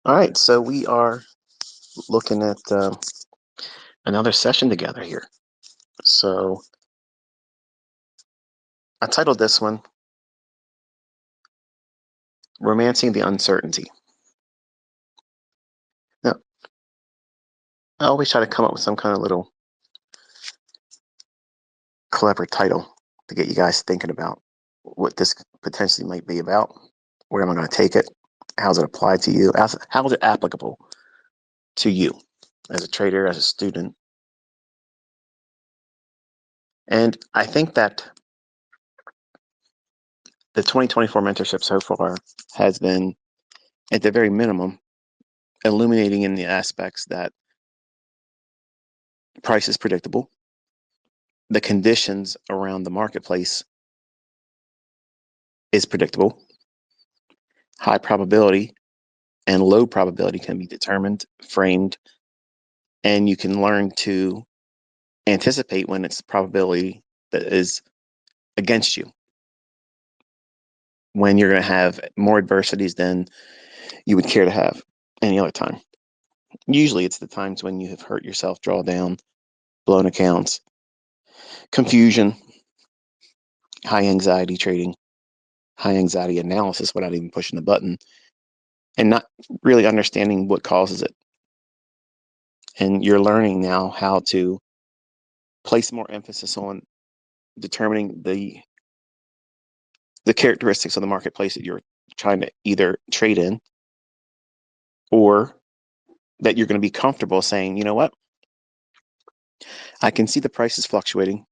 All right, so we are looking at another session together here. So I titled this one, Romancing the Uncertainty. Now, I always try to come up with some kind of little clever title to get you guys thinking about what this potentially might be about. Where am I going to take it? How does it apply to you? How is it applicable to you as a trader, as a student? And I think that the 2024 mentorship so far has been, at the very minimum, illuminating in the aspects that price is predictable, the conditions around the marketplace is predictable, high probability and low probability can be determined, framed, and you can learn to anticipate when it's probability that is against you, when you're going to have more adversities than you would care to have any other time. Usually it's the times when you have hurt yourself, draw down, blown accounts, confusion, high anxiety trading, high anxiety analysis without even pushing the button, and not really understanding what causes it. And you're learning now how to place more emphasis on determining the characteristics of the marketplace that you're trying to either trade in, or that you're going to be comfortable saying, you know what, I can see the price is fluctuating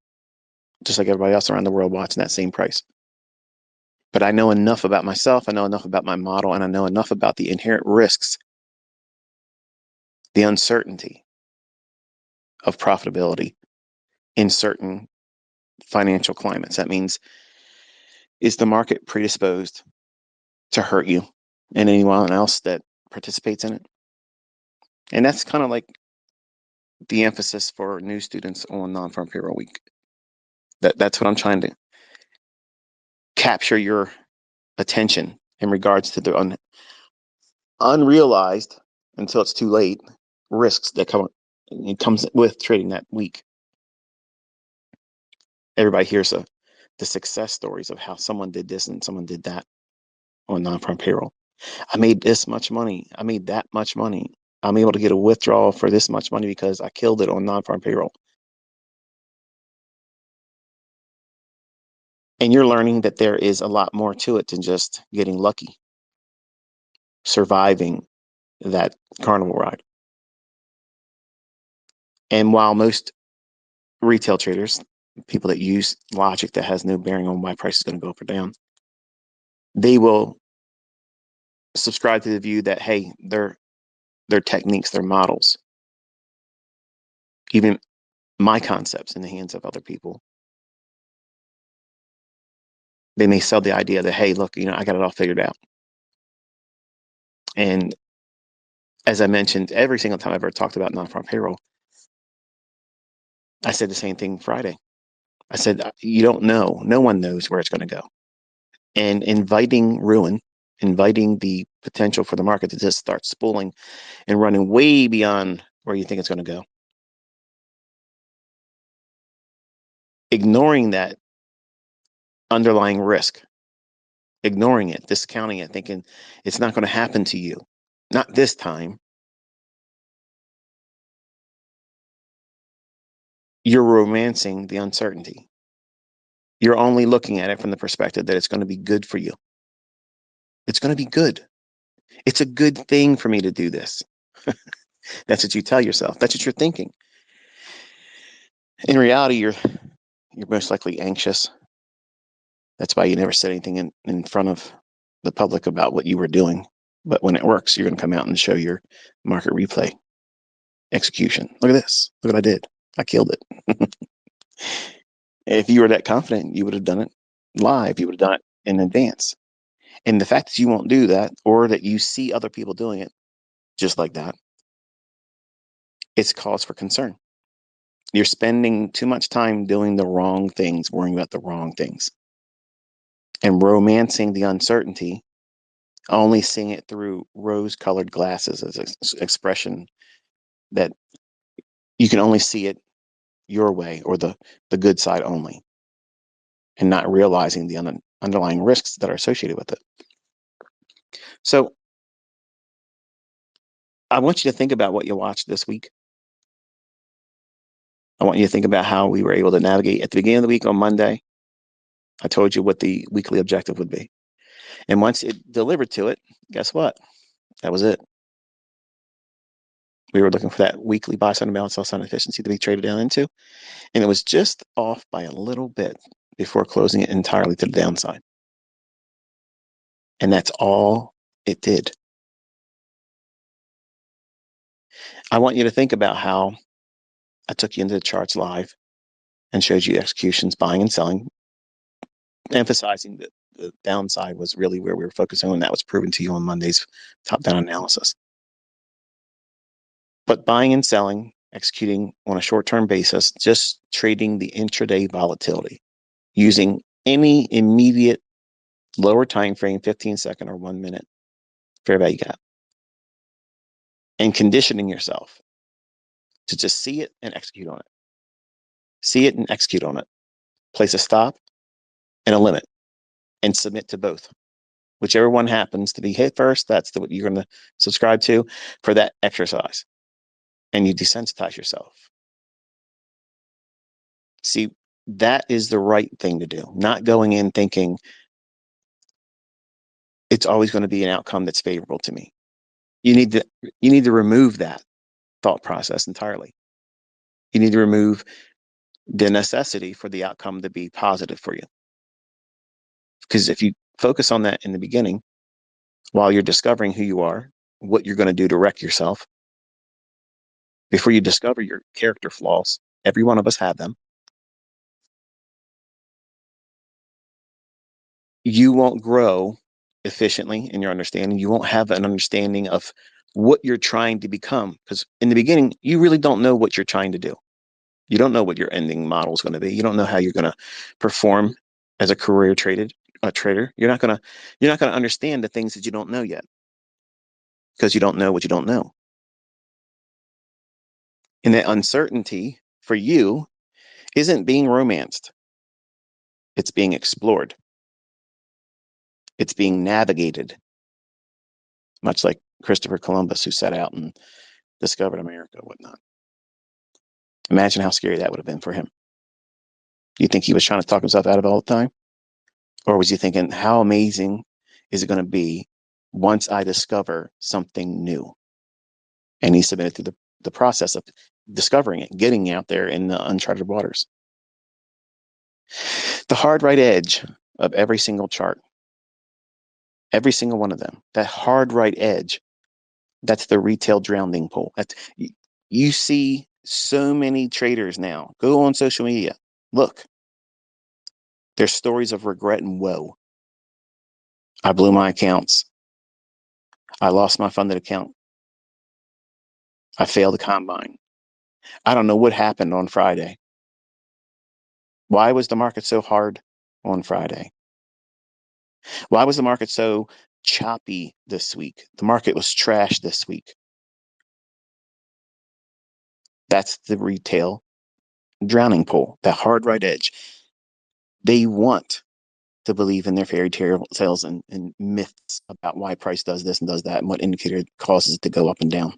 just like everybody else around the world watching that same price. But I know enough about myself, I know enough about my model, and I know enough about the inherent risks, the uncertainty of profitability in certain financial climates. That means, is the market predisposed to hurt you and anyone else that participates in it? And that's kind of like the emphasis for new students on non-farm payroll week. That's what I'm trying to capture your attention in regards to the unrealized, until it's too late, risks that comes with trading that week. Everybody hears the success stories of how someone did this and someone did that on non-farm payroll. I made this much money. I made that much money. I'm able to get a withdrawal for this much money because I killed it on non-farm payroll. And you're learning that there is a lot more to it than just getting lucky, surviving that carnival ride. And while most retail traders, people that use logic that has no bearing on why price is going to go up or down, they will subscribe to the view that, hey, their techniques, their models, even my concepts in the hands of other people, they may sell the idea that, hey, look, I got it all figured out. And as I mentioned, every single time I've ever talked about non-farm payroll, I said the same thing Friday. I said, you don't know. No one knows where it's going to go. And inviting ruin, inviting the potential for the market to just start spooling and running way beyond where you think it's going to go. Ignoring that underlying risk, ignoring it, discounting it, thinking it's not going to happen to you. Not this time. You're romancing the uncertainty. You're only looking at it from the perspective that it's going to be good for you. It's going to be good. It's a good thing for me to do this. That's what you tell yourself. That's what you're thinking. In reality, you're most likely anxious. That's why you never said anything in front of the public about what you were doing. But when it works, you're going to come out and show your market replay execution. Look at this. Look what I did. I killed it. If you were that confident, you would have done it live. You would have done it in advance. And the fact that you won't do that, or that you see other people doing it just like that, it's cause for concern. You're spending too much time doing the wrong things, worrying about the wrong things, and romancing the uncertainty only seeing it through rose-colored glasses as an expression that you can only see it your way or the good side only, and not realizing the underlying risks that are associated with it. So I want you to think about what you watched this week. I want you to think about how we were able to navigate at the beginning of the week on Monday. I told you what the weekly objective would be. And once it delivered to it, guess what? That was it. We were looking for that weekly buy side and balance, sell side efficiency to be traded down into. And it was just off by a little bit before closing it entirely to the downside. And that's all it did. I want you to think about how I took you into the charts live and showed you executions, buying and selling, emphasizing that the downside was really where we were focusing on. That was proven to you on Monday's top-down analysis. But buying and selling, executing on a short-term basis, just trading the intraday volatility, using any immediate lower time frame, 15-second or 1 minute fair value gap, and conditioning yourself to just see it and execute on it. See it and execute on it. Place a stop and a limit and submit to both. Whichever one happens to be hit first, that's what you're going to subscribe to for that exercise. And you desensitize yourself. See, that is the right thing to do. Not going in thinking it's always going to be an outcome that's favorable to me. You need to remove that thought process entirely. You need to remove the necessity for the outcome to be positive for you. Because if you focus on that in the beginning, while you're discovering who you are, what you're going to do to wreck yourself, before you discover your character flaws, every one of us have them, you won't grow efficiently in your understanding. You won't have an understanding of what you're trying to become. Because in the beginning, you really don't know what you're trying to do. You don't know what your ending model is going to be. You don't know how you're going to perform as a career trader. You're not going to understand the things that you don't know yet, because you don't know what you don't know. And that uncertainty for you isn't being romanced. It's being explored. It's being navigated, much like Christopher Columbus, who set out and discovered America and whatnot. Imagine how scary that would have been for him. Do you think he was trying to talk himself out of it all the time? Or was he thinking, how amazing is it going to be once I discover something new? And he submitted through the process of discovering it, getting out there in the uncharted waters. The hard right edge of every single chart, every single one of them, that hard right edge, that's the retail drowning pool. You see so many traders now. Go on social media. Look, there's stories of regret and woe. I blew my accounts. I lost my funded account. I failed the combine. I don't know what happened on Friday. Why was the market so hard on Friday? Why was the market so choppy this week? The market was trash this week. That's the retail drowning pool, that hard right edge. They want to believe in their fairy tales and myths about why price does this and does that and what indicator causes it to go up and down.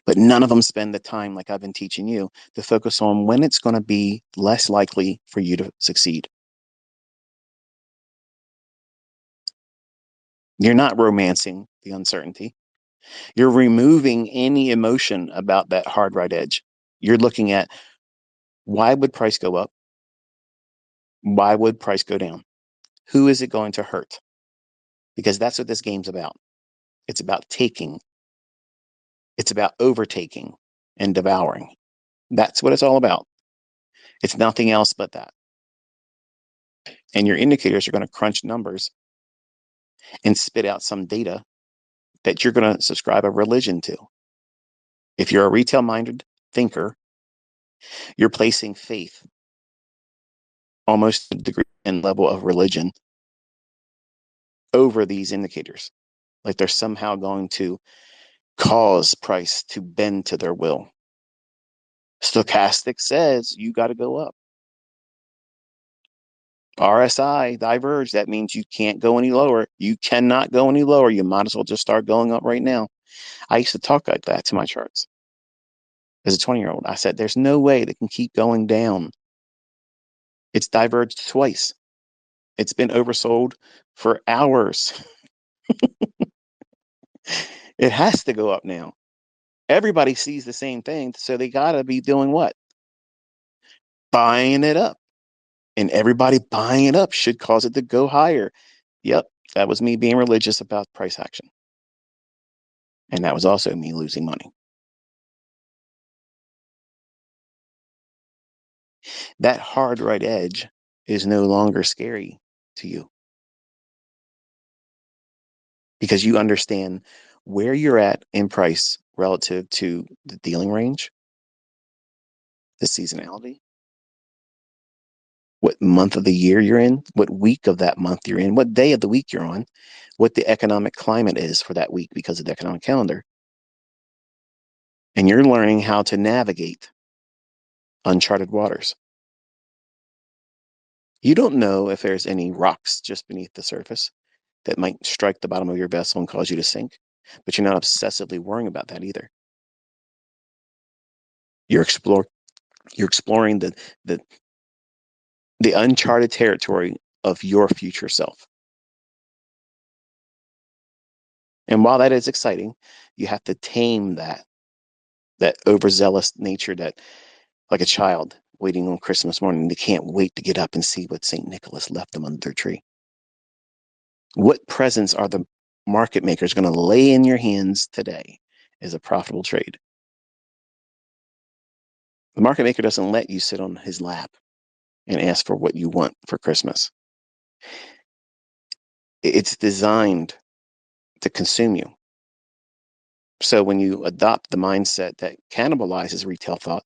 But none of them spend the time, like I've been teaching you, to focus on when it's going to be less likely for you to succeed. You're not romancing the uncertainty. You're removing any emotion about that hard right edge. You're looking at, why would price go up? Why would price go down? Who is it going to hurt? Because that's what this game's about. It's about taking. It's about overtaking and devouring. That's what it's all about. It's nothing else but that. And your indicators are going to crunch numbers and spit out some data that you're going to subscribe a religion to. If you're a retail-minded thinker, you're placing faith, almost to the degree and level of religion, over these indicators. like they're somehow going to cause price to bend to their will. Stochastic says you got to go up. RSI diverge. That means you can't go any lower. You cannot go any lower. You might as well just start going up right now. I used to talk like that to my charts as a 20-year-old. I said, there's no way that can keep going down. It's diverged twice. It's been oversold for hours. It has to go up now. Everybody sees the same thing, so they got to be doing what? Buying it up. And everybody buying it up should cause it to go higher. Yep, that was me being religious about price action. And that was also me losing money. That hard right edge is no longer scary to you because you understand where you're at in price relative to the dealing range, the seasonality, what month of the year you're in, what week of that month you're in, what day of the week you're on, what the economic climate is for that week because of the economic calendar. And you're learning how to navigate uncharted waters. You don't know if there's any rocks just beneath the surface that might strike the bottom of your vessel and cause you to sink, but you're not obsessively worrying about that either. You're exploring the the uncharted territory of your future self. And while that is exciting, you have to tame that overzealous nature that, like a child waiting on Christmas morning, they can't wait to get up and see what St. Nicholas left them under their tree. What presents are the market makers going to lay in your hands today as a profitable trade? The market maker doesn't let you sit on his lap and ask for what you want for Christmas. It's designed to consume you. So when you adopt the mindset that cannibalizes retail thought,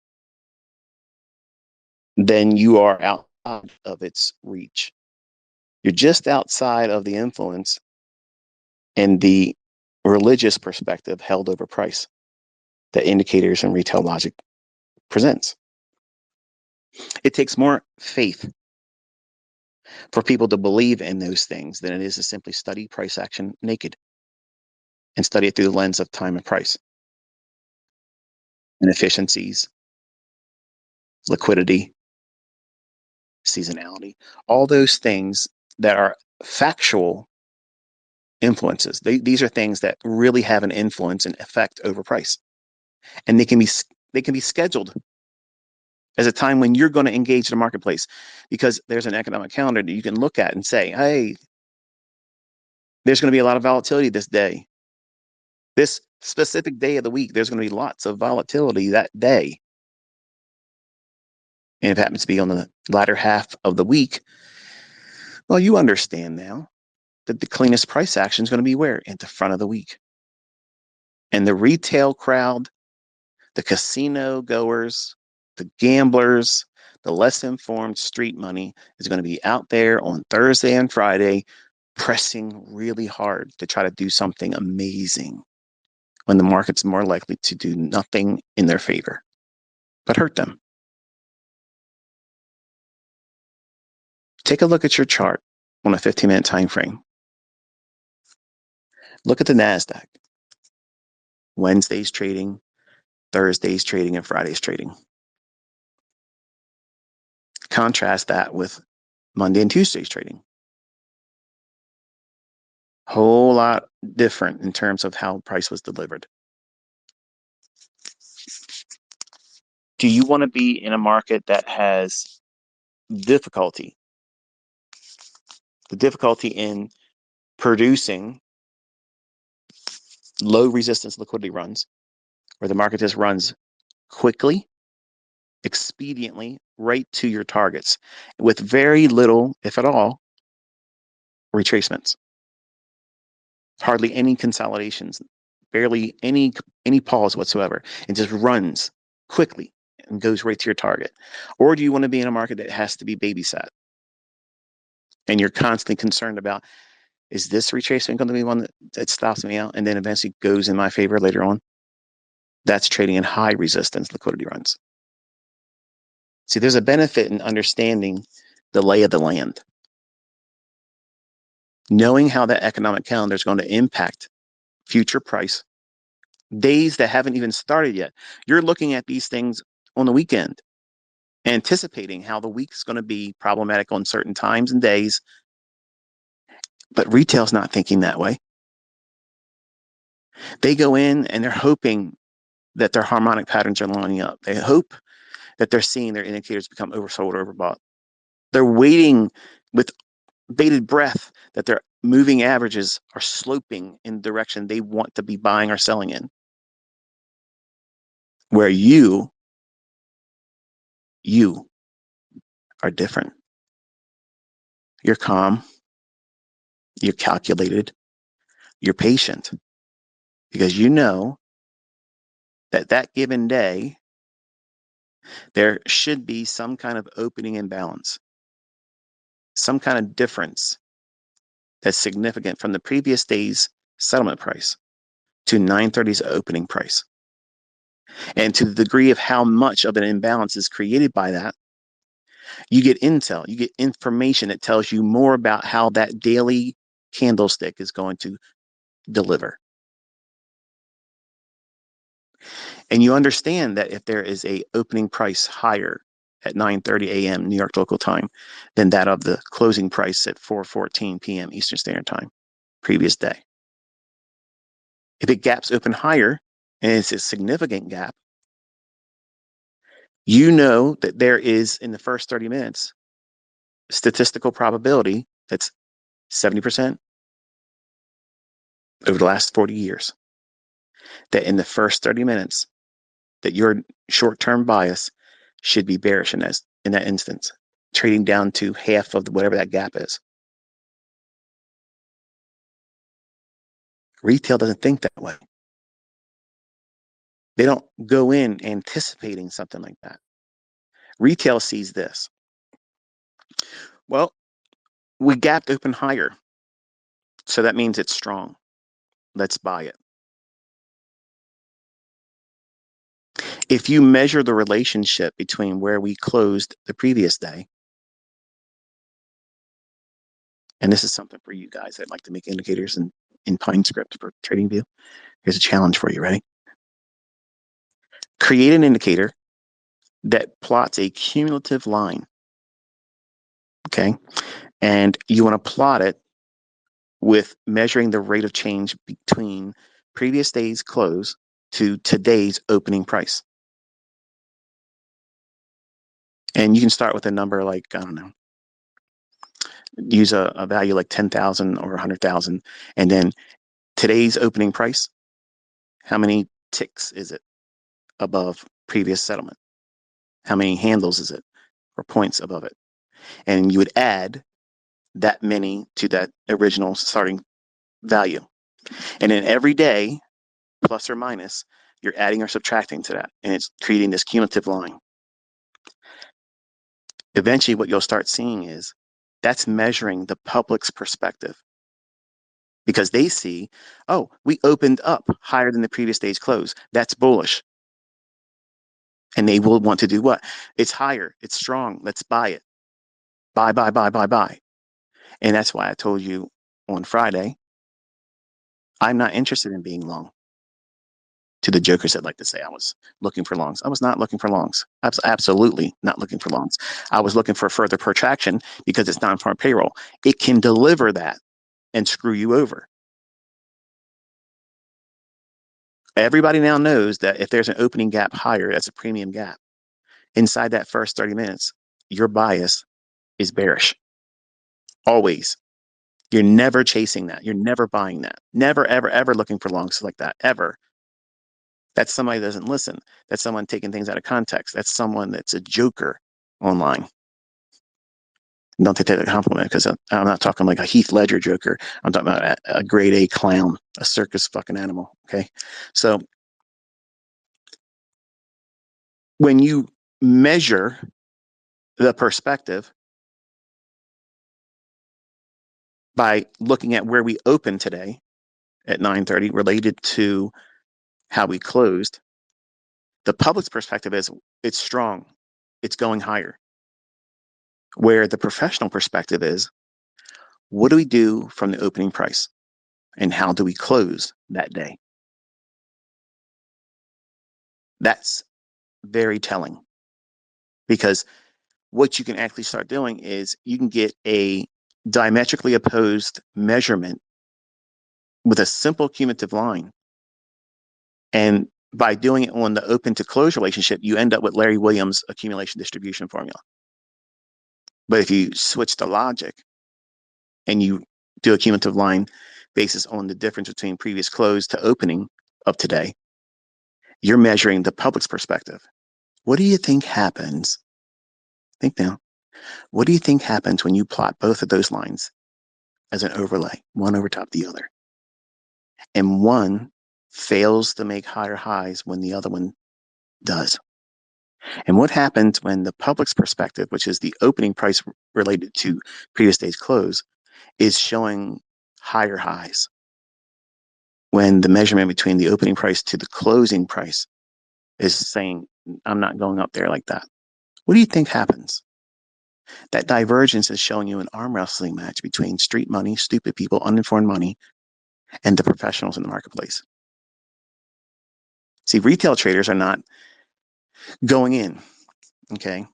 then you are outside of its reach. You're just outside of the influence and the religious perspective held over price that indicators and retail logic presents. It takes more faith for people to believe in those things than it is to simply study price action naked and study it through the lens of time and price and efficiencies, liquidity, seasonality, all those things that are factual influences. These are things that really have an influence and effect over price. And they can be scheduled as a time when you're going to engage the marketplace because there's an economic calendar that you can look at and say, hey, there's going to be a lot of volatility this day. This specific day of the week, there's going to be lots of volatility that day. And if it happens to be on the latter half of the week, well, you understand now that the cleanest price action is going to be where? At the front of the week. And the retail crowd, the casino goers, the gamblers, the less informed street money is going to be out there on Thursday and Friday pressing really hard to try to do something amazing when the market's more likely to do nothing in their favor, but hurt them. Take a look at your chart on a 15-minute time frame. Look at the NASDAQ. Wednesday's trading, Thursday's trading, and Friday's trading. Contrast that with Monday and Tuesday's trading. Whole lot different in terms of how price was delivered. Do you want to be in a market that has difficulty? The difficulty in producing low resistance liquidity runs, where the market just runs quickly, expediently, right to your targets with very little, if at all, retracements. Hardly any consolidations, barely any pause whatsoever. It just runs quickly and goes right to your target. Or do you want to be in a market that has to be babysat? And you're constantly concerned about Is this retracement going to be one that stops me out and then eventually goes in my favor later on? That's trading in high resistance liquidity runs. See, there's a benefit in understanding the lay of the land. Knowing how that economic calendar is going to impact future price, days that haven't even started yet. You're looking at these things on the weekend, anticipating how the week's going to be problematic on certain times and days. But retail's not thinking that way. They go in and they're hoping that their harmonic patterns are lining up. They hope that they're seeing their indicators become oversold or overbought. They're waiting with bated breath that their moving averages are sloping in the direction they want to be buying or selling in. Where you are different. You're calm, you're calculated, you're patient, because you know that that given day, there should be some kind of opening imbalance, some kind of difference that's significant from the previous day's settlement price to 9:30's opening price. And to the degree of how much of an imbalance is created by that, you get intel, you get information that tells you more about how that daily candlestick is going to deliver. And you understand that if there is a opening price higher at 9:30 a.m. New York local time than that of the closing price at 4:14 p.m. Eastern Standard Time previous day, if it gaps open higher and it's a significant gap, you know that there is, in the first 30 minutes, statistical probability that's 70% over the last 40 years, that in the first 30 minutes, that your short-term bias should be bearish in that instance, trading down to half of whatever that gap is. Retail doesn't think that way. They don't go in anticipating something like that. Retail sees this. Well, we gapped open higher, so that means it's strong. Let's buy it. If you measure the relationship between where we closed the previous day, and this is something for you guys that like to make indicators in PineScript for TradingView, here's a challenge for you. Ready? Create an indicator that plots a cumulative line. Okay. And you want to plot it with measuring the rate of change between previous day's close to today's opening price. And you can start with a number like, I don't know, use a value like 10,000 or 100,000. And then today's opening price, how many ticks is it above previous settlement? How many handles is it or points above it? And you would add that many to that original starting value. And then every day, plus or minus, you're adding or subtracting to that. And it's creating this cumulative line. Eventually, what you'll start seeing is that's measuring the public's perspective. Because they see, oh, we opened up higher than the previous day's close. That's bullish. And they will want to do what? It's higher. It's strong. Let's buy it. Buy, buy, buy, buy, buy. And that's why I told you on Friday, I'm not interested in being long. To the jokers that like to say I was looking for longs. I was not looking for longs. I was absolutely not looking for longs. I was looking for further protraction because it's non-farm payroll. It can deliver that and screw you over. Everybody now knows that if there's an opening gap higher, that's a premium gap. Inside that first 30 minutes, your bias is bearish. Always. You're never chasing that. You're never buying that. Never, ever, ever looking for longs like that, ever. That's somebody that doesn't listen. That's someone taking things out of context. That's someone that's a joker online. Don't take that as a compliment, because I'm not talking like a Heath Ledger joker. I'm talking about a grade A clown, a circus fucking animal. Okay. So when you measure the perspective, by looking at where we opened today at 9:30 related to how we closed. The public's perspective is it's strong, it's going higher. Where the professional perspective is, what do we do from the opening price and how do we close that day? That's very telling, because what you can actually start doing is you can get a diametrically opposed measurement with a simple cumulative line. And by doing it on the open to close relationship, you end up with Larry Williams' accumulation distribution formula. But if you switch the logic and you do a cumulative line basis on the difference between previous close to opening of today, you're measuring the public's perspective. What do you think happens? Think now. What do you think happens when you plot both of those lines as an overlay, one over top of the other? And one fails to make higher highs when the other one does. And what happens when the public's perspective, which is the opening price related to previous day's close, is showing higher highs? When the measurement between the opening price to the closing price is saying, I'm not going up there like that. What do you think happens? That divergence is showing you an arm wrestling match between street money, stupid people, uninformed money, and the professionals in the marketplace. See, retail traders are not going in, okay?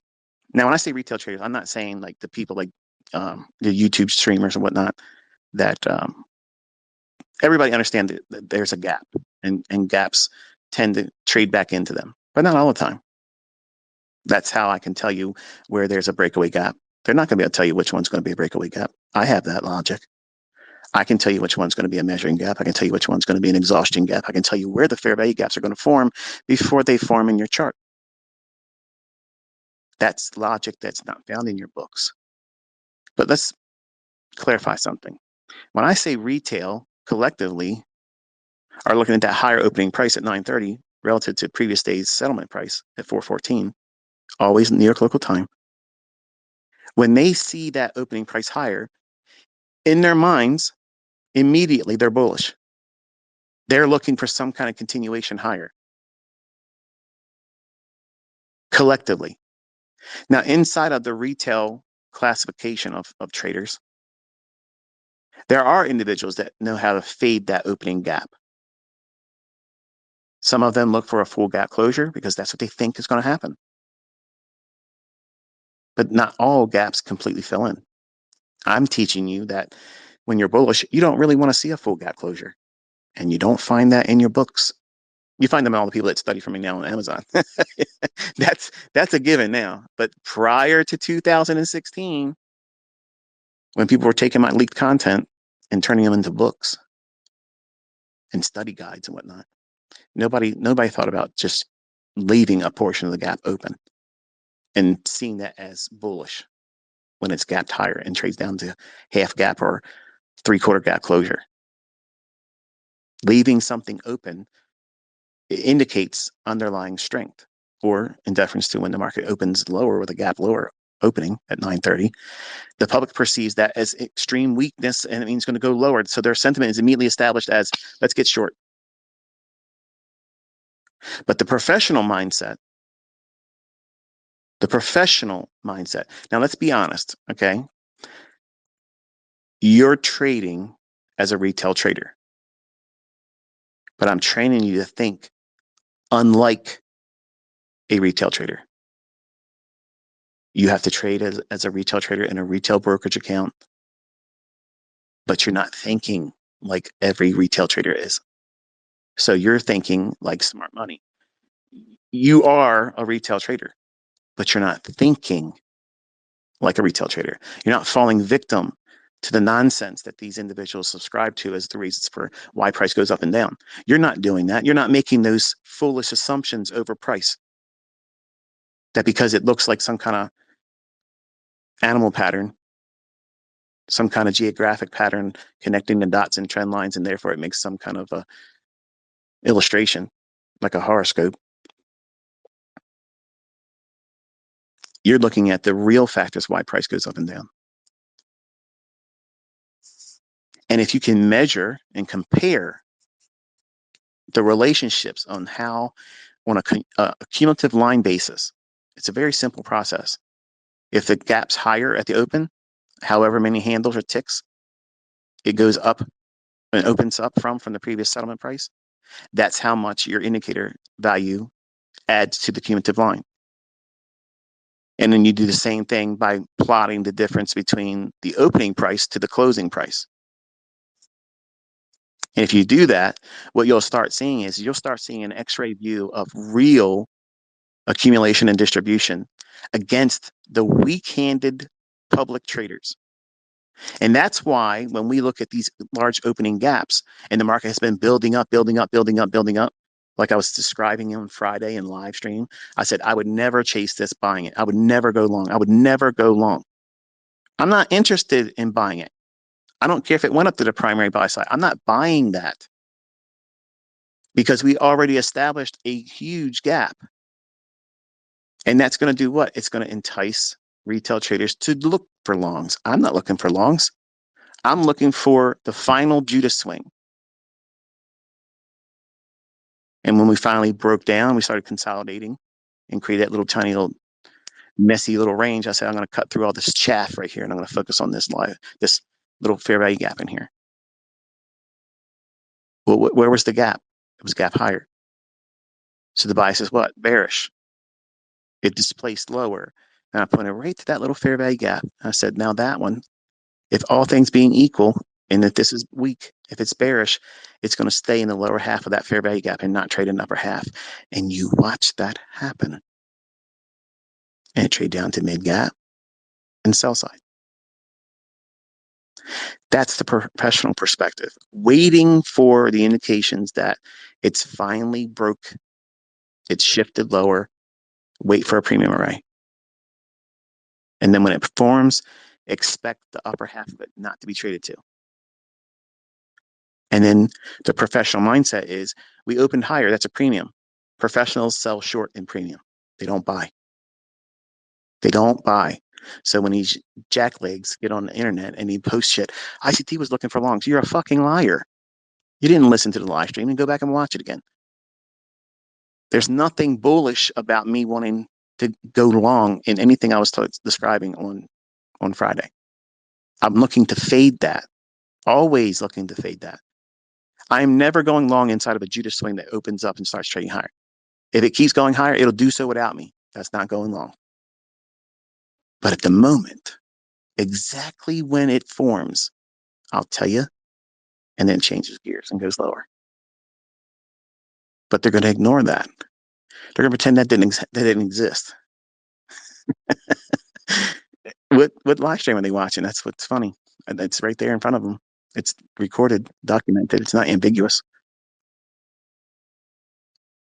Now, when I say retail traders, I'm not saying like the people like the YouTube streamers and whatnot, that everybody understand that there's a gap, and gaps tend to trade back into them, but not all the time. That's how I can tell you where there's a breakaway gap. They're not going to be able to tell you which one's going to be a breakaway gap. I have that logic. I can tell you which one's going to be a measuring gap. I can tell you which one's going to be an exhaustion gap. I can tell you where the fair value gaps are going to form before they form in your chart. That's logic that's not found in your books. But let's clarify something. When I say retail collectively are looking at that higher opening price at 9:30 relative to previous day's settlement price at 4:14, always New York local time. When they see that opening price higher, in their minds, immediately they're bullish. They're looking for some kind of continuation higher collectively. Now, inside of the retail classification of traders, there are individuals that know how to fade that opening gap. Some of them look for a full gap closure because that's what they think is going to happen. But not all gaps completely fill in. I'm teaching you that when you're bullish, you don't really want to see a full gap closure. And you don't find that in your books. You find them in all the people that study from me now on Amazon. That's a given now. But prior to 2016, when people were taking my leaked content and turning them into books and study guides and whatnot, nobody thought about just leaving a portion of the gap open and seeing that as bullish when it's gapped higher and trades down to half gap or 3/4 gap closure. Leaving something open, it indicates underlying strength, or in deference to when the market opens lower with a gap lower opening at 9:30, the public perceives that as extreme weakness and it means it's going to go lower. So their sentiment is immediately established as let's get short. But the professional mindset, now let's be honest, okay? You're trading as a retail trader, but I'm training you to think unlike a retail trader. You have to trade as a retail trader in a retail brokerage account, but you're not thinking like every retail trader is. So you're thinking like smart money. You are a retail trader, but you're not thinking like a retail trader. You're not falling victim to the nonsense that these individuals subscribe to as the reasons for why price goes up and down. You're not doing that. You're not making those foolish assumptions over price. That because it looks like some kind of animal pattern, some kind of geographic pattern connecting the dots and trend lines, and therefore it makes some kind of a illustration, like a horoscope. You're looking at the real factors why price goes up and down. And if you can measure and compare the relationships on how, on a cumulative line basis, it's a very simple process. If the gap's higher at the open, however many handles or ticks it goes up and opens up from the previous settlement price, that's how much your indicator value adds to the cumulative line. And then you do the same thing by plotting the difference between the opening price to the closing price. And if you do that, what you'll start seeing is you'll start seeing an X-ray view of real accumulation and distribution against the weak-handed public traders. And that's why when we look at these large opening gaps and the market has been building up, like I was describing on Friday in live stream, I said I would never chase this buying it. I would never go long. I would never go long. I'm not interested in buying it. I don't care if it went up to the primary buy side. I'm not buying that because we already established a huge gap. And that's going to do what? It's going to entice retail traders to look for longs. I'm not looking for longs. I'm looking for the final Judas swing. And when we finally broke down, we started consolidating and create that little tiny little messy little range. I said, I'm going to cut through all this chaff right here and I'm going to focus on this little fair value gap in here. Well, where was the gap? It was gap higher. So the bias is what? Bearish. It displaced lower. And I pointed right to that little fair value gap. I said, now that one, if all things being equal, and if this is weak, if it's bearish, it's going to stay in the lower half of that fair value gap and not trade in the upper half. And you watch that happen. And it trade down to mid gap and sell side. That's the professional perspective, waiting for the indications that it's finally broke, it's shifted lower, wait for a premium array. And then when it performs, expect the upper half of it not to be traded to. And then the professional mindset is we opened higher, that's a premium. Professionals sell short in premium. They don't buy. They don't buy. So when these jacklegs get on the internet and he posts shit, ICT was looking for longs. You're a fucking liar. You didn't listen to the live stream and go back and watch it again. There's nothing bullish about me wanting to go long in anything I was describing on Friday. I'm looking to fade that. Always looking to fade that. I'm never going long inside of a Judas swing that opens up and starts trading higher. If it keeps going higher, it'll do so without me. That's not going long. But at the moment, exactly when it forms, I'll tell you, and then changes gears and goes lower. But they're going to ignore that. They're going to pretend that didn't exist. What live stream are they watching? That's what's funny. It's right there in front of them. It's recorded, documented. It's not ambiguous.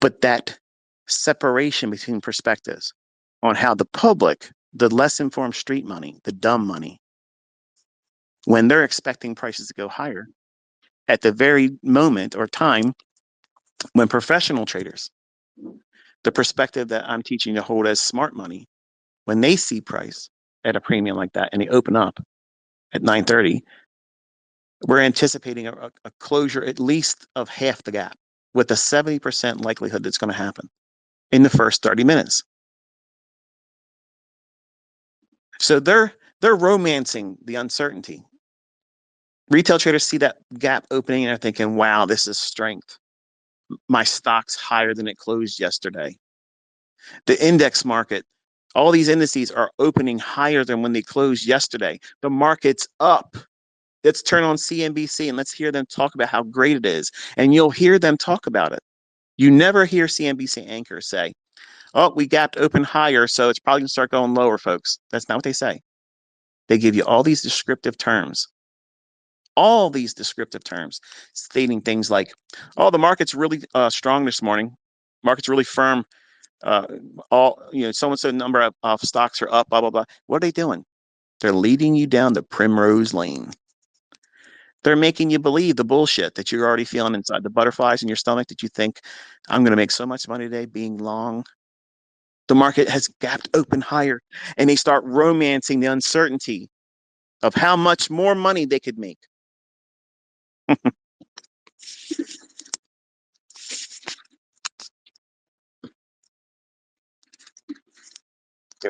But that separation between perspectives on how the public, the less informed street money, the dumb money, when they're expecting prices to go higher, at the very moment or time when professional traders, the perspective that I'm teaching to hold as smart money, when they see price at a premium like that and they open up at 9:30, we're anticipating a closure at least of half the gap with a 70% likelihood that's going to happen in the first 30 minutes. So they're romancing the uncertainty. Retail traders see that gap opening and they're thinking, wow, this is strength. My stock's higher than it closed yesterday. The index market, all these indices are opening higher than when they closed yesterday. The market's up. Let's turn on CNBC and let's hear them talk about how great it is. And you'll hear them talk about it. You never hear CNBC anchors say, oh, we gapped open higher, so it's probably going to start going lower, folks. That's not what they say. They give you all these descriptive terms, stating things like, oh, the market's really strong this morning. Market's really firm. So-and-so number of stocks are up, blah, blah, blah. What are they doing? They're leading you down the primrose lane. They're making you believe the bullshit that you're already feeling inside, the butterflies in your stomach that you think, I'm going to make so much money today being long. The market has gapped open higher, and they start romancing the uncertainty of how much more money they could make. Give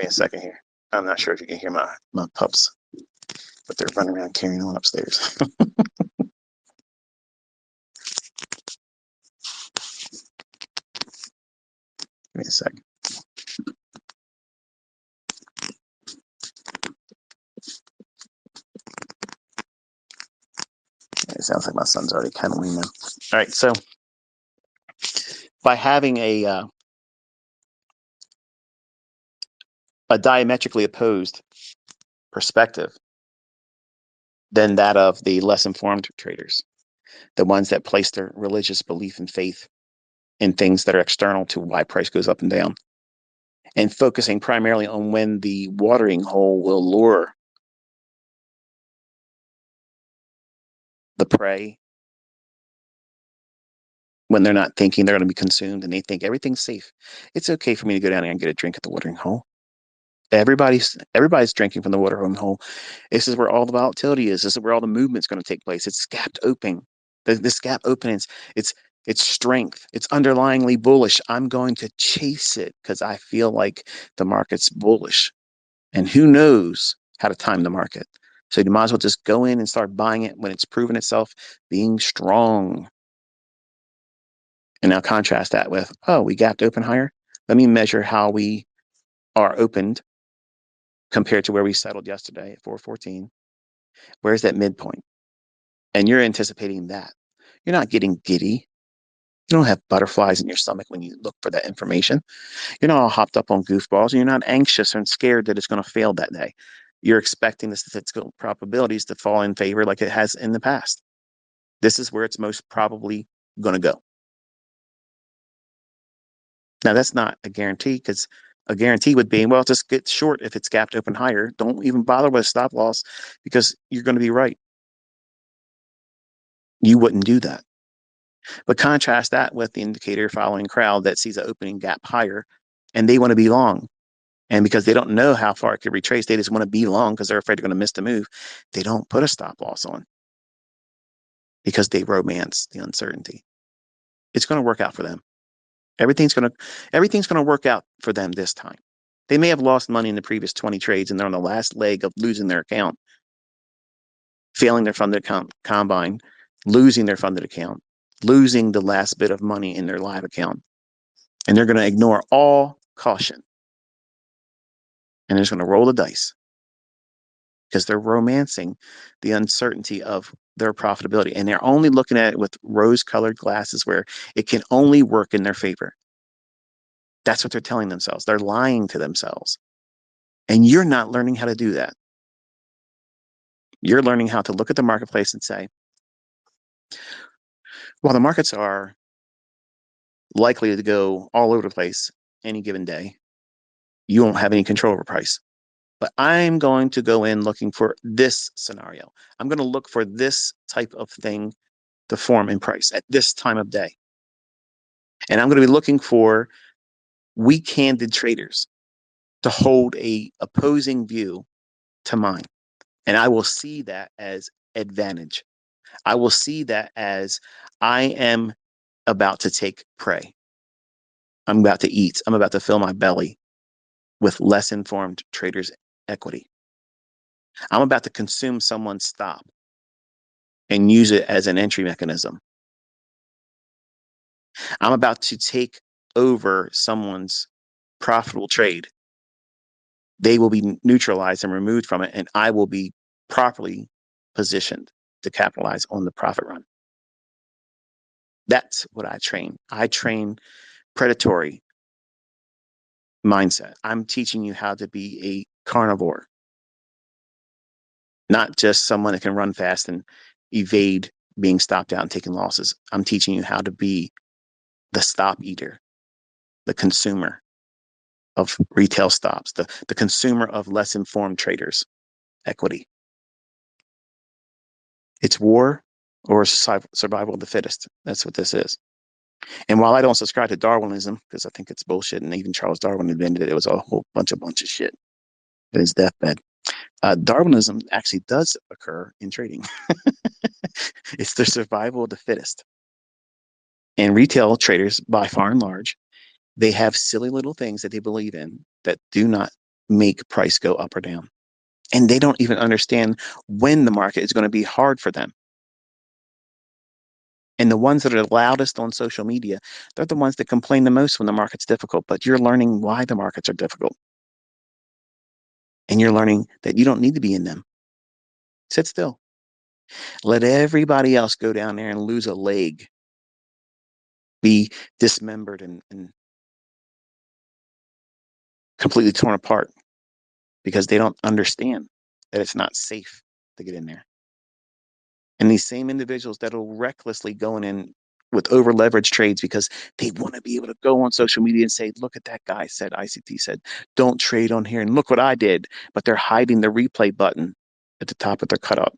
me a second here. I'm not sure if you can hear my pups, but they're running around carrying on upstairs. Give me a second. It sounds like my son's already cuddling now. All right, so by having a diametrically opposed perspective than that of the less informed traders, the ones that place their religious belief and faith in things that are external to why price goes up and down, and focusing primarily on when the watering hole will lure the prey, when they're not thinking they're going to be consumed and they think everything's safe. It's okay for me to go down there and get a drink at the watering hole. Everybody's drinking from the watering hole. This is where all the volatility is. This is where all the movement's going to take place. It's gapped opening. This gap openings, it's strength. It's underlyingly bullish. I'm going to chase it because I feel like the market's bullish. And who knows how to time the market? So you might as well just go in and start buying it when it's proven itself being strong. And now contrast that with, oh, we gapped open higher. Let me measure how we are opened compared to where we settled yesterday at 414. Where's that midpoint? And you're anticipating that. You're not getting giddy. You don't have butterflies in your stomach when you look for that information. You're not all hopped up on goofballs, and you're not anxious and scared that it's going to fail that day. You're expecting the statistical probabilities to fall in favor like it has in the past. This is where it's most probably going to go. Now, that's not a guarantee, because a guarantee would be, well, just get short if it's gapped open higher. Don't even bother with a stop loss because you're going to be right. You wouldn't do that. But contrast that with the indicator following crowd that sees an opening gap higher and they want to be long. And because they don't know how far it could retrace, they just want to be long because they're afraid they're going to miss the move. They don't put a stop loss on because they romance the uncertainty. It's going to work out for them. Everything's going to work out for them this time. They may have lost money in the previous 20 trades and they're on the last leg of losing their account, failing their funded combine, losing their funded account, losing the last bit of money in their live account. And they're going to ignore all caution. And they're just going to roll the dice because they're romancing the uncertainty of their profitability. And they're only looking at it with rose-colored glasses where it can only work in their favor. That's what they're telling themselves. They're lying to themselves. And you're not learning how to do that. You're learning how to look at the marketplace and say, well, the markets are likely to go all over the place any given day. You won't have any control over price. But I'm going to go in looking for this scenario. I'm going to look for this type of thing to form in price at this time of day. And I'm going to be looking for weak-handed traders to hold a opposing view to mine. And I will see that as advantage. I will see that as I am about to take prey. I'm about to eat. I'm about to fill my belly with less informed traders' equity. I'm about to consume someone's stop and use it as an entry mechanism. I'm about to take over someone's profitable trade. They will be neutralized and removed from it, and I will be properly positioned to capitalize on the profit run. That's what I train. I train predatory mindset. I'm teaching you how to be a carnivore, not just someone that can run fast and evade being stopped out and taking losses. I'm teaching you how to be the stop eater, the consumer of retail stops, the consumer of less informed traders' equity. It's war or survival of the fittest. That's what this is. And while I don't subscribe to Darwinism, because I think it's bullshit, and even Charles Darwin admitted it was a whole bunch of shit in his deathbed, Darwinism actually does occur in trading. It's the survival of the fittest. And retail traders, by far and large, they have silly little things that they believe in that do not make price go up or down. And they don't even understand when the market is going to be hard for them. And the ones that are the loudest on social media, they're the ones that complain the most when the market's difficult. But you're learning why the markets are difficult. And you're learning that you don't need to be in them. Sit still. Let everybody else go down there and lose a leg, be dismembered and completely torn apart because they don't understand that it's not safe to get in there. And these same individuals that are recklessly going in with over leveraged trades because they want to be able to go on social media and say, look at that guy said, ICT said, don't trade on here. And look what I did. But they're hiding the replay button at the top of their cutout.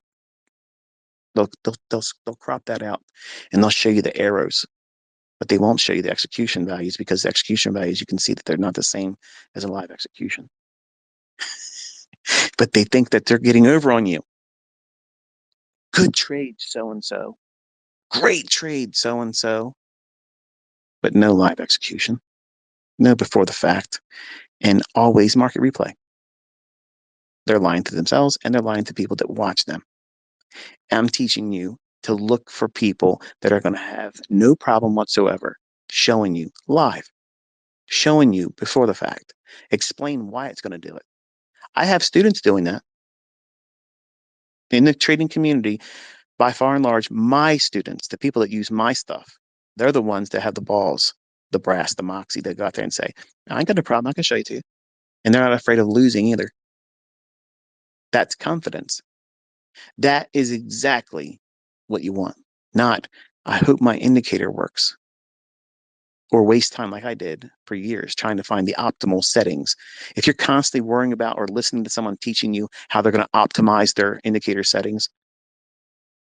They'll crop that out and they'll show you the arrows, but they won't show you the execution values because the execution values, you can see that they're not the same as a live execution. But they think that they're getting over on you. Good trade, so-and-so. Great trade, so-and-so. But no live execution, no before the fact, and always market replay. They're lying to themselves and they're lying to people that watch them. I'm teaching you to look for people that are going to have no problem whatsoever showing you live, showing you before the fact, explain why it's going to do it. I have students doing that in the trading community. By far and large, my students, the people that use my stuff, they're the ones that have the balls, the brass, the moxie that go out there and say, I ain't got a problem. I can show you to you. And they're not afraid of losing either. That's confidence. That is exactly what you want. Not, I hope my indicator works or waste time like I did for years trying to find the optimal settings. If you're constantly worrying about or listening to someone teaching you how they're going to optimize their indicator settings,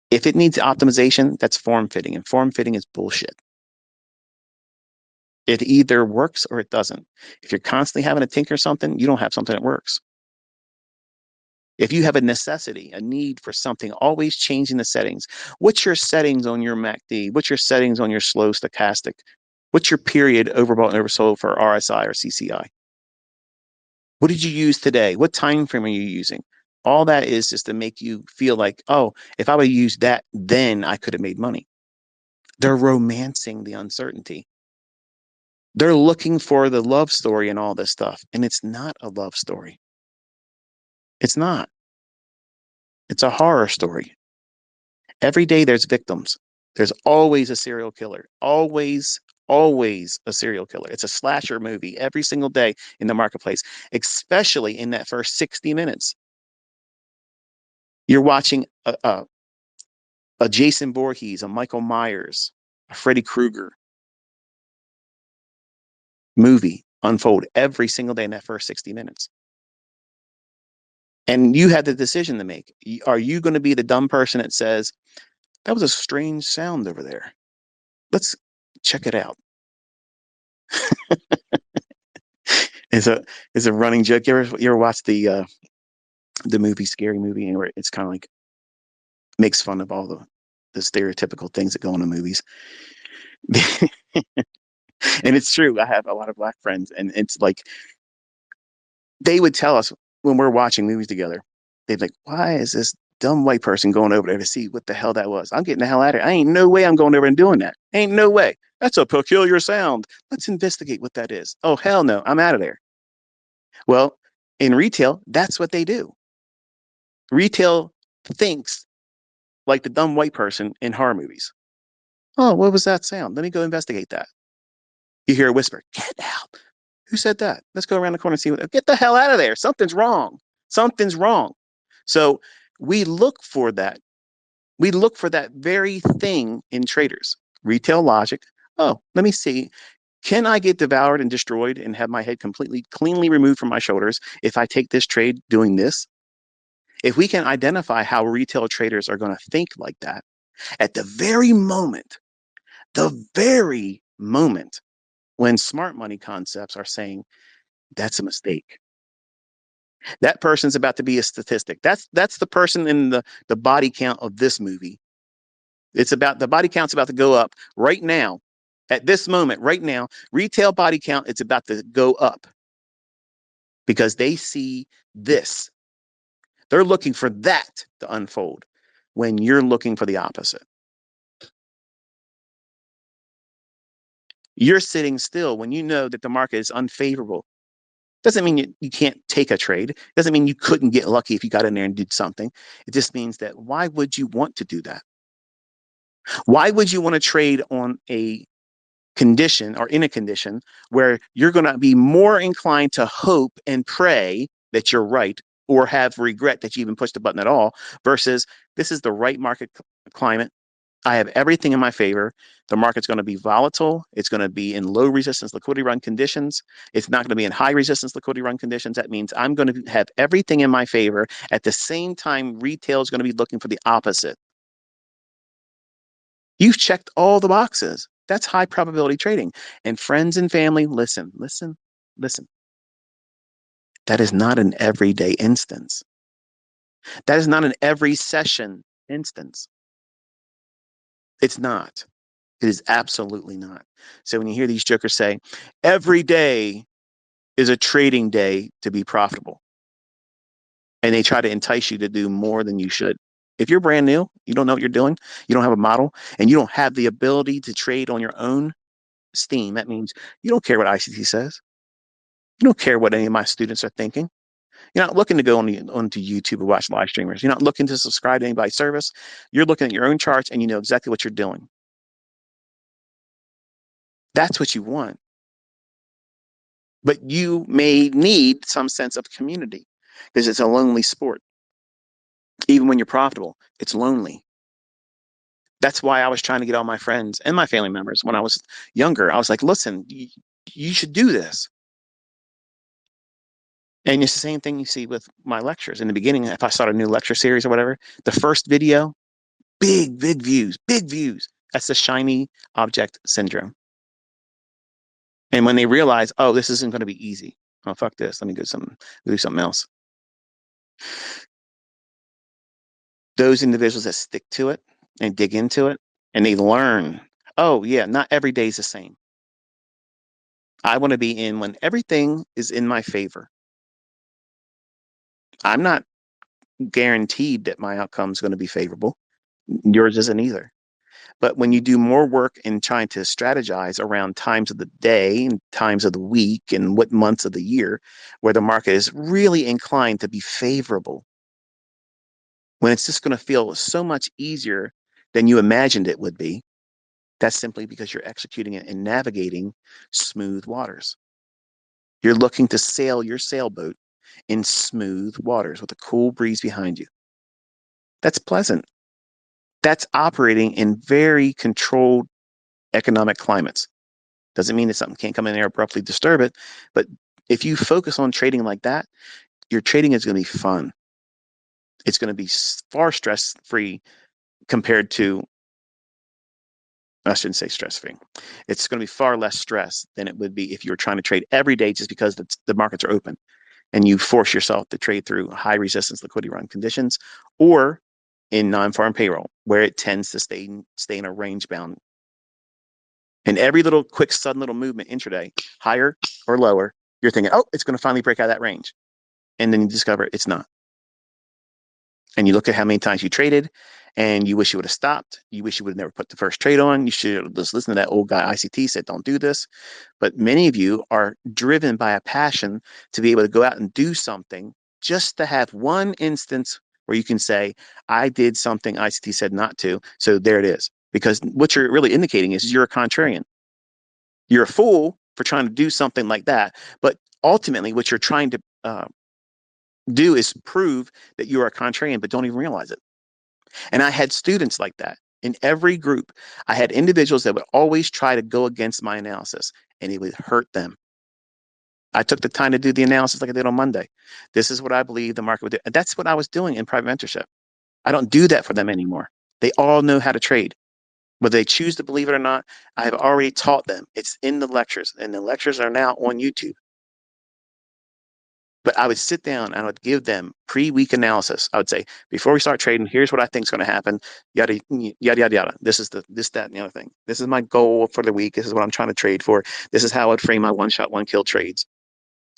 if it needs optimization, that's form fitting, and form fitting is bullshit. It either works or it doesn't. If you're constantly having to tinker something, you don't have something that works. If you have a necessity, a need for something, always changing the settings. What's your settings on your MACD? What's your settings on your slow stochastic? What's your period overbought and oversold for RSI or CCI? What did you use today? What time frame are you using? All that is just to make you feel like, oh, if I would use that, then I could have made money. They're romancing the uncertainty. They're looking for the love story and all this stuff. And it's not a love story. It's not. It's a horror story. Every day there's victims. There's always a serial killer. Always a serial killer. It's a slasher movie every single day in the marketplace, especially in that first 60 minutes. You're watching a Jason Voorhees, a Michael Myers, a Freddy Krueger movie unfold every single day in that first 60 minutes. And you had the decision to make. Are you going to be the dumb person that says, that was a strange sound over there? Let's check it out. It's a running joke. You ever watch the movie Scary Movie, where it's kind of like makes fun of all the stereotypical things that go on in movies. And it's true. I have a lot of black friends, and it's like they would tell us when we're watching movies together, they'd be like, why is this dumb white person going over there to see what the hell that was? I'm getting the hell out of here. I ain't no way I'm going over and doing that. Ain't no way. That's a peculiar sound. Let's investigate what that is. Oh, hell no. I'm out of there. Well, in retail, that's what they do. Retail thinks like the dumb white person in horror movies. Oh, what was that sound? Let me go investigate that. You hear a whisper, get out. Who said that? Let's go around the corner and see what, get the hell out of there. Something's wrong. Something's wrong. So we look for that. We look for that very thing in traders. Retail logic. Oh, let me see. Can I get devoured and destroyed and have my head completely cleanly removed from my shoulders if I take this trade doing this? If we can identify how retail traders are going to think like that, at the very moment when smart money concepts are saying that's a mistake. That person's about to be a statistic. That's the person in the body count of this movie. It's about the body count's about to go up right now. At this moment, right now, retail body count, it's about to go up because they see this. They're looking for that to unfold when you're looking for the opposite. You're sitting still when you know that the market is unfavorable. Doesn't mean you can't take a trade. Doesn't mean you couldn't get lucky if you got in there and did something. It just means that why would you want to do that? Why would you want to trade on a condition or in a condition where you're going to be more inclined to hope and pray that you're right or have regret that you even pushed the button at all versus this is the right market climate. I have everything in my favor. The market's going to be volatile. It's going to be in low resistance liquidity run conditions. It's not going to be in high resistance liquidity run conditions. That means I'm going to have everything in my favor. At the same time, retail is going to be looking for the opposite. You've checked all the boxes. That's high probability trading. And friends and family, listen, listen, listen. That is not an everyday instance. That is not an every session instance. It's not. It is absolutely not. So when you hear these jokers say, every day is a trading day to be profitable, and they try to entice you to do more than you should. If you're brand new, you don't know what you're doing, you don't have a model, and you don't have the ability to trade on your own steam, that means you don't care what ICT says. You don't care what any of my students are thinking. You're not looking to go onto YouTube or watch live streamers. You're not looking to subscribe to anybody's service. You're looking at your own charts and you know exactly what you're doing. That's what you want. But you may need some sense of community because it's a lonely sport. Even when you're profitable, it's lonely. That's why I was trying to get all my friends and my family members when I was younger. I was like, listen, you should do this. And it's the same thing you see with my lectures. In the beginning, if I start a new lecture series or whatever, the first video, big views, big views. That's the shiny object syndrome. And when they realize, oh, this isn't going to be easy. Oh, fuck this. Let me do something else. Those individuals that stick to it and dig into it and they learn, oh, yeah, not every day is the same. I want to be in when everything is in my favor. I'm not guaranteed that my outcome is going to be favorable. Yours isn't either. But when you do more work in trying to strategize around times of the day and times of the week and what months of the year where the market is really inclined to be favorable, when it's just going to feel so much easier than you imagined it would be, that's simply because you're executing it and navigating smooth waters. You're looking to sail your sailboat in smooth waters with a cool breeze behind you. That's pleasant. That's operating in very controlled economic climates. Doesn't mean that something can't come in there abruptly disturb it, but if you focus on trading like that, your trading is going to be fun. It's going to be far stress-free compared to, I shouldn't say stress-free. It's going to be far less stress than it would be if you were trying to trade every day just because the markets are open and you force yourself to trade through high resistance liquidity run conditions or in non-farm payroll where it tends to stay in a range bound. And every little quick sudden little movement intraday, higher or lower, you're thinking, oh, it's going to finally break out of that range. And then you discover it's not. And you look at how many times you traded and you wish you would have stopped. You wish you would have never put the first trade on. You should just listen to that old guy ICT said, don't do this. But many of you are driven by a passion to be able to go out and do something just to have one instance where you can say, I did something ICT said not to. So there it is. Because what you're really indicating is you're a contrarian. You're a fool for trying to do something like that. But ultimately, what you're trying to do is prove that you are a contrarian, but don't even realize it. And I had students like that in every group. I had individuals that would always try to go against my analysis, and it would hurt them. I took the time to do the analysis like I did on Monday. This is what I believe the market would do. And that's what I was doing in private mentorship. I don't do that for them anymore. They all know how to trade. Whether they choose to believe it or not, I have already taught them. It's in the lectures, and the lectures are now on YouTube. But I would sit down and I would give them pre-week analysis. I would say, before we start trading, here's what I think is going to happen. Yada, yada, yada, yada. This is this, that, and the other thing. This is my goal for the week. This is what I'm trying to trade for. This is how I'd frame my one shot, one kill trades.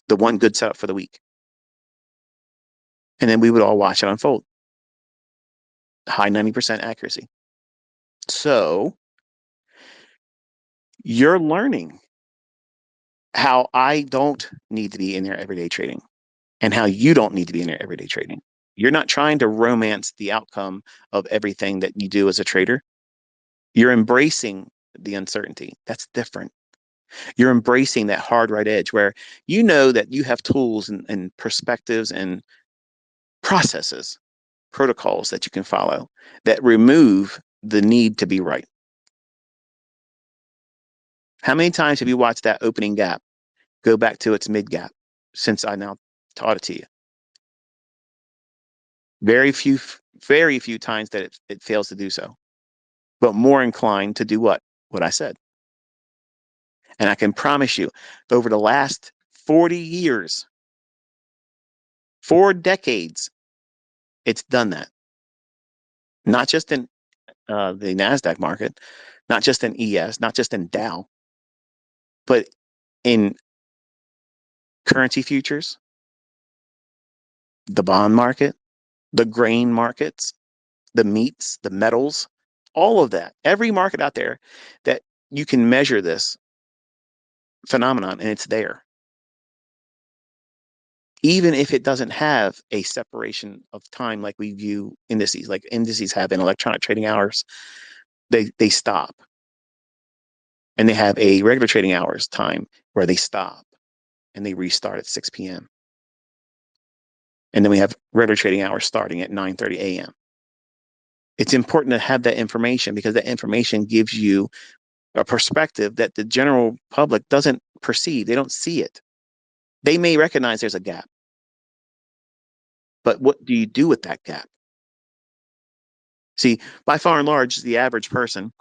The one good setup for the week. And then we would all watch it unfold. High 90% accuracy. So you're learning how I don't need to be in there everyday trading and how you don't need to be in there everyday trading. You're not trying to romance the outcome of everything that you do as a trader. You're embracing the uncertainty. That's different. You're embracing that hard right edge where you know that you have tools and perspectives and processes, protocols that you can follow that remove the need to be right. How many times have you watched that opening gap go back to its mid gap since I now taught it to you? Very few, very few times that it fails to do so, but more inclined to do what? What I said. And I can promise you, over the last 40 years, 4 decades, it's done that. Not just in the NASDAQ market, not just in ES, not just in Dow, but in currency futures, the bond market, the grain markets, the meats, the metals, all of that. Every market out there that you can measure this phenomenon, and it's there. Even if it doesn't have a separation of time like we view indices, like indices have in electronic trading hours, they stop. And they have a regular trading hours time where they stop and they restart at 6 p.m. And then we have regular trading hours starting at 9:30 a.m. It's important to have that information because that information gives you a perspective that the general public doesn't perceive. They don't see it. They may recognize there's a gap, but what do you do with that gap? See, by far and large, the average person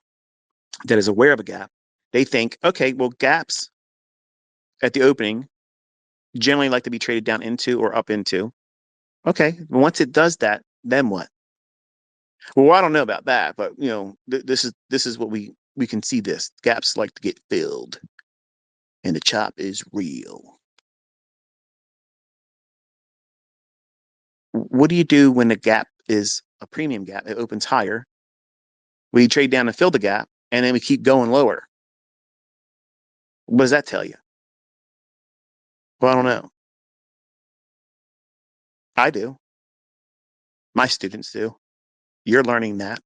that is aware of a gap, they think, okay, well, gaps at the opening generally like to be traded down into or up into. Okay, once it does that, then what? Well, I don't know about that, but this is what we can see. This gaps like to get filled, and the chop is real. What do you do when the gap is a premium gap? It opens higher. We trade down and fill the gap, and then we keep going lower. What does that tell you? Well, I don't know. I do. My students do. You're learning that.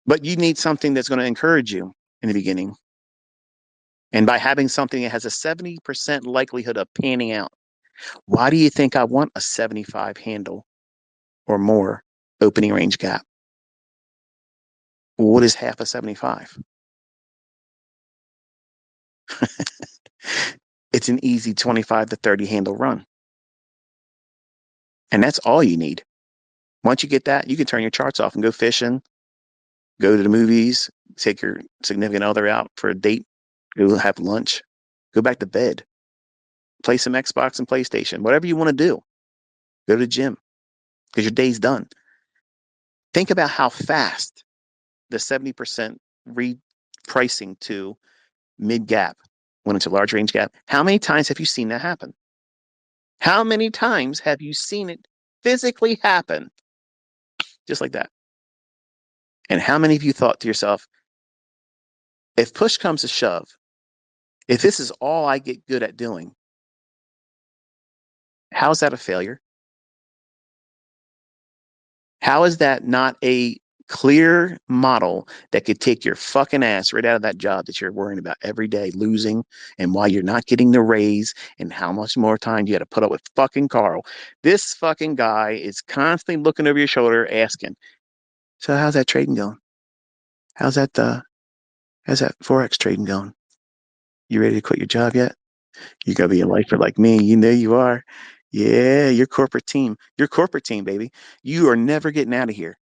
But you need something that's going to encourage you in the beginning. And by having something that has a 70% likelihood of panning out, why do you think I want a 75 handle or more opening range gap? What is half a 75? It's an easy 25 to 30 handle run. And that's all you need. Once you get that, you can turn your charts off and go fishing, go to the movies, take your significant other out for a date, go have lunch, go back to bed, play some Xbox and PlayStation, whatever you want to do. Go to the gym because your day's done. Think about how fast the 70% repricing to mid gap went into large range gap. How many times have you seen that happen? How many times have you seen it physically happen? Just like that. And how many of you thought to yourself, if push comes to shove, if this is all I get good at doing, how's that a failure? How is that not a clear model that could take your fucking ass right out of that job that you're worrying about every day losing and why you're not getting the raise and how much more time you got to put up with fucking Carl? This fucking guy is constantly looking over your shoulder asking, so how's that trading going? How's that Forex trading going? You ready to quit your job yet? You gotta be a lifer like me. You know you are. Yeah, your corporate team. Your corporate team, baby. You are never getting out of here.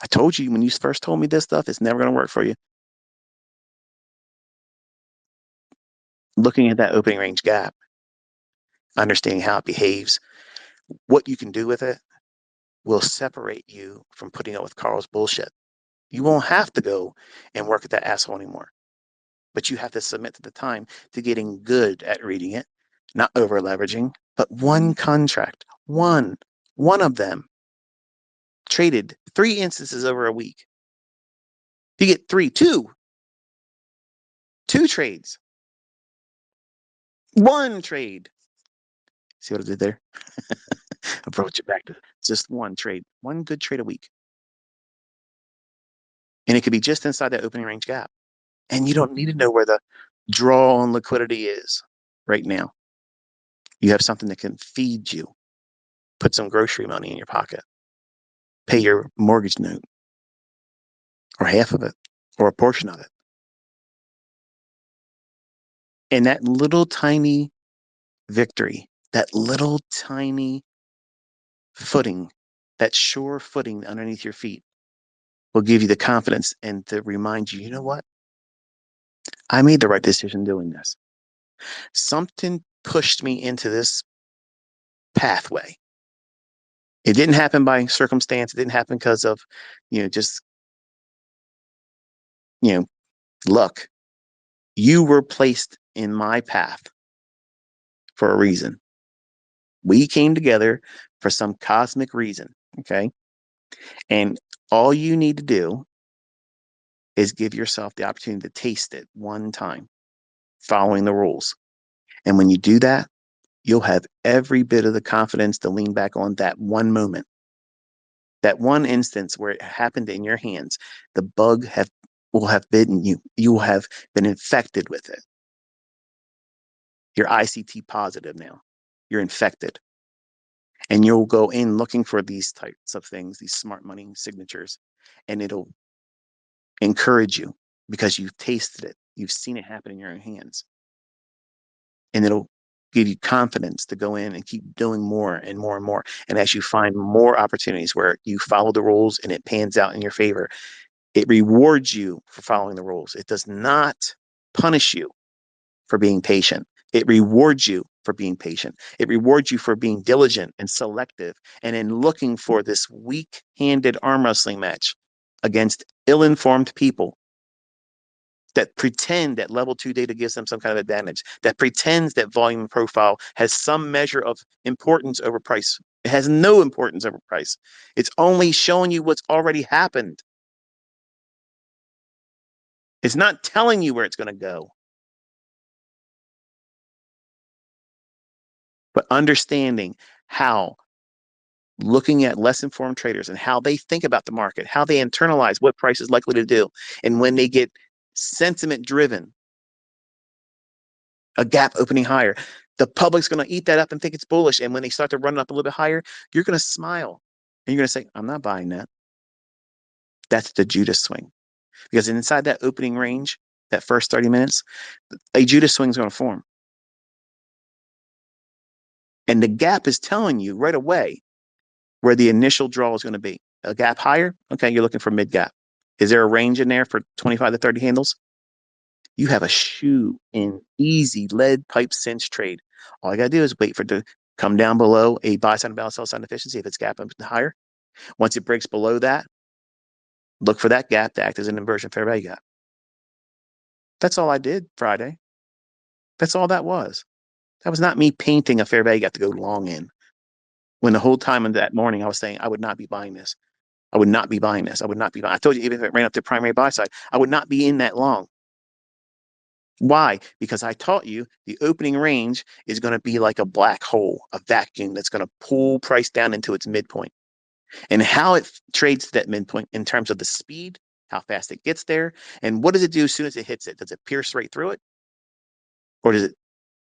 I told you when you first told me this stuff, it's never gonna work for you. Looking at that opening range gap, understanding how it behaves, what you can do with it, will separate you from putting up with Carl's bullshit. You won't have to go and work at that asshole anymore. But you have to submit to the time to getting good at reading it, not over leveraging, but one contract, one of them traded 3 instances over a week. You get two trades, one trade. See what I did there? I brought you back to just one trade, one good trade a week. And it could be just inside that opening range gap. And you don't need to know where the draw on liquidity is right now. You have something that can feed you, put some grocery money in your pocket, pay your mortgage note, or half of it, or a portion of it. And that little tiny victory, that little tiny footing, that sure footing underneath your feet will give you the confidence and to remind you, you know what? I made the right decision doing this. Something pushed me into this pathway. It didn't happen by circumstance. It didn't happen because of, just, luck. You were placed in my path for a reason. We came together for some cosmic reason. Okay. And all you need to do is give yourself the opportunity to taste it one time, following the rules. And when you do that, you'll have every bit of the confidence to lean back on that one moment, that one instance where it happened in your hands. The bug will have bitten you. You will have been infected with it. You're ICT positive now. You're infected. And you'll go in looking for these types of things, these smart money signatures, and it'll encourage you because you've tasted it. You've seen it happen in your own hands. And it'll give you confidence to go in and keep doing more and more and more. And as you find more opportunities where you follow the rules and it pans out in your favor, it rewards you for following the rules. It does not punish you for being patient. It rewards you for being patient. It rewards you for being diligent and selective and in looking for this weak-handed arm wrestling match against ill-informed people that pretend that level 2 data gives them some kind of advantage, that pretends that volume profile has some measure of importance over price. It has no importance over price. It's only showing you what's already happened. It's not telling you where it's going to go. But understanding how looking at less informed traders and how they think about the market, how they internalize what price is likely to do. And when they get sentiment driven, a gap opening higher, the public's going to eat that up and think it's bullish. And when they start to run up a little bit higher, you're going to smile and you're going to say, I'm not buying that. That's the Judas swing. Because inside that opening range, that first 30 minutes, a Judas swing is going to form. And the gap is telling you right away where the initial draw is going to be. A gap higher, okay, you're looking for mid gap. Is there a range in there for 25 to 30 handles? You have a shoe in easy lead pipe cinch trade. All I got to do is wait for it to come down below a buy sign, balance, sell sign deficiency. If it's gap up higher, once it breaks below that, look for that gap to act as an inversion fair value gap. That's all I did Friday. That's all that was. That was not me painting a fair value gap to go long in. When the whole time in that morning I was saying I would not be buying this. I would not be buying this. I would not be buying. I told you, even if it ran up to primary buy side, I would not be in that long. Why? Because I taught you the opening range is going to be like a black hole, a vacuum that's going to pull price down into its midpoint. And how it trades to that midpoint in terms of the speed, how fast it gets there, and what does it do as soon as it hits it? Does it pierce right through it? Or does it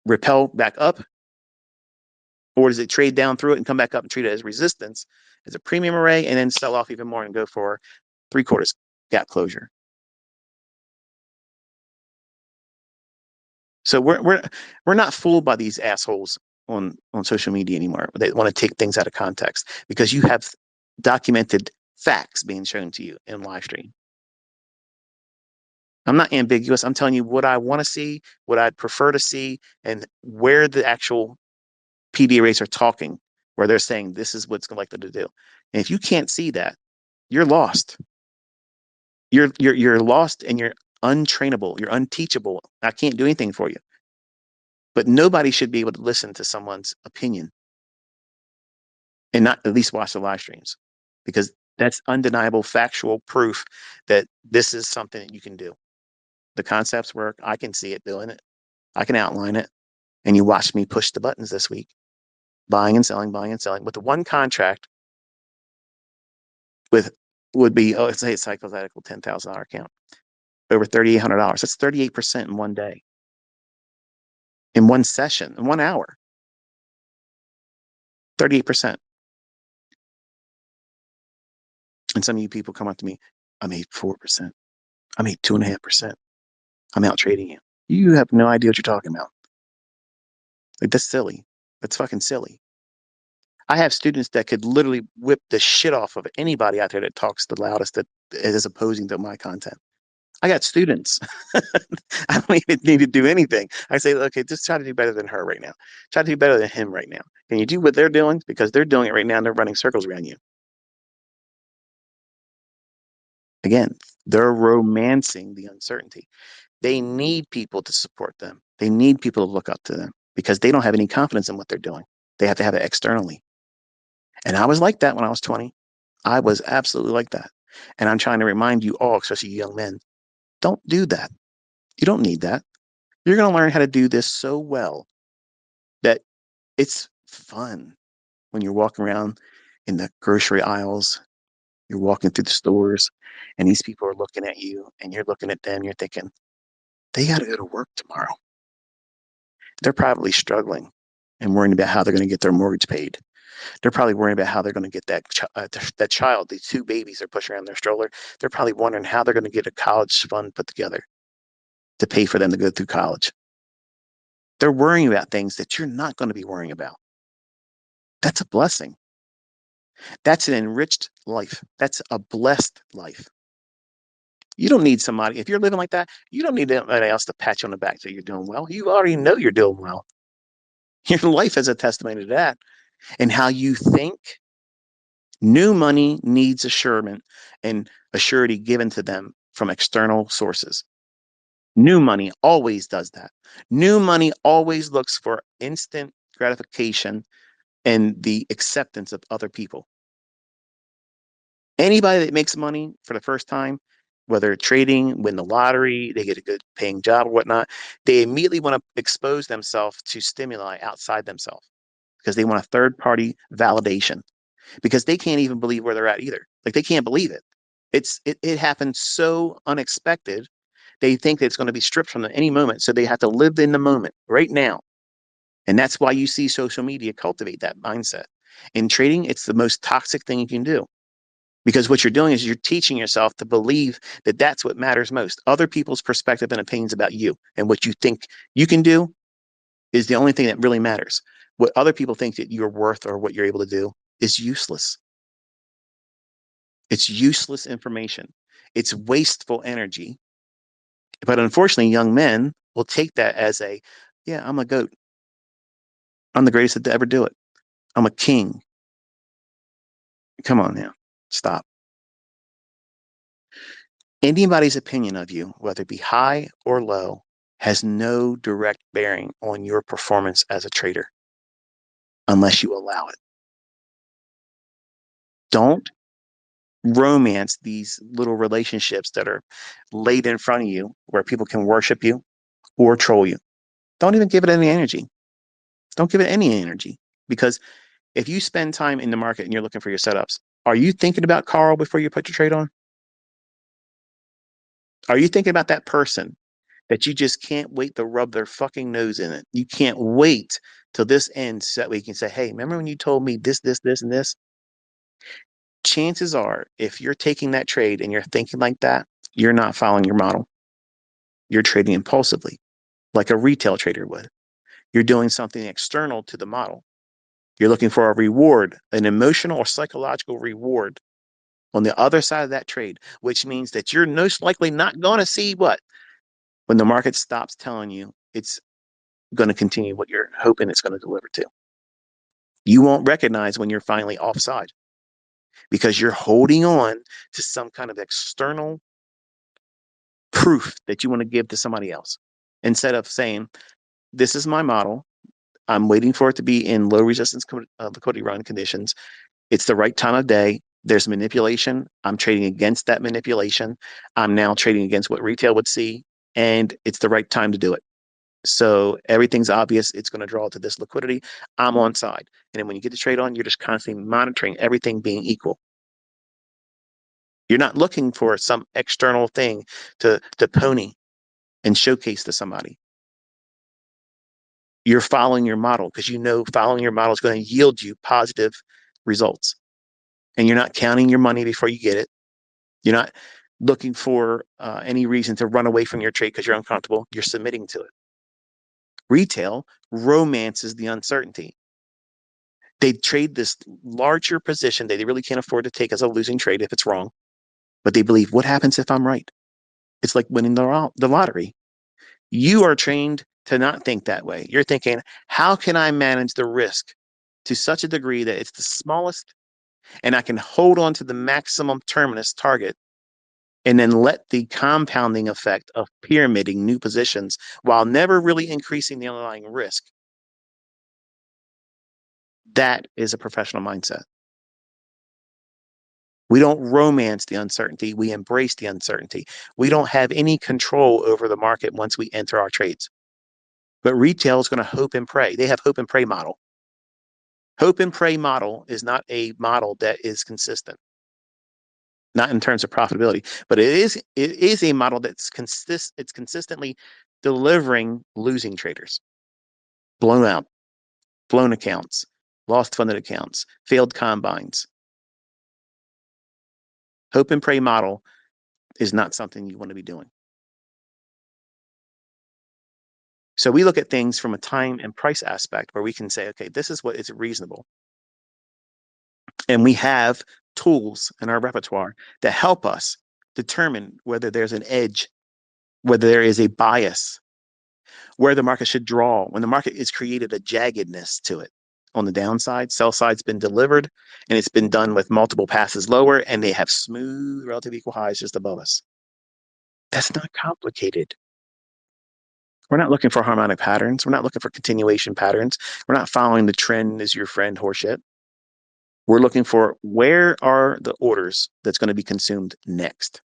repel back up? Or does it trade down through it and come back up and treat it as resistance, as a premium array, and then sell off even more and go for 3/4 gap closure? So we're not fooled by these assholes on social media anymore. They want to take things out of context because you have documented facts being shown to you in live stream. I'm not ambiguous. I'm telling you what I want to see, what I'd prefer to see, and where the actual PD rates are talking, where they're saying this is what's likely to do. And if you can't see that, you're lost. You're lost and you're untrainable. You're unteachable. I can't do anything for you. But nobody should be able to listen to someone's opinion and not at least watch the live streams, because that's undeniable factual proof that this is something that you can do. The concepts work. I can see it doing it. I can outline it. And you watched me push the buttons this week, buying and selling with the one contract with would be, oh, let's say it's hypothetical $10,000 account, over $3,800. That's 38% in one day, in one session, in 1 hour. 38%. And some of you people come up to me, I made 4%. I made 2.5%. I'm out trading you. You have no idea what you're talking about. Like, that's silly. That's fucking silly. I have students that could literally whip the shit off of anybody out there that talks the loudest that is opposing to my content. I got students. I don't even need to do anything. I say, okay, just try to do better than her right now. Try to do better than him right now. Can you do what they're doing? Because they're doing it right now and they're running circles around you. Again, they're romancing the uncertainty. They need people to support them. They need people to look up to them because they don't have any confidence in what they're doing. They have to have it externally. And I was like that when I was 20. I was absolutely like that. And I'm trying to remind you all, especially young men, don't do that. You don't need that. You're going to learn how to do this so well that it's fun when you're walking around in the grocery aisles, you're walking through the stores, and these people are looking at you and you're looking at them. You're thinking, they got to go to work tomorrow. They're probably struggling and worrying about how they're going to get their mortgage paid. They're probably worrying about how they're going to get that child, these two babies they're pushing around their stroller. They're probably wondering how they're going to get a college fund put together to pay for them to go through college. They're worrying about things that you're not going to be worrying about. That's a blessing. That's an enriched life. That's a blessed life. You don't need somebody. If you're living like that, you don't need anybody else to pat you on the back that you're doing well. You already know you're doing well. Your life is a testimony to that. And how you think, new money needs assurance and a surety given to them from external sources. New money always does that. New money always looks for instant gratification and the acceptance of other people. Anybody that makes money for the first time, whether trading, win the lottery, they get a good paying job or whatnot, they immediately want to expose themselves to stimuli outside themselves because they want a third party validation because they can't even believe where they're at either. Like, they can't believe it. It happened so unexpected. They think that it's going to be stripped from them any moment. So they have to live in the moment right now. And that's why you see social media cultivate that mindset. In trading, it's the most toxic thing you can do. Because what you're doing is you're teaching yourself to believe that that's what matters most. Other people's perspective and opinions about you and what you think you can do is the only thing that really matters. What other people think that you're worth or what you're able to do is useless. It's useless information. It's wasteful energy. But unfortunately, young men will take that as yeah, I'm a goat. I'm the greatest to ever do it. I'm a king. Come on now. Stop. Anybody's opinion of you, whether it be high or low, has no direct bearing on your performance as a trader unless you allow it. Don't romance these little relationships that are laid in front of you where people can worship you or troll you. Don't even give it any energy. Don't give it any energy because if you spend time in the market and you're looking for your setups, are you thinking about Carl before you put your trade on? Are you thinking about that person that you just can't wait to rub their fucking nose in it? You can't wait till this ends so that way you can say, hey, remember when you told me this, and this? Chances are, if you're taking that trade and you're thinking like that, you're not following your model. You're trading impulsively, like a retail trader would. You're doing something external to the model. You're looking for a reward, an emotional or psychological reward on the other side of that trade, which means that you're most likely not going to see what? When the market stops telling you it's going to continue what you're hoping it's going to deliver to. You won't recognize when you're finally offside because you're holding on to some kind of external proof that you want to give to somebody else instead of saying, this is my model. I'm waiting for it to be in low resistance liquidity run conditions. It's the right time of day. There's manipulation. I'm trading against that manipulation. I'm now trading against what retail would see, and it's the right time to do it. So everything's obvious. It's going to draw to this liquidity. I'm on side. And then when you get the trade on, you're just constantly monitoring everything being equal. You're not looking for some external thing to pony and showcase to somebody. You're following your model because you know following your model is going to yield you positive results. And you're not counting your money before you get it. You're not looking for any reason to run away from your trade because you're uncomfortable. You're submitting to it. Retail romances the uncertainty. They trade this larger position that they really can't afford to take as a losing trade if it's wrong. But they believe, what happens if I'm right? It's like winning the lottery. You are trained to not think that way. You're thinking, how can I manage the risk to such a degree that it's the smallest and I can hold on to the maximum terminus target and then let the compounding effect of pyramiding new positions while never really increasing the underlying risk. That is a professional mindset. We don't romance the uncertainty. We embrace the uncertainty. We don't have any control over the market once we enter our trades. But retail is going to hope and pray. They have hope and pray model. Hope and pray model is not a model that is consistent, not in terms of profitability, but it is a model that's it's consistently delivering losing traders, blown out, blown accounts, lost funded accounts, failed combines. Hope and pray model is not something you want to be doing. So we look at things from a time and price aspect where we can say, okay, this is what is reasonable. And we have tools in our repertoire that help us determine whether there's an edge, whether there is a bias, where the market should draw. When the market has created a jaggedness to it on the downside, sell side's been delivered, and it's been done with multiple passes lower, and they have smooth relative equal highs just above us. That's not complicated. We're not looking for harmonic patterns. We're not looking for continuation patterns. We're not following the trend as your friend horseshit. We're looking for where are the orders that's going to be consumed next.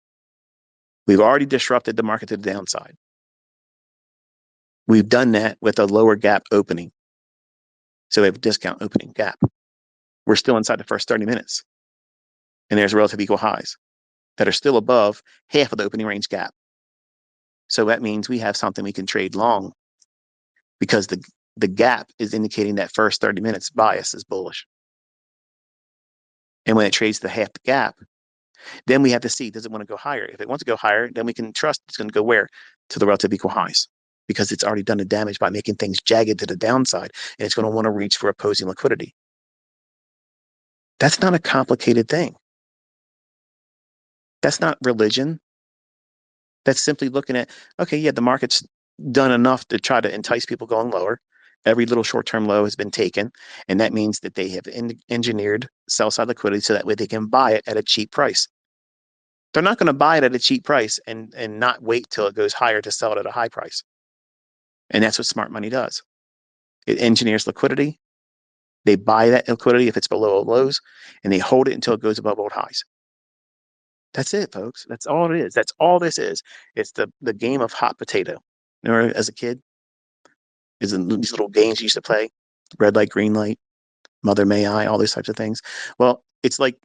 We've already disrupted the market to the downside. We've done that with a lower gap opening. So we have a discount opening gap. We're still inside the first 30 minutes. And there's relative equal highs that are still above half of the opening range gap. So that means we have something we can trade long because the gap is indicating that first 30 minutes bias is bullish. And when it trades the half the gap, then we have to see, does it want to go higher? If it wants to go higher, then we can trust it's going to go where? To the relative equal highs, because it's already done the damage by making things jagged to the downside, and it's going to want to reach for opposing liquidity. That's not a complicated thing. That's not religion. That's simply looking at, okay, yeah, the market's done enough to try to entice people going lower. Every little short-term low has been taken, and that means that they have engineered sell-side liquidity so that way they can buy it at a cheap price. They're not going to buy it at a cheap price and not wait till it goes higher to sell it at a high price. And that's what smart money does. It engineers liquidity. They buy that liquidity if it's below lows, and they hold it until it goes above old highs. That's it, folks. That's all it is. That's all this is. It's the game of hot potato. Remember, as a kid, is these little games you used to play, red light, green light, mother may I, all those types of things. Well, it's like,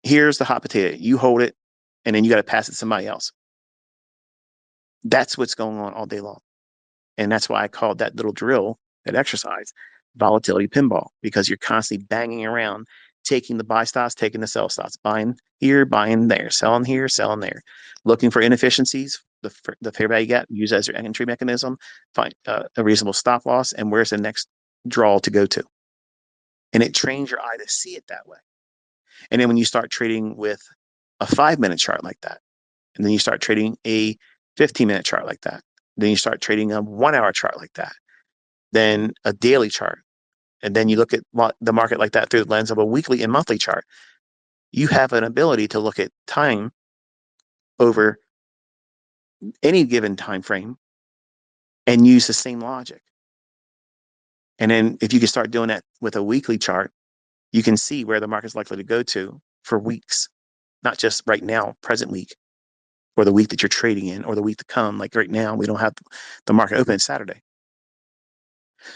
here's the hot potato. You hold it, and then you got to pass it to somebody else. That's what's going on all day long. And that's why I called that little drill, that exercise, volatility pinball, because you're constantly banging around, taking the buy stops, taking the sell stops, buying here, buying there, selling here, selling there, looking for inefficiencies, the fair value gap, use as your entry mechanism, find a reasonable stop loss, and where's the next draw to go to. And it trains your eye to see it that way. And then when you start trading with a 5-minute chart like that, and then you start trading a 15-minute chart like that, then you start trading a 1-hour chart like that, then a daily chart. and then you look at the market like that through the lens of a weekly and monthly chart, you have an ability to look at time over any given time frame and use the same logic. And then if you can start doing that with a weekly chart, you can see where the market's likely to go to for weeks, not just right now, present week, or the week that you're trading in, or the week to come. Like right now, we don't have the market open Saturday.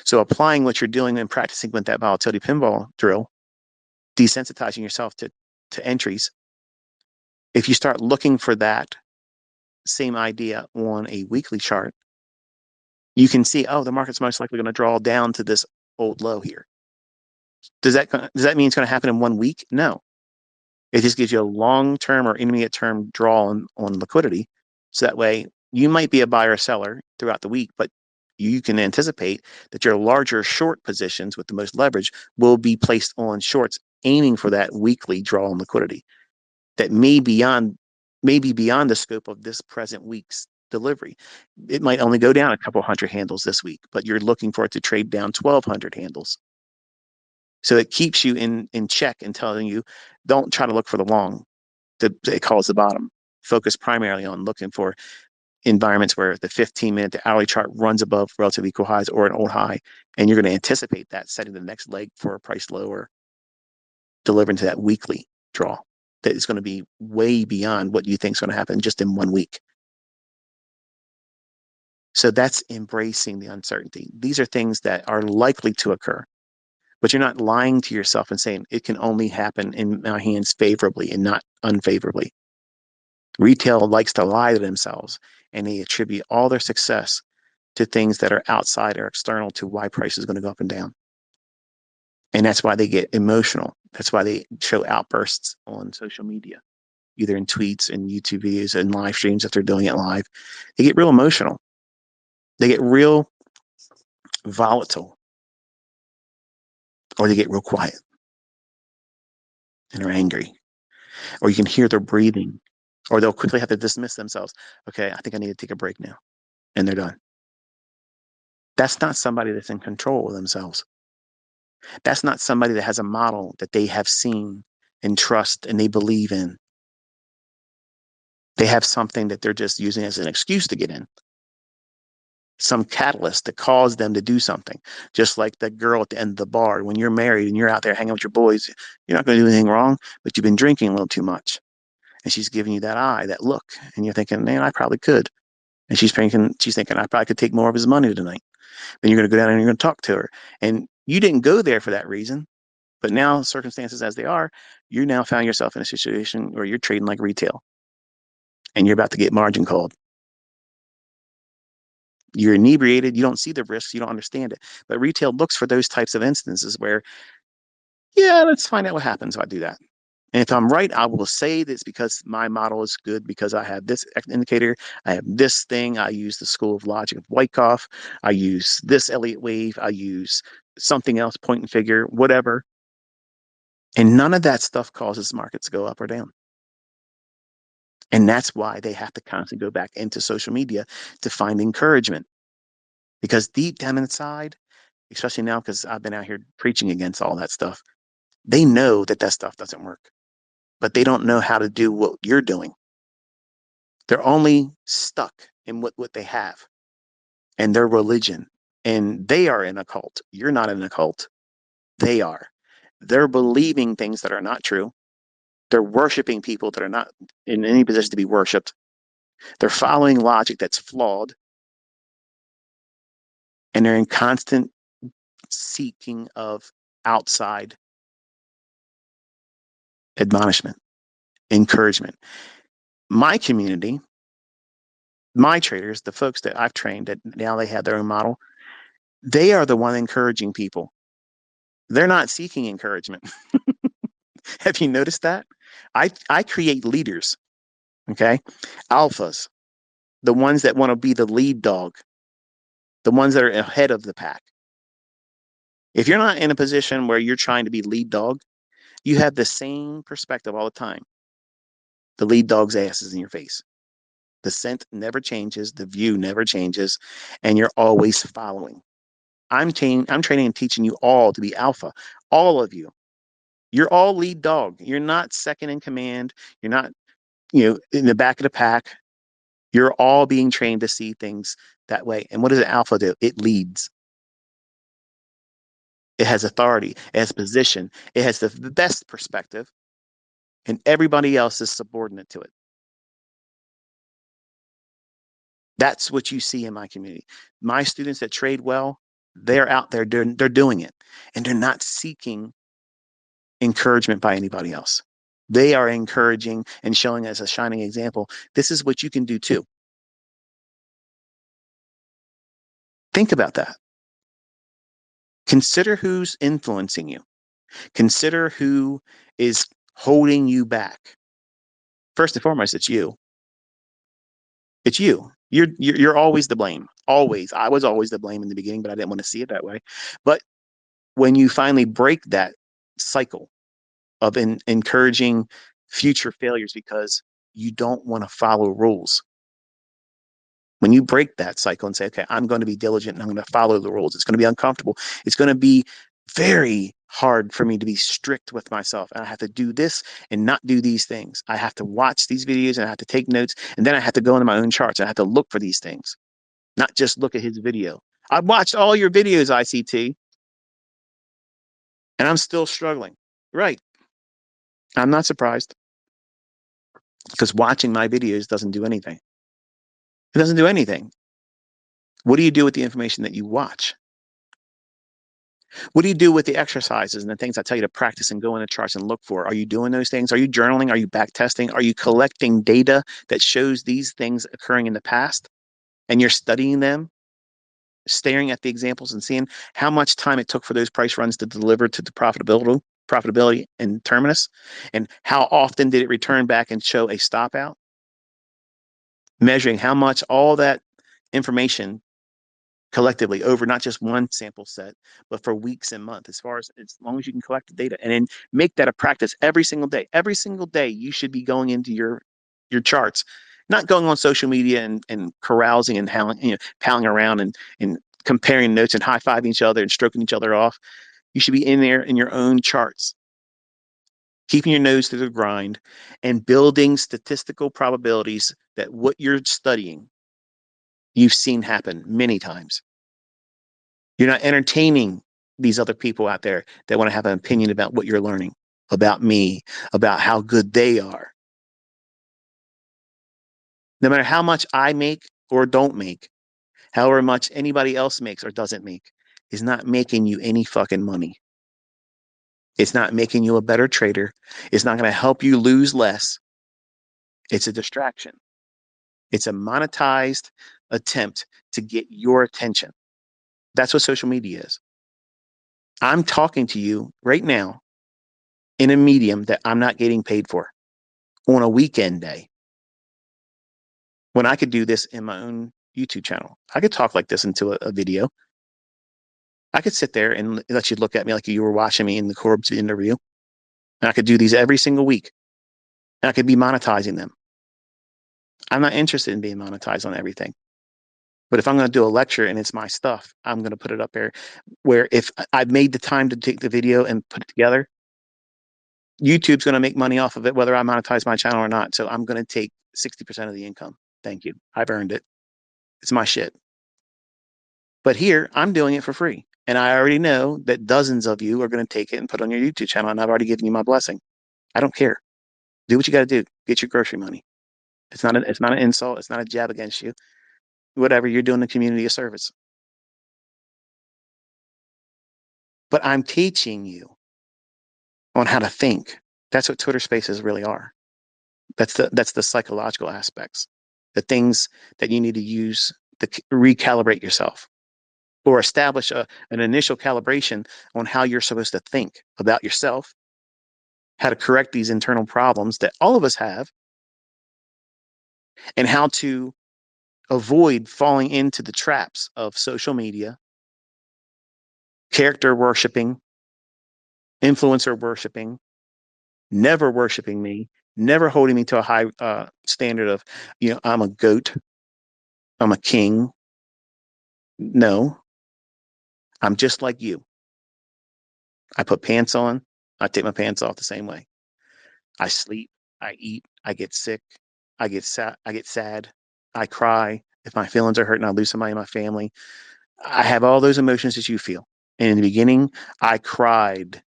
So applying what you're doing and practicing with that volatility pinball drill, desensitizing yourself to entries, if you start looking for that same idea on a weekly chart, you can see, oh, the market's most likely going to draw down to this old low here. Does that mean it's going to happen in 1 week? No. It just gives you a long-term or intermediate-term draw on liquidity. So that way, you might be a buyer or seller throughout the week, but you can anticipate that your larger short positions with the most leverage will be placed on shorts, aiming for that weekly draw on liquidity that may be beyond the scope of this present week's delivery. It might only go down a couple hundred handles this week, but you're looking for it to trade down 1,200 handles. So it keeps you in check and telling you, don't try to look for the long. It calls the bottom. Focus primarily on looking for environments where the 15-minute to hourly chart runs above relative equal highs or an old high, and you're going to anticipate that setting the next leg for a price lower, delivering to that weekly draw that is going to be way beyond what you think is going to happen just in 1 week. So that's embracing the uncertainty. These are things that are likely to occur, but you're not lying to yourself and saying it can only happen in my hands favorably and not unfavorably. Retail likes to lie to themselves, and they attribute all their success to things that are outside or external to why price is going to go up and down. And that's why they get emotional. That's why they show outbursts on social media, either in tweets and YouTube videos and live streams if they're doing it live. They get real emotional. They get real volatile, or they get real quiet and are angry, or you can hear their breathing, or they'll quickly have to dismiss themselves. Okay, I think I need to take a break now. And they're done. That's not somebody that's in control of themselves. That's not somebody that has a model that they have seen and trust and they believe in. They have something that they're just using as an excuse to get in. Some catalyst that caused them to do something. Just like that girl at the end of the bar. When you're married and you're out there hanging with your boys, you're not going to do anything wrong, but you've been drinking a little too much. And she's giving you that eye, that look. And you're thinking, man, I probably could. And she's thinking, I probably could take more of his money tonight. Then you're going to go down and you're going to talk to her. And you didn't go there for that reason. But now, circumstances as they are, you now found yourself in a situation where you're trading like retail and you're about to get margin called. You're inebriated. You don't see the risks. You don't understand it. But retail looks for those types of instances where, yeah, let's find out what happens if I do that. And if I'm right, I will say that's because my model is good because I have this indicator. I have this thing. I use the school of logic of Wyckoff. I use this Elliott wave. I use something else, point and figure, whatever. And none of that stuff causes markets to go up or down. And that's why they have to constantly go back into social media to find encouragement. Because deep down inside, especially now because I've been out here preaching against all that stuff, they know that stuff doesn't work. But they don't know how to do what you're doing. They're only stuck in what they have and their religion. And they are in a cult. You're not in a cult. They are. They're believing things that are not true. They're worshiping people that are not in any position to be worshiped. They're following logic that's flawed. And they're in constant seeking of outside admonishment, encouragement. My community, my traders, the folks that I've trained that now they have their own model, they are the one encouraging people. They're not seeking encouragement. Have you noticed that? I create leaders, okay? Alphas, the ones that want to be the lead dog, the ones that are ahead of the pack. If you're not in a position where you're trying to be lead dog, you have the same perspective all the time. The lead dog's ass is in your face. The scent never changes, the view never changes, and you're always following. I'm training and teaching you all to be alpha. All of you. You're all lead dog. You're not second in command. You're not, in the back of the pack. You're all being trained to see things that way. And what does an alpha do? It leads. It has authority. It has position. It has the best perspective, and everybody else is subordinate to it. That's what you see in my community. My students that trade well, they're out there, they're doing it, and they're not seeking encouragement by anybody else. They are encouraging and showing as a shining example. This is what you can do too. Think about that. Consider who's influencing you. Consider who is holding you back. First and foremost, it's you. It's you. You're always the blame. Always. I was always the blame in the beginning, but I didn't want to see it that way. But when you finally break that cycle of encouraging future failures because you don't want to follow rules, when you break that cycle and say, okay, I'm going to be diligent and I'm going to follow the rules, it's going to be uncomfortable. It's going to be very hard for me to be strict with myself. And I have to do this and not do these things. I have to watch these videos and I have to take notes. And then I have to go into my own charts. I have to look for these things, not just look at his video. I've watched all your videos, ICT, and I'm still struggling. Right. I'm not surprised because watching my videos doesn't do anything. It doesn't do anything. What do you do with the information that you watch? What do you do with the exercises and the things I tell you to practice and go in the charts and look for? Are you doing those things? Are you journaling? Are you back testing? Are you collecting data that shows these things occurring in the past and you're studying them, staring at the examples and seeing how much time it took for those price runs to deliver to the profitability and terminus, and how often did it return back and show a stop out? Measuring how much all that information collectively over not just one sample set, but for weeks and months, as long as you can collect the data and then make that a practice every single day. Every single day, you should be going into your charts, not going on social media and carousing and palling around and comparing notes and high-fiving each other and stroking each other off. You should be in there in your own charts, keeping your nose to the grind and building statistical probabilities that what you're studying, you've seen happen many times. You're not entertaining these other people out there that want to have an opinion about what you're learning, about me, about how good they are. No matter how much I make or don't make, however much anybody else makes or doesn't make, is not making you any fucking money. It's not making you a better trader. It's not going to help you lose less. It's a distraction. It's a monetized attempt to get your attention. That's what social media is. I'm talking to you right now in a medium that I'm not getting paid for on a weekend day when I could do this in my own YouTube channel. I could talk like this into a video. I could sit there and let you look at me like you were watching me in the Corbs interview. And I could do these every single week. And I could be monetizing them. I'm not interested in being monetized on everything. But if I'm going to do a lecture and it's my stuff, I'm going to put it up there where if I've made the time to take the video and put it together, YouTube's going to make money off of it, whether I monetize my channel or not. So I'm going to take 60% of the income. Thank you. I've earned it. It's my shit. But here, I'm doing it for free. And I already know that dozens of you are going to take it and put it on your YouTube channel. And I've already given you my blessing. I don't care. Do what you got to do. Get your grocery money. It's not an insult. It's not a jab against you. Whatever, you're doing the community a service. But I'm teaching you on how to think. That's what Twitter Spaces really are. That's the psychological aspects, the things that you need to use to recalibrate yourself or establish an initial calibration on how you're supposed to think about yourself, how to correct these internal problems that all of us have, and how to avoid falling into the traps of social media, character worshiping, influencer worshiping, never worshiping me, never holding me to a high standard of, I'm a goat, I'm a king. No, I'm just like you. I put pants on. I take my pants off the same way. I sleep. I eat. I get sick. I get sad. I get sad. I cry. If my feelings are hurt and I lose somebody in my family, I have all those emotions that you feel. And in the beginning, I cried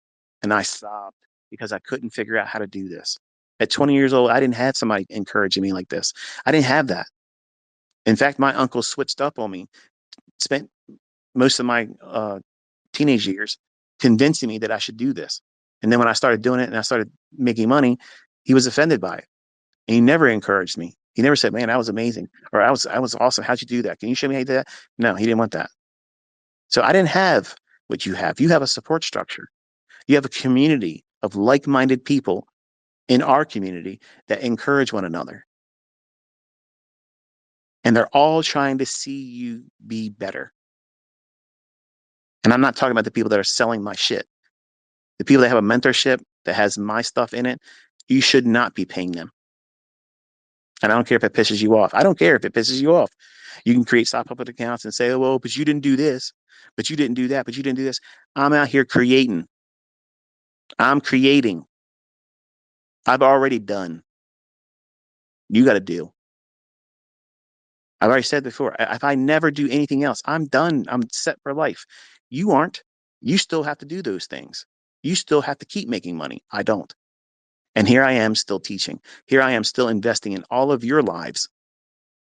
and I sobbed because I couldn't figure out how to do this. At 20 years old, I didn't have somebody encouraging me like this. I didn't have that. In fact, my uncle switched up on me, spent most of my teenage years convincing me that I should do this. And then when I started doing it and I started making money, he was offended by it. And he never encouraged me. He never said, "Man, that was amazing," or "I was awesome. How'd you do that? Can you show me how you did that?" No, he didn't want that. So I didn't have what you have. You have a support structure. You have a community of like-minded people in our community that encourage one another. And they're all trying to see you be better. And I'm not talking about the people that are selling my shit. The people that have a mentorship that has my stuff in it, you should not be paying them. And I don't care if it pisses you off. I don't care if it pisses you off. You can create side public accounts and say, "Oh, well, but you didn't do this, but you didn't do that, but you didn't do this." I'm out here creating. I'm creating. I've already done. You got to do. I've already said before, if I never do anything else, I'm done. I'm set for life. You aren't. You still have to do those things. You still have to keep making money. I don't. And here I am still teaching. Here I am still investing in all of your lives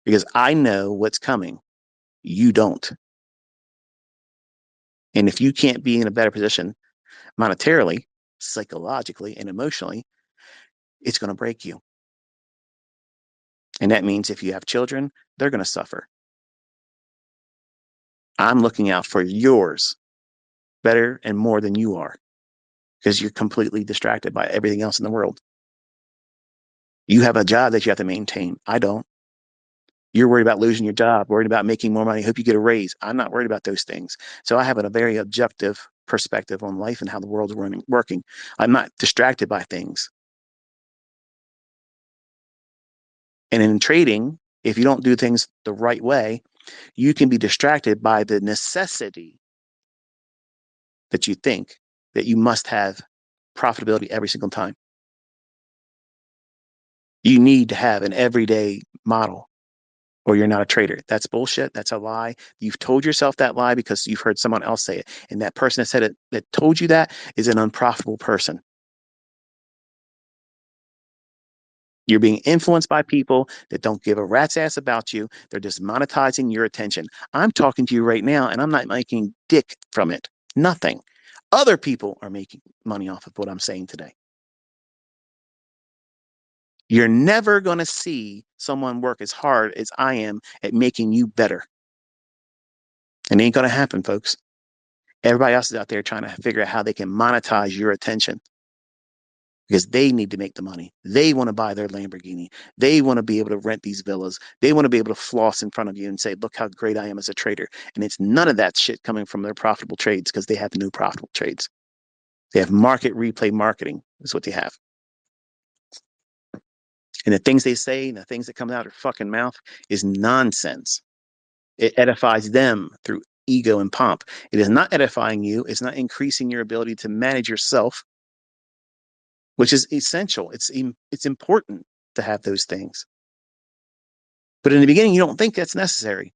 because I know what's coming. You don't. And if you can't be in a better position monetarily, psychologically, and emotionally, it's going to break you. And that means if you have children, they're going to suffer. I'm looking out for yours better and more than you are because you're completely distracted by everything else in the world. You have a job that you have to maintain. I don't. You're worried about losing your job, worried about making more money. Hope you get a raise. I'm not worried about those things. So I have a very objective perspective on life and how the world's working. I'm not distracted by things. And in trading, if you don't do things the right way, you can be distracted by the necessity that you think that you must have profitability every single time. You need to have an everyday model or you're not a trader. That's bullshit. That's a lie. You've told yourself that lie because you've heard someone else say it. And that person that said it, that told you that, is an unprofitable person. You're being influenced by people that don't give a rat's ass about you. They're just monetizing your attention. I'm talking to you right now and I'm not making dick from it. Nothing. Other people are making money off of what I'm saying today. You're never going to see someone work as hard as I am at making you better. It ain't going to happen, folks. Everybody else is out there trying to figure out how they can monetize your attention because they need to make the money. They want to buy their Lamborghini. They want to be able to rent these villas. They want to be able to floss in front of you and say, "Look how great I am as a trader." And it's none of that shit coming from their profitable trades because they have no profitable trades. They have market replay marketing is what they have. And the things they say and the things that come out of their fucking mouth is nonsense. It edifies them through ego and pomp. It is not edifying you. It's not increasing your ability to manage yourself, which is essential. It's important to have those things. But in the beginning, you don't think that's necessary.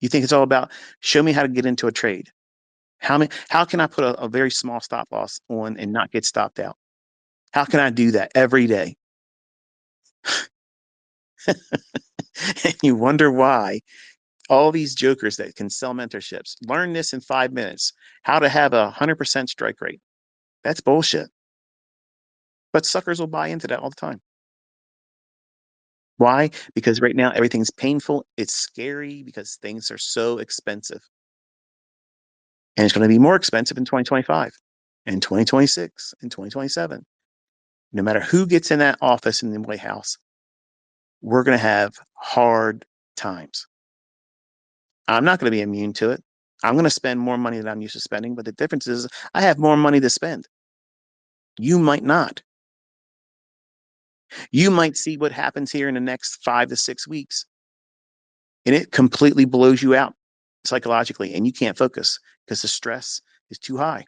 You think it's all about show me how to get into a trade. How can I put a very small stop loss on and not get stopped out? How can I do that every day? And you wonder why all these jokers that can sell mentorships learn this in 5 minutes, how to have 100% strike rate. That's bullshit. But suckers will buy into that all the time. Why? Because right now everything's painful. It's scary because things are so expensive. And it's going to be more expensive in 2025 and 2026 and 2027. No matter who gets in that office in the White House, we're going to have hard times. I'm not going to be immune to it. I'm going to spend more money than I'm used to spending. But the difference is I have more money to spend. You might not. You might see what happens here in the next 5 to 6 weeks, and it completely blows you out psychologically, and you can't focus because the stress is too high.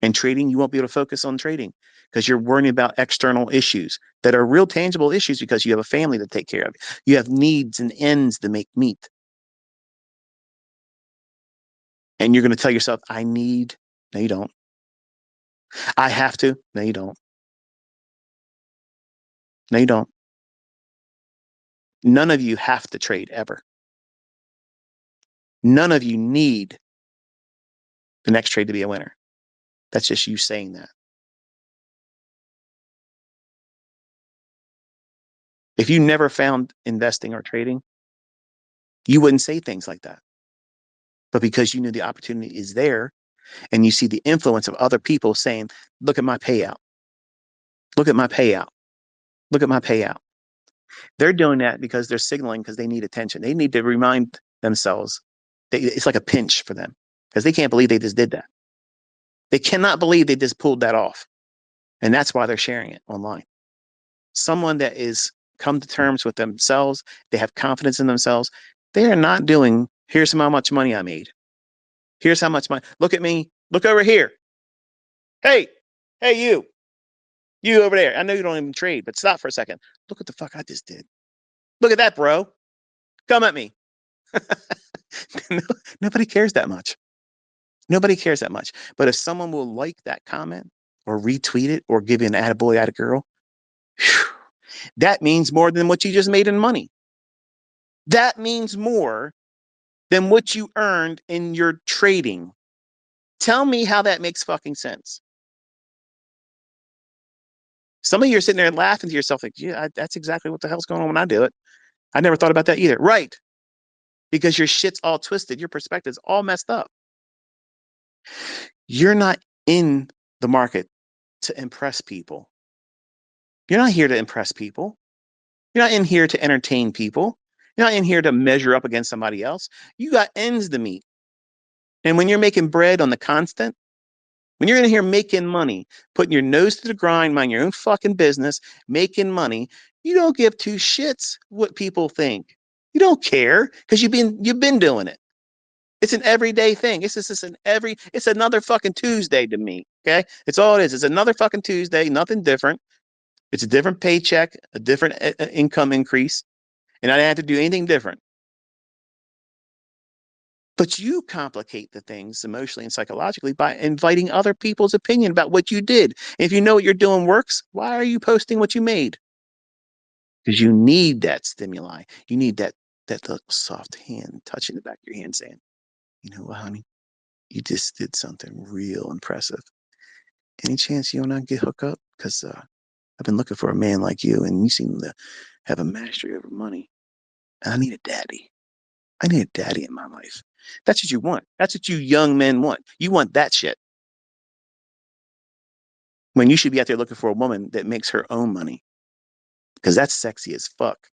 And trading, you won't be able to focus on trading because you're worrying about external issues that are real tangible issues because you have a family to take care of. You have needs and ends to make meet. And you're going to tell yourself, I need. No, you don't. I have to. No, you don't. No, you don't. None of you have to trade ever. None of you need the next trade to be a winner. That's just you saying that. If you never found investing or trading, you wouldn't say things like that. But because you knew the opportunity is there and you see the influence of other people saying, look at my payout, look at my payout, look at my payout. They're doing that because they're signaling because they need attention. They need to remind themselves. It's like a pinch for them because they can't believe they just did that. They cannot believe they just pulled that off. And that's why they're sharing it online. Someone that is come to terms with themselves, they have confidence in themselves. They are not doing, here's how much money I made. Here's how much money. Look at me. Look over here. Hey, hey, you over there. I know you don't even trade, but stop for a second. Look what the fuck I just did. Look at that, bro. Come at me. Nobody cares that much. Nobody cares that much. But if someone will like that comment or retweet it or give you an attaboy, attagirl, that means more than what you just made in money. That means more than what you earned in your trading. Tell me how that makes fucking sense. Some of you are sitting there laughing to yourself like, yeah, that's exactly what the hell's going on when I do it. I never thought about that either. Right. Because your shit's all twisted. Your perspective's all messed up. You're not in the market to impress people. You're not here to impress people. You're not in here to entertain people. You're not in here to measure up against somebody else. You got ends to meet. And when you're making bread on the constant, when you're in here making money, putting your nose to the grind, mind your own fucking business, making money, you don't give two shits what people think. You don't care because you've been doing it. It's an everyday thing. It's another fucking Tuesday to me. Okay. It's all it is. It's another fucking Tuesday, nothing different. It's a different paycheck, a different income increase. And I didn't have to do anything different. But you complicate the things emotionally and psychologically by inviting other people's opinion about what you did. And if you know what you're doing works, why are you posting what you made? Because you need that stimuli. You need that little soft hand touching the back of your hand saying, you know what, honey, you just did something real impressive. Any chance you and I get hooked up? Because I've been looking for a man like you, and you seem to have a mastery over money. And I need a daddy. I need a daddy in my life. That's what you want. That's what you young men want. You want that shit. When you should be out there looking for a woman that makes her own money, because that's sexy as fuck.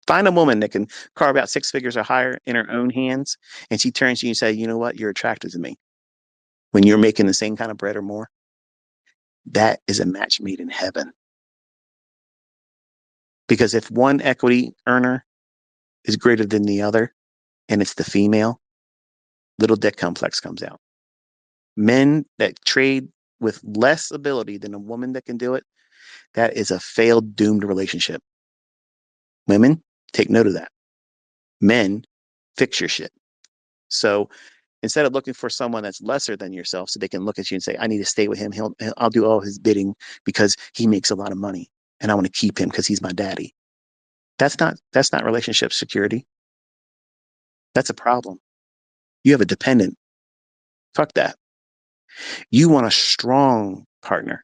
Find a woman that can carve out six figures or higher in her own hands, and she turns to you and say, you know what, you're attracted to me. When you're making the same kind of bread or more, that is a match made in heaven. Because if one equity earner is greater than the other, and it's the female, little dick complex comes out. Men that trade with less ability than a woman that can do it, that is a failed, doomed relationship. Women, take note of that. Men, fix your shit. So instead of looking for someone that's lesser than yourself so they can look at you and say, I need to stay with him. I'll do all his bidding because he makes a lot of money and I want to keep him because he's my daddy. That's not relationship security. That's a problem. You have a dependent. Fuck that. You want a strong partner.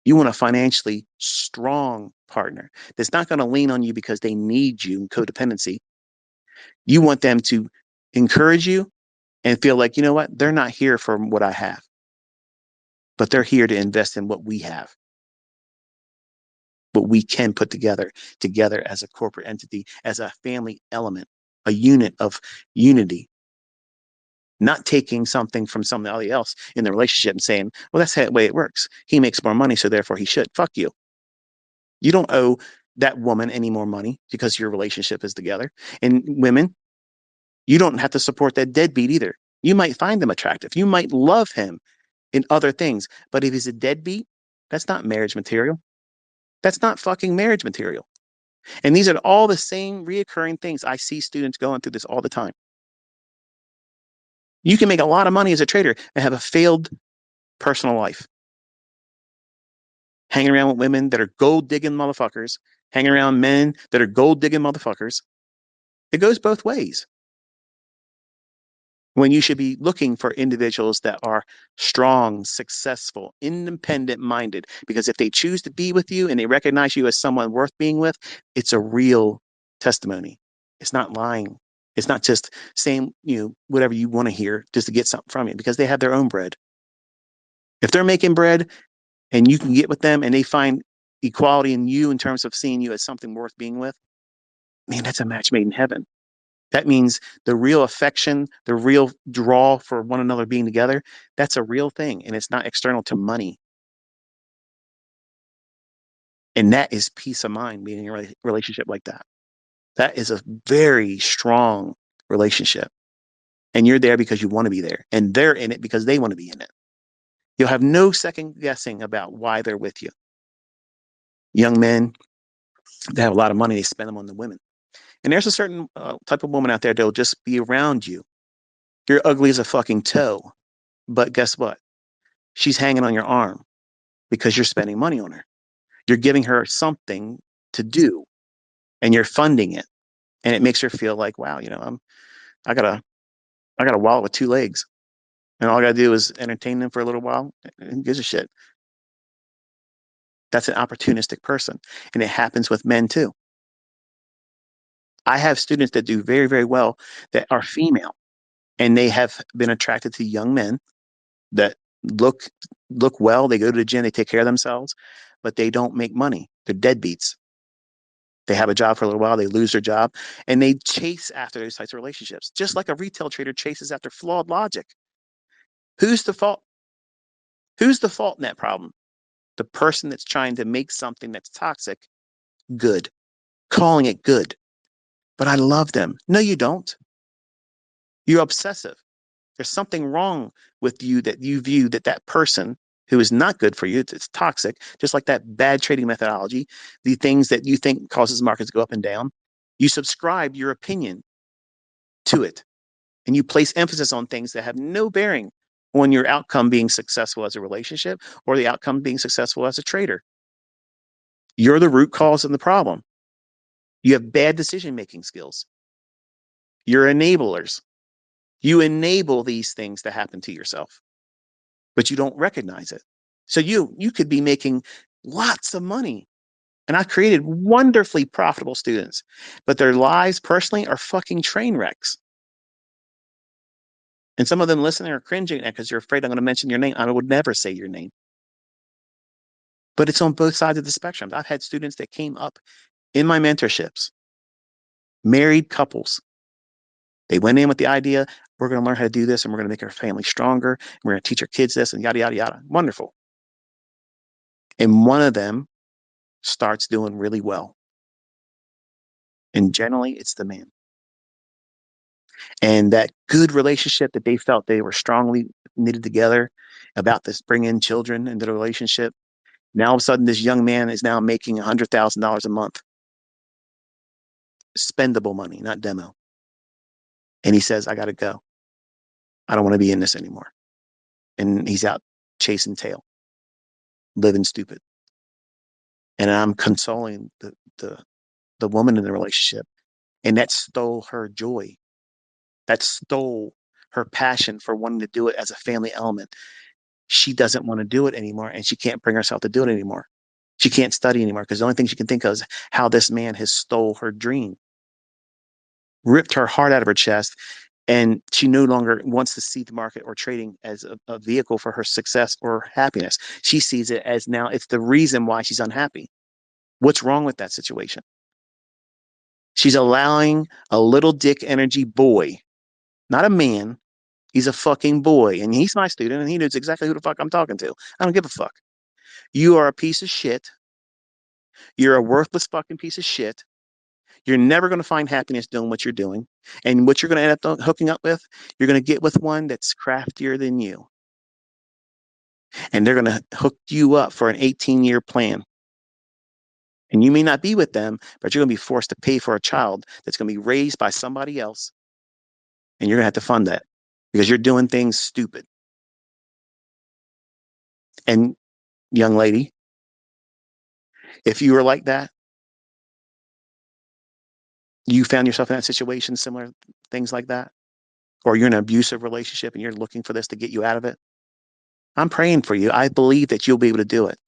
You want a financially strong partner that's not going to lean on you because they need you in codependency. You want them to encourage you and feel like, you know what? They're not here for what I have, but they're here to invest in what we have, what we can put together as a corporate entity, as a family element, a unit of unity, not taking something from somebody else in the relationship and saying, well, that's the way it works. He makes more money, so therefore he should. Fuck you. You don't owe that woman any more money because your relationship is together. And women, You don't have to support that deadbeat either. You might find him attractive. You might love him in other things. But if he's a deadbeat, that's not marriage material. That's not fucking marriage material. And these are all the same reoccurring things. I see students going through this all the time. You can make a lot of money as a trader and have a failed personal life. Hanging around with women that are gold digging motherfuckers, hanging around men that are gold digging motherfuckers. It goes both ways. When you should be looking for individuals that are strong, successful, independent minded. Because if they choose to be with you and they recognize you as someone worth being with, it's a real testimony. It's not lying. It's not just saying, whatever you want to hear just to get something from you, because they have their own bread. If they're making bread and you can get with them and they find equality in you in terms of seeing you as something worth being with, man, that's a match made in heaven. That means the real affection, the real draw for one another being together, that's a real thing. And it's not external to money. And that is peace of mind being in a relationship like that. That is a very strong relationship. And you're there because you want to be there. And they're in it because they want to be in it. You'll have no second guessing about why they're with you. Young men that have a lot of money, they spend them on the women. And there's a certain type of woman out there that'll just be around you. You're ugly as a fucking toe. But guess what? She's hanging on your arm because you're spending money on her. You're giving her something to do and you're funding it. And it makes her feel like, wow, I got a wallet with two legs. And all I gotta do is entertain them for a little while. Who gives a shit? That's an opportunistic person. And it happens with men too. I have students that do very, very well that are female and they have been attracted to young men that look well. They go to the gym, they take care of themselves, but they don't make money. They're deadbeats. They have a job for a little while, they lose their job, and they chase after those types of relationships, just like a retail trader chases after flawed logic. Who's the fault? Who's the fault in that problem? The person that's trying to make something that's toxic good, calling it good. But I love them. No, you don't. You're obsessive. There's something wrong with you that you view that person who is not good for you, it's toxic, just like that bad trading methodology, the things that you think causes markets to go up and down. You subscribe your opinion to it, and you place emphasis on things that have no bearing on your outcome being successful as a relationship or the outcome being successful as a trader. You're the root cause of the problem. You have bad decision-making skills. You're enablers. You enable these things to happen to yourself, but you don't recognize it. So you could be making lots of money. And I've created wonderfully profitable students, but their lives personally are fucking train wrecks. And some of them listening are cringing because you're afraid I'm going to mention your name. I would never say your name. But it's on both sides of the spectrum. I've had students that came up in my mentorships, married couples. They went in with the idea, we're going to learn how to do this and we're going to make our family stronger. And we're going to teach our kids this and yada, yada, yada. Wonderful. And one of them starts doing really well. And generally, it's the man. And that good relationship that they felt they were strongly knitted together about this bringing children into the relationship. Now, all of a sudden, this young man is now making $100,000 a month. Spendable money, not demo. And he says, I got to go. I don't want to be in this anymore. And he's out chasing tail, living stupid. And I'm consoling the woman in the relationship. And that stole her joy. That stole her passion for wanting to do it as a family element. She doesn't want to do it anymore, and she can't bring herself to do it anymore. She can't study anymore because the only thing she can think of is how this man has stole her dream, ripped her heart out of her chest, and she no longer wants to see the market or trading as a vehicle for her success or happiness. She sees it as now it's the reason why she's unhappy. What's wrong with that situation? She's allowing a little dick energy boy, not a man. He's a fucking boy, and he's my student, and he knows exactly who the fuck I'm talking to. I don't give a fuck. You are a piece of shit. You're a worthless fucking piece of shit. You're never going to find happiness doing what you're doing. And what you're going to end up hooking up with, you're going to get with one that's craftier than you. And they're going to hook you up for an 18-year plan. And you may not be with them, but you're going to be forced to pay for a child that's going to be raised by somebody else. And you're going to have to fund that because you're doing things stupid. And young lady, if you were like that, you found yourself in that situation, similar things like that, or you're in an abusive relationship and you're looking for this to get you out of it, I'm praying for you. I believe that you'll be able to do it.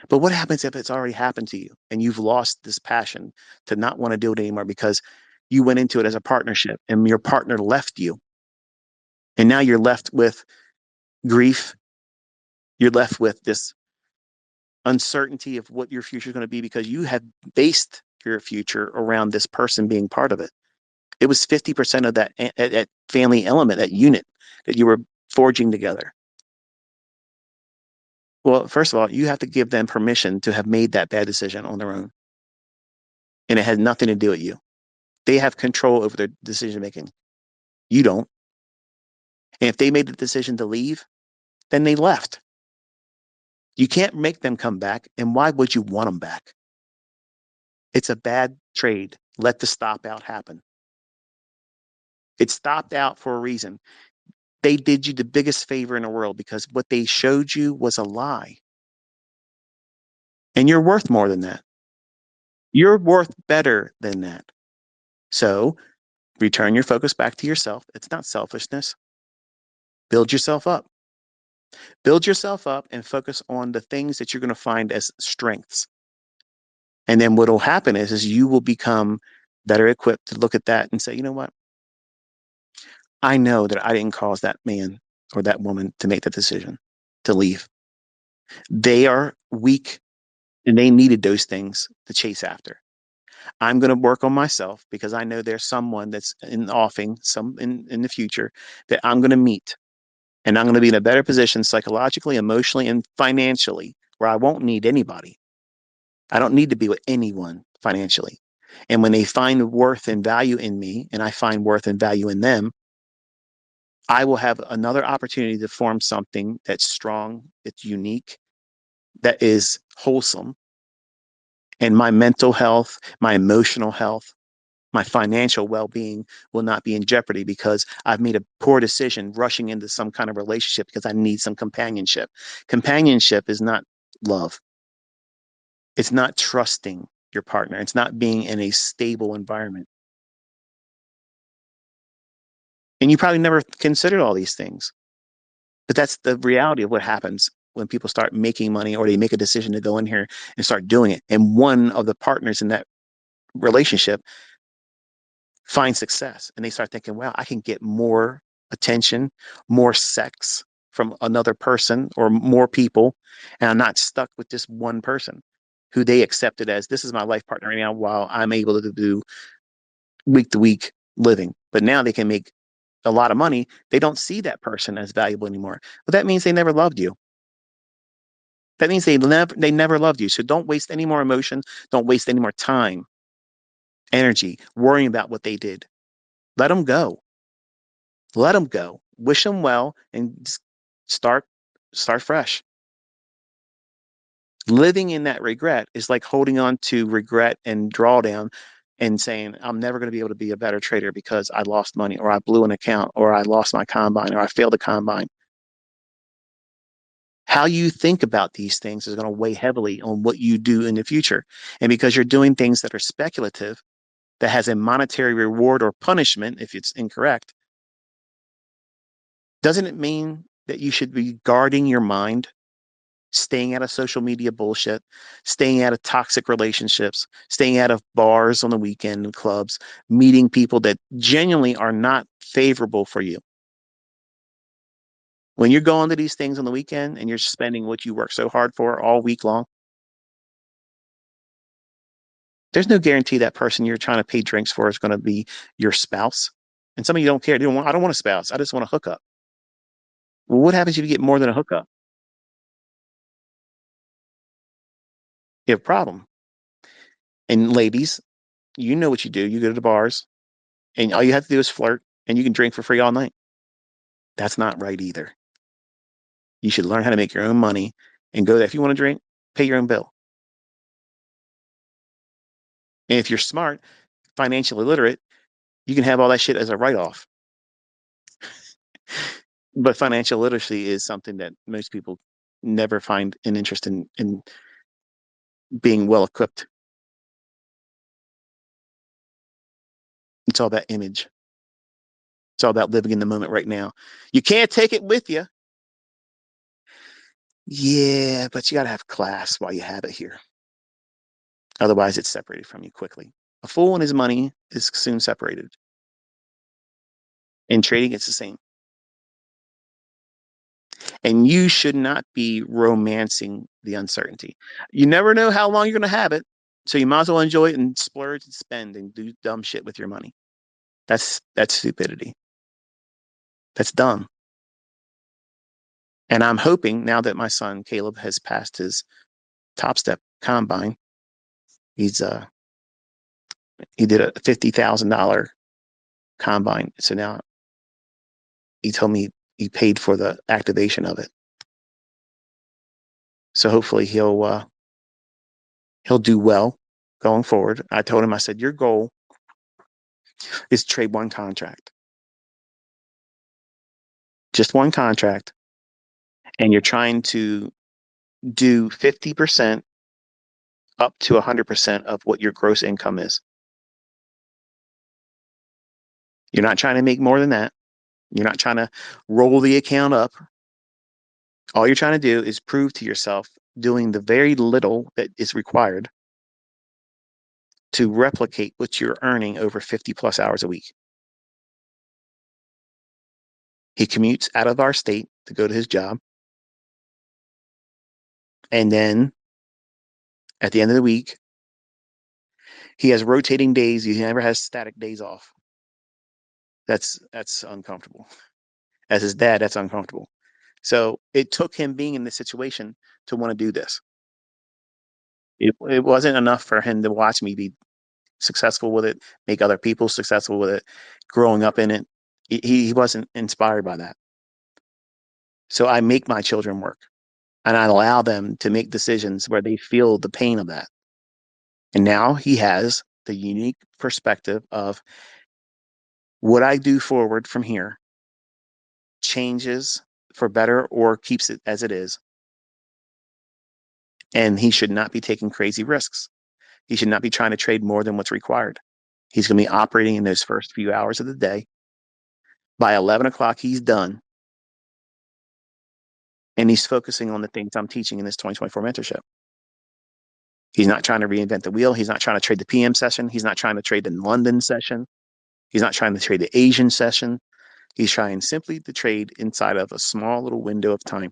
But what happens if it's already happened to you and you've lost this passion to not want to do it anymore because you went into it as a partnership and your partner left you? And now you're left with grief. You're left with this uncertainty of what your future is going to be because you have based your future around this person being part of it. It was 50% of that family element, that unit that you were forging together. Well, first of all, you have to give them permission to have made that bad decision on their own. And it has nothing to do with you. They have control over their decision making. You don't. And if they made the decision to leave, then they left. You can't make them come back. And why would you want them back? It's a bad trade. Let the stop out happen. It stopped out for a reason. They did you the biggest favor in the world because what they showed you was a lie. And you're worth more than that. You're worth better than that. So return your focus back to yourself. It's not selfishness. Build yourself up. Build yourself up and focus on the things that you're going to find as strengths. And then what will happen is you will become better equipped to look at that and say, you know what? I know that I didn't cause that man or that woman to make the decision to leave. They are weak and they needed those things to chase after. I'm going to work on myself because I know there's someone that's in offing some in the future that I'm going to meet. And I'm going to be in a better position psychologically, emotionally, and financially where I won't need anybody. I don't need to be with anyone financially. And when they find worth and value in me, and I find worth and value in them, I will have another opportunity to form something that's strong, it's unique, that is wholesome. And my mental health, my emotional health, my financial well-being will not be in jeopardy because I've made a poor decision rushing into some kind of relationship because I need some companionship. Companionship is not love. It's not trusting your partner. It's not being in a stable environment. And you probably never considered all these things, but that's the reality of what happens when people start making money or they make a decision to go in here and start doing it. And one of the partners in that relationship find success and they start thinking, wow, I can get more attention, more sex from another person or more people. And I'm not stuck with this one person who they accepted as this is my life partner right now while I'm able to do week to week living. But now they can make a lot of money. They don't see that person as valuable anymore. But that means they never loved you. That means they never loved you. So don't waste any more emotion. Don't waste any more time, energy, worrying about what they did. Let them go. Let them go. Wish them well and start start fresh. Living in that regret is like holding on to regret and drawdown and saying, I'm never going to be able to be a better trader because I lost money or I blew an account or I lost my combine or I failed a combine. How you think about these things is going to weigh heavily on what you do in the future. And because you're doing things that are speculative, that has a monetary reward or punishment if it's incorrect, doesn't it mean that you should be guarding your mind, staying out of social media bullshit, staying out of toxic relationships, staying out of bars on the weekend and clubs, meeting people that genuinely are not favorable for you? When you're going to these things on the weekend and you're spending what you work so hard for all week long, there's no guarantee that person you're trying to pay drinks for is going to be your spouse. And some of you don't care. I don't want a spouse. I just want a hookup. Well, what happens if you get more than a hookup? You have a problem. And ladies, You know what you do. You go to the bars, and all you have to do is flirt, and you can drink for free all night. That's not right either. You should learn how to make your own money and go there. If you want to drink, pay your own bill. And if you're smart, financially literate, you can have all that shit as a write off. But financial literacy is something that most people never find an interest in being well equipped. It's all about image. It's all about living in the moment right now. You can't take it with you. Yeah, but you got to have class while you have it here. Otherwise, it's separated from you quickly. A fool and his money is soon separated. In trading, it's the same. And you should not be romancing the uncertainty. You never know how long you're going to have it. So you might as well enjoy it and splurge and spend and do dumb shit with your money. That's stupidity. That's dumb. And I'm hoping now that my son Caleb has passed his top step combine, he's he did a $50,000 combine. So now he told me he paid for the activation of it. So hopefully he'll do well going forward. I told him, I said, your goal is to trade one contract, just one contract, and you're trying to do 50% up to 100% of what your gross income is. You're not trying to make more than that. You're not trying to roll the account up. All you're trying to do is prove to yourself doing the very little that is required to replicate what you're earning over 50 plus hours a week. He commutes out of our state to go to his job. And then at the end of the week, he has rotating days. He never has static days off. That's uncomfortable. As his dad, that's uncomfortable. So it took him being in this situation to want to do this. It wasn't enough for him to watch me be successful with it, make other people successful with it, growing up in it. He wasn't inspired by that. So I make my children work and I allow them to make decisions where they feel the pain of that. And now he has the unique perspective of what I do forward from here changes for better or keeps it as it is. And he should not be taking crazy risks. He should not be trying to trade more than what's required. He's going to be operating in those first few hours of the day. By 11 o'clock, he's done. And he's focusing on the things I'm teaching in this 2024 mentorship. He's not trying to reinvent the wheel. He's not trying to trade the PM session. He's not trying to trade the London session. He's not trying to trade the Asian session. He's trying simply to trade inside of a small little window of time.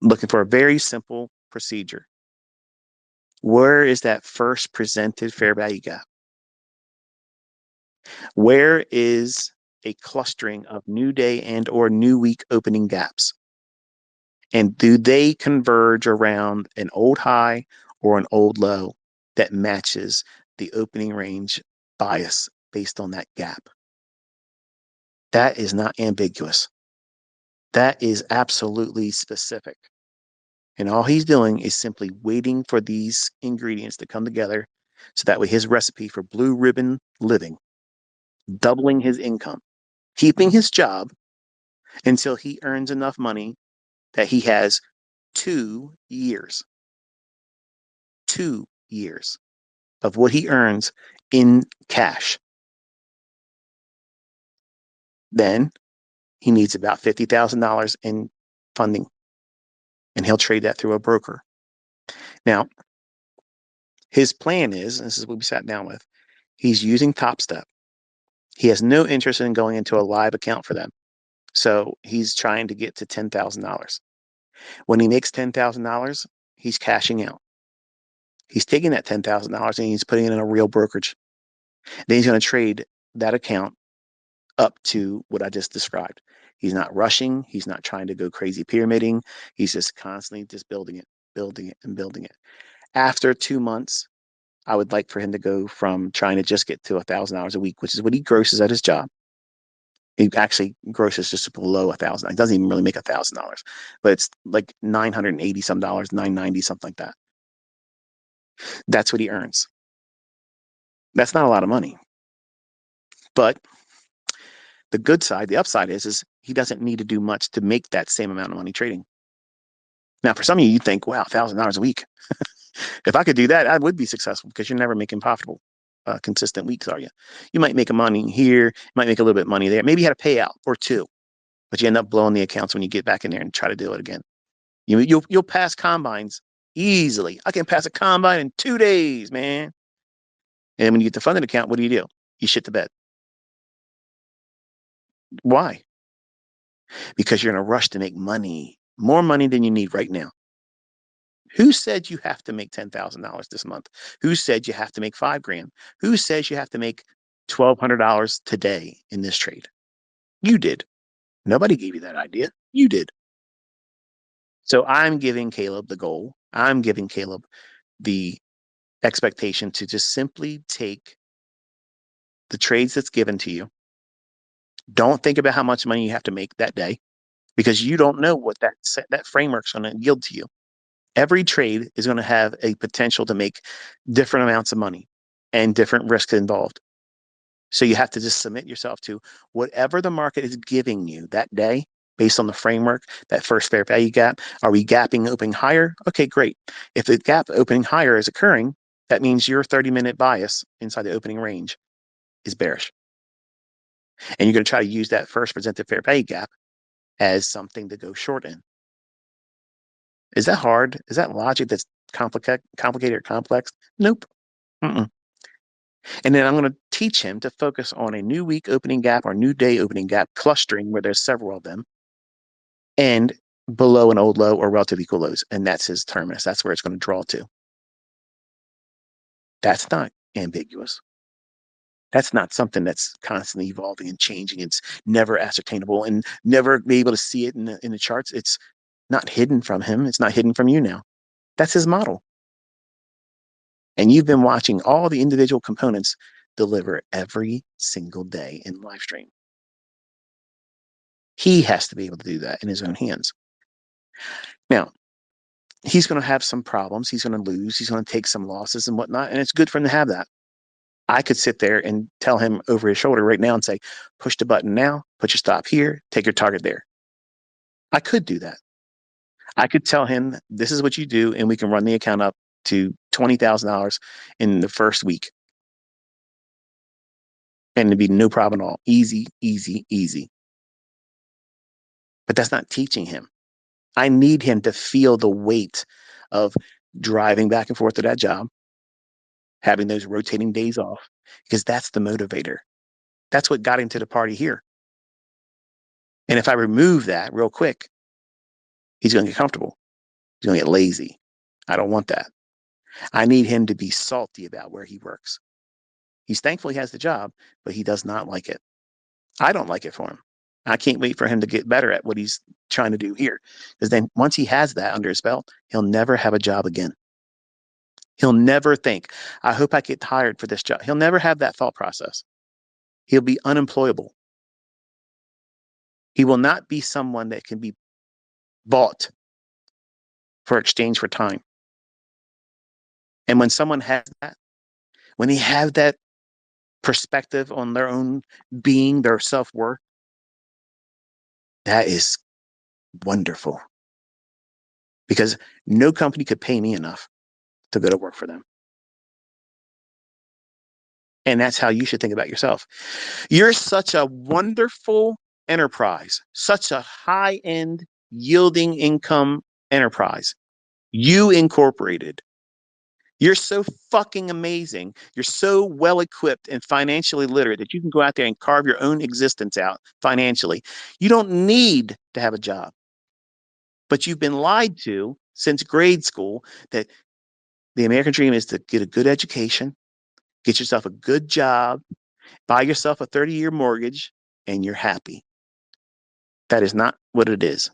Looking for a very simple procedure. Where is that first presented fair value gap? Where is a clustering of new day and or new week opening gaps? And do they converge around an old high or an old low that matches the opening range bias based on that gap? That is not ambiguous. That is absolutely specific. And all he's doing is simply waiting for these ingredients to come together so that way his recipe for blue ribbon living, doubling his income, keeping his job until he earns enough money that he has 2 years, 2 years of what he earns in cash. Then he needs about $50,000 in funding, and he'll trade that through a broker. Now, his plan is, this is what we sat down with, he's using Top Step. He has no interest in going into a live account for them. So he's trying to get to $10,000. When he makes $10,000, he's cashing out. He's taking that $10,000 and he's putting it in a real brokerage. Then he's going to trade that account up to what I just described. He's not rushing. He's not trying to go crazy pyramiding. He's just constantly just building it, and building it. After 2 months, I would like for him to go from trying to just get to $1,000 a week, which is what he grosses at his job. He actually grosses just below 1,000. He doesn't even really make $1,000, but it's like 980 some dollars, 990, something like that. That's what he earns. That's not a lot of money. But the good side, the upside is he doesn't need to do much to make that same amount of money trading. Now, for some of you, you think, wow, $1,000 a week. If I could do that, I would be successful because you're never making profitable, consistent weeks, are you? You might make a money here, you might make a little bit of money there. Maybe you had a payout or two, but you end up blowing the accounts when you get back in there and try to do it again. You'll pass combines easily. I can pass a combine in 2 days, man. And when you get the funding account, what do? You shit the bed. Why? Because you're in a rush to make money, more money than you need right now. Who said you have to make $10,000 this month? Who said you have to make $5,000? Who says you have to make $1,200 today in this trade? You did. Nobody gave you that idea. You did. So I'm giving Caleb the goal. I'm giving Caleb the expectation to just simply take the trades that's given to you. Don't think about how much money you have to make that day because you don't know what that framework's going to yield to you. Every trade is going to have a potential to make different amounts of money and different risks involved. So you have to just submit yourself to whatever the market is giving you that day based on the framework, that first fair value gap. Are we gapping opening higher? Okay, great. If the gap opening higher is occurring, that means your 30-minute bias inside the opening range is bearish. And you're going to try to use that first presented fair value gap as something to go short in. Is that hard? Is that logic that's complicated or complex? Nope. Mm-mm. And then I'm going to teach him to focus on a new week opening gap or new day opening gap clustering where there's several of them and below an old low or relative equal lows. And that's his terminus. That's where it's going to draw to. That's not ambiguous. That's not something that's constantly evolving and changing. It's never ascertainable and never be able to see it in the charts. It's not hidden from him. It's not hidden from you now. That's his model. And you've been watching all the individual components deliver every single day in live stream. He has to be able to do that in his own hands. Now, he's going to have some problems. He's going to lose. He's going to take some losses and whatnot. And it's good for him to have that. I could sit there and tell him over his shoulder right now and say, push the button now, put your stop here, take your target there. I could do that. I could tell him, this is what you do, and we can run the account up to $20,000 in the first week. And it'd be no problem at all. Easy, easy, easy. But that's not teaching him. I need him to feel the weight of driving back and forth to that job, having those rotating days off, because that's the motivator. That's what got him to the party here. And if I remove that real quick, he's going to get comfortable. He's going to get lazy. I don't want that. I need him to be salty about where he works. He's thankful he has the job, but he does not like it. I don't like it for him. I can't wait for him to get better at what he's trying to do here. Because then once he has that under his belt, he'll never have a job again. He'll never think, I hope I get hired for this job. He'll never have that thought process. He'll be unemployable. He will not be someone that can be bought for exchange for time. And when someone has that, when they have that perspective on their own being, their self-worth, that is wonderful. Because no company could pay me enough to go to work for them. And that's how you should think about yourself. You're such a wonderful enterprise, such a high-end yielding income enterprise. You Incorporated. You're so fucking amazing. You're so well equipped and financially literate that you can go out there and carve your own existence out financially. You don't need to have a job. But you've been lied to since grade school that the American dream is to get a good education, get yourself a good job, buy yourself a 30-year mortgage, and you're happy. That is not what it is.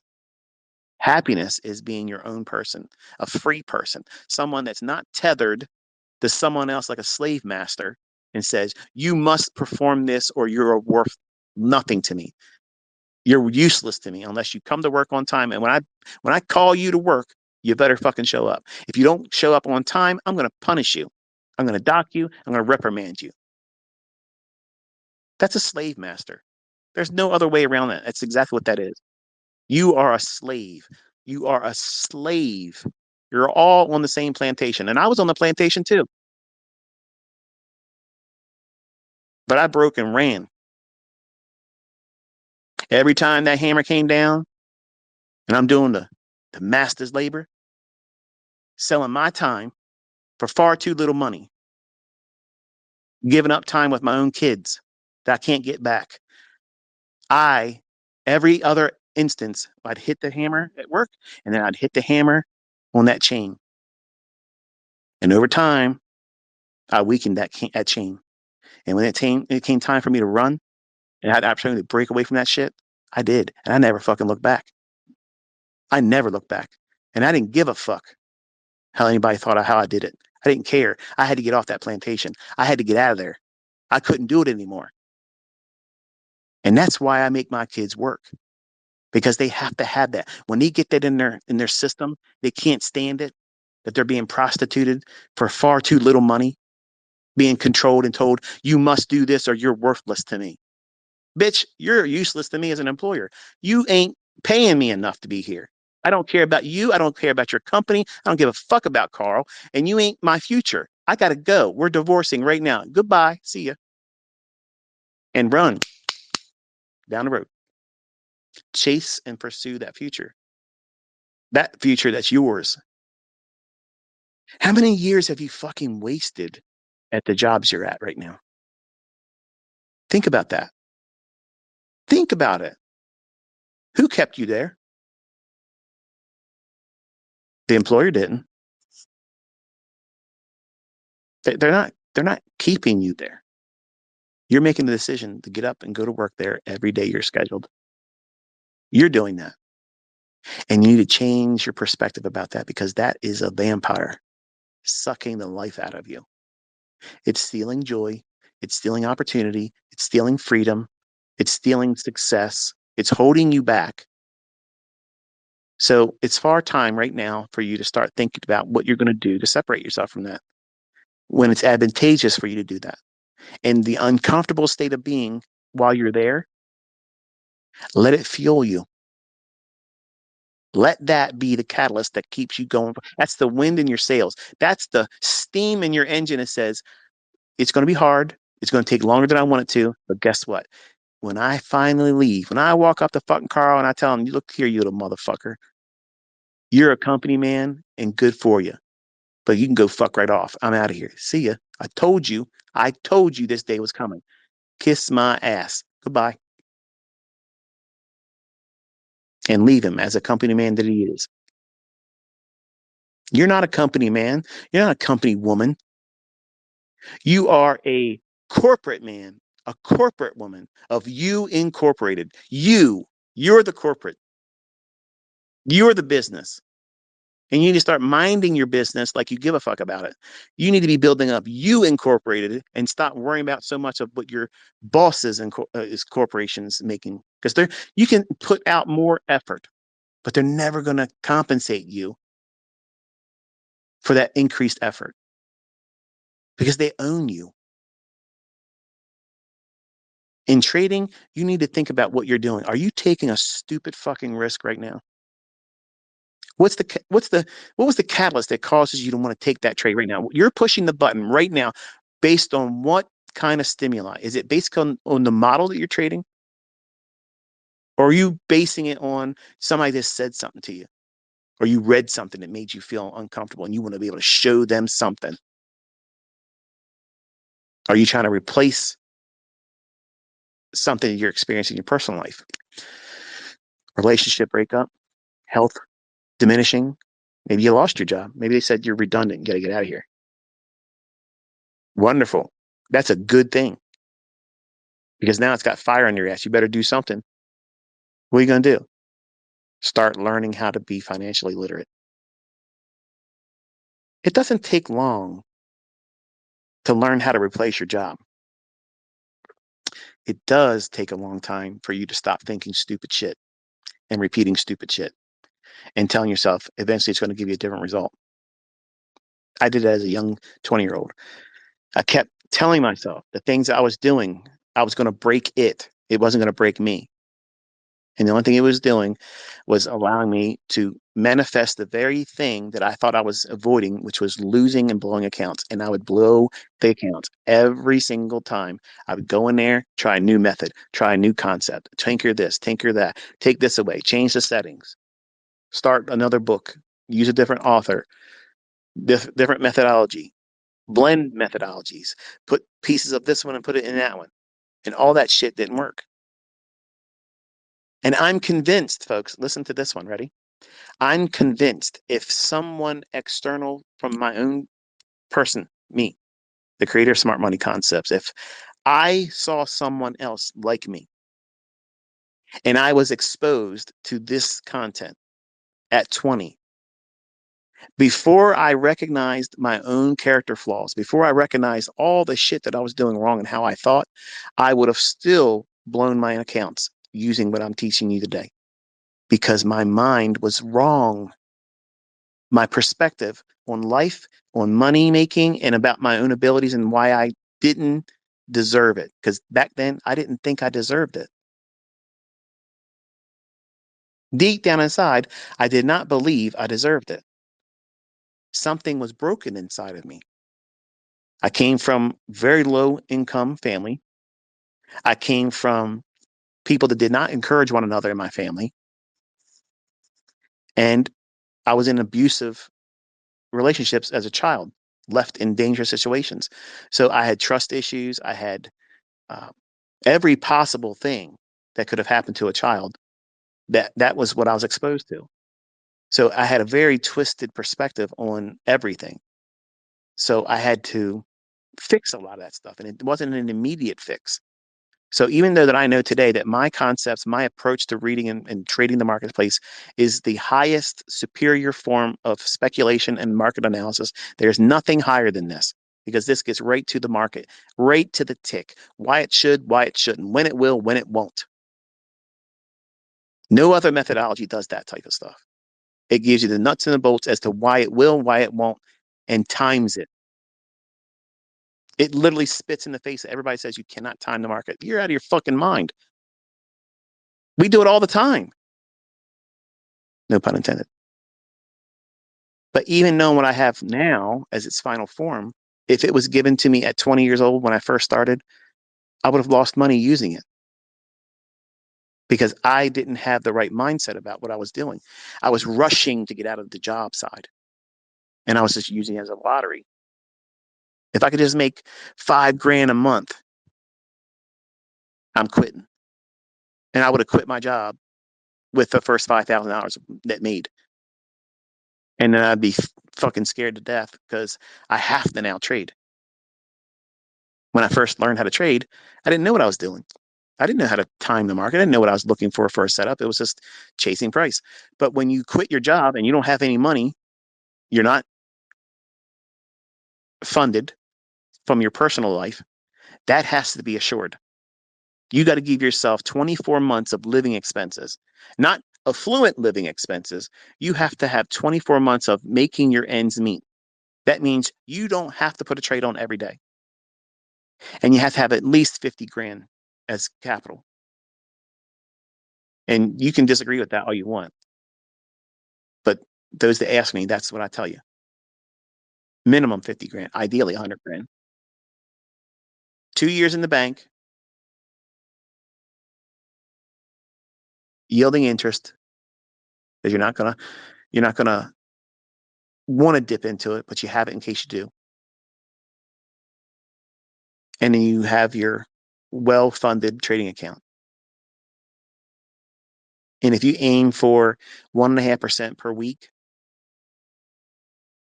Happiness is being your own person, a free person, someone that's not tethered to someone else like a slave master and says, you must perform this or you're worth nothing to me. You're useless to me unless you come to work on time. And when I call you to work, you better fucking show up. If you don't show up on time, I'm going to punish you. I'm going to dock you. I'm going to reprimand you. That's a slave master. There's no other way around that. That's exactly what that is. You are a slave. You are a slave. You're all on the same plantation. And I was on the plantation too. But I broke and ran. Every time that hammer came down and I'm doing the master's labor, selling my time for far too little money, giving up time with my own kids that I can't get back. Every other instance, I'd hit the hammer at work and then I'd hit the hammer on that chain. And over time, I weakened that chain. And when it came time for me to run and I had the opportunity to break away from that shit, I did. And I never fucking looked back. I never looked back. And I didn't give a fuck how anybody thought of how I did it. I didn't care. I had to get off that plantation. I had to get out of there. I couldn't do it anymore. And that's why I make my kids work because they have to have that. When they get that in their system, they can't stand it that they're being prostituted for far too little money, being controlled and told you must do this or you're worthless to me. Bitch, you're useless to me as an employer. You ain't paying me enough to be here. I don't care about you. I don't care about your company. I don't give a fuck about Carl. And you ain't my future. I got to go. We're divorcing right now. Goodbye. See ya. And run down the road. Chase and pursue that future. That future that's yours. How many years have you fucking wasted at the jobs you're at right now? Think about that. Think about it. Who kept you there? The employer didn't. They're not keeping you there. You're making the decision to get up and go to work there every day you're scheduled. You're doing that. And you need to change your perspective about that because that is a vampire sucking the life out of you. It's stealing joy. It's stealing opportunity. It's stealing freedom. It's stealing success. It's holding you back. So it's far time right now for you to start thinking about what you're going to do to separate yourself from that when it's advantageous for you to do that. And the uncomfortable state of being while you're there, let it fuel you. Let that be the catalyst that keeps you going. That's the wind in your sails. That's the steam in your engine that says, it's going to be hard. It's going to take longer than I want it to. But guess what? When I finally leave, when I walk up to fucking Carl and I tell him, you look here, you little motherfucker, you're a company man and good for you. But you can go fuck right off. I'm out of here. See ya. I told you this day was coming. Kiss my ass. Goodbye. And leave him as a company man that he is. You're not a company man. You're not a company woman. You are a corporate man, a corporate woman of you incorporated. You're the corporate. You're the business. And you need to start minding your business like you give a fuck about it. You need to be building up you incorporated and stop worrying about so much of what your bosses and corporations making. Because you can put out more effort, but they're never going to compensate you for that increased effort because they own you. In trading, you need to think about what you're doing. Are you taking a stupid fucking risk right now? What was the catalyst that causes you to want to take that trade right now? You're pushing the button right now based on what kind of stimuli? Is it based on the model that you're trading? Or are you basing it on somebody that said something to you? Or you read something that made you feel uncomfortable and you want to be able to show them something? Are you trying to replace something you're experiencing in your personal life? Relationship breakup, health diminishing. Maybe you lost your job. Maybe they said you're redundant. You got to get out of here. Wonderful. That's a good thing because now it's got fire on your ass. You better do something. What are you going to do? Start learning how to be financially literate. It doesn't take long to learn how to replace your job. It does take a long time for you to stop thinking stupid shit and repeating stupid shit and telling yourself eventually it's going to give you a different result. I did it as a young 20-year-old. I kept telling myself the things I was doing, I was going to break it. It wasn't going to break me. And the only thing it was doing was allowing me to manifest the very thing that I thought I was avoiding, which was losing and blowing accounts. And I would blow the accounts every single time. I would go in there, try a new method, try a new concept, tinker this, tinker that, take this away, change the settings, start another book, use a different author, different methodology, blend methodologies, put pieces of this one and put it in that one. And all that shit didn't work. And I'm convinced, folks, listen to this one. Ready? I'm convinced if someone external from my own person, me, the creator of Smart Money Concepts, if I saw someone else like me and I was exposed to this content at 20, before I recognized my own character flaws, before I recognized all the shit that I was doing wrong and how I thought, I would have still blown my accounts using what I'm teaching you today because my mind was wrong. My perspective on life, on money making, and about my own abilities and why I didn't deserve it. Because back then, I didn't think I deserved it. Deep down inside, I did not believe I deserved it. Something was broken inside of me. I came from very low income family. I came from people that did not encourage one another in my family. And I was in abusive relationships as a child, left in dangerous situations. So I had trust issues. I had uh, every possible thing that could have happened to a child. That was what I was exposed to. So I had a very twisted perspective on everything. So I had to fix a lot of that stuff, and it wasn't an immediate fix. So even though that I know today that my concepts, my approach to reading and trading the marketplace is the highest superior form of speculation and market analysis, there's nothing higher than this because this gets right to the market, right to the tick, why it should, why it shouldn't, when it will, when it won't. No other methodology does that type of stuff. It gives you the nuts and the bolts as to why it will, why it won't, and times it. It literally spits in the face of everybody says you cannot time the market. You're out of your fucking mind. We do it all the time. No pun intended. But even knowing what I have now as its final form, if it was given to me at 20 years old when I first started, I would have lost money using it because I didn't have the right mindset about what I was doing. I was rushing to get out of the job side and I was just using it as a lottery. If I could just make $5,000 a month, I'm quitting. And I would have quit my job with the first $5,000 that made. And then I'd be fucking scared to death because I have to now trade. When I first learned how to trade, I didn't know what I was doing. I didn't know how to time the market. I didn't know what I was looking for a setup. It was just chasing price. But when you quit your job and you don't have any money, you're not funded from your personal life, that has to be assured. You got to give yourself 24 months of living expenses, not affluent living expenses. You have to have 24 months of making your ends meet. That means you don't have to put a trade on every day. And you have to have at least 50 grand as capital. And you can disagree with that all you want. But those that ask me, that's what I tell you. Minimum 50 grand, ideally 100 grand. 2 years in the bank, yielding interest, because you're not gonna want to dip into it, but you have it in case you do. And then you have your well-funded trading account. And if you aim for 1.5% per week,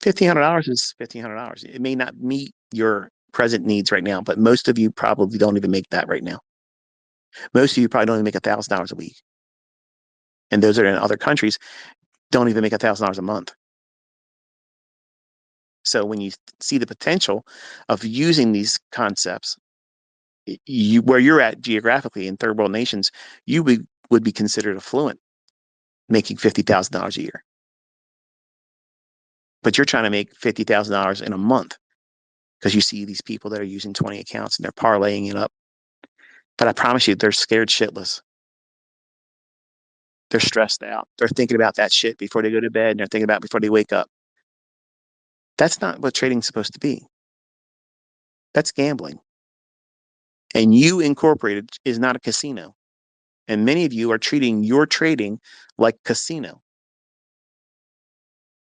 $1,500 is $1,500. It may not meet your present needs right now, but most of you probably don't even make that right now. Most of you probably don't even make $1,000 a week. and those that are in other countries don't even make $1,000 a month. So when you see the potential of using these concepts, where you're at geographically in third world nations, you would be considered affluent, making $50,000 a year. But you're trying to make $50,000 in a month because you see these people that are using 20 accounts and they're parlaying it up. But I promise you, they're scared shitless. They're stressed out. They're thinking about that shit before they go to bed, and they're thinking about it before they wake up. That's not what trading's supposed to be. That's gambling. And you Incorporated is not a casino. And many of you are treating your trading like casino,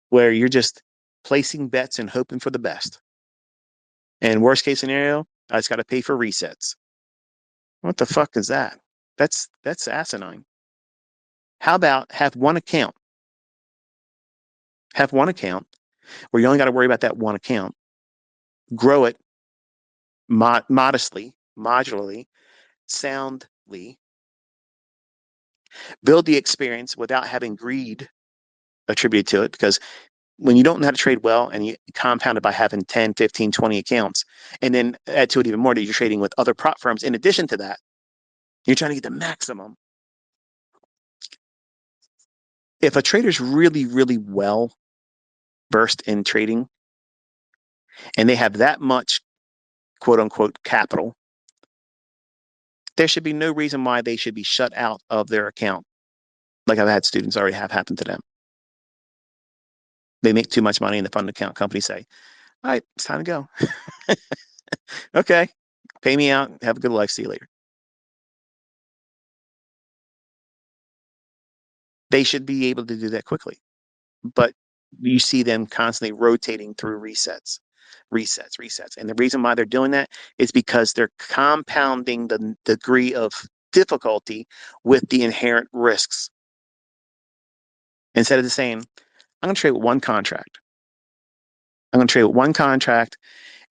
where you're just placing bets and hoping for the best. And worst case scenario, I just got to pay for resets. What the fuck is that? That's asinine. How about have one account? Have one account where you only got to worry about that one account. Grow it modestly, modularly, soundly. Build the experience without having greed attributed to it, because when you don't know how to trade well and you compound it by having 10, 15, 20 accounts, and then add to it even more that you're trading with other prop firms in addition to that, you're trying to get the maximum. If a trader's really, really well versed in trading and they have that much quote unquote capital, there should be no reason why they should be shut out of their account. Like I've had students already have happened to them. They make too much money in the fund account company say, all right, it's time to go. Okay, pay me out. Have a good life. See you later. They should be able to do that quickly. But you see them constantly rotating through resets, resets, resets. And the reason why they're doing that is because they're compounding the degree of difficulty with the inherent risks. Instead of just saying, I'm going to trade with one contract. I'm going to trade with one contract,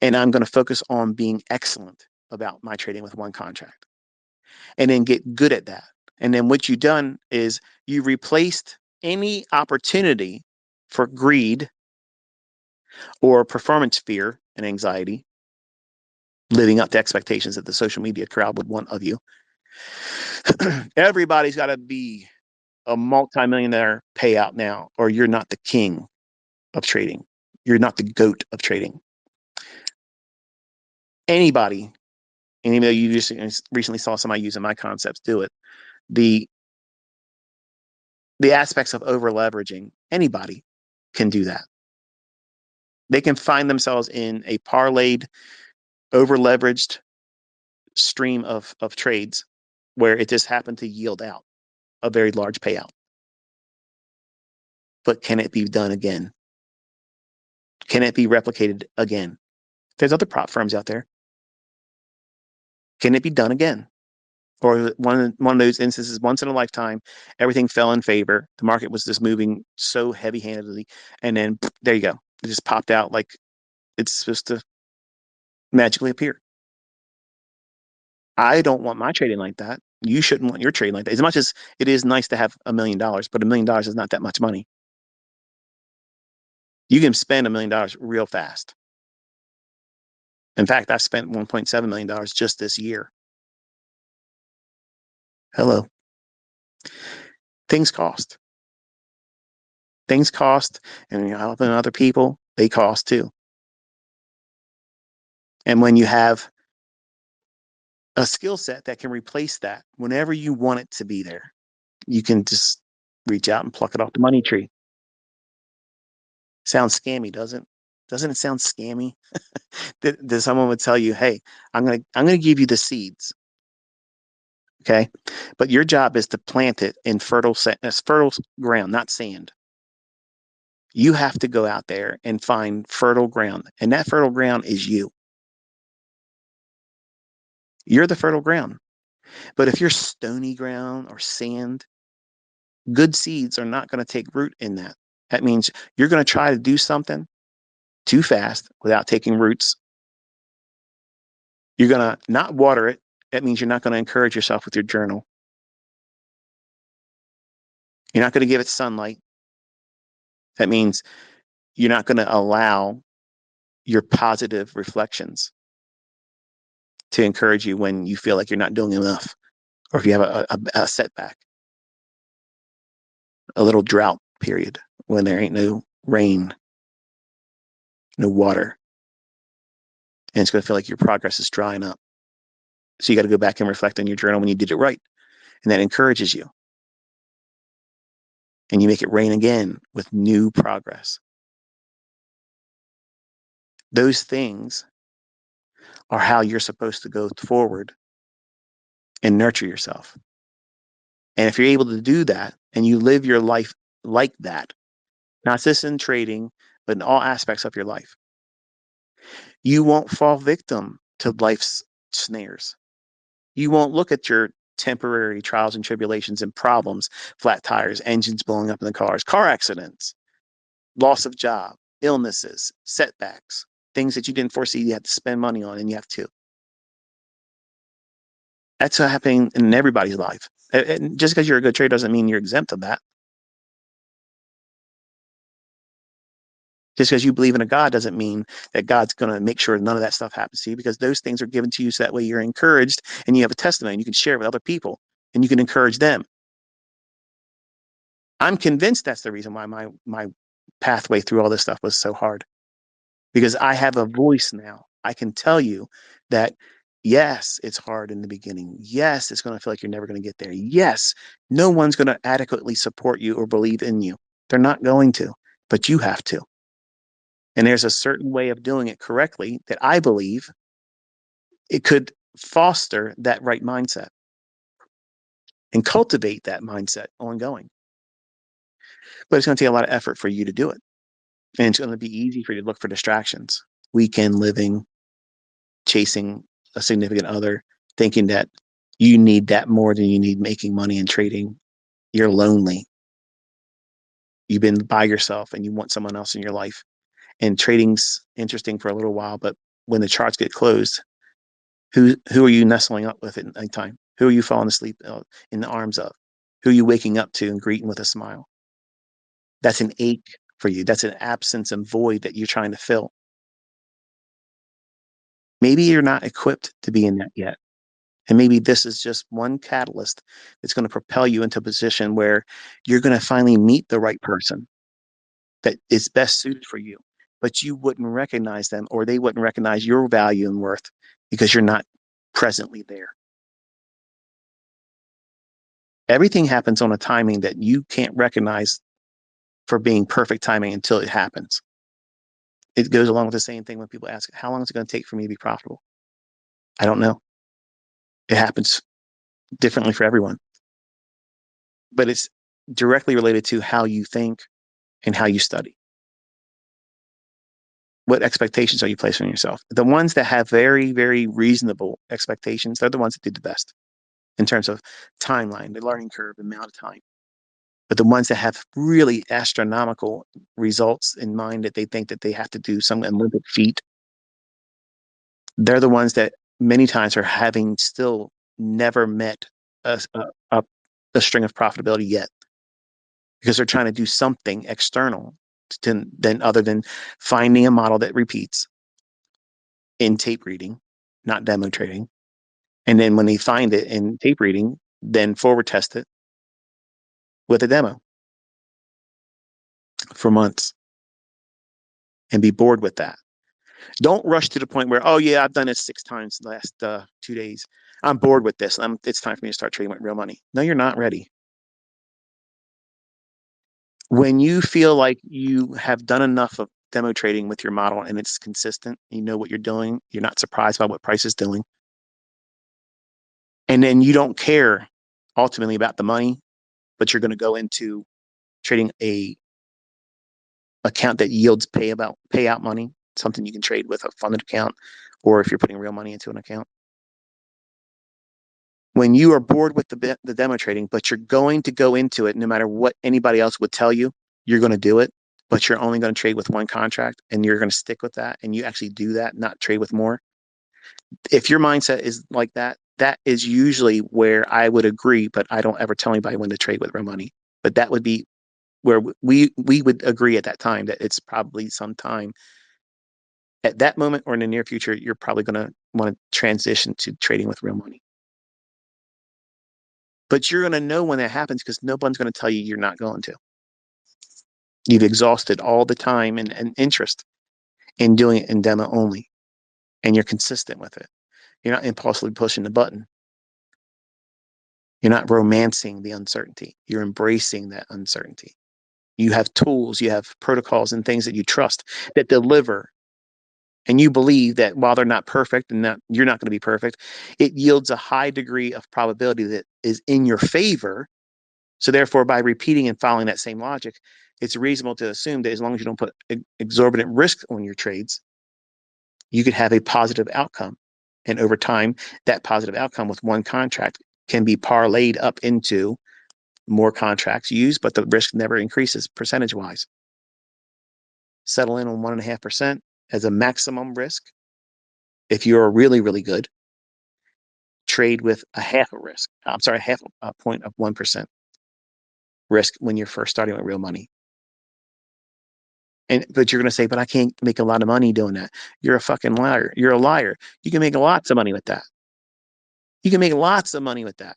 and I'm going to focus on being excellent about my trading with one contract and then get good at that. And then what you've done is you replaced any opportunity for greed or performance fear and anxiety, living up to expectations that the social media crowd would want of you. Everybody's got to be a multimillionaire payout now, or you're not the king of trading. You're not the goat of trading. Anybody, and even though you just recently saw somebody using my concepts do it, the aspects of over leveraging, anybody can do that. They can find themselves in a parlayed, over leveraged stream of trades where it just happened to yield out a very large payout. But can it be done again? Can it be replicated again? There's other prop firms out there. Can it be done again? Or one of those instances, once in a lifetime, everything fell in favor. The market was just moving so heavy-handedly, and then there you go. It just popped out like it's supposed to magically appear. I don't want my trading like that. You shouldn't want your trading like that. As much as it is nice to have $1 million, but $1 million is not that much money. You can spend $1 million real fast. In fact, I've spent $1.7 million just this year. Hello. Things cost. Things cost, and helping other people, they cost too. And when you have a skill set that can replace that whenever you want it to be there, you can just reach out and pluck it off the money tree. Sounds scammy, doesn't? Doesn't it sound scammy? That someone would tell you, "Hey, I'm gonna give you the seeds, okay? But your job is to plant it in fertile ground, not sand. You have to go out there and find fertile ground, and that fertile ground is you. You're the fertile ground. But if you're stony ground or sand, good seeds are not going to take root in that. That means you're going to try to do something too fast without taking roots. You're going to not water it. That means you're not going to encourage yourself with your journal. You're not going to give it sunlight. That means you're not going to allow your positive reflections to encourage you when you feel like you're not doing enough, or if you have a setback, a little drought period when there ain't no rain, no water, and it's going to feel like your progress is drying up. So you got to go back and reflect on your journal when you did it right, and that encourages you. And you make it rain again with new progress. Those things are how you're supposed to go forward and nurture yourself. And if you're able to do that and you live your life like that, not just in trading, but in all aspects of your life, you won't fall victim to life's snares. You won't look at your temporary trials and tribulations and problems, flat tires, engines blowing up in the cars, car accidents, loss of job, illnesses, setbacks, things that you didn't foresee you had to spend money on, and you have to. That's happening in everybody's life. And just because you're a good trader doesn't mean you're exempt of that. Just because you believe in a God doesn't mean that God's going to make sure none of that stuff happens to you, because those things are given to you so that way you're encouraged and you have a testimony and you can share it with other people and you can encourage them. I'm convinced that's the reason why my pathway through all this stuff was so hard, because I have a voice now. I can tell you that, yes, it's hard in the beginning. Yes, it's going to feel like you're never going to get there. Yes, no one's going to adequately support you or believe in you. They're not going to, but you have to. And there's a certain way of doing it correctly that I believe it could foster that right mindset and cultivate that mindset ongoing. But it's going to take a lot of effort for you to do it. And it's going to be easy for you to look for distractions, weekend living, chasing a significant other, thinking that you need that more than you need making money and trading. You're lonely. You've been by yourself and you want someone else in your life. And trading's interesting for a little while, but when the charts get closed, who are you nestling up with at nighttime? Who are you falling asleep in the arms of? Who are you waking up to and greeting with a smile? That's an ache for you. That's an absence and void that you're trying to fill. Maybe you're not equipped to be in that yet. And maybe this is just one catalyst that's going to propel you into a position where you're going to finally meet the right person that is best suited for you. But you wouldn't recognize them, or they wouldn't recognize your value and worth because you're not presently there. Everything happens on a timing that you can't recognize for being perfect timing until it happens. It goes along with the same thing when people ask, how long is it going to take for me to be profitable? I don't know. It happens differently for everyone, but it's directly related to how you think and how you study. What expectations are you placing on yourself? The ones that have very, very reasonable expectations, they're the ones that do the best in terms of timeline, the learning curve, the amount of time. But the ones that have really astronomical results in mind, that they think that they have to do some Olympic feat, they're the ones that many times are having still never met a, a, a string of profitability yet, because they're trying to do something external than other than finding a model that repeats in tape reading, not demo trading. And then when they find it in tape reading, then forward test it with a demo for months and be bored with that. Don't rush to the point where, oh yeah, I've done it 6 times the last 2 days. I'm bored with this. It's time for me to start trading with real money. No, you're not ready. When you feel like you have done enough of demo trading with your model and it's consistent, you know what you're doing, you're not surprised by what price is doing, and then you don't care ultimately about the money, but you're going to go into trading a account that yields payout money, something you can trade with a funded account, or if you're putting real money into an account. When you are bored with the demo trading, but you're going to go into it no matter what anybody else would tell you, you're going to do it, but you're only going to trade with one contract and you're going to stick with that, and you actually do that, not trade with more. If your mindset is like that, that is usually where I would agree, but I don't ever tell anybody when to trade with real money. But that would be where we would agree at that time that it's probably sometime at that moment or in the near future, you're probably going to want to transition to trading with real money. But you're going to know when that happens because no one's going to tell you you're not going to. You've exhausted all the time and interest in doing it in demo only, and you're consistent with it. You're not impulsively pushing the button. You're not romancing the uncertainty. You're embracing that uncertainty. You have tools, you have protocols and things that you trust that deliver. And you believe that while they're not perfect and that you're not going to be perfect, it yields a high degree of probability that is in your favor. So therefore, by repeating and following that same logic, it's reasonable to assume that as long as you don't put exorbitant risk on your trades, you could have a positive outcome. And over time, that positive outcome with one contract can be parlayed up into more contracts used, but the risk never increases percentage wise. Settle in on 1.5% as a maximum risk. If you're really, really good, trade with a half a risk. I'm sorry, half a point of 1% risk when you're first starting with real money. But you're going to say, but I can't make a lot of money doing that. You're a fucking liar. You're a liar. You can make lots of money with that. You can make lots of money with that.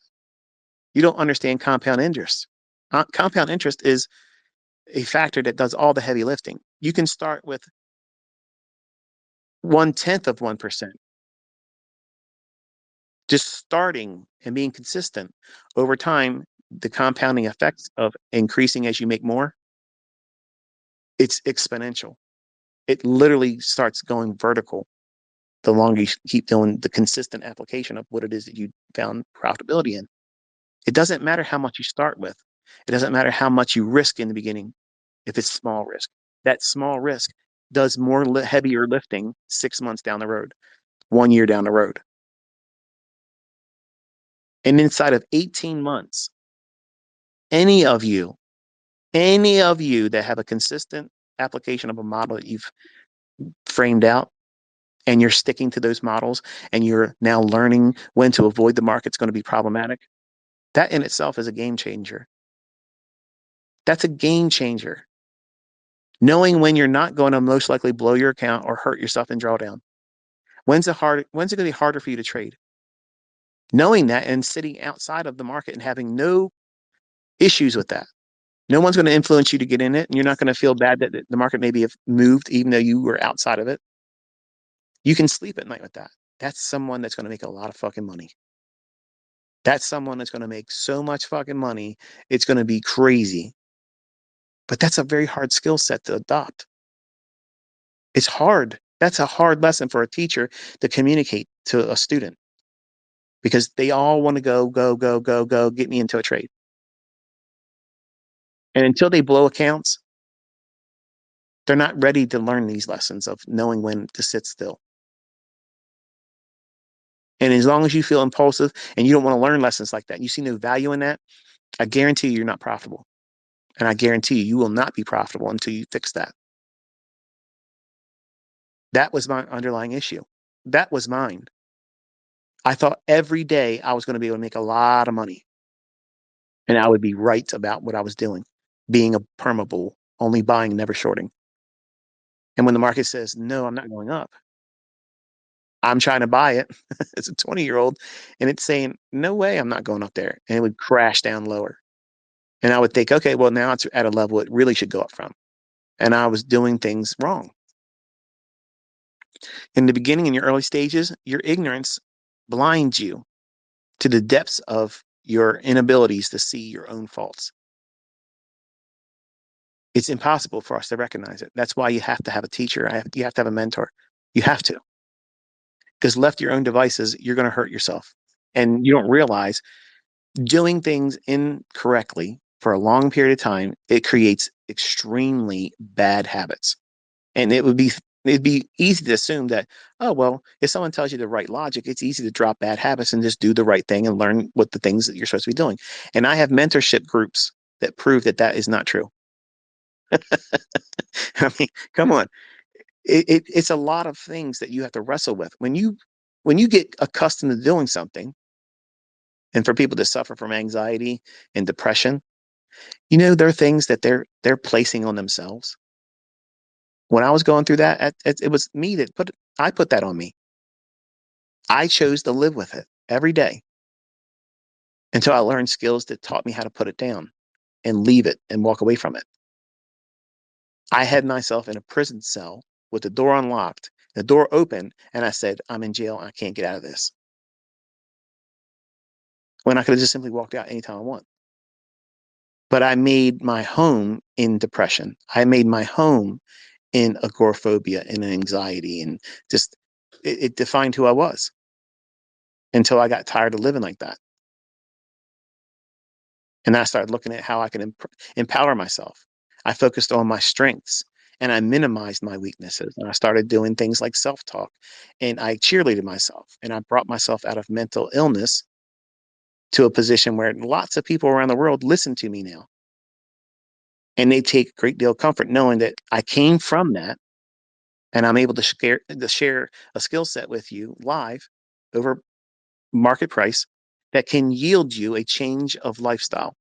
You don't understand compound interest. Compound interest is a factor that does all the heavy lifting. You can start with 1/10 of 1%. Just starting and being consistent over time, the compounding effects of increasing as you make more, it's exponential. It literally starts going vertical the longer you keep doing the consistent application of what it is that you found profitability in. It doesn't matter how much you start with. It doesn't matter how much you risk in the beginning if it's small risk. That small risk does more heavier lifting 6 months down the road, 1 year down the road. And inside of 18 months, any of you that have a consistent application of a model that you've framed out and you're sticking to those models and you're now learning when to avoid the market's going to be problematic, that in itself is a game changer. That's a game changer. Knowing when you're not going to most likely blow your account or hurt yourself in drawdown. When's it going to be harder for you to trade? Knowing that and sitting outside of the market and having no issues with that. No one's going to influence you to get in it, and you're not going to feel bad that the market maybe have moved even though you were outside of it. You can sleep at night with that. That's someone that's going to make a lot of fucking money. That's someone that's going to make so much fucking money, it's going to be crazy. But that's a very hard skill set to adopt. It's hard. That's a hard lesson for a teacher to communicate to a student because they all want to go, get me into a trade. And until they blow accounts, they're not ready to learn these lessons of knowing when to sit still. And as long as you feel impulsive and you don't want to learn lessons like that, you see no value in that, I guarantee you're not profitable. And I guarantee you will not be profitable until you fix that. That was my underlying issue. That was mine. I thought every day I was going to be able to make a lot of money. And I would be right about what I was doing, being a perma bull, only buying, never shorting. And when the market says, no, I'm not going up, I'm trying to buy it. It's a 20-year-old and it's saying, no way, I'm not going up there. And it would crash down lower. And I would think, okay, well, now it's at a level it really should go up from. And I was doing things wrong. In the beginning, in your early stages, your ignorance blinds you to the depths of your inabilities to see your own faults. It's impossible for us to recognize it. That's why you have to have a teacher. You have to have a mentor. You have to. Because left to your own devices, you're going to hurt yourself. And you don't realize doing things incorrectly for a long period of time, it creates extremely bad habits. And it'd be easy to assume that, oh, well, if someone tells you the right logic, it's easy to drop bad habits and just do the right thing and learn what the things that you're supposed to be doing. And I have mentorship groups that prove that that is not true. I mean, come on. It's a lot of things that you have to wrestle with. When you get accustomed to doing something, and for people that suffer from anxiety and depression, There are things that they're placing on themselves. When I was going through that, it was me that I put that on me. I chose to live with it every day until I learned skills that taught me how to put it down and leave it and walk away from it. I had myself in a prison cell with the door unlocked, the door open, and I said, I'm in jail. I can't get out of this. When I could have just simply walked out anytime I want. But I made my home in depression. I made my home in agoraphobia and anxiety, and just it defined who I was until I got tired of living like that. And I started looking at how I can empower myself. I focused on my strengths and I minimized my weaknesses. And I started doing things like self talk, and I cheerleaded myself and I brought myself out of mental illness to a position where lots of people around the world listen to me now. And they take a great deal of comfort knowing that I came from that, and I'm able to share a skill set with you live over market price that can yield you a change of lifestyle.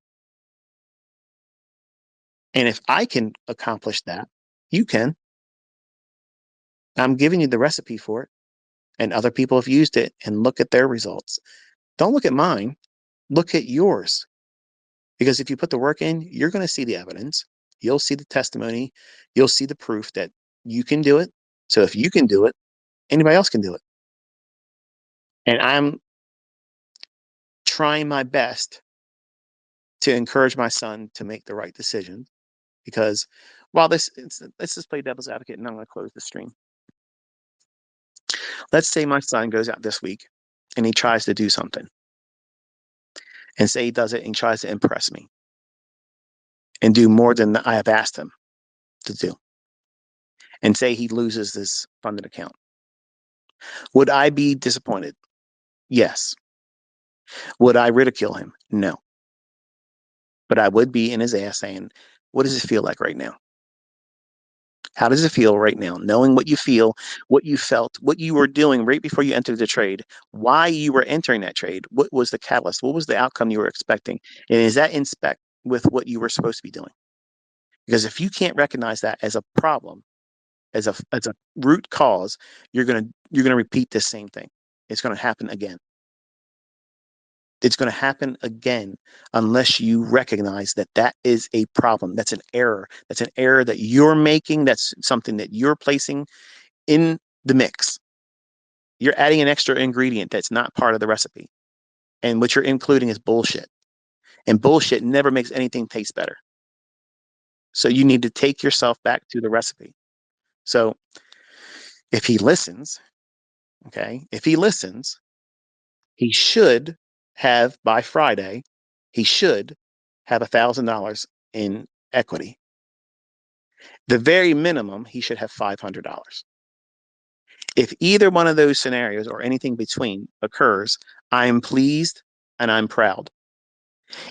And if I can accomplish that, you can. I'm giving you the recipe for it, and other people have used it and look at their results. Don't look at mine, look at yours. Because if you put the work in, you're going to see the evidence. You'll see the testimony. You'll see the proof that you can do it. So if you can do it, anybody else can do it. And I'm trying my best to encourage my son to make the right decision, because while let's just play devil's advocate, and I'm going to close the stream. Let's say my son goes out this week and he tries to do something, and say he does it and he tries to impress me and do more than I have asked him to do, and say he loses this funded account. Would I be disappointed? Yes. Would I ridicule him? No. But I would be in his ass saying, what does it feel like right now? How does it feel right now? Knowing what you feel, what you felt, what you were doing right before you entered the trade, why you were entering that trade, what was the catalyst, what was the outcome you were expecting? And is that in spec with what you were supposed to be doing? Because if you can't recognize that as a problem, as a root cause, you're gonna repeat the same thing. It's gonna happen again. It's going to happen again unless you recognize that that is a problem. That's an error. That's an error that you're making. That's something that you're placing in the mix. You're adding an extra ingredient that's not part of the recipe. And what you're including is bullshit. And bullshit never makes anything taste better. So you need to take yourself back to the recipe. So if he listens, okay, if he listens, he should have by Friday, he should have $1,000 in equity. The very minimum, he should have $500. If either one of those scenarios or anything between occurs, I'm pleased and I'm proud.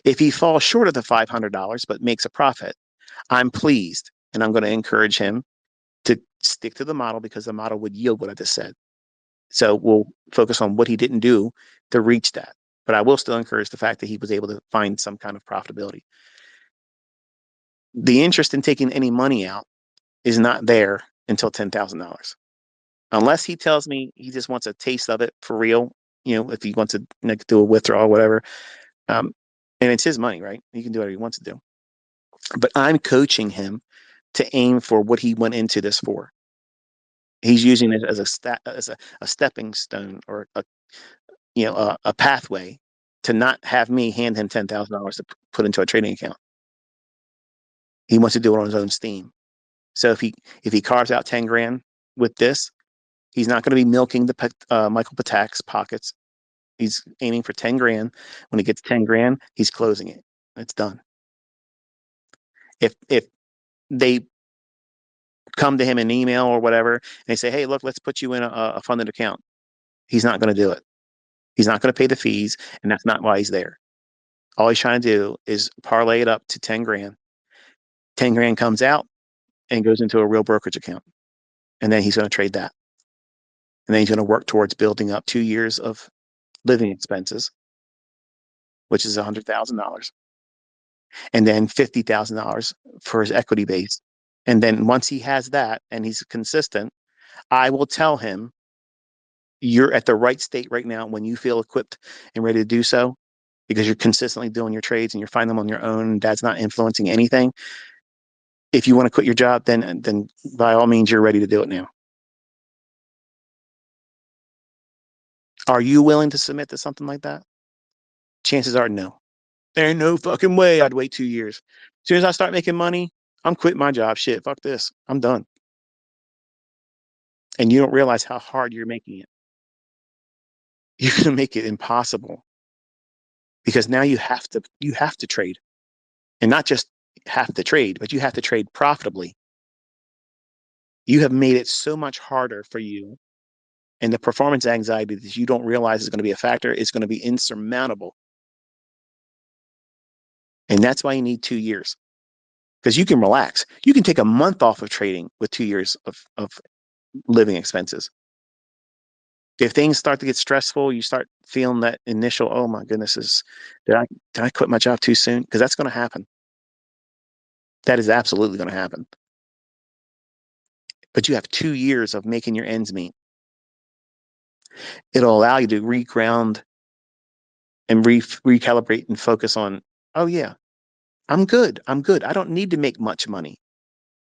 If he falls short of the $500 but makes a profit, I'm pleased, and I'm going to encourage him to stick to the model, because the model would yield what I just said. So we'll focus on what he didn't do to reach that. But I will still encourage the fact that he was able to find some kind of profitability. The interest in taking any money out is not there until $10,000. Unless he tells me he just wants a taste of it for real, if he wants to do a withdrawal or whatever. And it's his money, right? He can do whatever he wants to do. But I'm coaching him to aim for what he went into this for. He's using it as a stepping stone, or a pathway to not have me hand him $10,000 to put into a trading account. He wants to do it on his own steam. So if he carves out 10 grand with this, he's not going to be milking the Michael Patak's pockets. He's aiming for 10 grand. When he gets 10 grand, he's closing it. It's done. If they come to him in email or whatever, and they say, hey, look, let's put you in a funded account, he's not going to do it. He's not going to pay the fees, and that's not why he's there. All he's trying to do is parlay it up to 10 grand. 10 grand comes out and goes into a real brokerage account. And then he's going to trade that. And then he's going to work towards building up 2 years of living expenses, which is $100,000. and then $50,000 for his equity base. And then once he has that and he's consistent, I will tell him, you're at the right state right now when you feel equipped and ready to do so, because you're consistently doing your trades and you're finding them on your own. Dad's not influencing anything. If you want to quit your job, then by all means, you're ready to do it now. Are you willing to submit to something like that? Chances are no. There ain't no fucking way I'd wait 2 years. As soon as I start making money, I'm quitting my job. Shit, fuck this. I'm done. And you don't realize how hard you're making it. You're going to make it impossible, because now you have to trade, and not just have to trade, but you have to trade profitably. You have made it so much harder for you, and the performance anxiety that you don't realize is going to be a factor is going to be insurmountable. And that's why you need 2 years, because you can relax. You can take a month off of trading with 2 years of living expenses. If things start to get stressful, you start feeling that initial, oh my goodness, did I quit my job too soon? Because that's going to happen. That is absolutely going to happen. But you have 2 years of making your ends meet. It'll allow you to reground and recalibrate and focus on, oh yeah, I'm good. I'm good. I don't need to make much money.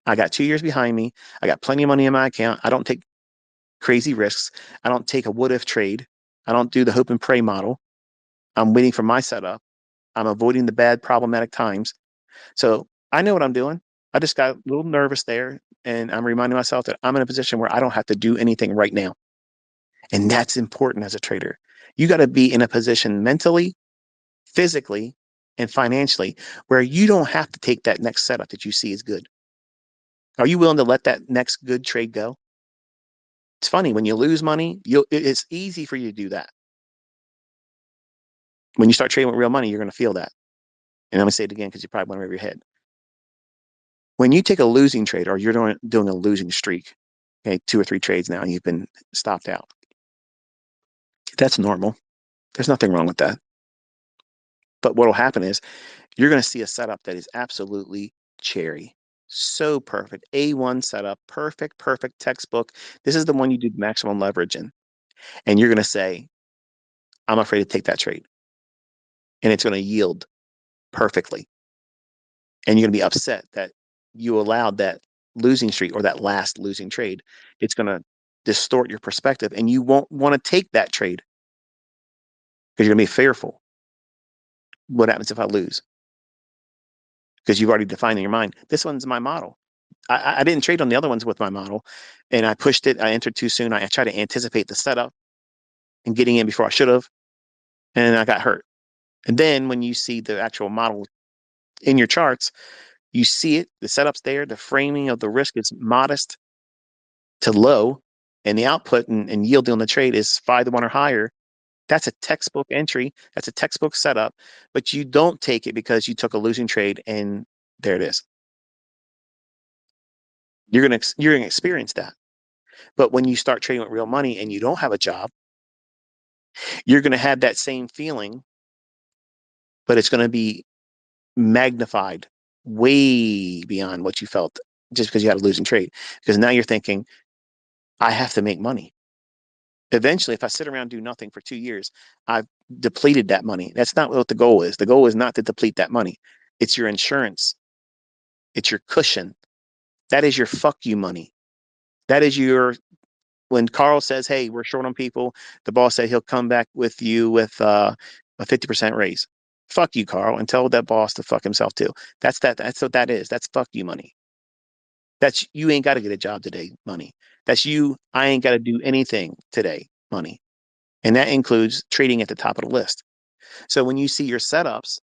I got 2 years behind me. I got plenty of money in my account. I don't take crazy risks. I don't take a what if trade. I don't do the hope and pray model. I'm waiting for my setup. I'm avoiding the bad problematic times. So I know what I'm doing. I just got a little nervous there, and I'm reminding myself that I'm in a position where I don't have to do anything right now. And that's important as a trader. You got to be in a position mentally, physically, and financially where you don't have to take that next setup that you see is good. Are you willing to let that next good trade go? It's funny, when you lose money, it's easy for you to do that. When you start trading with real money, you're going to feel that. And I'm going to say it again because you probably went over your head. When you take a losing trade, or you're doing a losing streak, okay, 2 or 3 trades now, and you've been stopped out, that's normal. There's nothing wrong with that. But what will happen is you're going to see a setup that is absolutely cherry. So perfect. A1 setup, perfect textbook. This is the one you do maximum leverage in. And you're going to say, I'm afraid to take that trade. And it's going to yield perfectly. And you're going to be upset that you allowed that losing streak, or that last losing trade. It's going to distort your perspective, and you won't want to take that trade because you're going to be fearful. What happens if I lose? Because you've already defined in your mind, this one's my model. I didn't trade on the other ones with my model, and I pushed it. I entered too soon. I tried to anticipate the setup and getting in before I should have, and I got hurt. And then when you see the actual model in your charts, you see it, the setup's there, the framing of the risk is modest to low, and the output and yield on the trade is 5 to 1 or higher. That's a textbook entry. That's a textbook setup, but you don't take it because you took a losing trade, and there it is. You're gonna experience that. But when you start trading with real money and you don't have a job, you're gonna have that same feeling, but it's gonna be magnified way beyond what you felt just because you had a losing trade. Because now you're thinking, I have to make money. Eventually, if I sit around and do nothing for 2 years, I've depleted that money. That's not what the goal is. The goal is not to deplete that money. It's your insurance. It's your cushion. That is your fuck you money. That is your, when Carl says, hey, we're short on people, the boss said he'll come back with you with a 50% raise. Fuck you, Carl, and tell that boss to fuck himself too. That's what that is. That's fuck you money. That's, you ain't got to get a job today money. That's you, I ain't got to do anything today money. And that includes trading at the top of the list. So when you see your setups,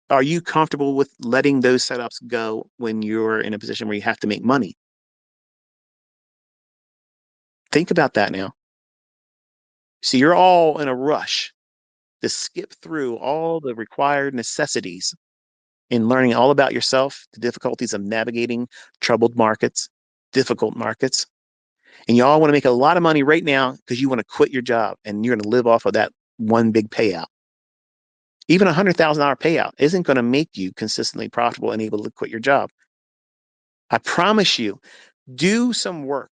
are you comfortable with letting those setups go when you're in a position where you have to make money? Think about that now. So you're all in a rush to skip through all the required necessities in learning all about yourself, the difficulties of navigating troubled markets, difficult markets. And you all want to make a lot of money right now because you want to quit your job and you're going to live off of that one big payout. Even $100,000 payout isn't going to make you consistently profitable and able to quit your job. I promise you, do some work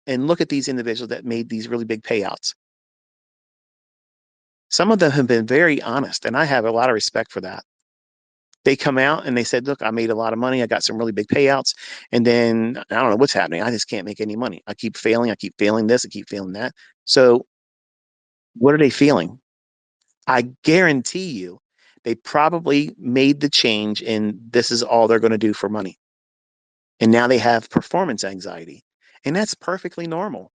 and look at these individuals that made these really big payouts. Some of them have been very honest, and I have a lot of respect for that. They come out and they said, look, I made a lot of money. I got some really big payouts. And then I don't know what's happening. I just can't make any money. I keep failing. I keep failing this. I keep failing that. So what are they feeling? I guarantee you they probably made the change and this is all they're going to do for money. And now they have performance anxiety. And that's perfectly normal.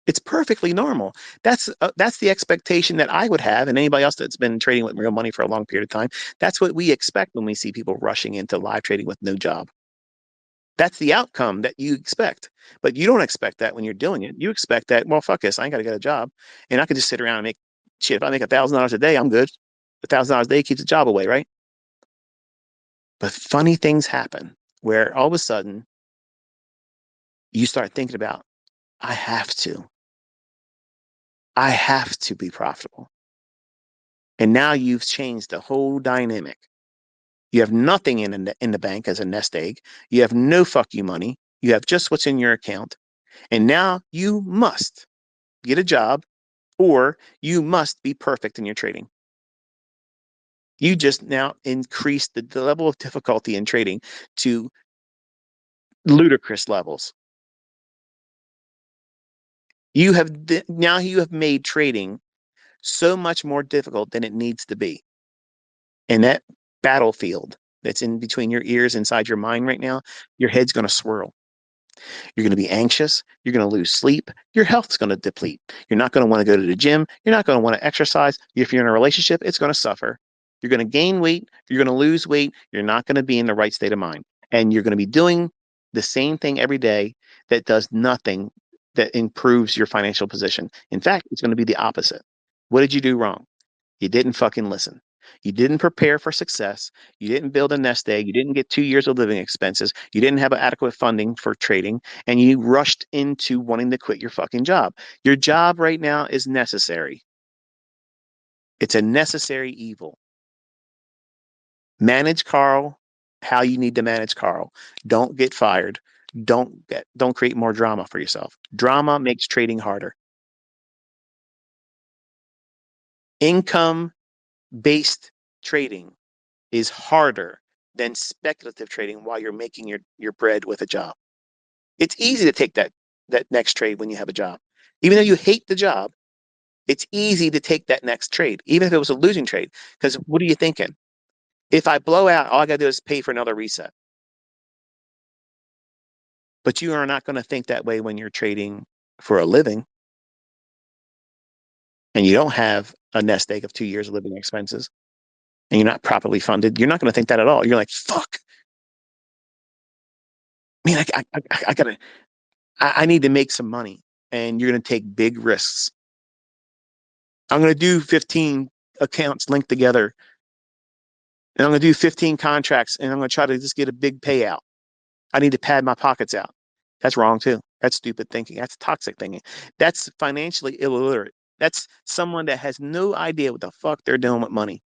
It's perfectly normal. That's the expectation that I would have, and anybody else that's been trading with real money for a long period of time. That's what we expect when we see people rushing into live trading with no job. That's the outcome that you expect, but you don't expect that when you're doing it. You expect that, well, fuck this, I ain't got to get a job, and I can just sit around and make shit. If I make $1,000 a day, I'm good. $1,000 a day keeps a job away, right? But funny things happen where all of a sudden you start thinking about, I have to. I have to be profitable. And now you've changed the whole dynamic. You have nothing in the bank as a nest egg. You have no fuck you money. You have just what's in your account. And now you must get a job or you must be perfect in your trading. You just now increase the level of difficulty in trading to ludicrous levels. Now you have made trading so much more difficult than it needs to be. And that battlefield that's in between your ears inside your mind right now, your head's going to swirl. You're going to be anxious. You're going to lose sleep. Your health's going to deplete. You're not going to want to go to the gym. You're not going to want to exercise. If you're in a relationship, it's going to suffer. You're going to gain weight. You're going to lose weight. You're not going to be in the right state of mind. And you're going to be doing the same thing every day that does nothing that improves your financial position. In fact, it's going to be the opposite. What did you do wrong? You didn't fucking listen. You didn't prepare for success. You didn't build a nest egg. You didn't get 2 years of living expenses. You didn't have adequate funding for trading. And you rushed into wanting to quit your fucking job. Your job right now is necessary. It's a necessary evil. Manage Carl how you need to manage Carl. Don't get fired. Don't create more drama for yourself. Drama makes trading harder. Income based trading is harder than speculative trading while you're making your bread with a job. It's easy to take that next trade when you have a job. Even though you hate the job, it's easy to take that next trade, even if it was a losing trade. Because what are you thinking? If I blow out, all I got to do is pay for another reset. But you are not going to think that way when you're trading for a living and you don't have a nest egg of 2 years of living expenses and you're not properly funded. You're not going to think that at all. You're like, fuck, man, I gotta, I need to make some money, and you're going to take big risks. I'm going to do 15 accounts linked together, and I'm going to do 15 contracts, and I'm going to try to just get a big payout. I need to pad my pockets out. That's wrong too. That's stupid thinking. That's toxic thinking. That's financially illiterate. That's someone that has no idea what the fuck they're doing with money.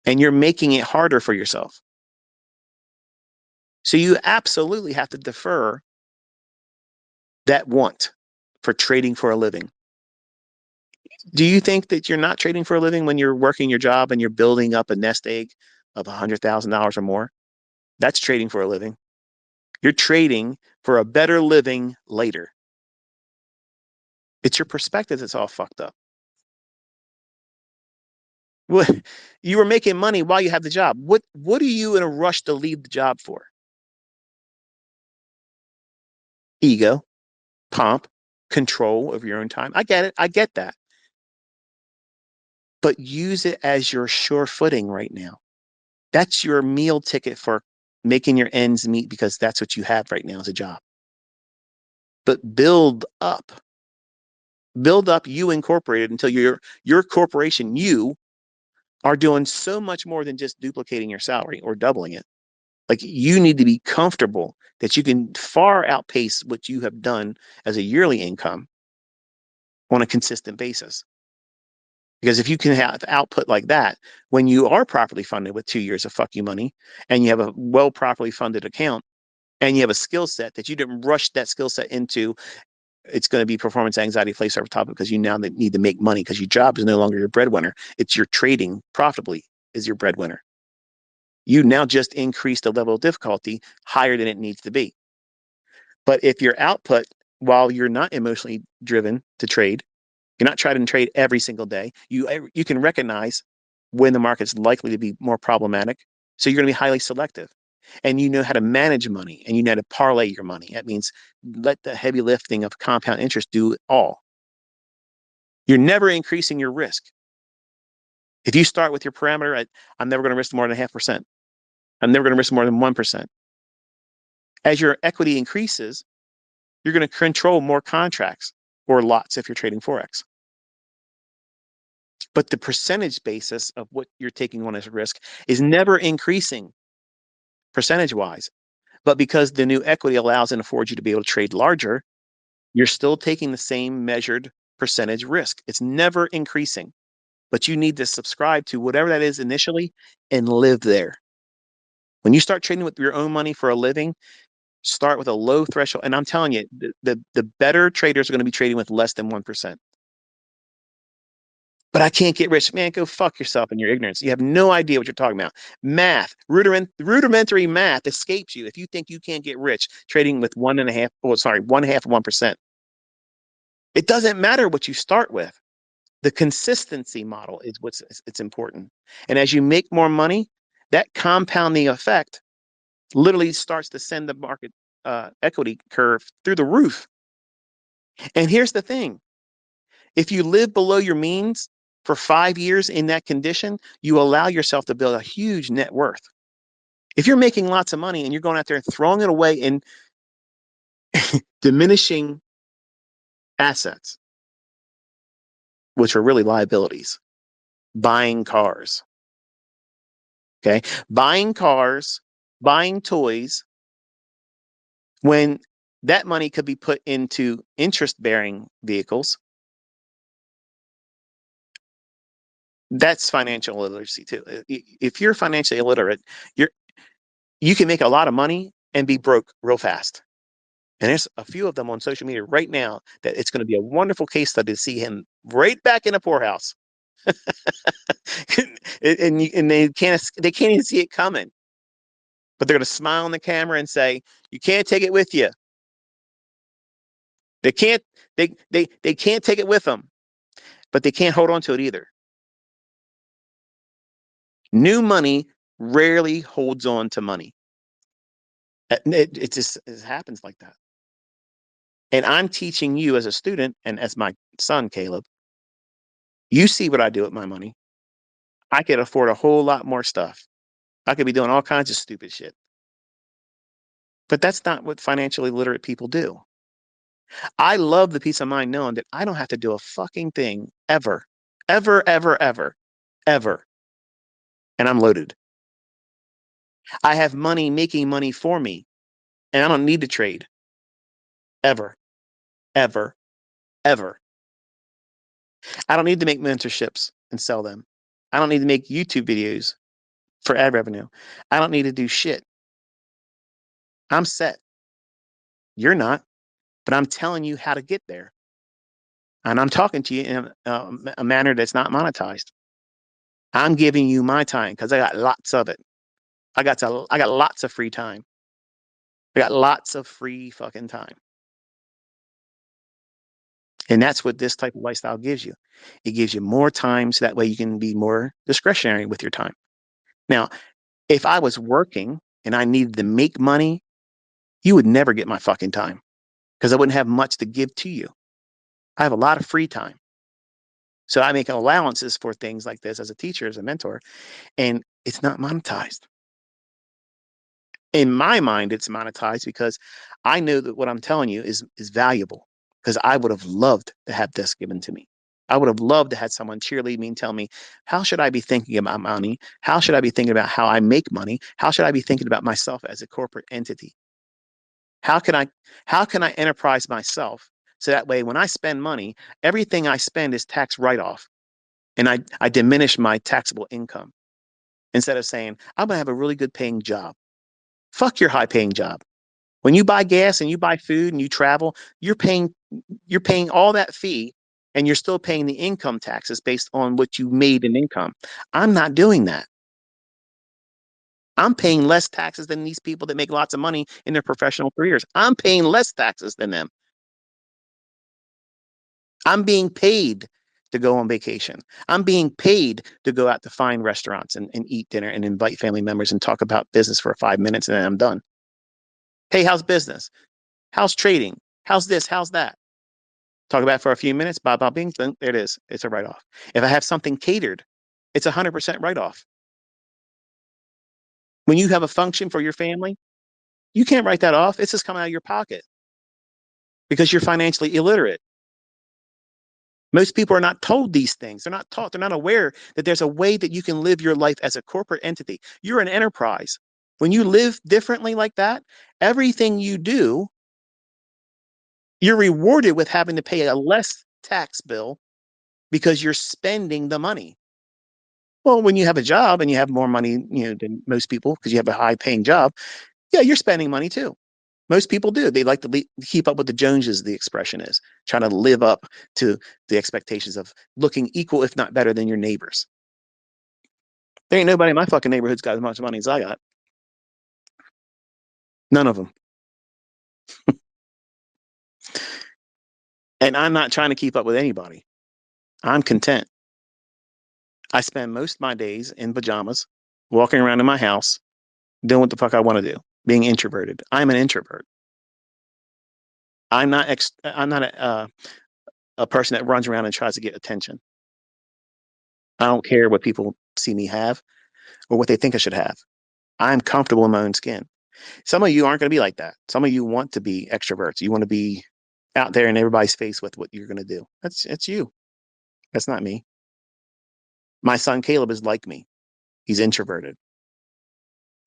And you're making it harder for yourself. So you absolutely have to defer that want for trading for a living. Do you think that you're not trading for a living when you're working your job and you're building up a nest egg of $100,000 or more? That's trading for a living. You're trading for a better living later. It's your perspective that's all fucked up. What you were making money while you have the job. What are you in a rush to leave the job for? Ego, pomp, control of your own time. I get it. I get that. But use it as your sure footing right now. That's your meal ticket for making your ends meet because that's what you have right now as a job. But build up you incorporated until your corporation, you are doing so much more than just duplicating your salary or doubling it. Like you need to be comfortable that you can far outpace what you have done as a yearly income on a consistent basis. Because if you can have output like that, when you are properly funded with 2 years of fuck you money and you have a well properly funded account and you have a skill set that you didn't rush that skill set into, it's going to be performance anxiety place over top because you now need to make money because your job is no longer your breadwinner. It's your trading profitably is your breadwinner. You now just increase the level of difficulty higher than it needs to be. But if your output, while you're not emotionally driven to trade, you're not trying to trade every single day. You can recognize when the market's likely to be more problematic. So you're going to be highly selective. And you know how to manage money and you know how to parlay your money. That means let the heavy lifting of compound interest do it all. You're never increasing your risk. If you start with your parameter at, I'm never going to risk more than 0.5%, I'm never going to risk more than 1%. As your equity increases, you're going to control more contracts or lots if you're trading Forex. But the percentage basis of what you're taking on as risk is never increasing percentage wise. But because the new equity allows and affords you to be able to trade larger, you're still taking the same measured percentage risk. It's never increasing, but you need to subscribe to whatever that is initially and live there. When you start trading with your own money for a living, start with a low threshold. And I'm telling you, the better traders are going to be trading with less than 1%. But I can't get rich. Man, go fuck yourself in your ignorance. You have no idea what you're talking about. Math, rudimentary math escapes you if you think you can't get rich trading with 1.5, oh, sorry, 1/2 of 1%. It doesn't matter what you start with. The consistency model is what's it's important. And as you make more money, that compounding effect literally starts to send the market equity curve through the roof. And here's the thing. If you live below your means for 5 years in that condition, you allow yourself to build a huge net worth. If you're making lots of money and you're going out there and throwing it away in diminishing assets, which are really liabilities, buying cars, okay? Buying cars, buying toys, when that money could be put into interest bearing vehicles, that's financial illiteracy too. If you're financially illiterate, you're you can make a lot of money and be broke real fast. And there's a few of them on social media right now that it's going to be a wonderful case study to see him right back in a poorhouse. And they can't even see it coming. But they're going to smile on the camera and say, "You can't take it with you." They can't they can't take it with them, but they can't hold on to it either. New money rarely holds on to money. It just it happens like that. And I'm teaching you as a student and as my son, Caleb, you see what I do with my money. I could afford a whole lot more stuff. I could be doing all kinds of stupid shit. But that's not what financially literate people do. I love the peace of mind knowing that I don't have to do a fucking thing ever, ever, ever, ever, ever. And I'm loaded. I have money making money for me, and I don't need to trade ever, ever, ever. I don't need to make mentorships and sell them. I don't need to make YouTube videos for ad revenue. I don't need to do shit. I'm set. You're not, but I'm telling you how to get there. And I'm talking to you in a manner that's not monetized. I'm giving you my time because I got lots of it. I got lots of free time. I got lots of free fucking time. And that's what this type of lifestyle gives you. It gives you more time so that way you can be more discretionary with your time. Now, if I was working and I needed to make money, you would never get my fucking time because I wouldn't have much to give to you. I have a lot of free time. So I make allowances for things like this as a teacher, as a mentor, and it's not monetized. In my mind, it's monetized because I know that what I'm telling you is valuable because I would have loved to have this given to me. I would have loved to have someone cheerlead me and tell me, how should I be thinking about money? How should I be thinking about how I make money? How should I be thinking about myself as a corporate entity? How can I how can I enterprise myself so that way when I spend money, everything I spend is tax write-off. and I diminish my taxable income instead of saying, I'm going to have a really good paying job. Fuck your high paying job. When you buy gas and you buy food and you travel, you're paying all that fee and you're still paying the income taxes based on what you made in income. I'm not doing that. I'm paying less taxes than these people that make lots of money in their professional careers. I'm paying less taxes than them. I'm being paid to go on vacation. I'm being paid to go out to fine restaurants and eat dinner and invite family members and talk about business for 5 minutes and then I'm done. Hey, how's business? How's trading? How's this? How's that? Talk about it for a few minutes, bob, bob, bing, there it is. It's a write off. If I have something catered, it's 100% write off. When you have a function for your family, you can't write that off. It's just coming out of your pocket because you're financially illiterate. Most people are not told these things. They're not taught. They're not aware that there's a way that you can live your life as a corporate entity. You're an enterprise. When you live differently like that, everything you do, you're rewarded with having to pay a less tax bill because you're spending the money. Well, when you have a job and you have more money, than most people because you have a high paying job, yeah, you're spending money too. Most people do. They like to keep up with the Joneses, the expression is, trying to live up to the expectations of looking equal, if not better, than your neighbors. There ain't nobody in my fucking neighborhood's got as much money as I got. None of them. And I'm not trying to keep up with anybody. I'm content. I spend most of my days in pajamas, walking around in my house, doing what the fuck I want to do, being introverted. I'm an introvert. I'm not a person that runs around and tries to get attention. I don't care what people see me have or what they think I should have. I'm comfortable in my own skin. Some of you aren't going to be like that. Some of you want to be extroverts. You want to be out there in everybody's face with what you're going to do. It's you. That's not me. My son Caleb is like me. He's introverted.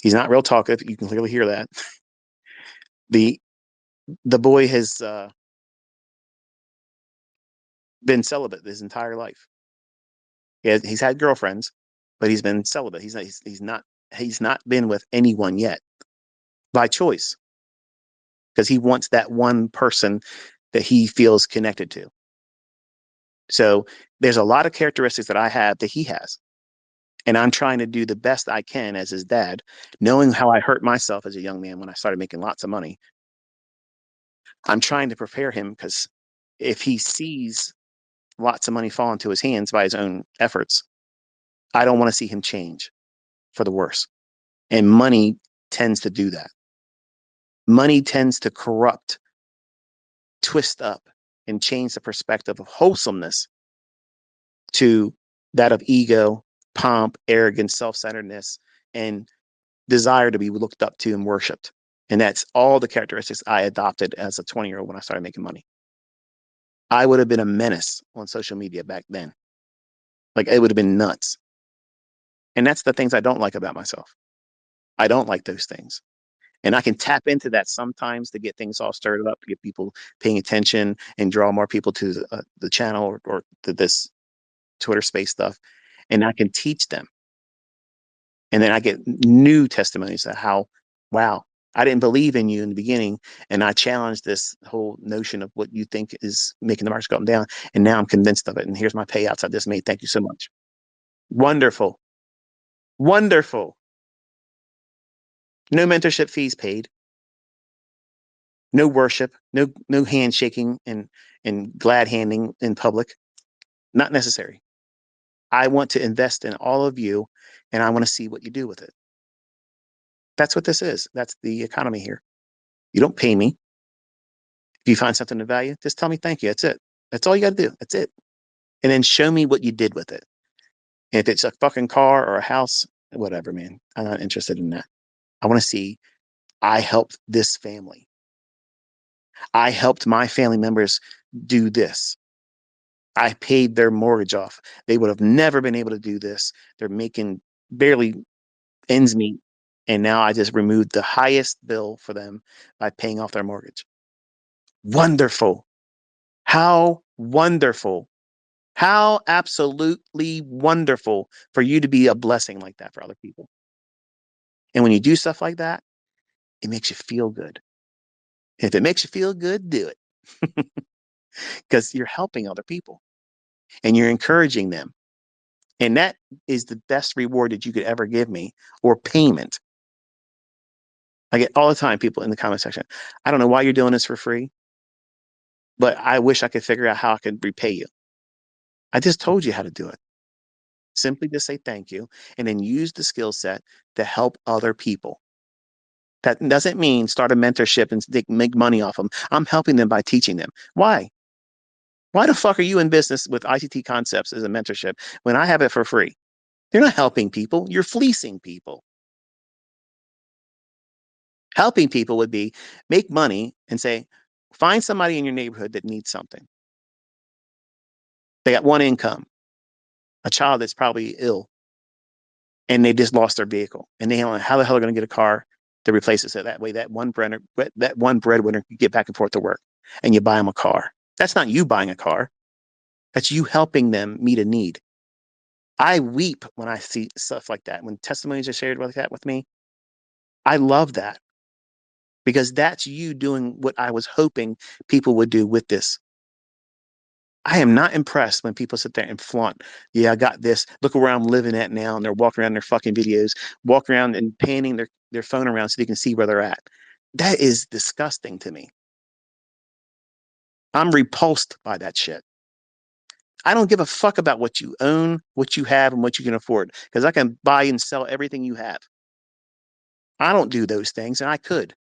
He's not real talkative. You can clearly hear that. the The boy has been celibate his entire life. He's had girlfriends, but he's been celibate. He's not been with anyone yet by choice because he wants that one person that he feels connected to. So there's a lot of characteristics that I have that he has. And I'm trying to do the best I can as his dad, knowing how I hurt myself as a young man when I started making lots of money. I'm trying to prepare him because if he sees lots of money fall into his hands by his own efforts, I don't want to see him change for the worse. And money tends to do that. Money tends to corrupt, twist up, and change the perspective of wholesomeness to that of ego, pomp, arrogance, self-centeredness, and desire to be looked up to and worshipped. And that's all the characteristics I adopted as a 20-year-old when I started making money. I would have been a menace on social media back then. Like it would have been nuts. And that's the things I don't like about myself. I don't like those things. And I can tap into that sometimes to get things all stirred up, to get people paying attention and draw more people to the channel or to this Twitter space stuff. And I can teach them. And then I get new testimonies of how, wow, I didn't believe in you in the beginning. And I challenged this whole notion of what you think is making the markets go up and down. And now I'm convinced of it. And here's my payouts I just made. Thank you so much. Wonderful. Wonderful. No mentorship fees paid. No worship. No handshaking and glad handing in public. Not necessary. I want to invest in all of you and I want to see what you do with it. That's what this is. That's the economy here. You don't pay me. If you find something of value, just tell me thank you. That's it. That's all you got to do. That's it. And then show me what you did with it. And if it's a fucking car or a house, whatever, man. I'm not interested in that. I want to see I helped this family. I helped my family members do this. I paid their mortgage off. They would have never been able to do this. They're making barely ends meet. And now I just removed the highest bill for them by paying off their mortgage. Wonderful. How wonderful. How absolutely wonderful for you to be a blessing like that for other people. And when you do stuff like that, it makes you feel good. If it makes you feel good, do it because you're helping other people and you're encouraging them. And that is the best reward that you could ever give me or payment. I get all the time people in the comment section. I don't know why you're doing this for free, but I wish I could figure out how I could repay you. I just told you how to do it. Simply just say thank you and then use the skill set to help other people. That doesn't mean start a mentorship and make money off them. I'm helping them by teaching them. Why? Why the fuck are you in business with ICT concepts as a mentorship when I have it for free? You're not helping people, you're fleecing people. Helping people would be make money and say, find somebody in your neighborhood that needs something. They got one income, a child that's probably ill, and they just lost their vehicle. And they don't know how the hell they're going to get a car to replace it. So that way that one breadwinner can get back and forth to work. And you buy them a car. That's not you buying a car. That's you helping them meet a need. I weep when I see stuff like that. When testimonies are shared like that with me, I love that because that's you doing what I was hoping people would do with this. I am not impressed when people sit there and flaunt. Yeah, I got this. Look where I'm living at now. And they're walking around their fucking videos, walking around and panning their phone around so they can see where they're at. That is disgusting to me. I'm repulsed by that shit. I don't give a fuck about what you own, what you have, and what you can afford because I can buy and sell everything you have. I don't do those things, and I could.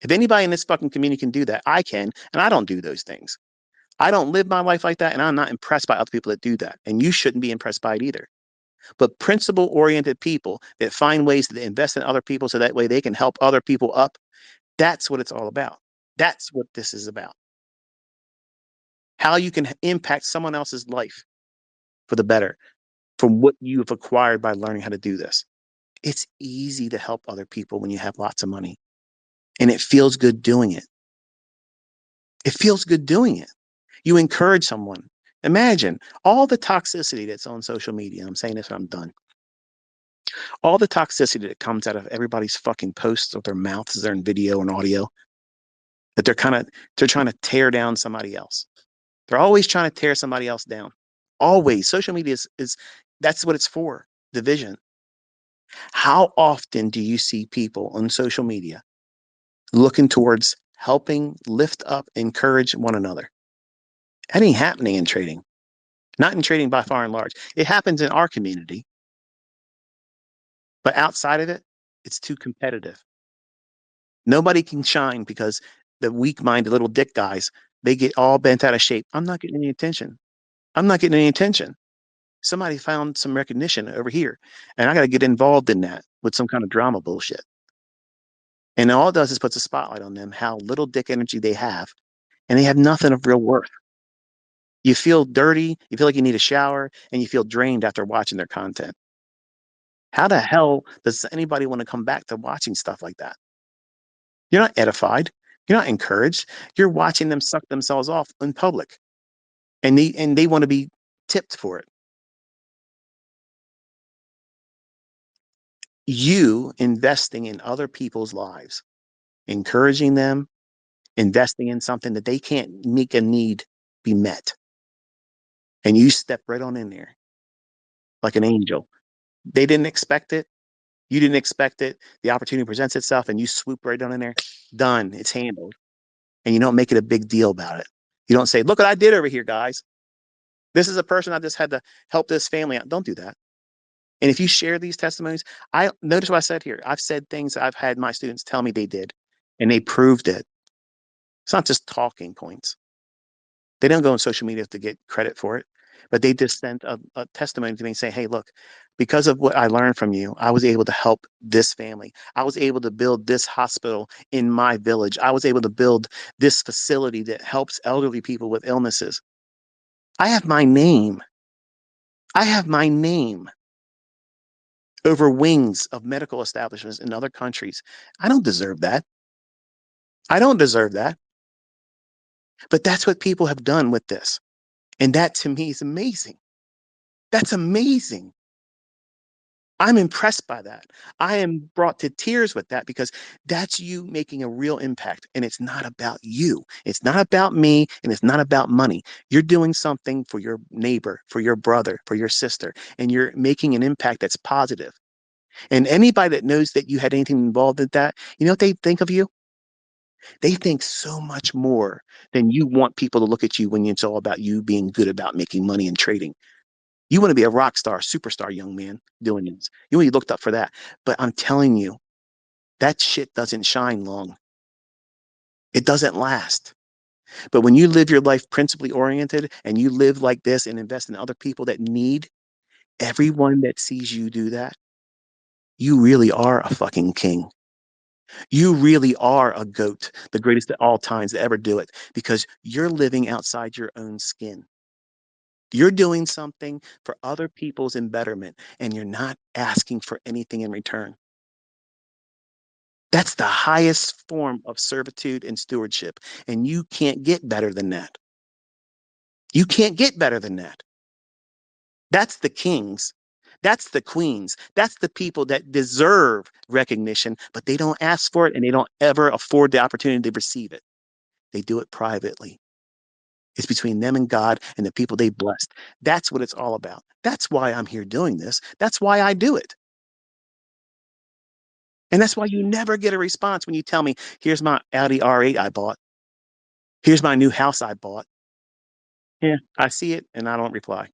If anybody in this fucking community can do that, I can, and I don't do those things. I don't live my life like that, and I'm not impressed by other people that do that. And you shouldn't be impressed by it either. But principle oriented people that find ways to invest in other people so that way they can help other people up, that's what it's all about. That's what this is about. How you can impact someone else's life for the better from what you have acquired by learning how to do this. It's easy to help other people when you have lots of money, and it feels good doing it. It feels good doing it. You encourage someone. Imagine all the toxicity that's on social media. I'm saying this when I'm done. All the toxicity that comes out of everybody's fucking posts with their mouths, they're in video and audio, that they're trying to tear down somebody else. They're always trying to tear somebody else down. Always. Social media is that's what it's for. Division. How often do you see people on social media looking towards helping lift up, encourage one another? That ain't happening in trading. Not in trading by far and large. It happens in our community, but outside of it, it's too competitive. Nobody can shine because the weak-minded little dick guys, they get all bent out of shape. I'm not getting any attention. I'm not getting any attention. Somebody found some recognition over here, and I got to get involved in that with some kind of drama bullshit. And all it does is puts a spotlight on them, how little dick energy they have, and they have nothing of real worth. You feel dirty, you feel like you need a shower, and you feel drained after watching their content. How the hell does anybody want to come back to watching stuff like that? You're not edified. You're not encouraged. You're watching them suck themselves off in public, and they want to be tipped for it. You investing in other people's lives, encouraging them, investing in something that they can't make a need be met, and you step right on in there like an angel. They didn't expect it. You didn't expect it. The opportunity presents itself, and you swoop right on in there. Done. It's handled, and you don't make it a big deal about it. You don't say, "Look what I did over here, guys. This is a person I just had to help this family out." Don't do that. And if you share these testimonies, I notice what I said here. I've said things I've had my students tell me they did, and they proved it. It's not just talking points. They don't go on social media to get credit for it, but they just sent a testimony to me and say, "Hey, look, because of what I learned from you, I was able to help this family. I was able to build this hospital in my village. I was able to build this facility that helps elderly people with illnesses. I have my name. I have my name over wings of medical establishments in other countries. I don't deserve that. I don't deserve that. But that's what people have done with this. And that to me is amazing. That's amazing. I'm impressed by that. I am brought to tears with that because that's you making a real impact. And it's not about you. It's not about me and it's not about money. You're doing something for your neighbor, for your brother, for your sister, and you're making an impact that's positive. And anybody that knows that you had anything involved in that, you know what they think of you? They think so much more than you want people to look at you when it's all about you being good about making money and trading. You want to be a rock star, superstar young man doing this. You want to be looked up for that. But I'm telling you, that shit doesn't shine long. It doesn't last. But when you live your life principally oriented and you live like this and invest in other people that need everyone that sees you do that, you really are a fucking king. You really are a goat, the greatest of all times to ever do it, because you're living outside your own skin. You're doing something for other people's embetterment, and you're not asking for anything in return. That's the highest form of servitude and stewardship, and you can't get better than that. You can't get better than that. That's the kings. That's the queens. That's the people that deserve recognition, but they don't ask for it and they don't ever afford the opportunity to receive it. They do it privately. It's between them and God and the people they blessed. That's what it's all about. That's why I'm here doing this. That's why I do it. And that's why you never get a response when you tell me, here's my Audi R8 I bought. Here's my new house I bought. Yeah, I see it and I don't reply.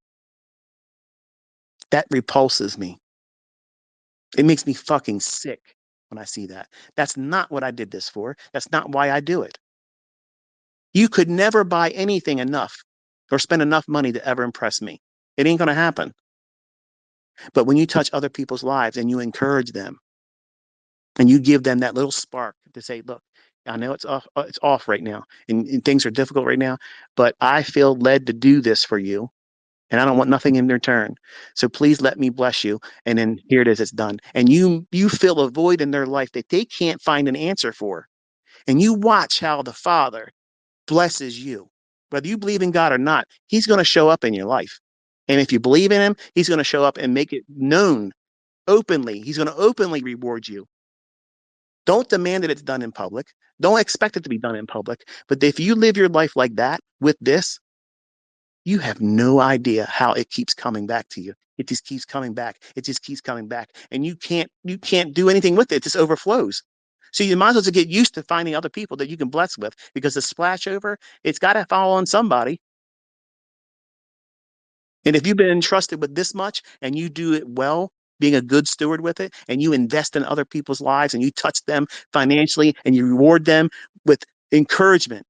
That repulses me. It makes me fucking sick when I see that. That's not what I did this for. That's not why I do it. You could never buy anything enough or spend enough money to ever impress me. It ain't going to happen. But when you touch other people's lives and you encourage them and you give them that little spark to say, look, I know it's off right now and things are difficult right now, but I feel led to do this for you and I don't want nothing in return. So please let me bless you. And then here it is, it's done. And you fill a void in their life that they can't find an answer for. And you watch how the Father blesses you. Whether you believe in God or not, He's going to show up in your life. And if you believe in Him, He's going to show up and make it known openly. He's going to openly reward you. Don't demand that it's done in public. Don't expect it to be done in public. But if you live your life like that with this, you have no idea how it keeps coming back to you. It just keeps coming back. It just keeps coming back. And you can't do anything with it. It just overflows. So you might as well just get used to finding other people that you can bless with because the splash over, it's got to fall on somebody. And if you've been entrusted with this much and you do it well, being a good steward with it, and you invest in other people's lives and you touch them financially and you reward them with encouragement.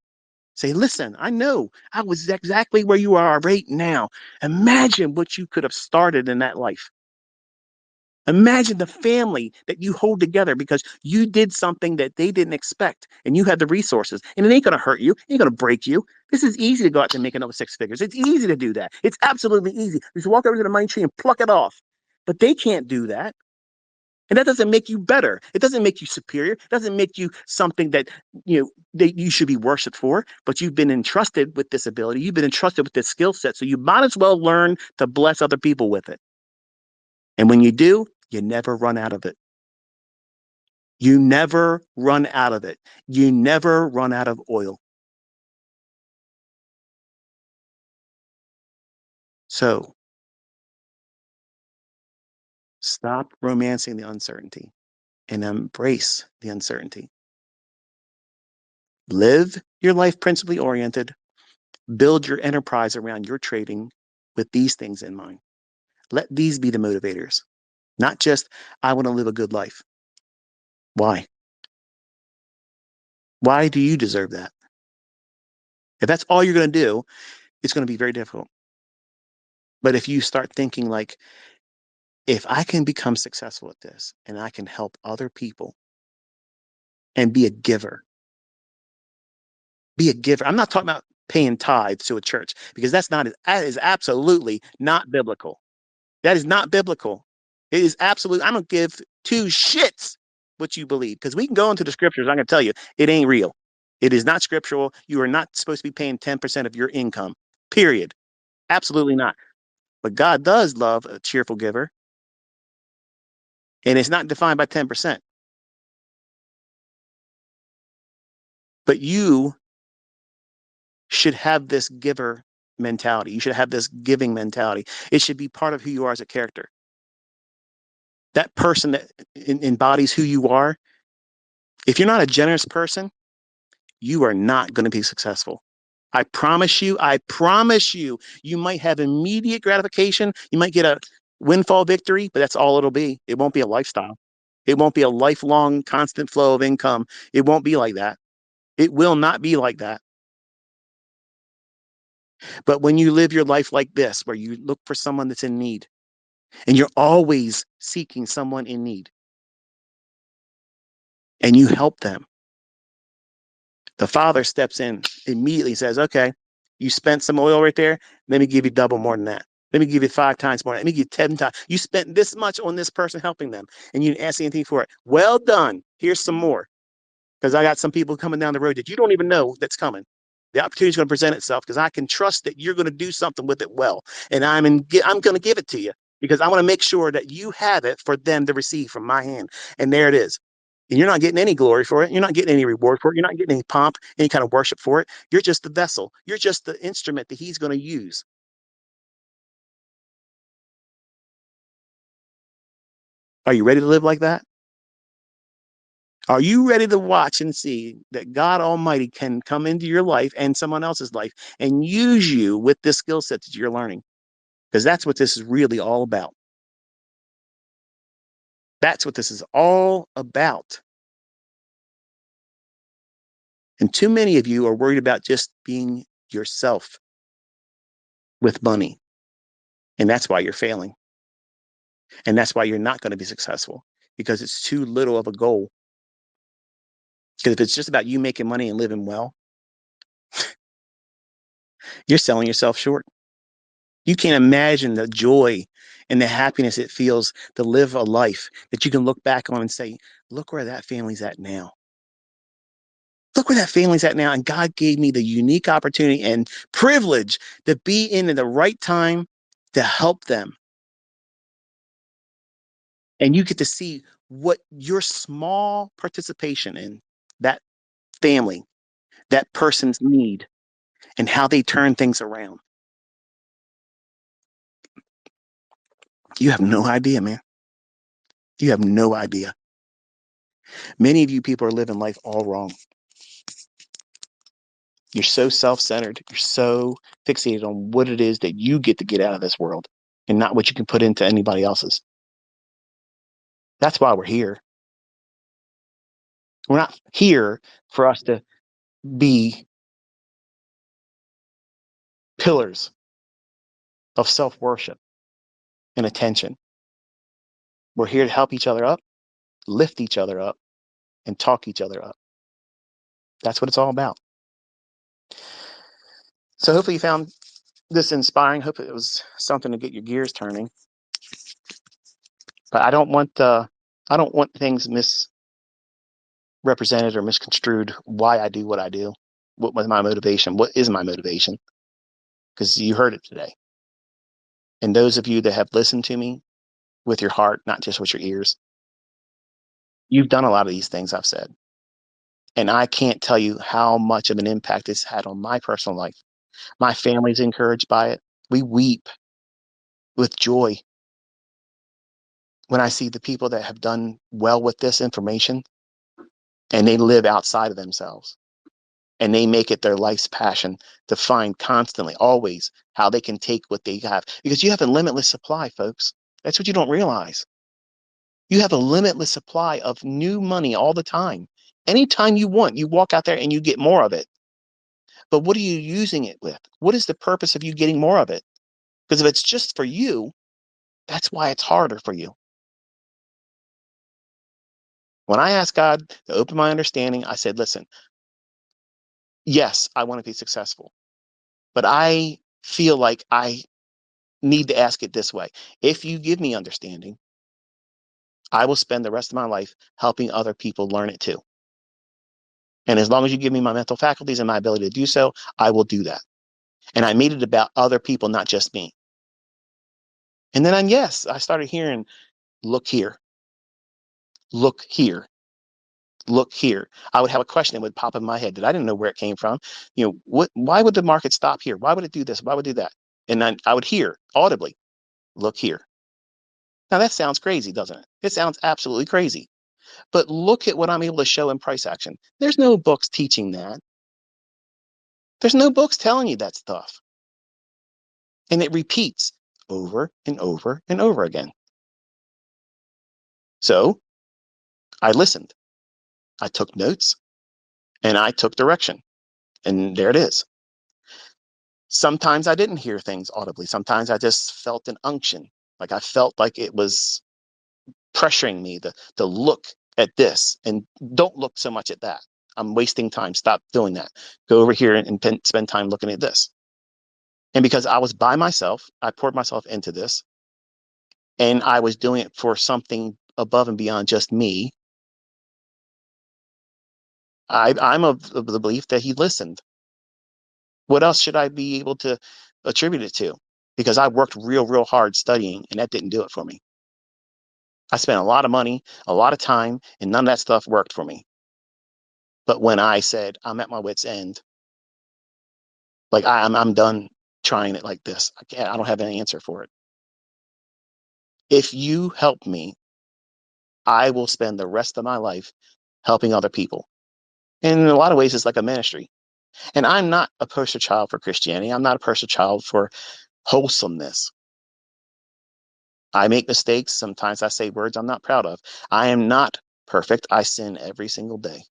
Say, listen, I know I was exactly where you are right now. Imagine what you could have started in that life. Imagine the family that you hold together because you did something that they didn't expect and you had the resources. And it ain't going to hurt you. It ain't going to break you. This is easy to go out and make another six figures. It's easy to do that. It's absolutely easy. Just walk over to the money tree and pluck it off. But they can't do that. And that doesn't make you better. It doesn't make you superior. It doesn't make you something that that you should be worshipped for. But you've been entrusted with this ability. You've been entrusted with this skill set. So you might as well learn to bless other people with it. And when you do, you never run out of it. You never run out of it. You never run out of oil. So stop romancing the uncertainty and embrace the uncertainty. Live your life principally oriented. Build your enterprise around your trading with these things in mind. Let these be the motivators, not just, I want to live a good life. Why? Why do you deserve that? If that's all you're going to do, it's going to be very difficult. But if you start thinking like, if I can become successful at this and I can help other people and be a giver. I'm not talking about paying tithes to a church because that is absolutely not biblical. That is not biblical. It is absolute. I don't give two shits what you believe because we can go into the scriptures. I'm going to tell you, it ain't real. It is not scriptural. You are not supposed to be paying 10% of your income, period. Absolutely not. But God does love a cheerful giver, and it's not defined by 10%. But you should have this giver mentality. You should have this giving mentality. It should be part of who you are as a character. That person that embodies who you are, if you're not a generous person, you are not going to be successful. I promise you, you might have immediate gratification. You might get a windfall victory, but that's all it'll be. It won't be a lifestyle. It won't be a lifelong constant flow of income. It won't be like that. It will not be like that. But when you live your life like this, where you look for someone that's in need and you're always seeking someone in need and you help them, the father steps in immediately, says, okay, you spent some oil right there. Let me give you double more than that. Let me give you 5 times more. Let me give you 10 times. You spent this much on this person helping them and you didn't ask anything for it. Well done. Here's some more. Because I got some people coming down the road that you don't even know that's coming. The opportunity is going to present itself because I can trust that you're going to do something with it well, and I'm going to give it to you because I want to make sure that you have it for them to receive from my hand. And there it is. And you're not getting any glory for it. You're not getting any reward for it. You're not getting any pomp, any kind of worship for it. You're just the vessel. You're just the instrument that he's going to use. Are you ready to live like that? Are you ready to watch and see that God Almighty can come into your life and someone else's life and use you with this skill set that you're learning? Because that's what this is really all about. That's what this is all about. And too many of you are worried about just being yourself with money. And that's why you're failing. And that's why you're not going to be successful because it's too little of a goal. Because if it's just about you making money and living well, you're selling yourself short. You can't imagine the joy and the happiness it feels to live a life that you can look back on and say, look where that family's at now. Look where that family's at now. And God gave me the unique opportunity and privilege to be in at the right time to help them. And you get to see what your small participation in that family, that person's need, and how they turn things around. You have no idea, man. You have no idea. Many of you people are living life all wrong. You're so self centered. You're so fixated on what it is that you get to get out of this world and not what you can put into anybody else's. That's why we're here. We're not here for us to be pillars of self worship and attention. We're here to help each other up, lift each other up, and talk each other up. That's what it's all about. So hopefully you found this inspiring. Hope it was something to get your gears turning. But I don't want things misrepresented or misconstrued why I do what I do. What was my motivation? What is my motivation? Because you heard it today. And those of you that have listened to me with your heart, not just with your ears, you've done a lot of these things I've said. And I can't tell you how much of an impact it's had on my personal life. My family's encouraged by it. We weep with joy when I see the people that have done well with this information and they live outside of themselves and they make it their life's passion to find constantly, always, how they can take what they have. Because you have a limitless supply, folks. That's what you don't realize. You have a limitless supply of new money all the time. Anytime you want, you walk out there and you get more of it. But what are you using it with? What is the purpose of you getting more of it? Because if it's just for you, that's why it's harder for you. When I asked God to open my understanding, I said, listen, yes, I want to be successful, but I feel like I need to ask it this way. If you give me understanding, I will spend the rest of my life helping other people learn it too. And as long as you give me my mental faculties and my ability to do so, I will do that. And I made it about other people, not just me. And then, yes, I started hearing, look here, look here, look here. I would have a question that would pop in my head that I didn't know where it came from. Why would the market stop here? Why would it do this? Why would it do that? And then I would hear audibly, look here. Now that sounds crazy, doesn't it? It sounds absolutely crazy. But look at what I'm able to show in price action. There's no books teaching that. There's no books telling you that stuff. And it repeats over and over and over again. So I listened, I took notes, and I took direction. And there it is. Sometimes I didn't hear things audibly. Sometimes I just felt an unction. Like I felt like it was pressuring me to look at this and don't look so much at that. I'm wasting time. Stop doing that. Go over here and spend time looking at this. And because I was by myself, I poured myself into this, and I was doing it for something above and beyond just me. I'm of the belief that he listened. What else should I be able to attribute it to? Because I worked real hard studying, and that didn't do it for me. I spent a lot of money, a lot of time, and none of that stuff worked for me. But when I said I'm at my wit's end, like I'm done trying it like this. I don't have any answer for it. If you help me, I will spend the rest of my life helping other people. And in a lot of ways, it's like a ministry. And I'm not a poster child for Christianity. I'm not a poster child for wholesomeness. I make mistakes. Sometimes I say words I'm not proud of. I am not perfect. I sin every single day.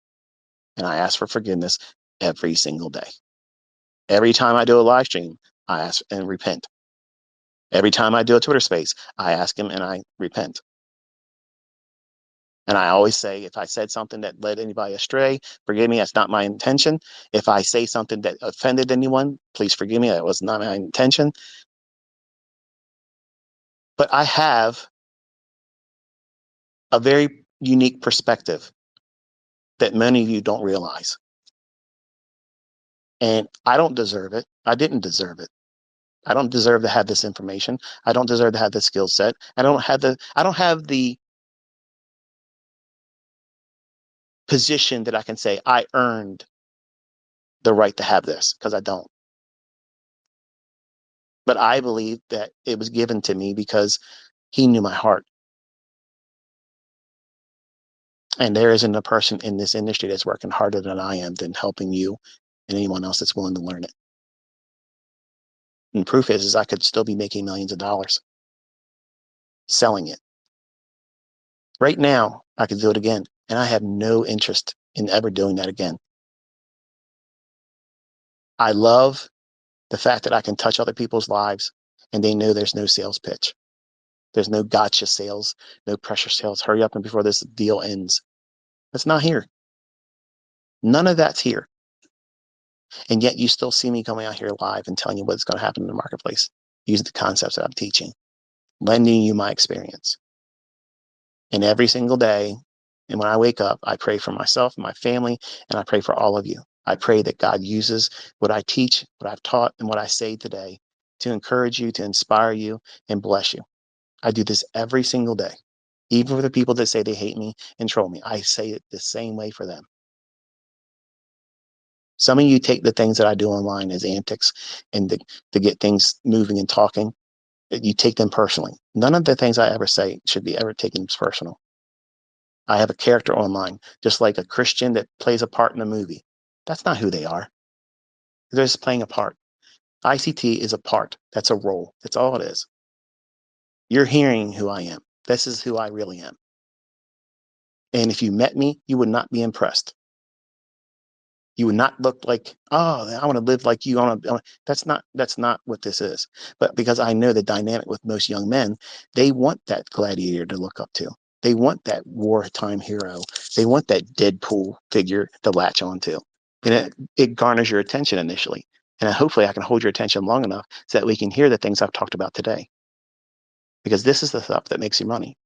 And I ask for forgiveness every single day. Every time I do a live stream, I ask and repent. Every time I do a Twitter space, I ask him and I repent. And I always say, if I said something that led anybody astray, forgive me, that's not my intention. If I say something that offended anyone, please forgive me, that was not my intention. But I have a very unique perspective that many of you don't realize. And I don't deserve it. I didn't deserve it. I don't deserve to have this information. I don't deserve to have this skill set. I don't have the position that I can say I earned the right to have this, because I don't. But I believe that it was given to me because he knew my heart. And there isn't a person in this industry that's working harder than I am than helping you and anyone else that's willing to learn it. And the proof is I could still be making millions of dollars selling it. Right now, I could do it again. And I have no interest in ever doing that again. I love the fact that I can touch other people's lives and they know there's no sales pitch. There's no gotcha sales, no pressure sales. Hurry up and before this deal ends. That's not here. None of that's here. And yet you still see me coming out here live and telling you what's going to happen in the marketplace using the concepts that I'm teaching, lending you my experience. And every single day, and when I wake up, I pray for myself and my family, and I pray for all of you. I pray that God uses what I teach, what I've taught, and what I say today to encourage you, to inspire you, and bless you. I do this every single day. Even for the people that say they hate me and troll me, I say it the same way for them. Some of you take the things that I do online as antics and to get things moving and talking. You take them personally. None of the things I ever say should be ever taken as personal. I have a character online, just like a Christian that plays a part in a movie. That's not who they are. They're just playing a part. ICT is a part. That's a role. That's all it is. You're hearing who I am. This is who I really am. And if you met me, you would not be impressed. You would not look like, oh, I want to live like you. That's not what this is. But because I know the dynamic with most young men, they want that gladiator to look up to. They want that wartime hero. They want that Deadpool figure to latch onto. And it garners your attention initially. And hopefully I can hold your attention long enough so that we can hear the things I've talked about today. Because this is the stuff that makes you money.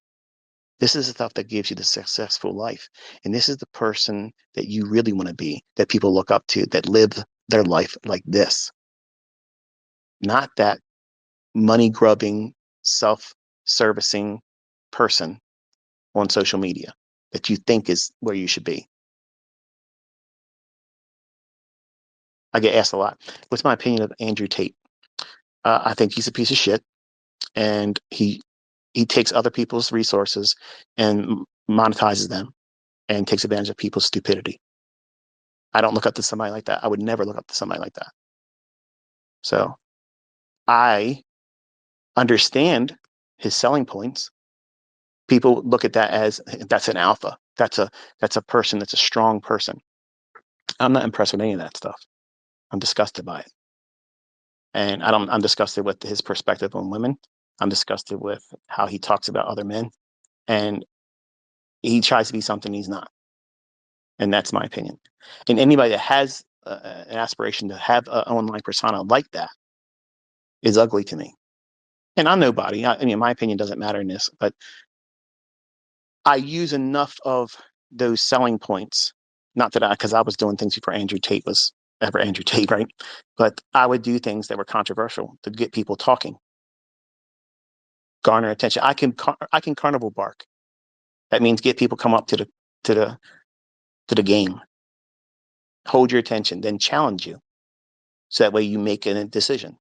This is the stuff that gives you the successful life. And this is the person that you really want to be, that people look up to, that live their life like this. not that money grubbing, self-servicing person on social media that you think is where you should be. I get asked a lot, what's my opinion of Andrew Tate? I think he's a piece of shit, and he takes other people's resources and monetizes them and takes advantage of people's stupidity. I don't look up to somebody like that. I would never look up to somebody like that. So I understand his selling points. People look at that as that's an alpha. That's a person that's a strong person. I'm not impressed with any of that stuff. I'm disgusted by it. And I'm disgusted with his perspective on women. I'm disgusted with how he talks about other men. And he tries to be something he's not. And that's my opinion. And anybody that has an aspiration to have an online persona like that is ugly to me. And I'm nobody. I mean, my opinion doesn't matter in this, but I use enough of those selling points. Not that because I was doing things before Andrew Tate was ever Andrew Tate, right? But I would do things that were controversial to get people talking, garner attention. I can carnival bark. That means get people come up to the to the game, hold your attention, then challenge you. So that way you make a decision.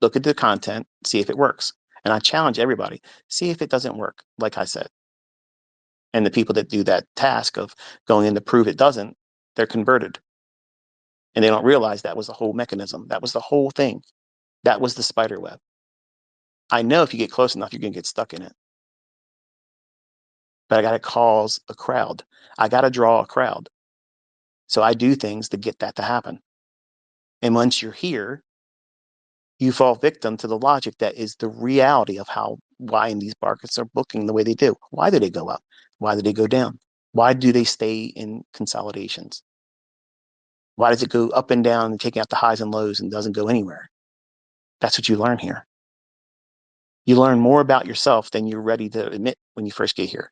Look at the content, see if it works. And I challenge everybody, see if it doesn't work, like I said. And the people that do that task of going in to prove it doesn't, they're converted. And they don't realize that was the whole mechanism. That was the whole thing. That was the spider web. I know if you get close enough, you're going to get stuck in it. But I got to cause a crowd. I got to draw a crowd. So I do things to get that to happen. And once you're here, you fall victim to the logic that is the reality of why these markets are booking the way they do. Why do they go up? Why do they go down? Why do they stay in consolidations? Why does it go up and down and taking out the highs and lows and doesn't go anywhere? That's what you learn here. You learn more about yourself than you're ready to admit when you first get here.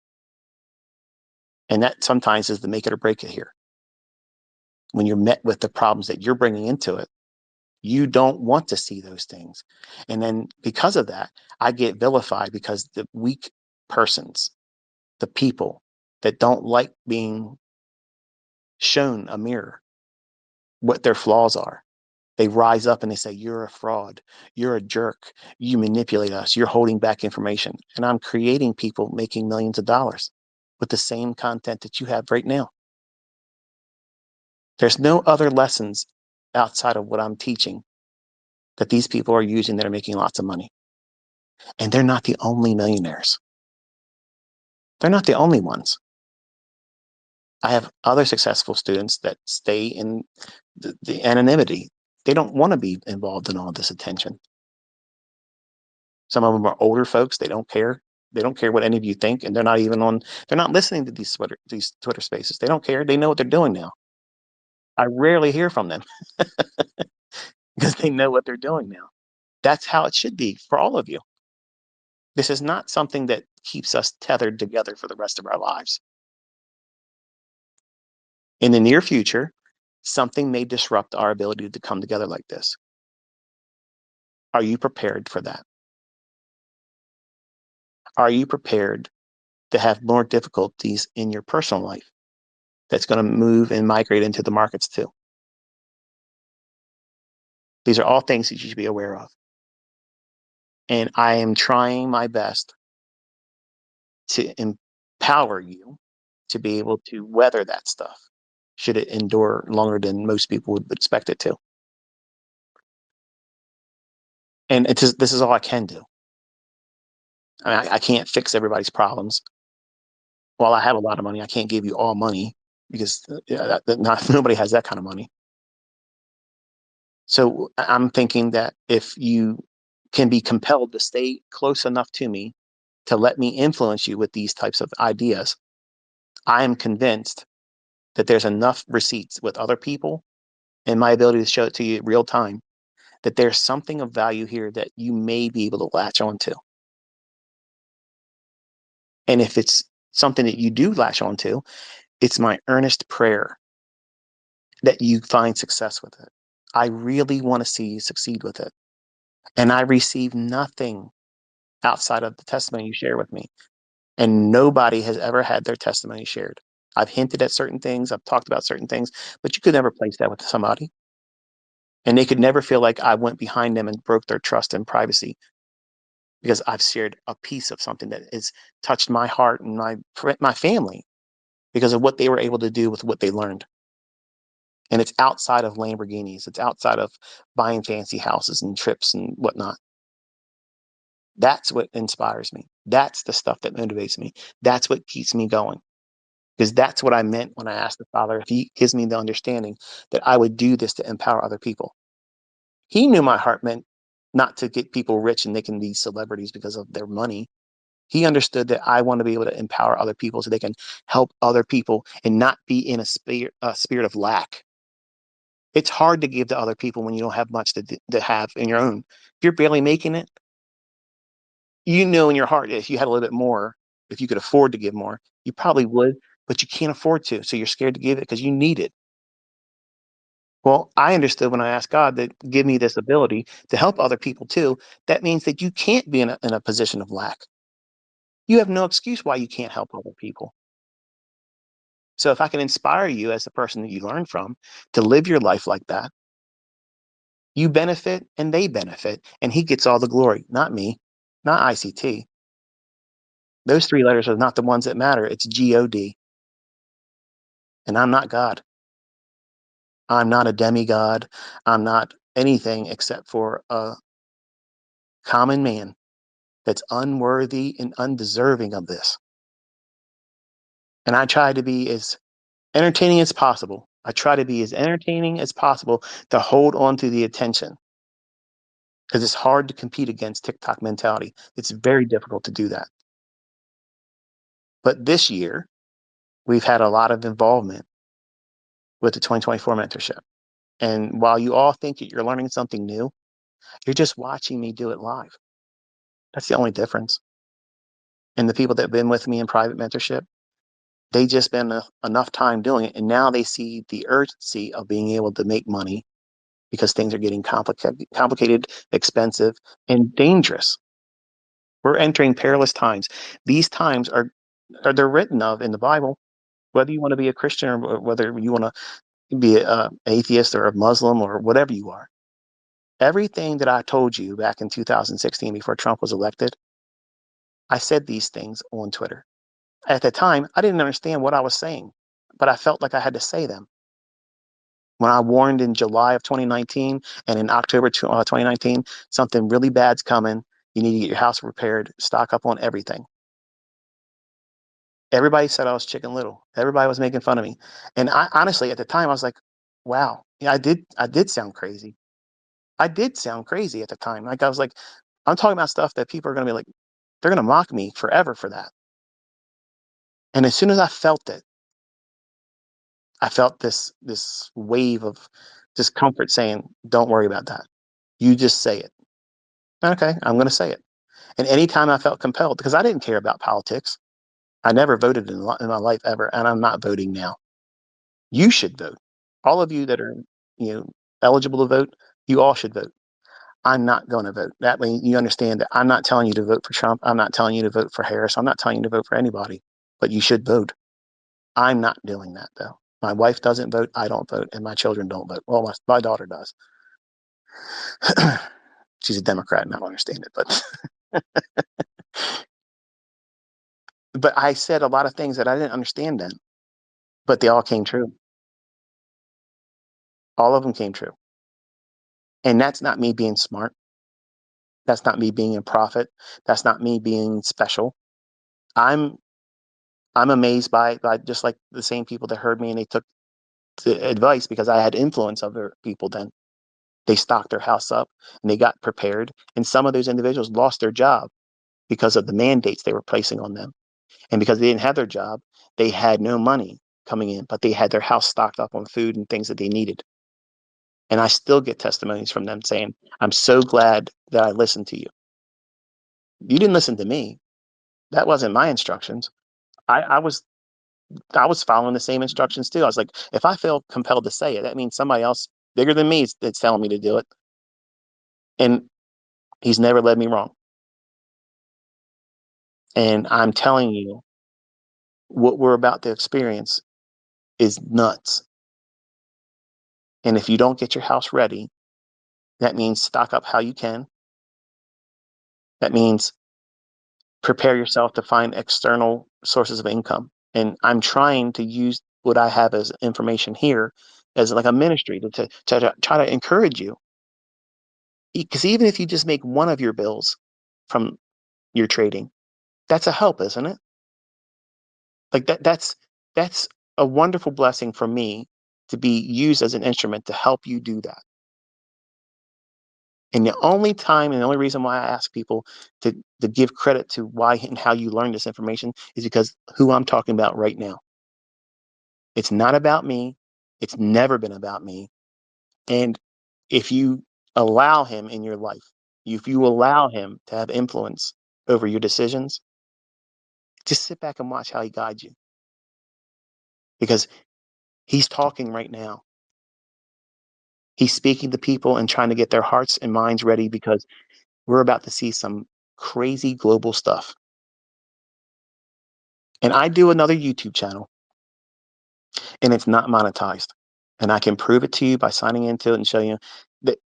And that sometimes is the make it or break it here. When you're met with the problems that you're bringing into it, you don't want to see those things. And then because of that, I get vilified because the weak persons, the people that don't like being shown a mirror, what their flaws are, they rise up and they say, you're a fraud, you're a jerk, you manipulate us, you're holding back information. And I'm creating people making millions of dollars with the same content that you have right now. There's no other lessons outside of what I'm teaching that these people are using that are making lots of money. And they're not the only millionaires. They're not the only ones. I have other successful students that stay in the anonymity. They don't want to be involved in all this attention. Some of them are older folks. They don't care. They don't care what any of you think. And they're not listening to these Twitter spaces. They don't care. They know what they're doing now. I rarely hear from them because they know what they're doing now. That's how it should be for all of you. This is not something that keeps us tethered together for the rest of our lives. In the near future, something may disrupt our ability to come together like this. Are you prepared for that? Are you prepared to have more difficulties in your personal life that's going to move and migrate into the markets too? These are all things that you should be aware of. And I am trying my best to empower you to be able to weather that stuff, should it endure longer than most people would expect it to. And this is all I can do. I mean, I can't fix everybody's problems. While I have a lot of money, I can't give you all money because nobody has that kind of money. So I'm thinking that if you can be compelled to stay close enough to me to let me influence you with these types of ideas, I am convinced that there's enough receipts with other people and my ability to show it to you real time that there's something of value here that you may be able to latch onto. And if it's something that you do latch onto, it's my earnest prayer that you find success with it. I really want to see you succeed with it. And I receive nothing outside of the testimony you share with me. And nobody has ever had their testimony shared. I've hinted at certain things, I've talked about certain things, but you could never place that with somebody. And they could never feel like I went behind them and broke their trust and privacy because I've shared a piece of something that has touched my heart and my family because of what they were able to do with what they learned. And it's outside of Lamborghinis, it's outside of buying fancy houses and trips and whatnot. That's what inspires me. That's the stuff that motivates me. That's what keeps me going. Because that's what I meant when I asked the Father if He gives me the understanding that I would do this to empower other people. He knew my heart meant not to get people rich and they can be celebrities because of their money. He understood that I want to be able to empower other people so they can help other people and not be in a spirit of lack. It's hard to give to other people when you don't have much to have in your own. If you're barely making it, you know in your heart if you had a little bit more, if you could afford to give more, you probably would, but you can't afford to. So you're scared to give it because you need it. Well, I understood when I asked God to give me this ability to help other people too. That means that you can't be in a position of lack. You have no excuse why you can't help other people. So if I can inspire you as the person that you learn from to live your life like that, you benefit and they benefit, and He gets all the glory, not me, not ICT. Those three letters are not the ones that matter. It's God, and I'm not God. I'm not a demigod. I'm not anything except for a common man that's unworthy and undeserving of this. And I try to be as entertaining as possible. I try to be as entertaining as possible to hold on to the attention because it's hard to compete against TikTok mentality. It's very difficult to do that. But this year, we've had a lot of involvement with the 2024 mentorship. And while you all think that you're learning something new, you're just watching me do it live. That's the only difference. And the people that have been with me in private mentorship, they just spend enough time doing it. And now they see the urgency of being able to make money because things are getting complicated, expensive, and dangerous. We're entering perilous times. These times are they're written of in the Bible. Whether you want to be a Christian or whether you want to be an atheist or a Muslim or whatever you are, everything that I told you back in 2016 before Trump was elected, I said these things on Twitter. At the time, I didn't understand what I was saying, but I felt like I had to say them. When I warned in July of 2019 and in October 2019, something really bad's coming. You need to get your house repaired, stock up on everything. Everybody said I was Chicken Little. Everybody was making fun of me. And I honestly, at the time, I was like, wow, yeah, I did sound crazy. I did sound crazy at the time. Like I was like, I'm talking about stuff that people are going to be like, they're going to mock me forever for that. And as soon as I felt it, I felt this wave of discomfort saying, don't worry about that. You just say it. Okay, I'm going to say it. And anytime I felt compelled, because I didn't care about politics, I never voted in my life ever, and I'm not voting now. You should vote. All of you that are, you know, eligible to vote, you all should vote. I'm not going to vote. That way you understand that I'm not telling you to vote for Trump. I'm not telling you to vote for Harris. I'm not telling you to vote for anybody, but you should vote. I'm not doing that though. My wife doesn't vote. I don't vote, and my children don't vote. Well, my daughter does. She's a Democrat, and I don't understand it, but I said a lot of things that I didn't understand then, but they all came true. All of them came true, and that's not me being smart. That's not me being a prophet. That's not me being special. I'm I'm amazed by just like the same people that heard me and they took the advice because I had influence over people then. They stocked their house up and they got prepared. And some of those individuals lost their job because of the mandates they were placing on them. And because they didn't have their job, they had no money coming in, but they had their house stocked up on food and things that they needed. And I still get testimonies from them saying, I'm so glad that I listened to you. You didn't listen to me. That wasn't my instructions. I was following the same instructions too. I was like, if I feel compelled to say it, that means somebody else bigger than me that's telling me to do it. And he's never led me wrong. And I'm telling you, what we're about to experience is nuts. And if you don't get your house ready, that means stock up how you can. That means prepare yourself to find external sources of income. And I'm trying to use what I have as information here as like a ministry to try to encourage you. Because even if you just make one of your bills from your trading, that's a help, isn't it? Like that's a wonderful blessing for me to be used as an instrument to help you do that. And the only time and the only reason why I ask people to give credit to why and how you learn this information is because who I'm talking about right now. It's not about me. It's never been about me. And if you allow him in your life, if you allow him to have influence over your decisions, just sit back and watch how he guides you because he's talking right now. He's speaking to people and trying to get their hearts and minds ready because we're about to see some crazy global stuff. And I do another YouTube channel and it's not monetized. And I can prove it to you by signing into it and show you that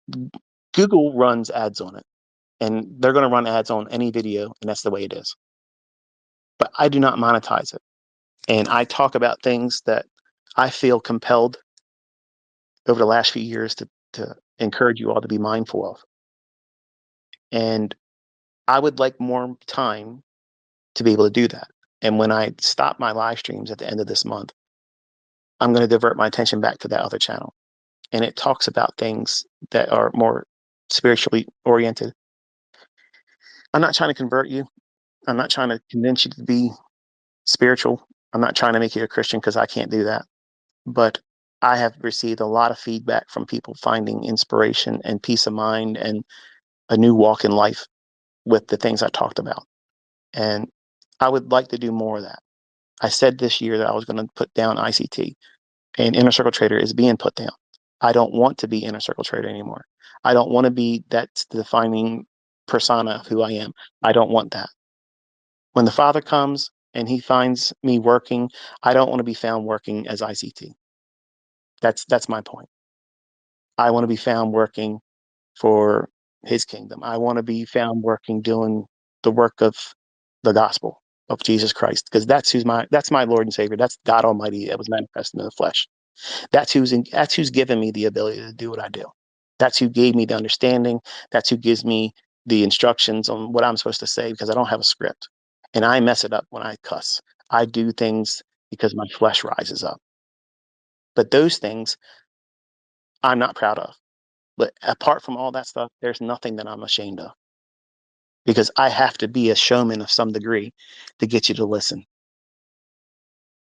Google runs ads on it and they're going to run ads on any video. And that's the way it is. But I do not monetize it. And I talk about things that I feel compelled over the last few years to encourage you all to be mindful of. And I would like more time to be able to do that. And when I stop my live streams at the end of this month, I'm going to divert my attention back to that other channel. And it talks about things that are more spiritually oriented. I'm not trying to convert you. I'm not trying to convince you to be spiritual. I'm not trying to make you a Christian because I can't do that. But I have received a lot of feedback from people finding inspiration and peace of mind and a new walk in life with the things I talked about. And I would like to do more of that. I said this year that I was going to put down ICT, and Inner Circle Trader is being put down. I don't want to be Inner Circle Trader anymore. I don't want to be that defining persona of who I am. I don't want that. When the Father comes and he finds me working, I don't want to be found working as ICT. That's my point. I want to be found working for his kingdom. I want to be found working doing the work of the gospel of Jesus Christ because that's my Lord and Savior. That's God Almighty that was manifested in the flesh. That's who's given me the ability to do what I do. That's who gave me the understanding. That's who gives me the instructions on what I'm supposed to say because I don't have a script. And I mess it up when I cuss. I do things because my flesh rises up. But those things I'm not proud of. But apart from all that stuff, there's nothing that I'm ashamed of because I have to be a showman of some degree to get you to listen.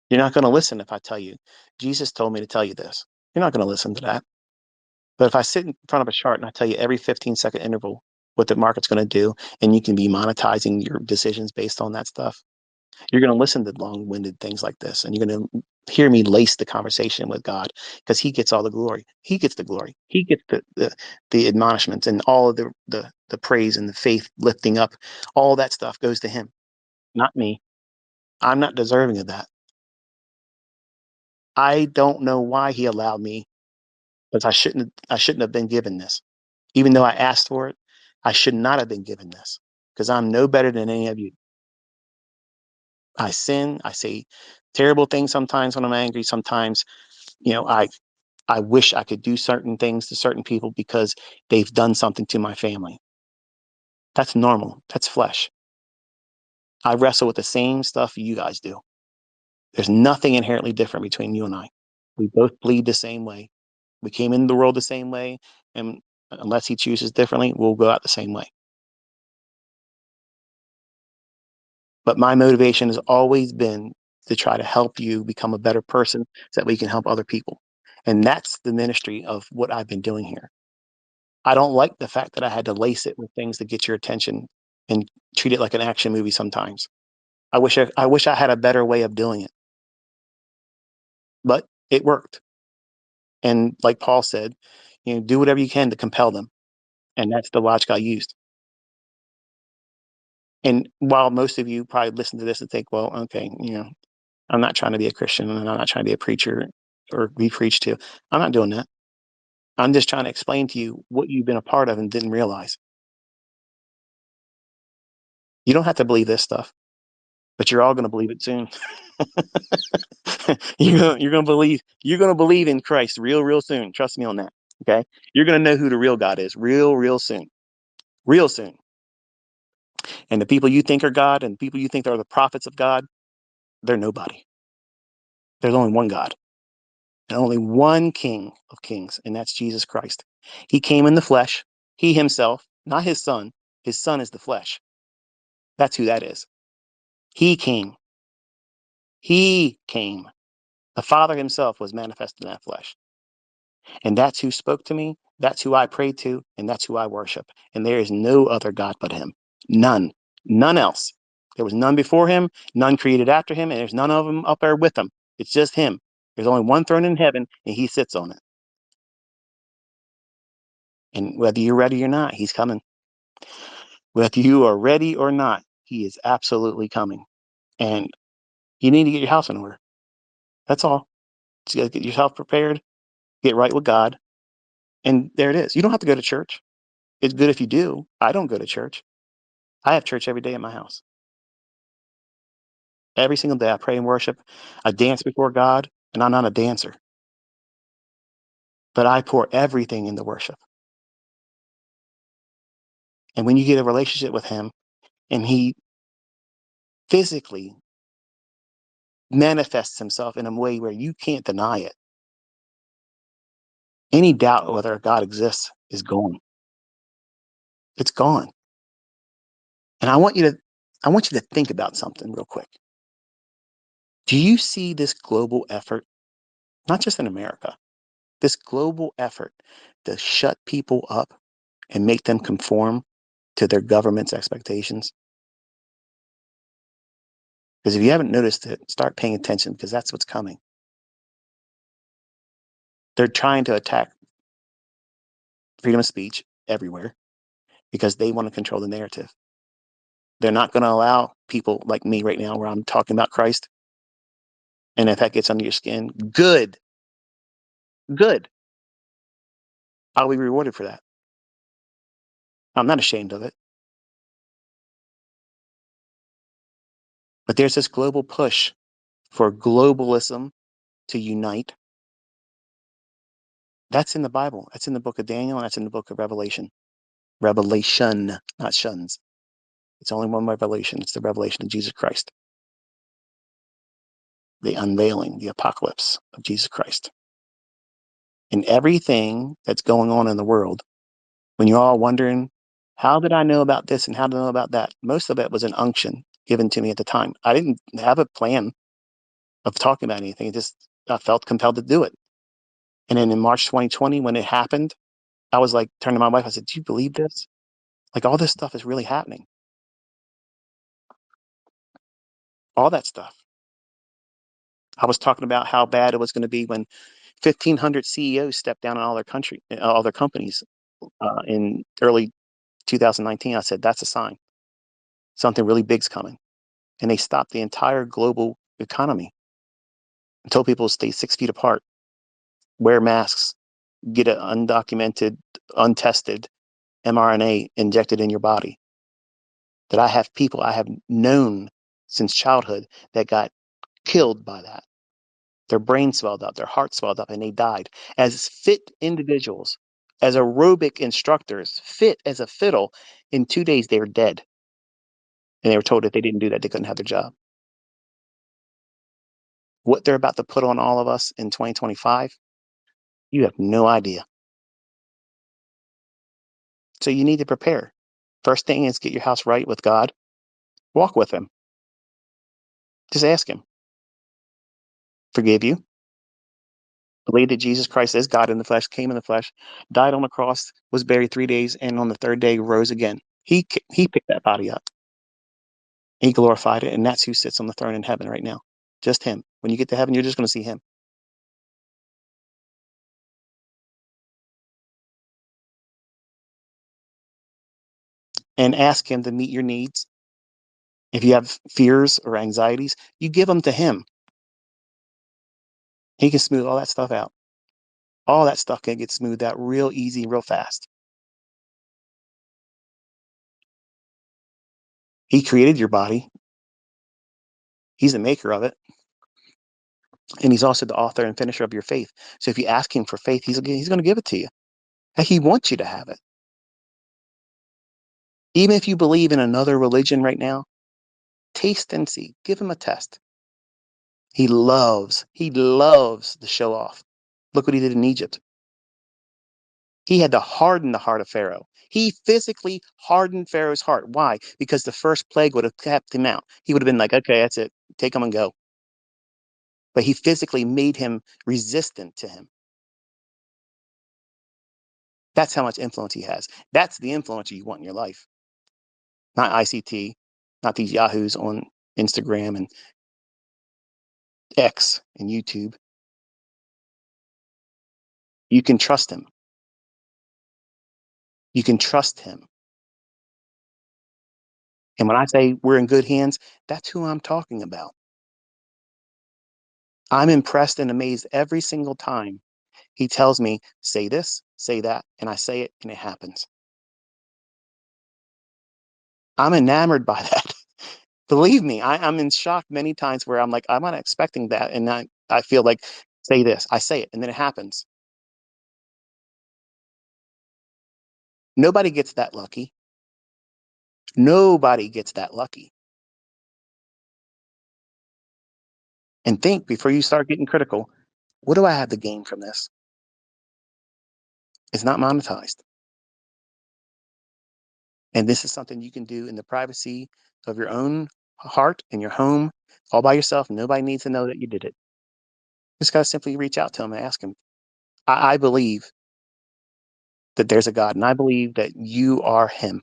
You're not going to listen if I tell you, Jesus told me to tell you this. You're not going to listen to that. But if I sit in front of a chart and I tell you every 15-second interval what the market's going to do, and you can be monetizing your decisions based on that stuff, you're going to listen to long-winded things like this, and you're going to hear me lace the conversation with God because He gets all the glory. He gets the glory. He gets the admonishments and all of the praise and the faith lifting up. All that stuff goes to Him, not me. I'm not deserving of that. I don't know why He allowed me, because I shouldn't have been given this. Even though I asked for it, I should not have been given this because I'm no better than any of you. I sin. I say terrible things sometimes when I'm angry. Sometimes, I wish I could do certain things to certain people because they've done something to my family. That's normal. That's flesh. I wrestle with the same stuff you guys do. There's nothing inherently different between you and I. We both bleed the same way. We came into the world the same way, and unless He chooses differently, we'll go out the same way. But my motivation has always been to try to help you become a better person so that we can help other people. And that's the ministry of what I've been doing here. I don't like the fact that I had to lace it with things to get your attention and treat it like an action movie sometimes. I wish I had a better way of doing it, but it worked. And like Paul said, Do whatever you can to compel them. And that's the logic I used. And while most of you probably listen to this and think, well, okay, I'm not trying to be a Christian and I'm not trying to be a preacher or be preached to. I'm not doing that. I'm just trying to explain to you what you've been a part of and didn't realize. You don't have to believe this stuff, but you're all going to believe it soon. You're gonna believe in Christ real soon. Trust me on that. Okay, you're gonna know who the real God is real soon, real soon. And the people you think are God and people you think are the prophets of God, they're nobody. There's only one God and only one King of Kings, and that's Jesus Christ. He came in the flesh. He himself, not his son. His son is the flesh. That's who that is. He came. He came. The Father himself was manifested in that flesh. And that's who spoke to me. That's who I prayed to. And that's who I worship. And there is no other God but him. None. None else. There was none before him, none created after him, and there's none of them up there with him. It's just him. There's only one throne in heaven, and he sits on it. And whether you're ready or not, he's coming. Whether you are ready or not, he is absolutely coming. And you need to get your house in order. That's all. Just get yourself prepared, get right with God, and there it is. You don't have to go to church. It's good if you do. I don't go to church. I have church every day in my house. Every single day I pray and worship. I dance before God, and I'm not a dancer, but I pour everything into worship. And when you get a relationship with him and he physically manifests himself in a way where you can't deny it, any doubt whether God exists is gone. It's gone. And I want you to think about something real quick. Do you see this global effort, not just in America, this global effort to shut people up and make them conform to their government's expectations? Because if you haven't noticed it, start paying attention because that's what's coming. They're trying to attack freedom of speech everywhere because they want to control the narrative. They're not going to allow people like me right now where I'm talking about Christ. And if that gets under your skin, good, good. I'll be rewarded for that. I'm not ashamed of it. But there's this global push for globalism to unite. That's in the Bible. That's in the book of Daniel, and that's in the book of Revelation. Revelation, not shuns. It's only one revelation. It's the revelation of Jesus Christ. The unveiling, the apocalypse of Jesus Christ. And everything that's going on in the world, when you're all wondering, how did I know about this and how did I know about that? Most of it was an unction given to me at the time. I didn't have a plan of talking about anything. I felt compelled to do it. And then in March 2020, when it happened, I was like, turned to my wife, I said, do you believe this? Like all this stuff is really happening. All that stuff. I was talking about how bad it was going to be when 1,500 CEOs stepped down in all their companies in early 2019. I said, that's a sign. Something really big's coming. And they stopped the entire global economy and told people to stay 6 feet apart, wear masks, get an undocumented, untested mRNA injected in your body. That I have people I have known since childhood that got killed by that. Their brain swelled up, their heart swelled up, and they died as fit individuals, as aerobic instructors, fit as a fiddle. In 2 days, they were dead. And they were told if they didn't do that, they couldn't have their job. What they're about to put on all of us in 2025, you have no idea. So you need to prepare. First thing is get your house right with God. Walk with him. Just ask him. Forgive you. Believe that Jesus Christ is God in the flesh, came in the flesh, died on the cross, was buried 3 days, and on the third day rose again. He picked that body up. He glorified it, and that's who sits on the throne in heaven right now. Just him. When you get to heaven, you're just going to see him. and ask him to meet your needs. If you have fears or anxieties, you give them to him. He can smooth all that stuff out. All that stuff can get smoothed out real easy, real fast. He created your body. He's the maker of it. And he's also the author and finisher of your faith. So if you ask him for faith, he's going to give it to you. And he wants you to have it. Even if you believe in another religion right now, taste and see. Give him a test. He loves to show off. Look what he did in Egypt. He had to harden the heart of Pharaoh. He physically hardened Pharaoh's heart. Why? Because the first plague would have kept him out. He would have been like, okay, that's it. Take him and go. But he physically made him resistant to him. That's how much influence he has. That's the influence you want in your life. Not ICT, not these yahoos on Instagram and X and YouTube. You can trust him. You can trust him. And when I say we're in good hands, that's who I'm talking about. I'm impressed and amazed every single time he tells me, say this, say that, and I say it and it happens. I'm enamored by that. Believe me, I'm in shock many times where I'm like, I'm not expecting that. And I feel like, say this, I say it, and then it happens. Nobody gets that lucky. Nobody gets that lucky. And think before you start getting critical, what do I have to gain from this? It's not monetized. And this is something you can do in the privacy of your own heart in your home, all by yourself. Nobody needs to know that you did it. Just got to simply reach out to him and ask him. I believe that there's a God, and I believe that you are him.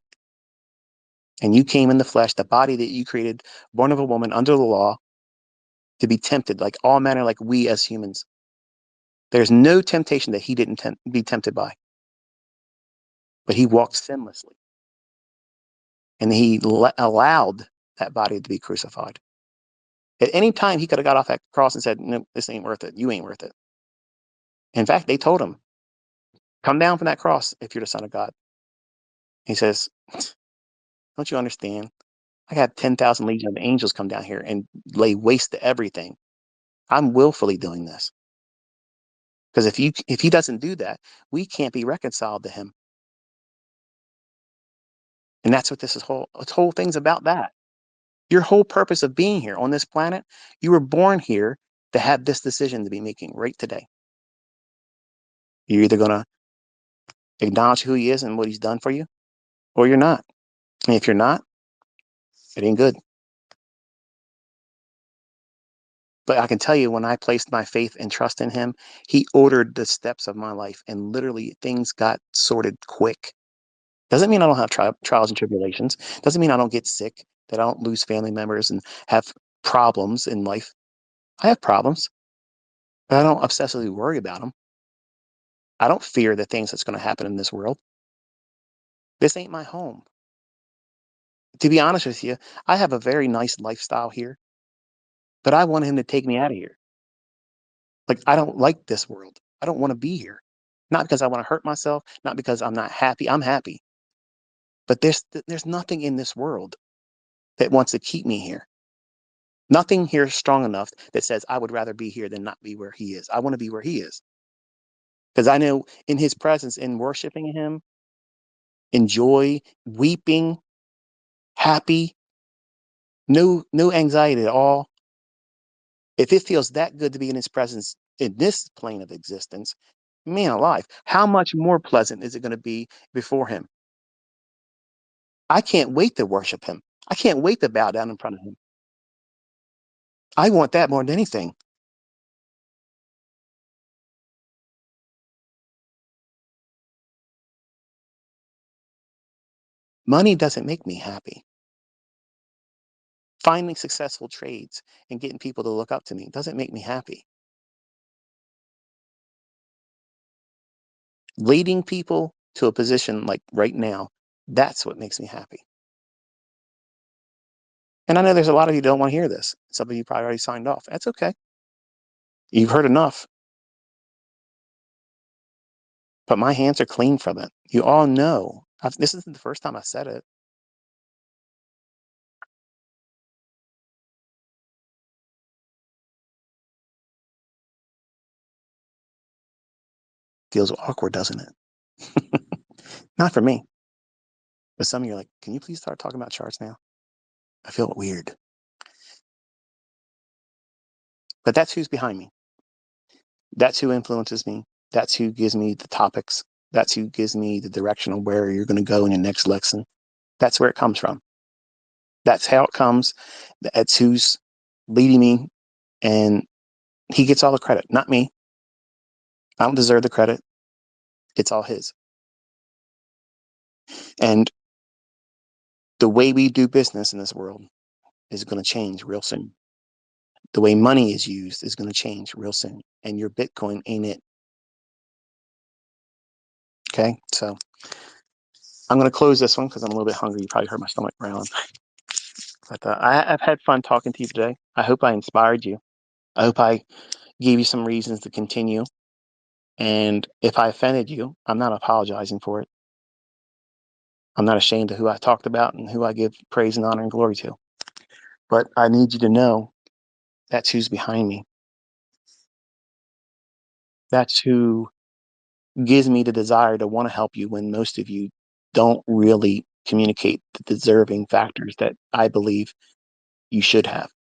And you came in the flesh, the body that you created, born of a woman under the law, to be tempted like all manner, like we as humans. There's no temptation that he didn't be tempted by, but he walked sinlessly. And he allowed that body to be crucified. At any time, he could have got off that cross and said, no, this ain't worth it. You ain't worth it. In fact, they told him, come down from that cross if you're the Son of God. He says, don't you understand? I got 10,000 legion of angels come down here and lay waste to everything. I'm willfully doing this. Because if he doesn't do that, we can't be reconciled to him. And that's what this whole thing's about that. Your whole purpose of being here on this planet, you were born here to have this decision to be making right today. You're either going to acknowledge who he is and what he's done for you, or you're not. And if you're not, it ain't good. But I can tell you, when I placed my faith and trust in him, he ordered the steps of my life, and literally things got sorted quick. Doesn't mean I don't have trials and tribulations. Doesn't mean I don't get sick, that I don't lose family members and have problems in life. I have problems, but I don't obsessively worry about them. I don't fear the things that's going to happen in this world. This ain't my home. To be honest with you, I have a very nice lifestyle here, but I want him to take me out of here. Like, I don't like this world. I don't want to be here. Not because I want to hurt myself, not because I'm not happy. I'm happy. But there's nothing in this world that wants to keep me here. Nothing here is strong enough that says I would rather be here than not be where he is. I want to be where he is. Because I know in his presence, in worshiping him, in joy, weeping, happy, no anxiety at all. If it feels that good to be in his presence in this plane of existence, man alive, how much more pleasant is it going to be before him? I can't wait to worship him. I can't wait to bow down in front of him. I want that more than anything. Money doesn't make me happy. Finding successful trades and getting people to look up to me doesn't make me happy. Leading people to a position like right now That's what makes me happy. And I know there's a lot of you who don't want to hear this. Some of you probably already signed off. That's okay. You've heard enough. But my hands are clean from it. You all know. This isn't the first time I said it. Feels awkward, doesn't it? Not for me. But some of you are like, can you please start talking about charts now? I feel weird. But that's who's behind me. That's who influences me. That's who gives me the topics. That's who gives me the direction of where you're going to go in your next lesson. That's where it comes from. That's how it comes. That's who's leading me. And he gets all the credit, not me. I don't deserve the credit. It's all his. And the way we do business in this world is going to change real soon. The way money is used is going to change real soon. And your Bitcoin ain't it. Okay. So I'm going to close this one because I'm a little bit hungry. You probably heard my stomach growling. But I've had fun talking to you today. I hope I inspired you. I hope I gave you some reasons to continue. And if I offended you, I'm not apologizing for it. I'm not ashamed of who I talked about and who I give praise and honor and glory to. But I need you to know that's who's behind me. That's who gives me the desire to want to help you when most of you don't really communicate the deserving factors that I believe you should have.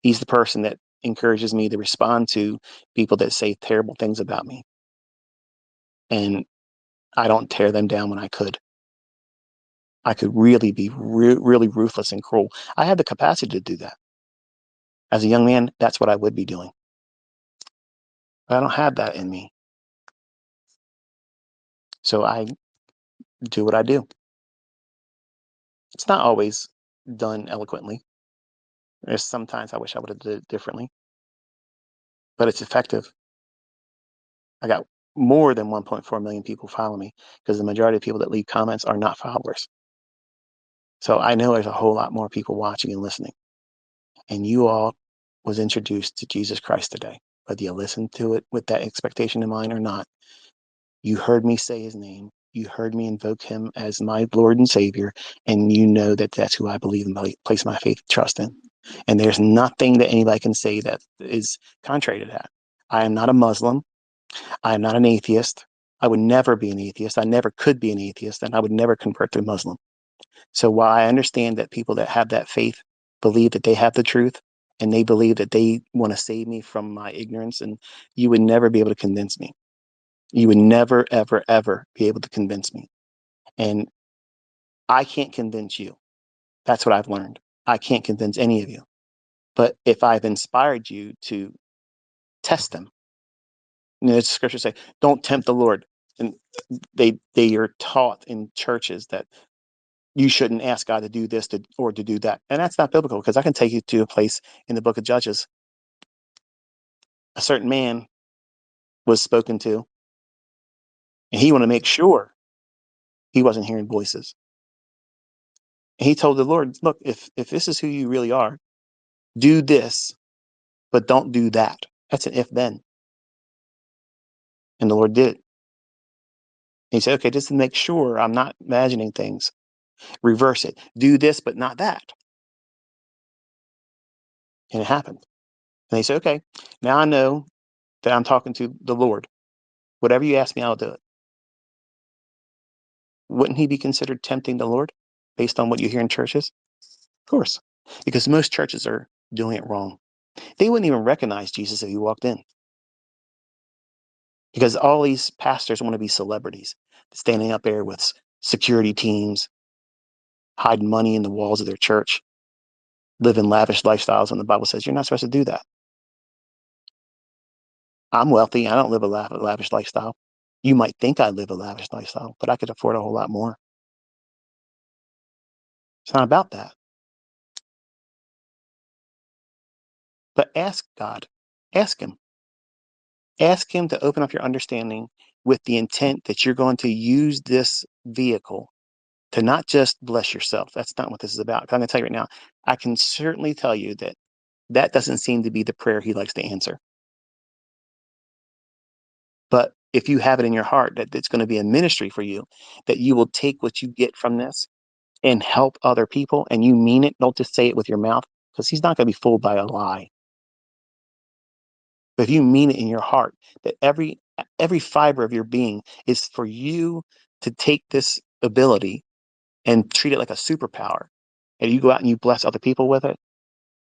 He's the person that encourages me to respond to people that say terrible things about me. And I don't tear them down when I could. I could really be really ruthless and cruel. I had the capacity to do that. As a young man, that's what I would be doing. But I don't have that in me. So I do what I do. It's not always done eloquently. There's sometimes I wish I would have did it differently, but it's effective. I got more than 1.4 million people follow me because the majority of people that leave comments are not followers. So I know there's a whole lot more people watching and listening. And you all was introduced to Jesus Christ today. Whether you listened to it with that expectation in mind or not, you heard me say his name. You heard me invoke him as my Lord and Savior. And you know that that's who I believe and place my faith and trust in. And there's nothing that anybody can say that is contrary to that. I am not a Muslim. I am not an atheist. I would never be an atheist. I never could be an atheist, and I would never convert to Muslim. So while I understand that people that have that faith believe that they have the truth and they believe that they want to save me from my ignorance, and you would never be able to convince me. You would never, ever, ever be able to convince me. And I can't convince you. That's what I've learned. I can't convince any of you. But if I've inspired you to test them, the scriptures say, don't tempt the Lord. And they are taught in churches that you shouldn't ask God to do this or to do that. And that's not biblical, because I can take you to a place in the book of Judges. A certain man was spoken to, and he wanted to make sure he wasn't hearing voices. And he told the Lord, look, if this is who you really are, do this, but don't do that. That's an if then. And the Lord did. And he said, okay, just to make sure I'm not imagining things, reverse it. Do this, but not that. And it happened. And he said, okay, now I know that I'm talking to the Lord. Whatever you ask me, I'll do it. Wouldn't he be considered tempting the Lord based on what you hear in churches? Of course, because most churches are doing it wrong. They wouldn't even recognize Jesus if he walked in, because all these pastors want to be celebrities, standing up there with security teams, hiding money in the walls of their church, living lavish lifestyles when the Bible says you're not supposed to do that. I'm wealthy. I don't live a lavish lifestyle. You might think I live a lavish lifestyle, but I could afford a whole lot more. It's not about that. But ask God. Ask him. Ask him to open up your understanding with the intent that you're going to use this vehicle to not just bless yourself. That's not what this is about. I'm going to tell you right now, I can certainly tell you that that doesn't seem to be the prayer he likes to answer. But if you have it in your heart that it's going to be a ministry for you, that you will take what you get from this and help other people, and you mean it, don't just say it with your mouth, because he's not going to be fooled by a lie. But if you mean it in your heart, that every fiber of your being is for you to take this ability and treat it like a superpower, and you go out and you bless other people with it,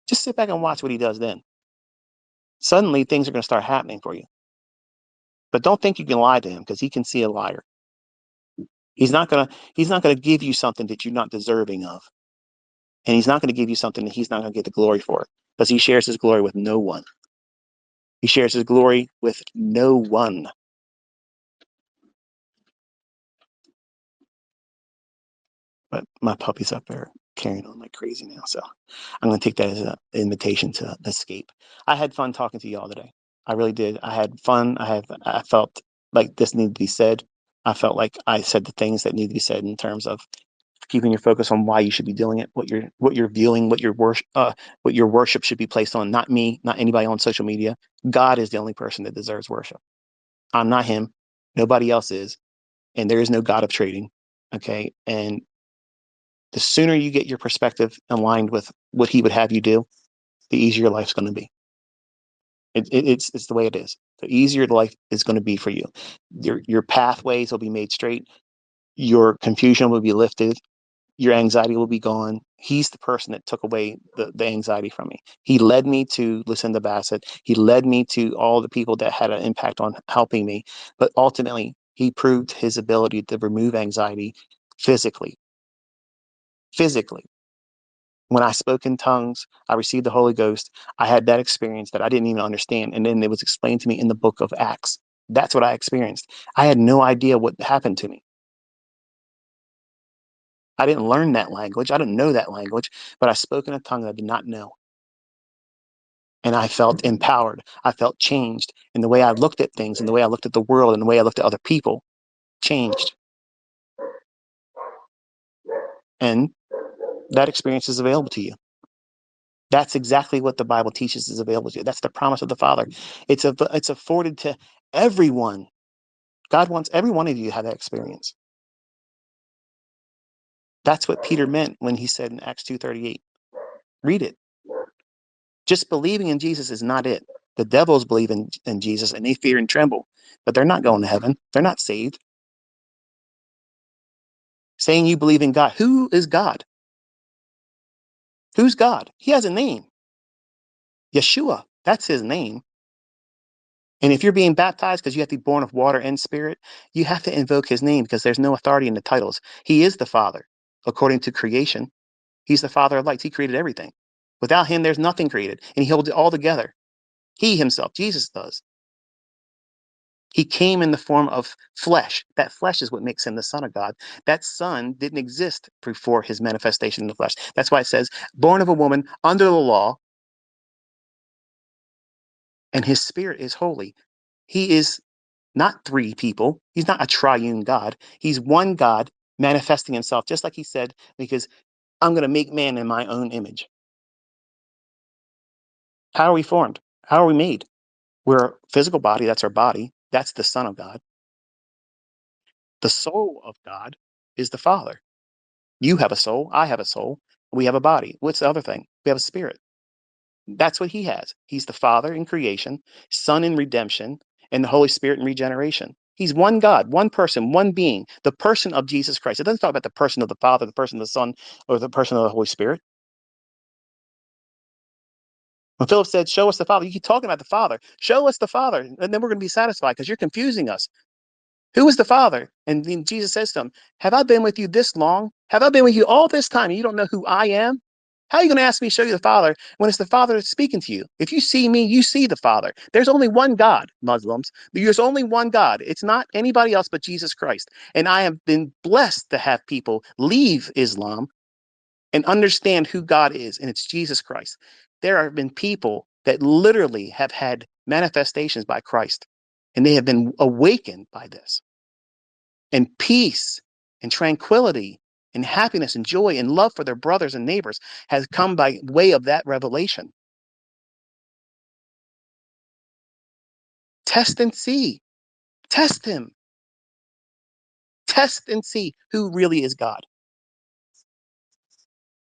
just sit back and watch what he does then. Suddenly things are going to start happening for you. But don't think you can lie to him, because he can see a liar. He's not gonna give you something that you're not deserving of. And he's not going to give you something that he's not going to get the glory for, because he shares his glory with no one. He shares his glory with no one. But my puppy's up there carrying on like crazy now. So I'm going to take that as an invitation to escape. I had fun talking to y'all today. I really did. I had fun. I felt like this needed to be said. I felt like I said the things that need to be said in terms of keeping your focus on why you should be doing it, what you're viewing, what your worship should be placed on. Not me, not anybody on social media. God is the only person that deserves worship. I'm not him. Nobody else is, and there is no God of trading. Okay, and the sooner you get your perspective aligned with what he would have you do, the easier your life's going to be. It's the way it is. The easier life is going to be for you. Your pathways will be made straight. Your confusion will be lifted. Your anxiety will be gone. He's the person that took away the anxiety from me. He led me to Lucinda Bassett. He led me to all the people that had an impact on helping me. But ultimately, he proved his ability to remove anxiety physically. Physically. When I spoke in tongues, I received the Holy Ghost. I had that experience that I didn't even understand. And then it was explained to me in the book of Acts. That's what I experienced. I had no idea what happened to me. I didn't learn that language. I didn't know that language, but I spoke in a tongue that I did not know. And I felt empowered. I felt changed. And the way I looked at things and the way I looked at the world and the way I looked at other people changed. And that experience is available to you. That's exactly what the Bible teaches is available to you. That's the promise of the Father. It's afforded to everyone. God wants every one of you to have that experience. That's what Peter meant when he said in Acts 2:38. Read it. Just believing in Jesus is not it. The devils believe in Jesus and they fear and tremble, but they're not going to heaven. They're not saved. Saying you believe in God. Who is God? Who's God? He has a name. Yeshua. That's his name. And if you're being baptized because you have to be born of water and spirit, you have to invoke his name because there's no authority in the titles. He is the Father, according to creation. He's the Father of lights. He created everything. Without him, there's nothing created. And he holds it all together. He himself, Jesus does. He came in the form of flesh. That flesh is what makes him the Son of God. That Son didn't exist before his manifestation in the flesh. That's why it says, born of a woman under the law, and his spirit is holy. He is not three people. He's not a triune God. He's one God manifesting himself, just like he said, because I'm going to make man in my own image. How are we formed? How are we made? We're a physical body. That's our body. That's the Son of God. The soul of God is the Father. You have a soul. I have a soul. We have a body. What's the other thing? We have a spirit. That's what he has. He's the Father in creation, Son in redemption, and the Holy Spirit in regeneration. He's one God, one person, one being, the person of Jesus Christ. It doesn't talk about the person of the Father, the person of the Son, or the person of the Holy Spirit. When Philip said, show us the Father, you keep talking about the Father. Show us the Father, and then we're going to be satisfied because you're confusing us. Who is the Father? And then Jesus says to him, have I been with you this long? Have I been with you all this time and you don't know who I am? How are you going to ask me to show you the Father when it's the Father that's speaking to you? If you see me, you see the Father. There's only one God, Muslims. There's only one God. It's not anybody else but Jesus Christ. And I have been blessed to have people leave Islam and understand who God is, and it's Jesus Christ. There have been people that literally have had manifestations by Christ. And they have been awakened by this. And peace and tranquility and happiness and joy and love for their brothers and neighbors has come by way of that revelation. Test and see. Test him. Test and see who really is God.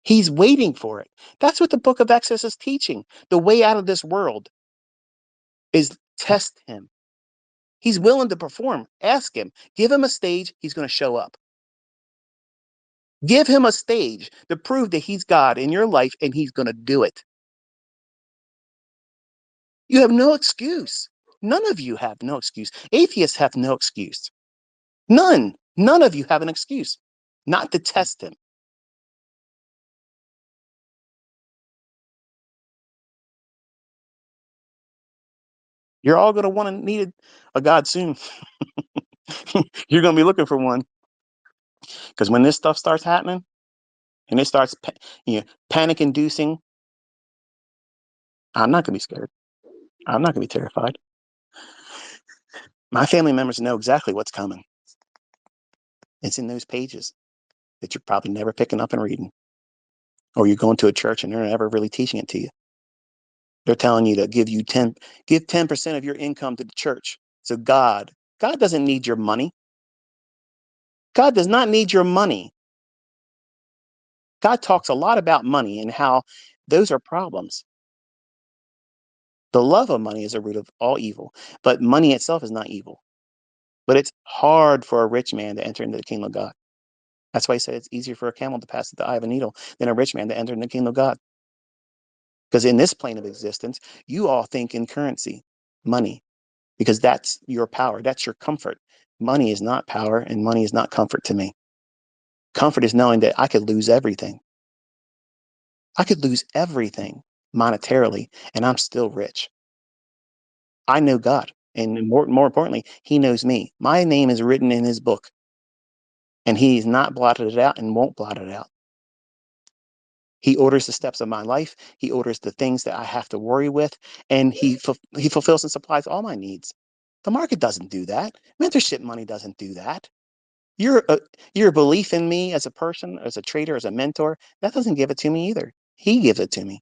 He's waiting for it. That's what the book of Exodus is teaching. The way out of this world is test him. He's willing to perform. Ask him. Give him a stage. He's going to show up. Give him a stage to prove that he's God in your life, and he's going to do it. You have no excuse. None of you have no excuse. Atheists have no excuse. None. None of you have an excuse not to test him. You're all going to want to need a God soon. You're going to be looking for one, because when this stuff starts happening and it starts, panic inducing, I'm not going to be scared. I'm not going to be terrified. My family members know exactly what's coming. It's in those pages that you're probably never picking up and reading, or you're going to a church and they're never really teaching it to you. They're telling you to give 10% of your income to the church. So God doesn't need your money. God does not need your money. God talks a lot about money and how those are problems. The love of money is a root of all evil, but money itself is not evil. But it's hard for a rich man to enter into the kingdom of God. That's why he said it's easier for a camel to pass the eye of a needle than a rich man to enter into the kingdom of God. Because in this plane of existence, you all think in currency, money, because that's your power. That's your comfort. Money is not power, and money is not comfort to me. Comfort is knowing that I could lose everything. I could lose everything monetarily, and I'm still rich. I know God, and more importantly, he knows me. My name is written in his book, and he's not blotted it out and won't blot it out. He orders the steps of my life. He orders the things that I have to worry with, and he fulfills and supplies all my needs. The market doesn't do that. Mentorship money doesn't do that. Your belief in me as a person, as a trader, as a mentor, that doesn't give it to me either. He gives it to me.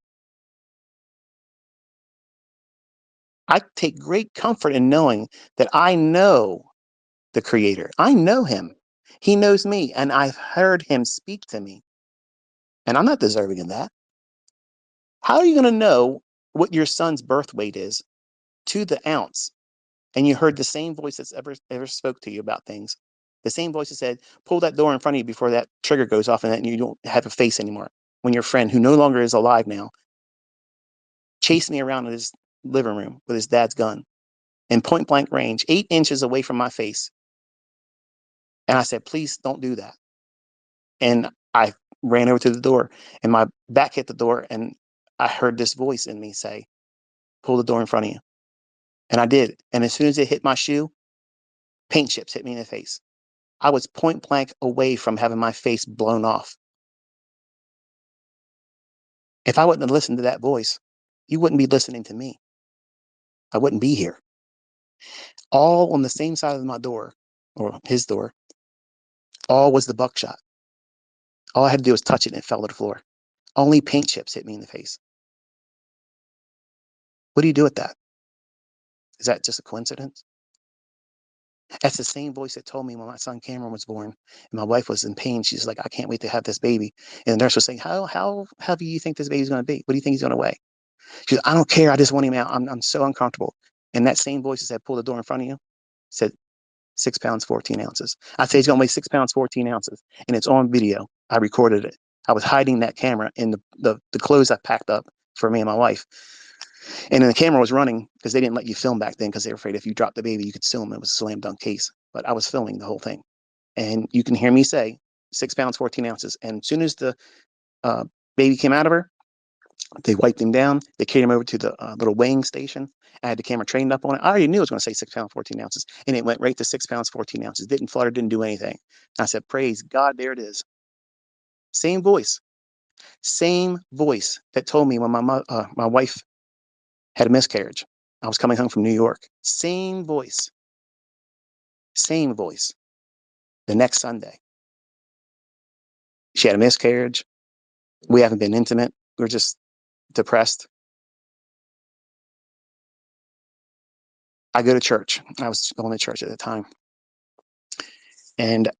I take great comfort in knowing that I know the Creator. I know him. He knows me, and I've heard him speak to me. And I'm not deserving of that. How are you going to know what your son's birth weight is to the ounce? And you heard the same voice that's ever spoke to you about things. The same voice that said, pull that door in front of you before that trigger goes off and you don't have a face anymore. When your friend, who no longer is alive now, chased me around in his living room with his dad's gun in point blank range, 8 inches away from my face. And I said, please don't do that. And I ran over to the door, and my back hit the door, and I heard this voice in me say, pull the door in front of you. And I did. And as soon as it hit my shoe, paint chips hit me in the face. I was point blank away from having my face blown off. If I wouldn't have listened to that voice, you wouldn't be listening to me. I wouldn't be here. All on the same side of my door, or his door, all was the buckshot. All I had to do was touch it and it fell to the floor. Only paint chips hit me in the face. What do you do with that? Is that just a coincidence? That's the same voice that told me when my son Cameron was born and my wife was in pain. She's like, I can't wait to have this baby. And the nurse was saying, how heavy do you think this baby's going to be? What do you think he's going to weigh? She goes, I don't care. I just want him out. I'm so uncomfortable. And that same voice that said, pull the door in front of you, said 6 pounds, 14 ounces. I said, he's going to weigh 6 pounds, 14 ounces. And it's on video. I recorded it. I was hiding that camera in the clothes I packed up for me and my wife. And then the camera was running because they didn't let you film back then because they were afraid if you dropped the baby, you could sue them. It was a slam dunk case. But I was filming the whole thing. And you can hear me say 6 pounds, 14 ounces. And as soon as the uh, baby came out of her, they wiped him down. They carried him over to the little weighing station. I had the camera trained up on it. I already knew it was going to say 6 pounds, 14 ounces. And it went right to 6 pounds, 14 ounces. Didn't flutter, didn't do anything. I said, praise God, there it is. Same voice. Same voice that told me when my wife had a miscarriage. I was coming home from New York. Same voice. Same voice. The next Sunday. She had a miscarriage. We haven't been intimate. We're just depressed. I go to church. I was going to church at the time. And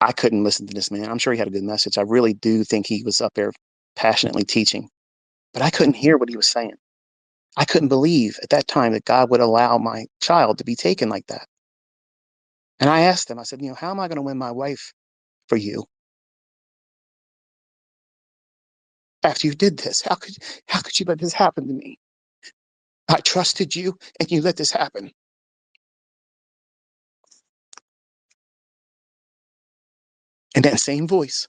I couldn't listen to this man. I'm sure he had a good message. I really do think he was up there passionately teaching, but I couldn't hear what he was saying. I couldn't believe at that time that God would allow my child to be taken like that. And I asked him, I said, how am I going to win my wife for you after you did this? How could you let this happen to me? I trusted you and you let this happen. And that same voice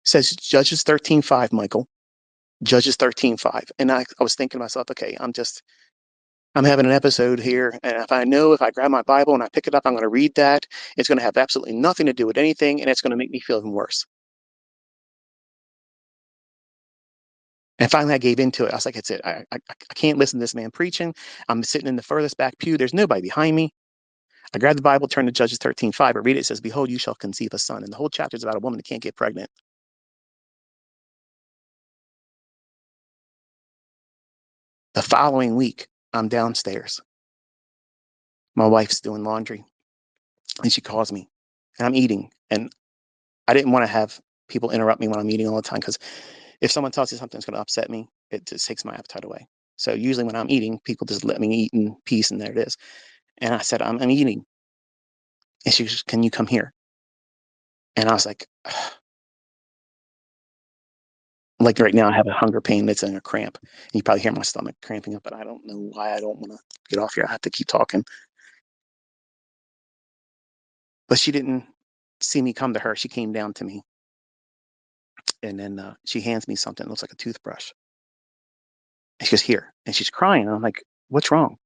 says Judges 13:5, Michael. Judges 13:5. And I was thinking to myself, okay, I'm having an episode here. And if I grab my Bible and I pick it up, I'm going to read that. It's going to have absolutely nothing to do with anything. And it's going to make me feel even worse. And finally, I gave into it. I was like, that's it. I can't listen to this man preaching. I'm sitting in the furthest back pew. There's nobody behind me. I grabbed the Bible, turned to Judges 13:5, but read it. It says, behold, you shall conceive a son. And the whole chapter is about a woman that can't get pregnant. The following week, I'm downstairs. My wife's doing laundry. And she calls me. And I'm eating. And I didn't want to have people interrupt me when I'm eating all the time, because if someone tells you something's going to upset me, it just takes my appetite away. So usually when I'm eating, people just let me eat in peace, and there it is. And I said, I'm eating. And she goes, can you come here? And I was like, ugh. Like right now, I have a hunger pain that's in a cramp. And you probably hear my stomach cramping up, but I don't know why I don't want to get off here. I have to keep talking. But she didn't see me come to her. She came down to me. And then she hands me something that looks like a toothbrush. And she goes, here. And she's crying. And I'm like, what's wrong?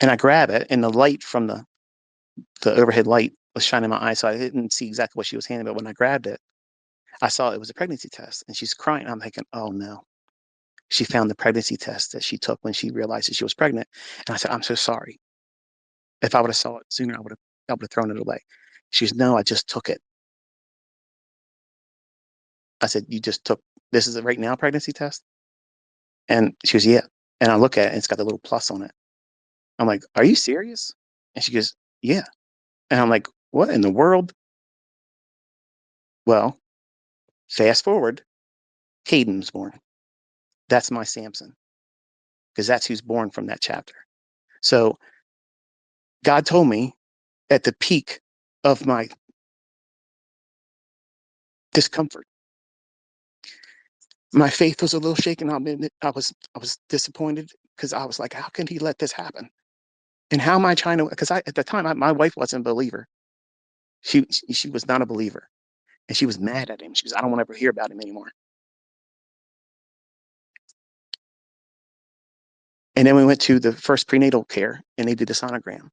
And I grab it, and the light from the overhead light was shining in my eyes, so I didn't see exactly what she was handing. But when I grabbed it, I saw it was a pregnancy test, and she's crying. I'm thinking, oh no, she found the pregnancy test that she took when she realized that she was pregnant. And I said, I'm so sorry. If I would have saw it sooner, I would have thrown it away. She goes, no, I just took it. I said, you just took this is a right now pregnancy test? And she goes, yeah. And I look at it, and it's got the little plus on it. I'm like, are you serious? And she goes, yeah. And I'm like, what in the world? Well, fast forward, Caden's born. That's my Samson, because that's who's born from that chapter. So God told me at the peak of my discomfort, my faith was a little shaken. I was disappointed, because I was like, how can he let this happen? And how am I trying to? Because at the time, my wife wasn't a believer. She was not a believer, and she was mad at him. She was, I don't want to ever hear about him anymore. And then we went to the first prenatal care, and they did the sonogram.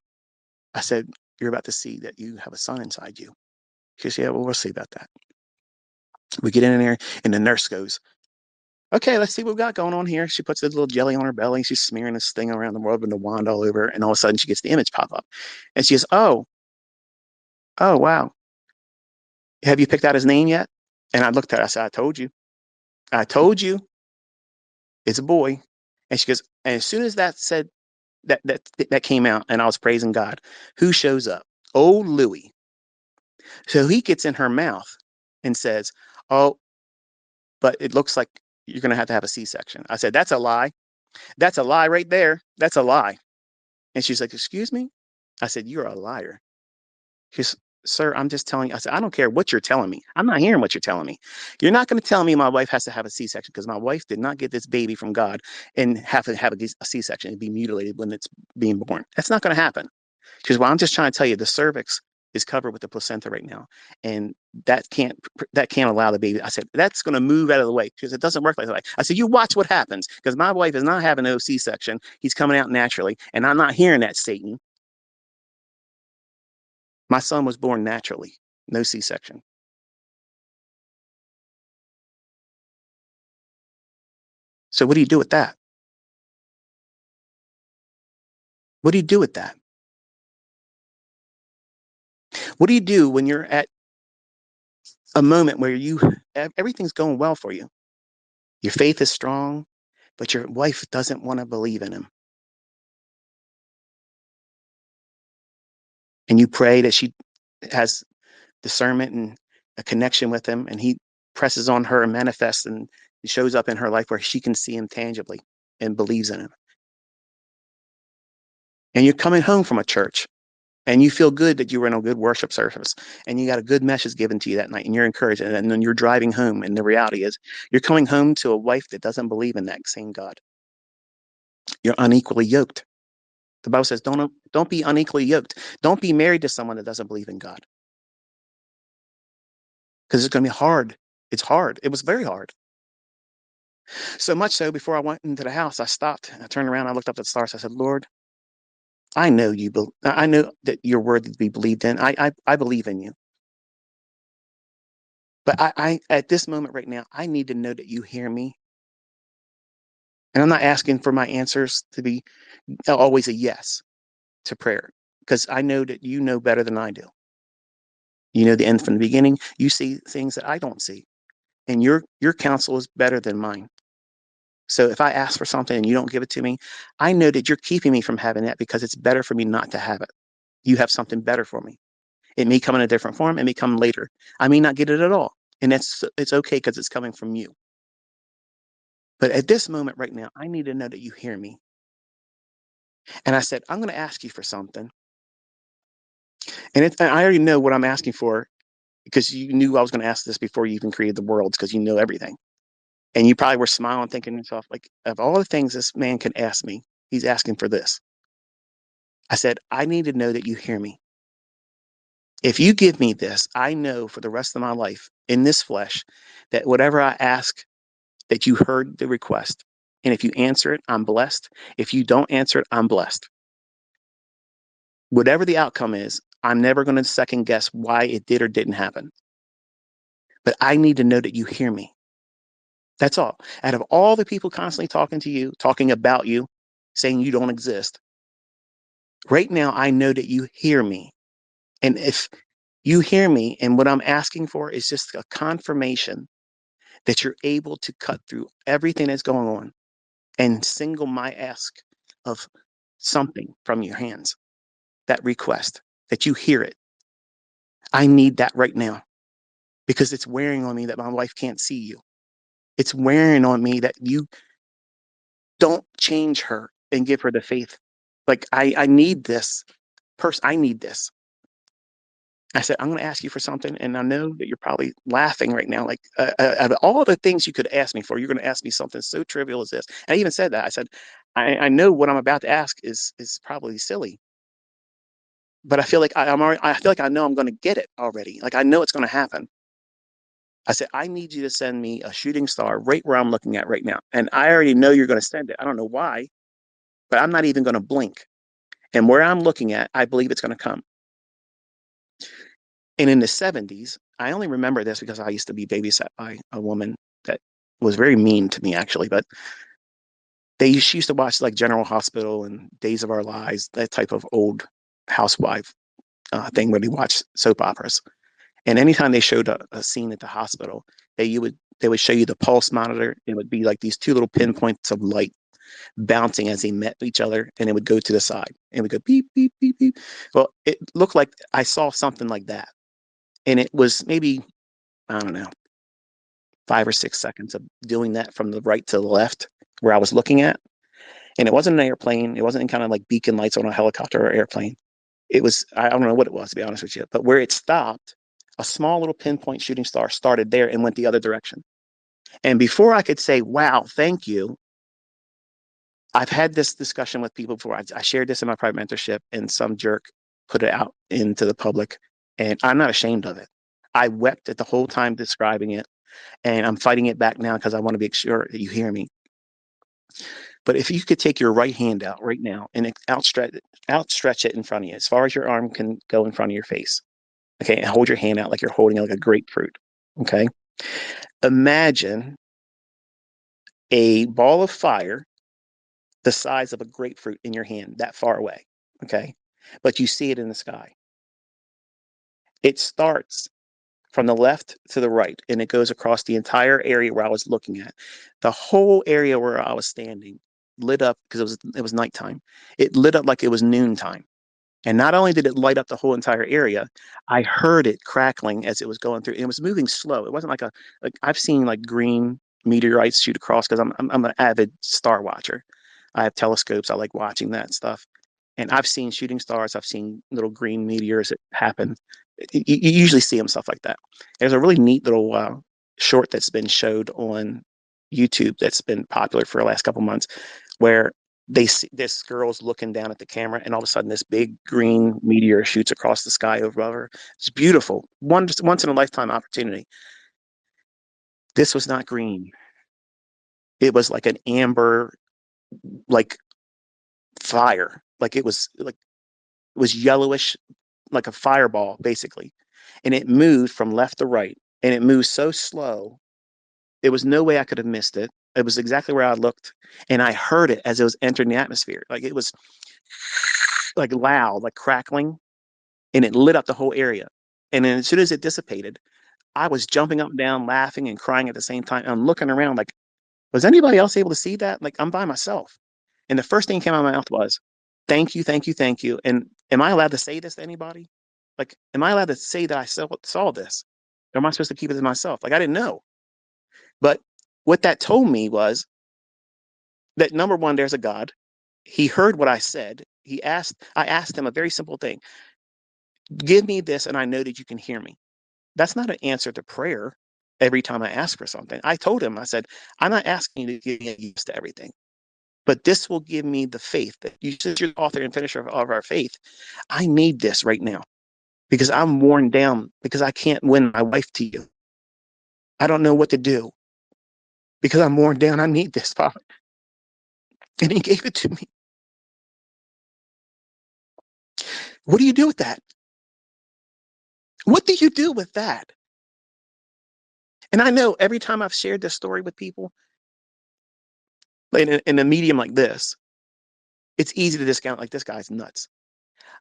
I said, you're about to see that you have a son inside you. She goes, yeah, well, we'll see about that. We get in there, and the nurse goes, okay, let's see what we got going on here. She puts a little jelly on her belly. She's smearing this thing around the world with the wand all over. And all of a sudden, she gets the image pop up. And she goes, oh, wow. Have you picked out his name yet? And I looked at her. I said, I told you it's a boy. And she goes, and as soon as that said, that came out, and I was praising God, who shows up? Old Louie. So he gets in her mouth and says, oh, but it looks like you're going to have a C-section. I said, that's a lie. That's a lie right there. That's a lie. And she's like, excuse me? I said, you're a liar. She's, sir, I'm just telling you. I said, I don't care what you're telling me. I'm not hearing what you're telling me. You're not going to tell me my wife has to have a C-section, because my wife did not get this baby from God and have to have a C-section and be mutilated when it's being born. That's not going to happen. She goes, well, I'm just trying to tell you, the cervix is covered with the placenta right now, and that can't allow the baby. I said, that's going to move out of the way, because it doesn't work like that. I said, you watch what happens, because my wife is not having no C-section. He's coming out naturally, and I'm not hearing that, Satan. My son was born naturally, no C-section. So what do you do with that? What do you do with that? What do you do when you're at a moment where everything's going well for you? Your faith is strong, but your wife doesn't want to believe in him. And you pray that she has discernment and a connection with him, and he presses on her and manifests and he shows up in her life where she can see him tangibly and believes in him. And you're coming home from a church and you feel good that you were in a good worship service and you got a good message given to you that night and you're encouraged. And then you're driving home, and the reality is you're coming home to a wife that doesn't believe in that same God. You're unequally yoked. The Bible says, don't be unequally yoked. Don't be married to someone that doesn't believe in God, because it's going to be hard. It's hard. It was very hard. So much so, before I went into the house, I stopped. I turned around. I looked up at the stars. I said, Lord, I know you. I know that you're worthy to be believed in. I believe in you. But at this moment right now, I need to know that you hear me. And I'm not asking for my answers to be always a yes to prayer, because I know that you know better than I do. You know the end from the beginning. You see things that I don't see, and your counsel is better than mine. So if I ask for something and you don't give it to me, I know that you're keeping me from having that because it's better for me not to have it. You have something better for me. It may come in a different form. It may come later. I may not get it at all, and it's okay because it's coming from you. But at this moment right now, I need to know that you hear me. And I said, I'm going to ask you for something. And I already know what I'm asking for, because you knew I was going to ask this before you even created the worlds, because you know everything. And you probably were smiling, thinking to yourself, like, of all the things this man can ask me, he's asking for this. I said, I need to know that you hear me. If you give me this, I know for the rest of my life in this flesh that whatever I ask, that you heard the request. And if you answer it, I'm blessed. If you don't answer it, I'm blessed. Whatever the outcome is, I'm never going to second guess why it did or didn't happen. But I need to know that you hear me. That's all. Out of all the people constantly talking to you, talking about you, saying you don't exist, right now I know that you hear me. And if you hear me and what I'm asking for is just a confirmation that you're able to cut through everything that's going on and single my ask of something from your hands, that request, that you hear it. I need that right now, because it's wearing on me that my wife can't see you. It's wearing on me that you don't change her and give her the faith. Like, I need this I need this. I said, I'm going to ask you for something. And I know that you're probably laughing right now. Like, of all the things you could ask me for, you're going to ask me something so trivial as this. And I even said that. I said, I know what I'm about to ask is probably silly, but I feel like I feel like I know I'm going to get it already. Like, I know it's going to happen. I said, I need you to send me a shooting star right where I'm looking at right now. And I already know you're going to send it. I don't know why, but I'm not even going to blink. And where I'm looking at, I believe it's going to come. And in the 70s, I only remember this because I used to be babysat by a woman that was very mean to me, actually. But she used to watch like General Hospital and Days of Our Lives, that type of old housewife thing where they watch soap operas. And anytime they showed a scene at the hospital, they would show you the pulse monitor. It would be like these two little pinpoints of light bouncing as they met each other, and it would go to the side and it would go beep, beep, beep, beep. Well, it looked like I saw something like that. And it was maybe, I don't know, 5 or 6 seconds of doing that from the right to the left where I was looking at. And it wasn't an airplane. It wasn't any kind of like beacon lights on a helicopter or airplane. It was, I don't know what it was, to be honest with you, but where it stopped, a small little pinpoint shooting star started there and went the other direction. And before I could say, wow, thank you, I've had this discussion with people before. I shared this in my private mentorship, and some jerk put it out into the public, and I'm not ashamed of it. I wept at the whole time describing it, and I'm fighting it back now because I want to be sure that you hear me. But if you could take your right hand out right now and outstretch it in front of you, as far as your arm can go in front of your face. Okay, and hold your hand out like you're holding like a grapefruit. Okay, imagine a ball of fire the size of a grapefruit in your hand, that far away. okay? But you see it in the sky. It starts from the left to the right, and it goes across the entire area where I was looking at. The whole area where I was standing lit up because it was nighttime. It lit up like it was noontime. And not only did it light up the whole entire area, I heard it crackling as it was going through. It was moving slow. It wasn't like I've seen like green meteorites shoot across because I'm an avid star watcher. I have telescopes. I like watching that stuff. And I've seen shooting stars. I've seen little green meteors that happen. You usually see them stuff like that. There's a really neat little short that's been showed on YouTube that's been popular for the last couple months, where they see this girl's looking down at the camera, and all of a sudden, this big green meteor shoots across the sky over her. It's beautiful, once in a lifetime opportunity. This was not green. It was like an amber, like fire. Like it was yellowish, like a fireball, basically. And it moved from left to right, and it moved so slow. There was no way I could have missed it. It was exactly where I looked, and I heard it as it was entering the atmosphere. Like it was like loud, like crackling, and it lit up the whole area. And then as soon as it dissipated, I was jumping up and down, laughing and crying at the same time. I'm looking around like, was anybody else able to see that? Like, I'm by myself. And the first thing that came out of my mouth was, thank you, thank you, thank you. And am I allowed to say this to anybody? Like, am I allowed to say that I saw this? Or am I supposed to keep it to myself? Like, I didn't know. But what that told me was that number one, there's a God. He heard what I said. I asked him a very simple thing. Give me this, and I know that you can hear me. That's not an answer to prayer every time I ask for something. I told him, I said, I'm not asking you to give me a yes to everything, but this will give me the faith that you, since you're the author and finisher of our faith. I need this right now because I'm worn down because I can't win my wife to you. I don't know what to do because I'm worn down. I need this, Father. And he gave it to me. What do you do with that? What do you do with that? And I know every time I've shared this story with people in a medium like this, it's easy to discount like this guy's nuts.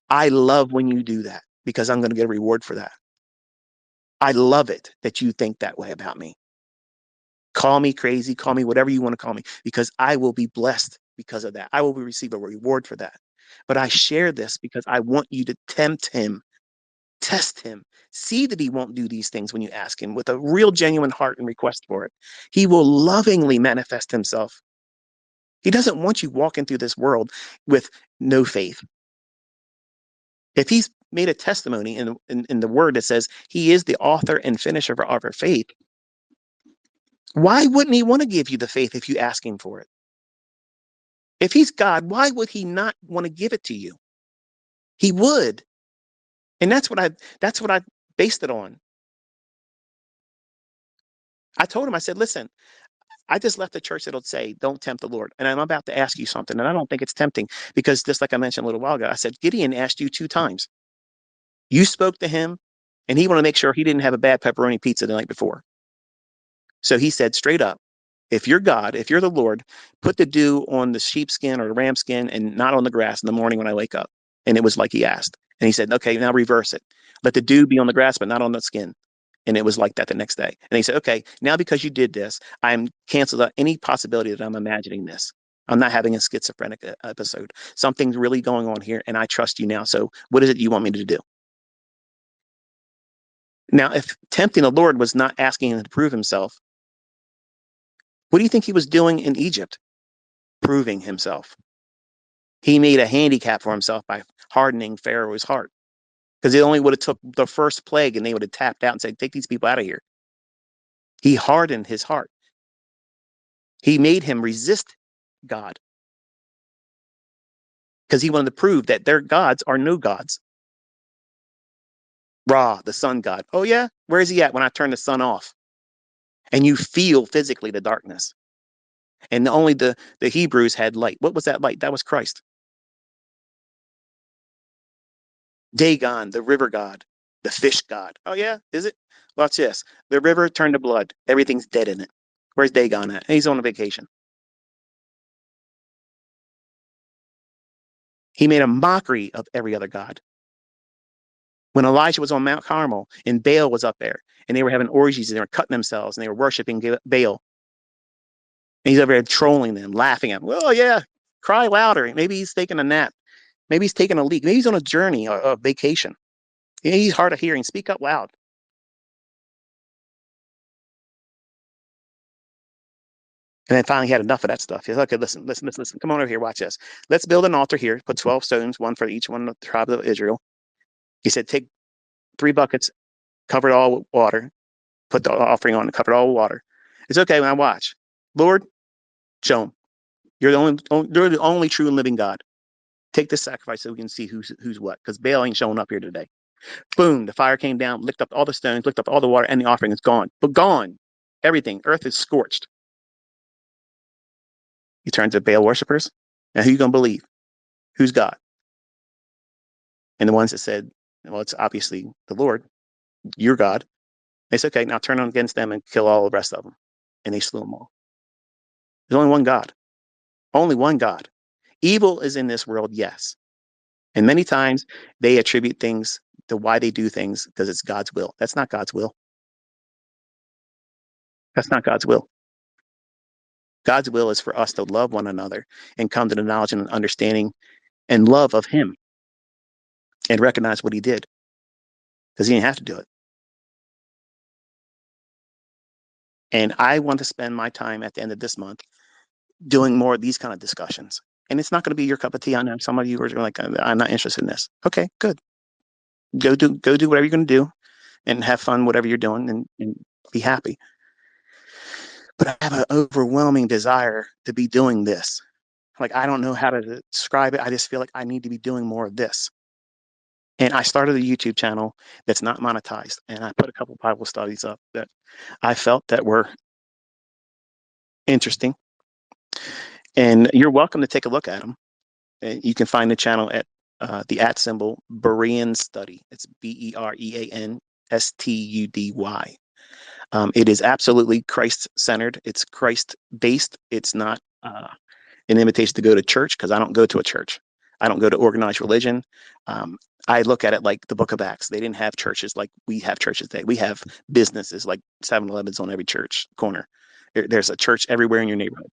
I love when you do that because I'm going to get a reward for that. I love it that you think that way about me. Call me crazy, call me whatever you want to call me, because I will be blessed because of that. I will receive a reward for that. But I share this because I want you to tempt him, test him, see that he won't do these things when you ask him with a real genuine heart and request for it. He will lovingly manifest himself. He doesn't want you walking through this world with no faith. If he's made a testimony in the word that says he is the author and finisher of our faith, why wouldn't he want to give you the faith if you ask him for it? If he's God, why would he not want to give it to you? He would. And that's what I based it on. I told him, I said, listen, I just left a church that'll say, don't tempt the Lord. And I'm about to ask you something. And I don't think it's tempting because just like I mentioned a little while ago, I said, Gideon asked you 2 times. You spoke to him and he wanted to make sure he didn't have a bad pepperoni pizza the night before. So he said straight up, if you're God, if you're the Lord, put the dew on the sheepskin or the ram skin and not on the grass in the morning when I wake up. And it was like he asked. And he said, okay, now reverse it. Let the dew be on the grass, but not on the skin. And it was like that the next day. And he said, okay, now because you did this, I'm canceled out any possibility that I'm imagining this. I'm not having a schizophrenic episode. Something's really going on here, and I trust you now. So what is it you want me to do? Now, if tempting the Lord was not asking him to prove himself, what do you think he was doing in Egypt? Proving himself. He made a handicap for himself by hardening Pharaoh's heart. Because it only would have took the first plague and they would have tapped out and said, take these people out of here. He hardened his heart. He made him resist God because he wanted to prove that their gods are no gods. Ra, the sun god. Oh, yeah? Where is he at when I turn the sun off? And you feel physically the darkness. And only the Hebrews had light. What was that light? That was Christ. Dagon, the river god, the fish god. Oh, yeah? Is it? Watch this. The river turned to blood. Everything's dead in it. Where's Dagon at? He's on a vacation. He made a mockery of every other god. When Elijah was on Mount Carmel and Baal was up there and they were having orgies and they were cutting themselves and they were worshiping Baal, and he's over there trolling them, laughing at them. Well, yeah, cry louder. Maybe he's taking a nap. Maybe he's taking a leak. Maybe he's on a journey, a vacation. He's hard of hearing. Speak up loud. And then finally he had enough of that stuff. He said, okay, listen. Come on over here. Watch this. Let's build an altar here. Put 12 stones, one for each one of the tribes of Israel. He said, take 3 buckets, cover it all with water, put the offering on it, cover it all with water. It's okay when I watch. Lord, show him. You're the only true and living God. Take this sacrifice so we can see who's what, because Baal ain't showing up here today. Boom, the fire came down, licked up all the stones, licked up all the water, and the offering is gone. But gone. Everything. Earth is scorched. You turn to Baal worshippers. Now who you gonna believe? Who's God? And the ones that said, well, it's obviously the Lord, your God. It's okay, now turn on against them and kill all the rest of them. And they slew them all. There's only one God. Only one God. Evil is in this world, yes. And many times they attribute things to why they do things because it's God's will. That's not God's will. That's not God's will. God's will is for us to love one another and come to the knowledge and understanding and love of Him and recognize what He did because He didn't have to do it. And I want to spend my time at the end of this month doing more of these kind of discussions. And it's not going to be your cup of tea. I know some of you are like, I'm not interested in this. Okay, good. Go do whatever you're going to do and have fun, whatever you're doing, and be happy. But I have an overwhelming desire to be doing this. Like, I don't know how to describe it. I just feel like I need to be doing more of this. And I started a YouTube channel that's not monetized. And I put a couple Bible studies up that I felt that were interesting. And you're welcome to take a look at them. And you can find the channel at the @ symbol Berean Study. It's BEREAN STUDY. It is absolutely Christ-centered. It's Christ-based. It's not an invitation to go to church because I don't go to a church. I don't go to organized religion. I look at it like the Book of Acts. They didn't have churches like we have churches today. We have businesses like 7-Elevens on every church corner. There's a church everywhere in your neighborhood.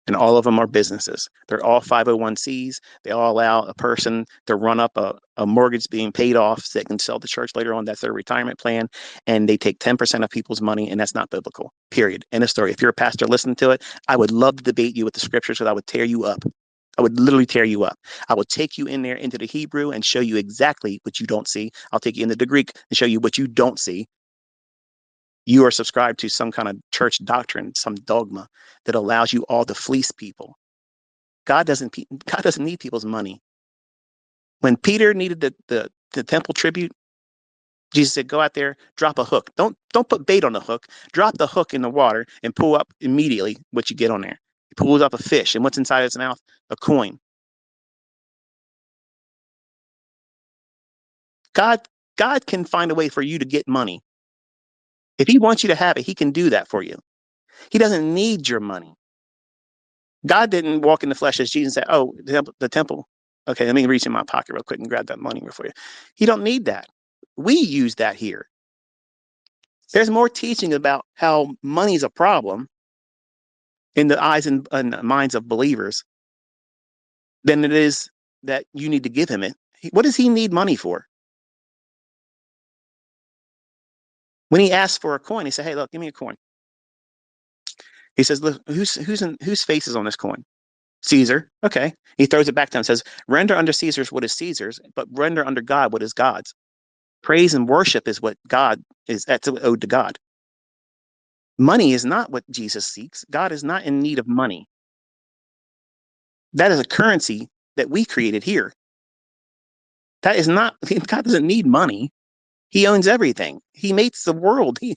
And all of them are businesses. They're all 501(c)s. They all allow a person to run up a mortgage being paid off so they can sell the church later on. That's their retirement plan. And they take 10% of people's money, and that's not biblical, period. End of story. If you're a pastor listening to it, I would love to debate you with the scriptures because I would tear you up. I would literally tear you up. I would take you in there into the Hebrew and show you exactly what you don't see. I'll take you into the Greek and show you what you don't see. You are subscribed to some kind of church doctrine, some dogma that allows you all to fleece people. God doesn't need people's money. When Peter needed the temple tribute, Jesus said, go out there, drop a hook. Don't put bait on the hook. Drop the hook in the water and pull up immediately what you get on there. He pulls up a fish, and what's inside his mouth? A coin. God can find a way for you to get money. If He wants you to have it, He can do that for you. He doesn't need your money. God didn't walk in the flesh as Jesus said, oh, the temple. Okay, let me reach in my pocket real quick and grab that money for you. He don't need that. We use that here. There's more teaching about how money is a problem in the eyes and minds of believers than it is that you need to give Him it. What does He need money for? When He asks for a coin, He said, hey, look, give me a coin. He says, look, whose face is on this coin? Caesar. Okay. He throws it back to him and says, render unto Caesar's what is Caesar's, but render unto God what is God's. Praise and worship is what God is, that's owed to God. Money is not what Jesus seeks. God is not in need of money. That is a currency that we created here. That is not, God doesn't need money. He owns everything. He makes the world. He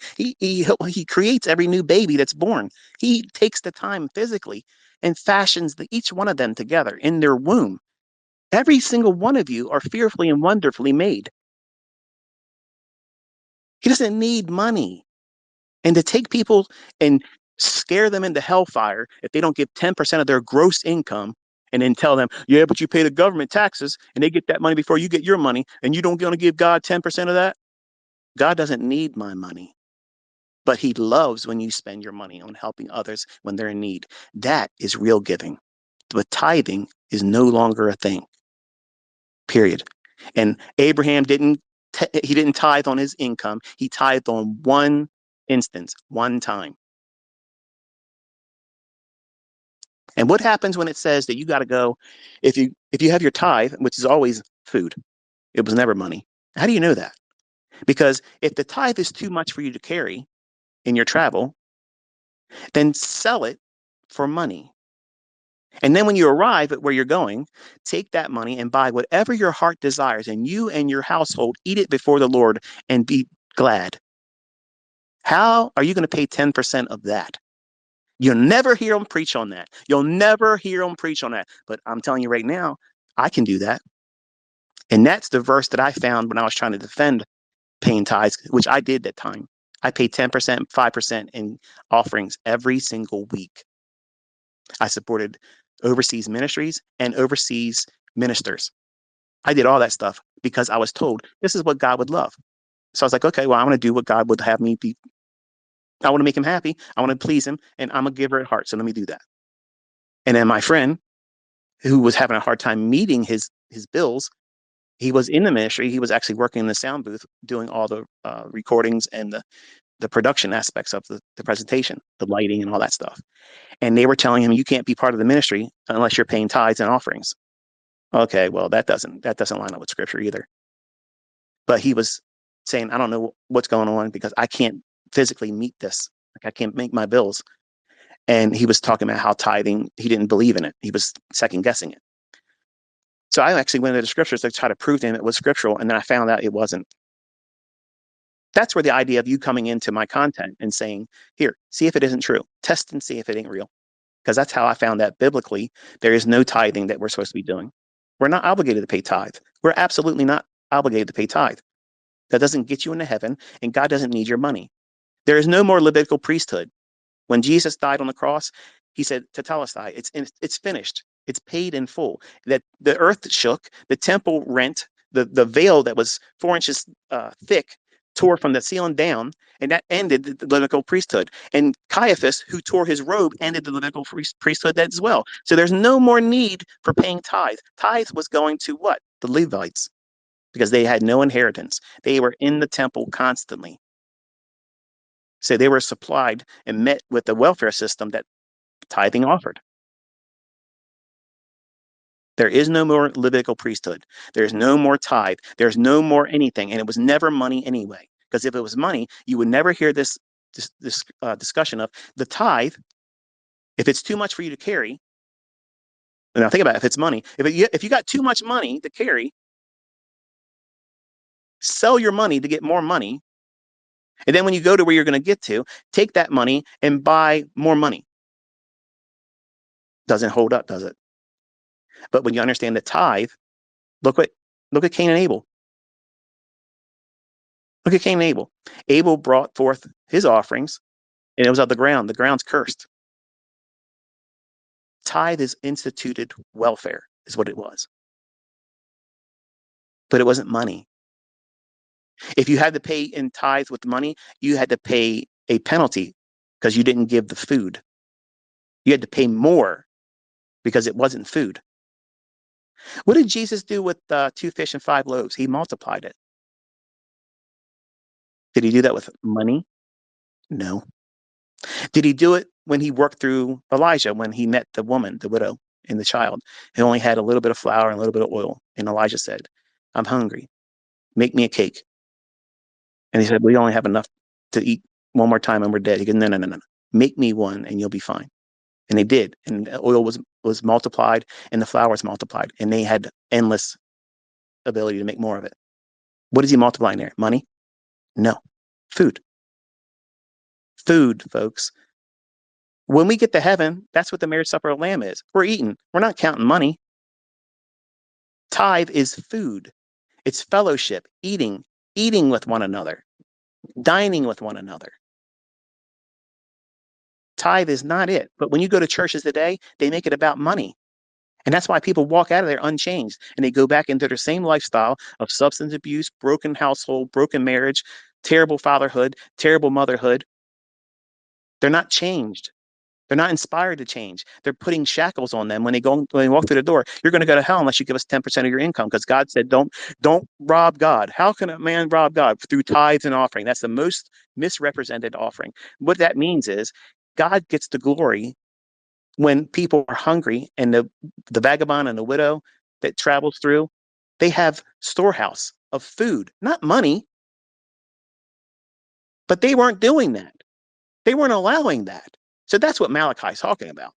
creates every new baby that's born. He takes the time physically and fashions each one of them together in their womb. Every single one of you are fearfully and wonderfully made. He doesn't need money. And to take people and scare them into hellfire if they don't give 10% of their gross income and then tell them, yeah, but you pay the government taxes and they get that money before you get your money, and you don't want to give God 10% of that. God doesn't need my money, but he loves when you spend your money on helping others when they're in need. That is real giving. But tithing is no longer a thing, period. And Abraham he didn't tithe on his income. He tithed on one instance, one time. And what happens when it says that you got to go, if you have your tithe, which is always food, it was never money. How do you know that? Because if the tithe is too much for you to carry in your travel, then sell it for money. And then when you arrive at where you're going, take that money and buy whatever your heart desires, and you and your household eat it before the Lord and be glad. How are you going to pay 10% of that? You'll never hear them preach on that. You'll never hear them preach on that. But I'm telling you right now, I can do that. And that's the verse that I found when I was trying to defend paying tithes, which I did that time. I paid 10%, 5% in offerings every single week. I supported overseas ministries and overseas ministers. I did all that stuff because I was told this is what God would love. So I was like, okay, well, I want to do what God would have me be. I want to make him happy. I want to please him. And I'm a giver at heart. So let me do that. And then my friend, who was having a hard time meeting his bills, he was in the ministry. He was actually working in the sound booth, doing all the recordings and the production aspects of the presentation, the lighting and all that stuff. And they were telling him, you can't be part of the ministry unless you're paying tithes and offerings. Okay, well, that doesn't line up with scripture either. But he was saying, I don't know what's going on because I can't physically meet this. Like, I can't make my bills. And he was talking about how tithing, he didn't believe in it. He was second guessing it. So I actually went into the scriptures to try to prove to him it was scriptural. And then I found out it wasn't. That's where the idea of you coming into my content and saying, here, see if it isn't true. Test and see if it ain't real. Because that's how I found that biblically, there is no tithing that we're supposed to be doing. We're not obligated to pay tithe. We're absolutely not obligated to pay tithe. That doesn't get you into heaven, and God doesn't need your money. There is no more Levitical priesthood. When Jesus died on the cross, he said, Tetelestai, it's finished. It's paid in full. That the earth shook, the temple rent, the veil that was 4 inches thick tore from the ceiling down, and that ended the Levitical priesthood. And Caiaphas, who tore his robe, ended the Levitical priesthood as well. So there's no more need for paying tithe. Tithe was going to what? The Levites, because they had no inheritance. They were in the temple constantly. So they were supplied and met with the welfare system that tithing offered. There is no more Levitical priesthood. There's no more tithe. There's no more anything. And it was never money anyway. Because if it was money, you would never hear this discussion of the tithe. If it's too much for you to carry, now think about it, if it's money. If you got too much money to carry, sell your money to get more money. And then when you go to where you're going to get to, take that money and buy more money. Doesn't hold up, does it? But when you understand the tithe, look at Cain and Abel. Look at Cain and Abel. Abel brought forth his offerings, and it was of the ground. The ground's cursed. Tithe is instituted welfare, is what it was. But it wasn't money. If you had to pay in tithe with money, you had to pay a penalty because you didn't give the food. You had to pay more because it wasn't food. What did Jesus do with 2 fish and 5 loaves? He multiplied it. Did he do that with money? No. Did he do it when he worked through Elijah, when he met the woman, the widow, and the child? He only had a little bit of flour and a little bit of oil. And Elijah said, I'm hungry. Make me a cake. And he said, we only have enough to eat one more time and we're dead. He goes, no. Make me one and you'll be fine. And they did. And the oil was multiplied and the flour was multiplied. And they had endless ability to make more of it. What is he multiplying there? Money? No. Food. Food, folks. When we get to heaven, that's what the marriage supper of the Lamb is. We're eating. We're not counting money. Tithe is food. It's fellowship, eating with one another, dining with one another. Tithe is not it. But when you go to churches today, they make it about money. And that's why people walk out of there unchanged and they go back into their same lifestyle of substance abuse, broken household, broken marriage, terrible fatherhood, terrible motherhood. They're not changed. They're not inspired to change. They're putting shackles on them when they walk through the door. You're going to go to hell unless you give us 10% of your income, because God said don't rob God. How can a man rob God? Through tithes and offering. That's the most misrepresented offering. What that means is God gets the glory when people are hungry, and the vagabond and the widow that travels through, they have storehouse of food, not money, but they weren't doing that. They weren't allowing that. So that's what Malachi's talking about.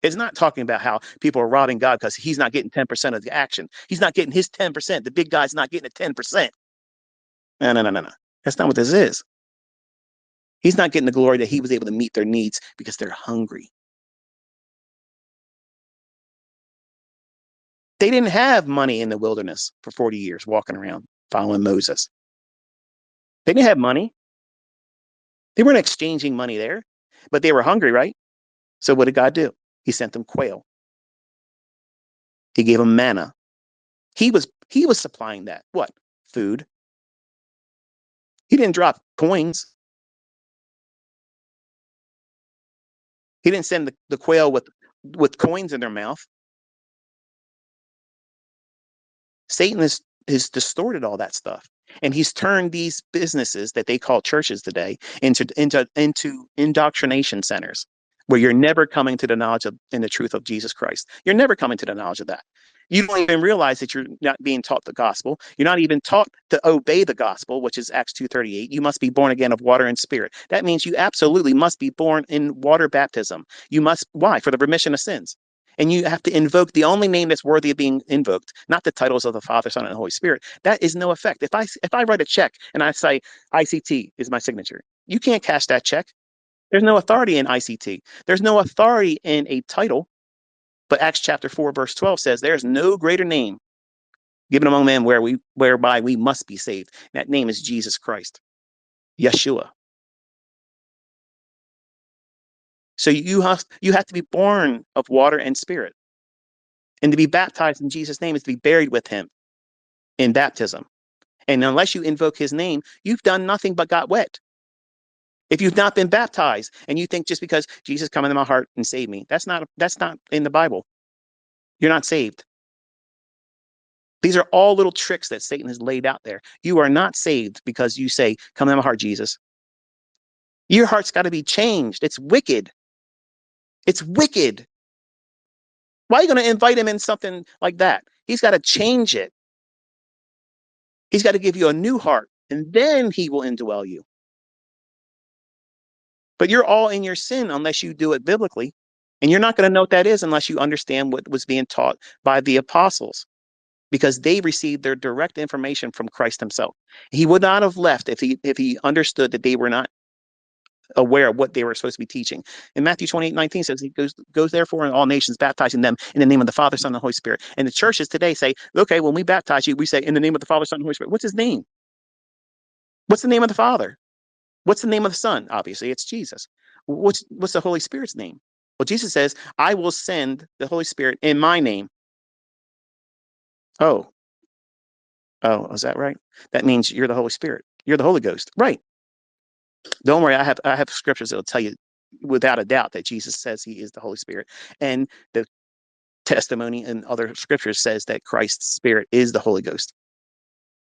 It's not talking about how people are robbing God because he's not getting 10% of the action. He's not getting his 10%. The big guy's not getting a 10%. No, no, no, no, no. That's not what this is. He's not getting the glory that he was able to meet their needs because they're hungry. They didn't have money in the wilderness for 40 years walking around following Moses. They didn't have money. They weren't exchanging money there, but they were hungry, right? So what did God do? He sent them quail. He gave them manna. He was supplying that. What? Food. He didn't drop coins. He didn't send the quail with coins in their mouth. Satan has distorted all that stuff. And he's turned these businesses that they call churches today into indoctrination centers where you're never coming to the knowledge of in the truth of Jesus Christ. You're never coming to the knowledge of that. You don't even realize that you're not being taught the gospel. You're not even taught to obey the gospel, which is Acts 2:38. You must be born again of water and spirit. That means you absolutely must be born in water baptism. You must, why? For the remission of sins. And you have to invoke the only name that's worthy of being invoked, not the titles of the Father, Son, and Holy Spirit. That is no effect. If I write a check and I say ICT is my signature, you can't cash that check. There's no authority in ICT. There's no authority in a title. But Acts chapter 4, verse 12 says, there's no greater name given among men whereby we must be saved. That name is Jesus Christ, Yeshua. So you have to be born of water and spirit. And to be baptized in Jesus' name is to be buried with him in baptism. And unless you invoke his name, you've done nothing but got wet. If you've not been baptized and you think just because Jesus come into my heart and save me, that's not in the Bible. You're not saved. These are all little tricks that Satan has laid out there. You are not saved because you say, come into my heart, Jesus. Your heart's got to be changed. It's wicked. It's wicked. Why are you going to invite him in something like that? He's got to change it. He's got to give you a new heart, and then he will indwell you. But you're all in your sin unless you do it biblically. And you're not going to know what that is unless you understand what was being taught by the apostles, because they received their direct information from Christ himself. He would not have left if he understood that they were not aware of what they were supposed to be teaching. And Matthew 28:19 says he goes therefore in all nations, baptizing them in the name of the Father, Son, and the Holy Spirit. And the churches today say, okay, when we baptize you, we say in the name of the Father, Son, and Holy Spirit. What's his name? What's the name of the Father? What's the name of the Son? Obviously, it's Jesus. What's the Holy Spirit's name? Well, Jesus says, I will send the Holy Spirit in my name. Oh, is that right? That means you're the Holy Spirit. You're the Holy Ghost. Right. Don't worry. I have scriptures that will tell you without a doubt that Jesus says he is the Holy Spirit. And the testimony in other scriptures says that Christ's Spirit is the Holy Ghost.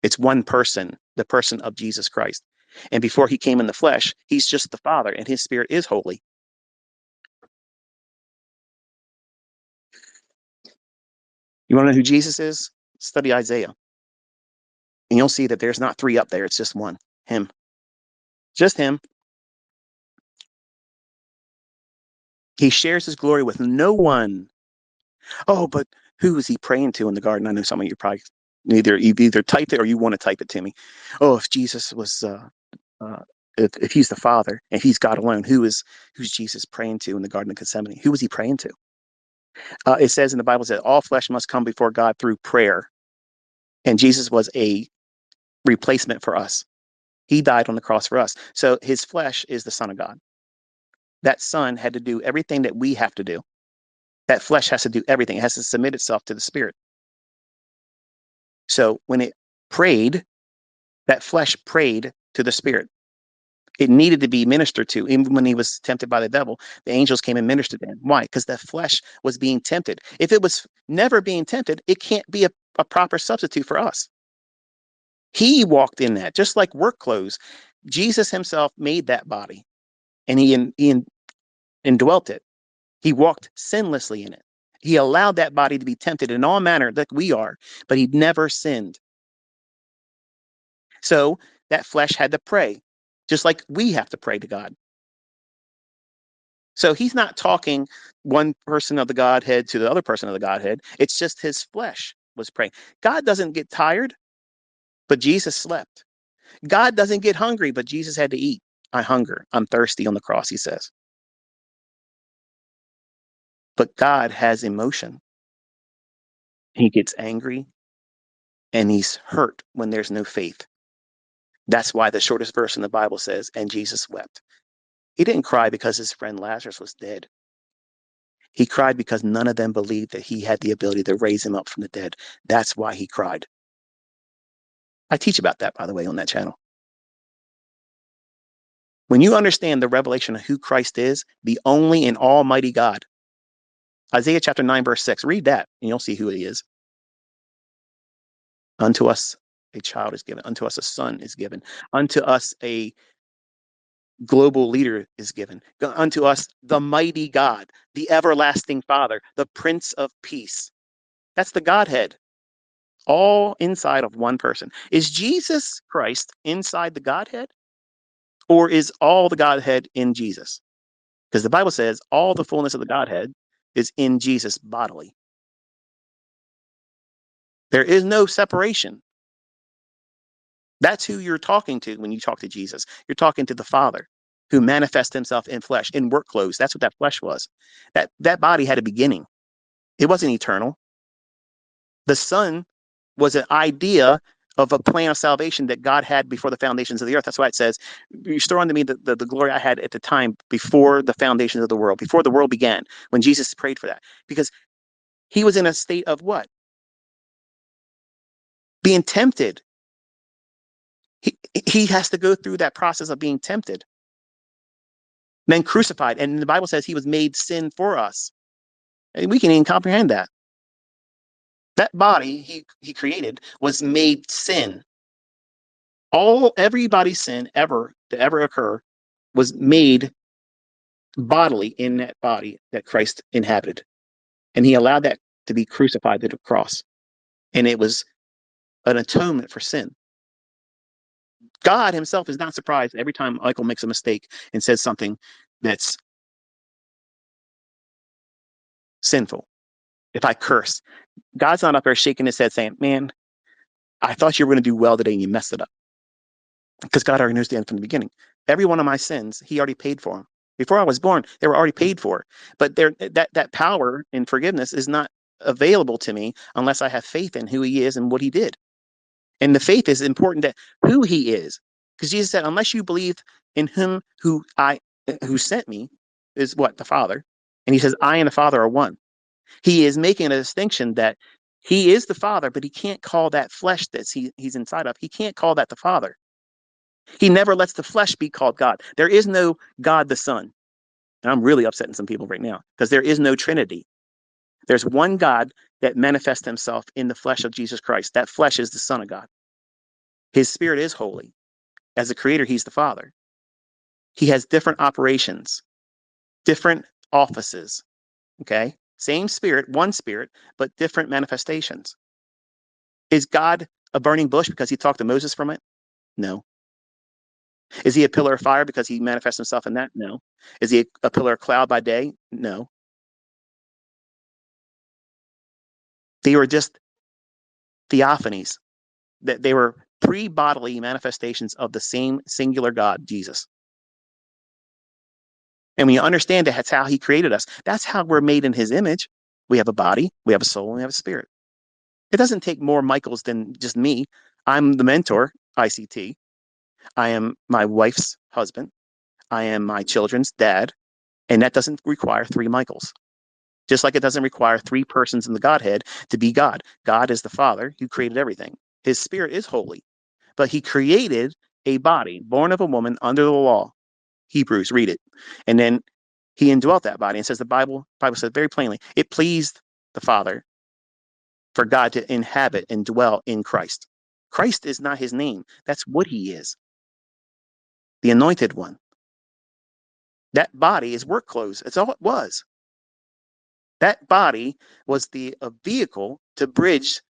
It's one person, the person of Jesus Christ. And before he came in the flesh, he's just the Father, and his Spirit is holy. You want to know who Jesus is? Study Isaiah. And you'll see that there's not three up there. It's just one. Him. Just him. He shares his glory with no one. Oh, but who is he praying to in the garden? I know some of you probably you've either typed it or you want to type it to me. Oh, if Jesus was if he's the Father and he's God alone, who's Jesus praying to in the Garden of Gethsemane? Who was he praying to? It says in the Bible that all flesh must come before God through prayer. And Jesus was a replacement for us. He died on the cross for us. So his flesh is the Son of God. That Son had to do everything that we have to do. That flesh has to do everything. It has to submit itself to the spirit. So when it prayed, that flesh prayed to the spirit. It needed to be ministered to. Even when he was tempted by the devil, the angels came and ministered to him. Why? Because the flesh was being tempted. If it was never being tempted, it can't be a proper substitute for us. He walked in that, just like work clothes. Jesus himself made that body, and he indwelt it. He walked sinlessly in it. He allowed that body to be tempted in all manner like we are, but he never sinned. So that flesh had to pray, just like we have to pray to God. So he's not talking one person of the Godhead to the other person of the Godhead. It's just his flesh was praying. God doesn't get tired, but Jesus slept. God doesn't get hungry, but Jesus had to eat. I hunger. I'm thirsty on the cross, he says. But God has emotion. He gets angry and he's hurt when there's no faith. That's why the shortest verse in the Bible says, and Jesus wept. He didn't cry because his friend Lazarus was dead. He cried because none of them believed that he had the ability to raise him up from the dead. That's why he cried. I teach about that, by the way, on that channel. When you understand the revelation of who Christ is, the only and almighty God, Isaiah chapter 9, verse 6, read that and you'll see who he is. Unto us a child is given. Unto us a son is given. Unto us a global leader is given. Unto us the mighty God, the everlasting Father, the Prince of Peace. That's the Godhead, all inside of one person. Is Jesus Christ inside the Godhead, or is all the Godhead in Jesus? Because the Bible says all the fullness of the Godhead is in Jesus bodily. There is no separation. That's who you're talking to when you talk to Jesus. You're talking to the Father who manifests himself in flesh, in work clothes. That's what that flesh was. That body had a beginning. It wasn't eternal. The Son was an idea of a plan of salvation that God had before the foundations of the earth. That's why it says, restore unto me the glory I had at the time before the foundations of the world, before the world began, when Jesus prayed for that. Because he was in a state of what? Being tempted. He has to go through that process of being tempted, then crucified. And the Bible says he was made sin for us. And we can't even comprehend that. That body he created was made sin. Everybody's sin ever to ever occur was made bodily in that body that Christ inhabited. And he allowed that to be crucified to the cross. And it was an atonement for sin. God himself is not surprised every time Michael makes a mistake and says something that's sinful. If I curse, God's not up there shaking his head saying, man, I thought you were going to do well today and you messed it up. Because God already knows the end from the beginning. Every one of my sins, he already paid for them. Before I was born, they were already paid for. But that power in forgiveness is not available to me unless I have faith in who he is and what he did. And the faith is important that who he is. Because Jesus said, unless you believe in him who sent me, is what? The Father. And he says, I and the Father are one. He is making a distinction that he is the Father, but he can't call that flesh that he's inside of. He can't call that the Father. He never lets the flesh be called God. There is no God the Son. And I'm really upsetting some people right now because there is no Trinity. There's one God that manifests himself in the flesh of Jesus Christ. That flesh is the Son of God. His spirit is holy. As a creator, he's the Father. He has different operations, different offices. Okay? Same spirit, one spirit, but different manifestations. Is God a burning bush because he talked to Moses from it? No. Is he a pillar of fire because he manifests himself in that? No. Is he a pillar of cloud by day? No. They were just theophanies. That they were pre-bodily manifestations of the same singular God, Jesus. And when you understand that, that's how he created us. That's how we're made in his image. We have a body, we have a soul, and we have a spirit. It doesn't take more Michaels than just me. I'm the mentor, ICT. I am my wife's husband. I am my children's dad. And that doesn't require three Michaels. Just like it doesn't require three persons in the Godhead to be God. God is the Father who created everything. His spirit is holy, but he created a body born of a woman under the law. Hebrews, read it. And then he indwelt that body, and says the Bible says very plainly, it pleased the Father for God to inhabit and dwell in Christ. Christ is not his name. That's what he is. The anointed one. That body is work clothes. That's all it was. That body was a vehicle to bridge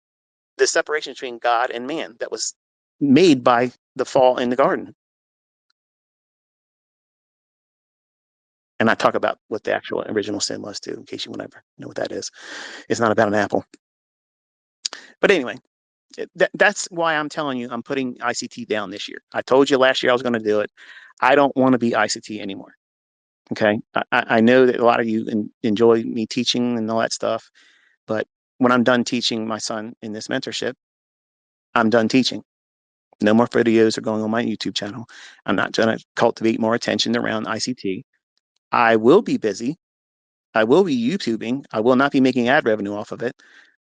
the separation between God and man that was made by the fall in the garden. And I talk about what the actual original sin was too, in case you want to ever know what that is. It's not about an apple. But anyway, that's why I'm telling you I'm putting ICT down this year. I told you last year I was going to do it. I don't want to be ICT anymore. Okay. I know that a lot of you enjoy me teaching and all that stuff, but when I'm done teaching my son in this mentorship, I'm done teaching. No more videos are going on my YouTube channel. I'm not going to cultivate more attention around ICT. I will be busy. I will be YouTubing. I will not be making ad revenue off of it.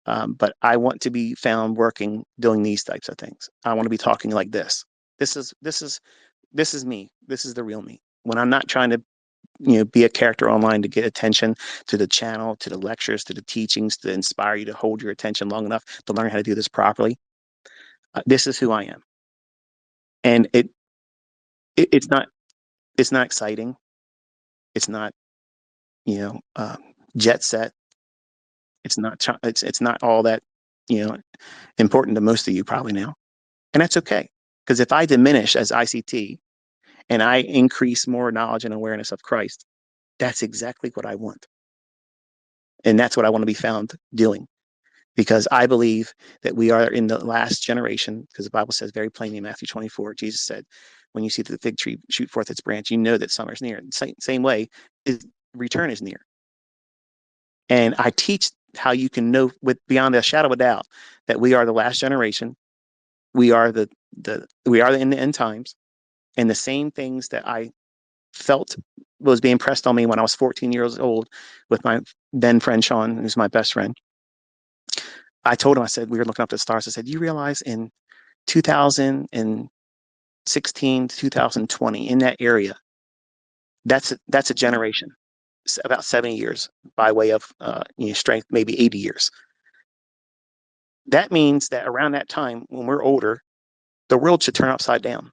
But I want to be found working, doing these types of things. I want to be talking like this. This is me. This is the real me. When I'm not trying to, be a character online to get attention to the channel, to the lectures, to the teachings, to inspire you to hold your attention long enough to learn how to do this properly. This is who I am. And it's not exciting. It's not, jet set. It's not all that, important to most of you probably now. And that's okay. Because if I diminish as ICT and I increase more knowledge and awareness of Christ, that's exactly what I want. And that's what I want to be found doing. Because I believe that we are in the last generation, because the Bible says very plainly in Matthew 24, Jesus said, when you see the fig tree shoot forth its branch, you know that summer's near. Same way, his return is near. And I teach how you can know with beyond a shadow of a doubt that we are the last generation. We are we are in the end times, and the same things that I felt was being pressed on me when I was 14 years old with my then friend Sean, who's my best friend. I told him, I said, we were looking up at the stars. I said, you realize in 2016 to 2020, in that area, that's a generation. It's about 70 years by way of strength, maybe 80 years. That means that around that time, when we're older, the world should turn upside down.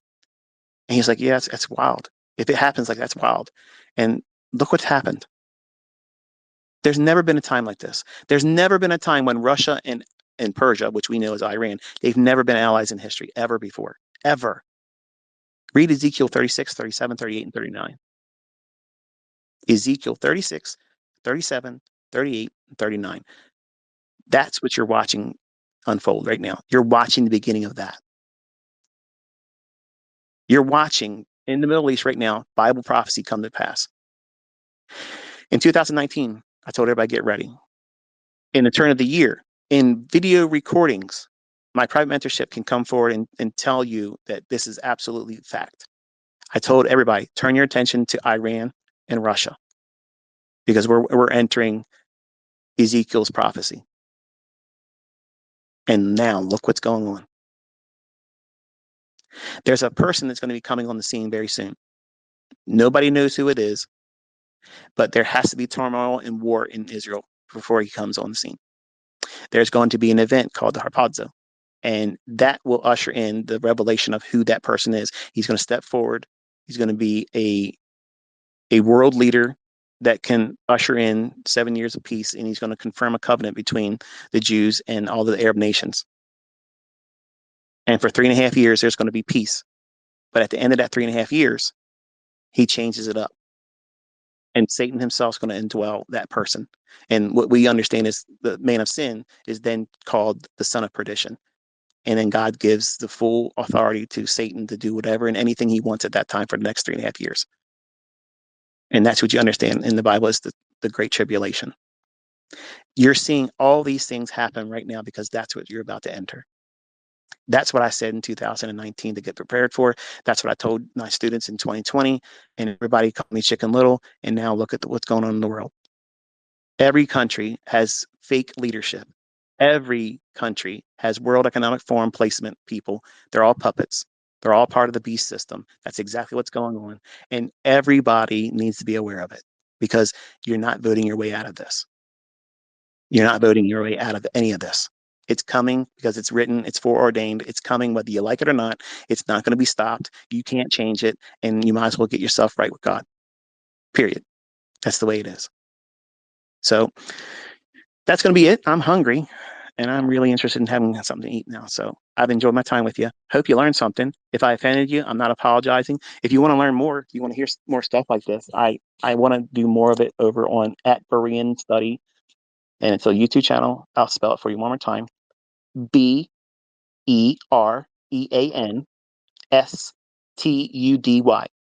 And he's like, yeah, that's wild. If it happens, like, that's wild. And look what's happened. There's never been a time like this. There's never been a time when Russia and Persia, which we know as Iran, they've never been allies in history ever before, ever. Read Ezekiel 36, 37, 38, and 39. Ezekiel 36, 37, 38, and 39. That's what you're watching unfold right now. You're watching the beginning of that. You're watching in the Middle East right now, Bible prophecy come to pass. In 2019, I told everybody, get ready. In the turn of the year, in video recordings, my private mentorship can come forward and tell you that this is absolutely fact. I told everybody, turn your attention to Iran and Russia, because we're entering Ezekiel's prophecy. And now look what's going on. There's a person that's going to be coming on the scene very soon. Nobody knows who it is, but there has to be turmoil and war in Israel before he comes on the scene. There's going to be an event called the Harpazo, and that will usher in the revelation of who that person is. He's going to step forward. He's going to be a world leader that can usher in 7 years of peace, and he's going to confirm a covenant between the Jews and all the Arab nations. And for 3.5 years, there's going to be peace. But at the end of that 3.5 years, he changes it up. And Satan himself is going to indwell that person. And what we understand is the man of sin is then called the son of perdition. And then God gives the full authority to Satan to do whatever and anything he wants at that time for the next 3.5 years. And that's what you understand in the Bible is the Great Tribulation. You're seeing all these things happen right now because that's what you're about to enter. That's what I said in 2019 to get prepared for. That's what I told my students in 2020, and everybody called me Chicken Little. And now look at what's going on in the world. Every country has fake leadership. Every country has World Economic Forum placement people. They're all puppets. They're all part of the beast system. That's exactly what's going on. And everybody needs to be aware of it because you're not voting your way out of this. You're not voting your way out of any of this. It's coming because it's written, it's foreordained, it's coming whether you like it or not. It's not going to be stopped. You can't change it. And you might as well get yourself right with God. Period. That's the way it is. So that's going to be it. I'm hungry and I'm really interested in having something to eat now. So I've enjoyed my time with you. Hope you learned something. If I offended you, I'm not apologizing. If you want to learn more, if you want to hear more stuff like this, I want to do more of it over on at Berean Study. And it's a YouTube channel. I'll spell it for you one more time. BEREANSTUDY.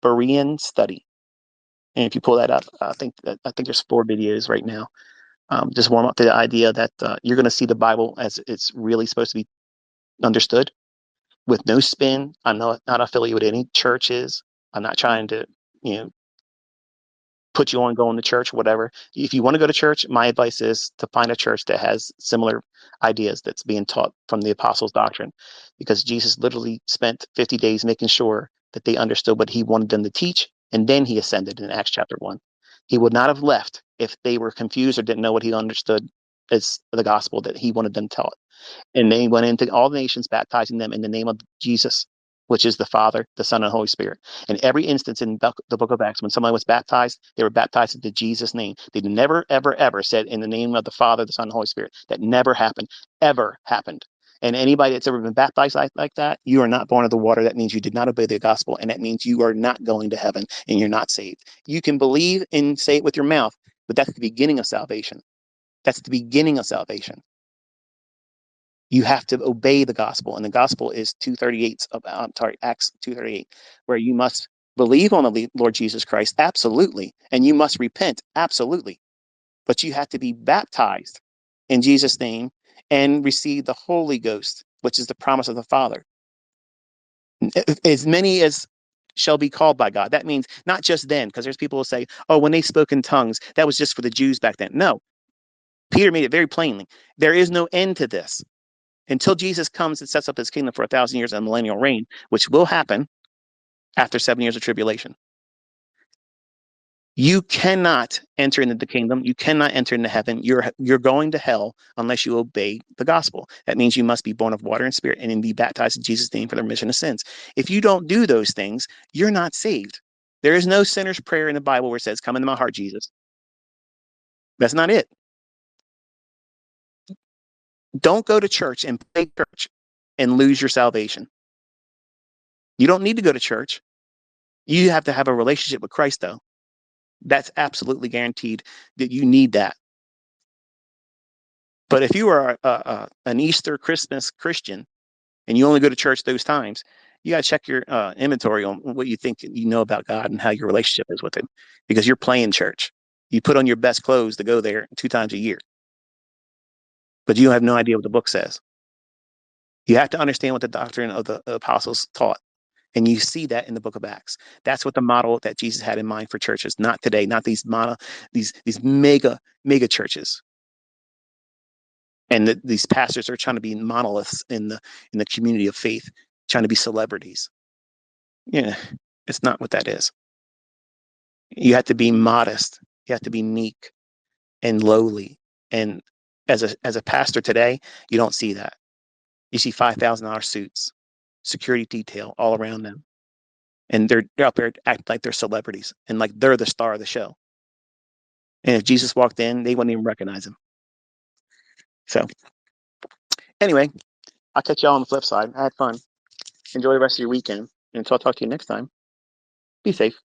Berean Study. And if you pull that up, I think there's 4 videos right now. Just warm up to the idea that you're going to see the Bible as it's really supposed to be understood with no spin. I'm not affiliated with any churches. I'm not trying to, you know, put you on going to church, whatever. If you want to go to church, my advice is to find a church that has similar ideas that's being taught from the apostles' doctrine, because Jesus literally spent 50 days making sure that they understood what he wanted them to teach, and then he ascended in Acts chapter 1. He would not have left if they were confused or didn't know what he understood as the gospel that he wanted them taught. And they went into all the nations, baptizing them in the name of Jesus, which is the Father, the Son, and the Holy Spirit. And every instance in the book of Acts, when somebody was baptized, they were baptized into Jesus' name. They never, ever, ever said in the name of the Father, the Son, and the Holy Spirit. That never happened, ever happened. And anybody that's ever been baptized like that, you are not born of the water. That means you did not obey the gospel. And that means you are not going to heaven and you're not saved. You can believe and say it with your mouth, but that's the beginning of salvation. That's the beginning of salvation. You have to obey the gospel, and the gospel is 238 of Acts 238, where you must believe on the Lord Jesus Christ, absolutely, and you must repent, absolutely, but you have to be baptized in Jesus' name and receive the Holy Ghost, which is the promise of the Father. As many as shall be called by God. That means not just then, because there's people who say, oh, when they spoke in tongues, that was just for the Jews back then. No, Peter made it very plainly. There is no end to this. Until Jesus comes and sets up his kingdom for 1,000 years and millennial reign, which will happen after 7 years of tribulation. You cannot enter into the kingdom. You cannot enter into heaven. You're going to hell unless you obey the gospel. That means you must be born of water and spirit and then be baptized in Jesus' name for the remission of sins. If you don't do those things, you're not saved. There is no sinner's prayer in the Bible where it says, come into my heart, Jesus. That's not it. Don't go to church and play church and lose your salvation. You don't need to go to church. You have to have a relationship with Christ, though. That's absolutely guaranteed that you need that. But if you are an Easter, Christmas Christian and you only go to church those times, you got to check your inventory on what you think you know about God and how your relationship is with him, because you're playing church. You put on your best clothes to go there 2 times a year, but you have no idea what the book says. You have to understand what the doctrine of the apostles taught. And you see that in the book of Acts. That's what the model that Jesus had in mind for churches, not today, not these mega churches. And these pastors are trying to be monoliths in the community of faith, trying to be celebrities. Yeah, it's not what that is. You have to be modest. You have to be meek and lowly. And as a pastor today, you don't see that. You see $5,000 suits, security detail all around them. And they're out there acting like they're celebrities and like they're the star of the show. And if Jesus walked in, they wouldn't even recognize him. So anyway, I'll catch y'all on the flip side. I had fun. Enjoy the rest of your weekend. And until I talk to you next time, be safe.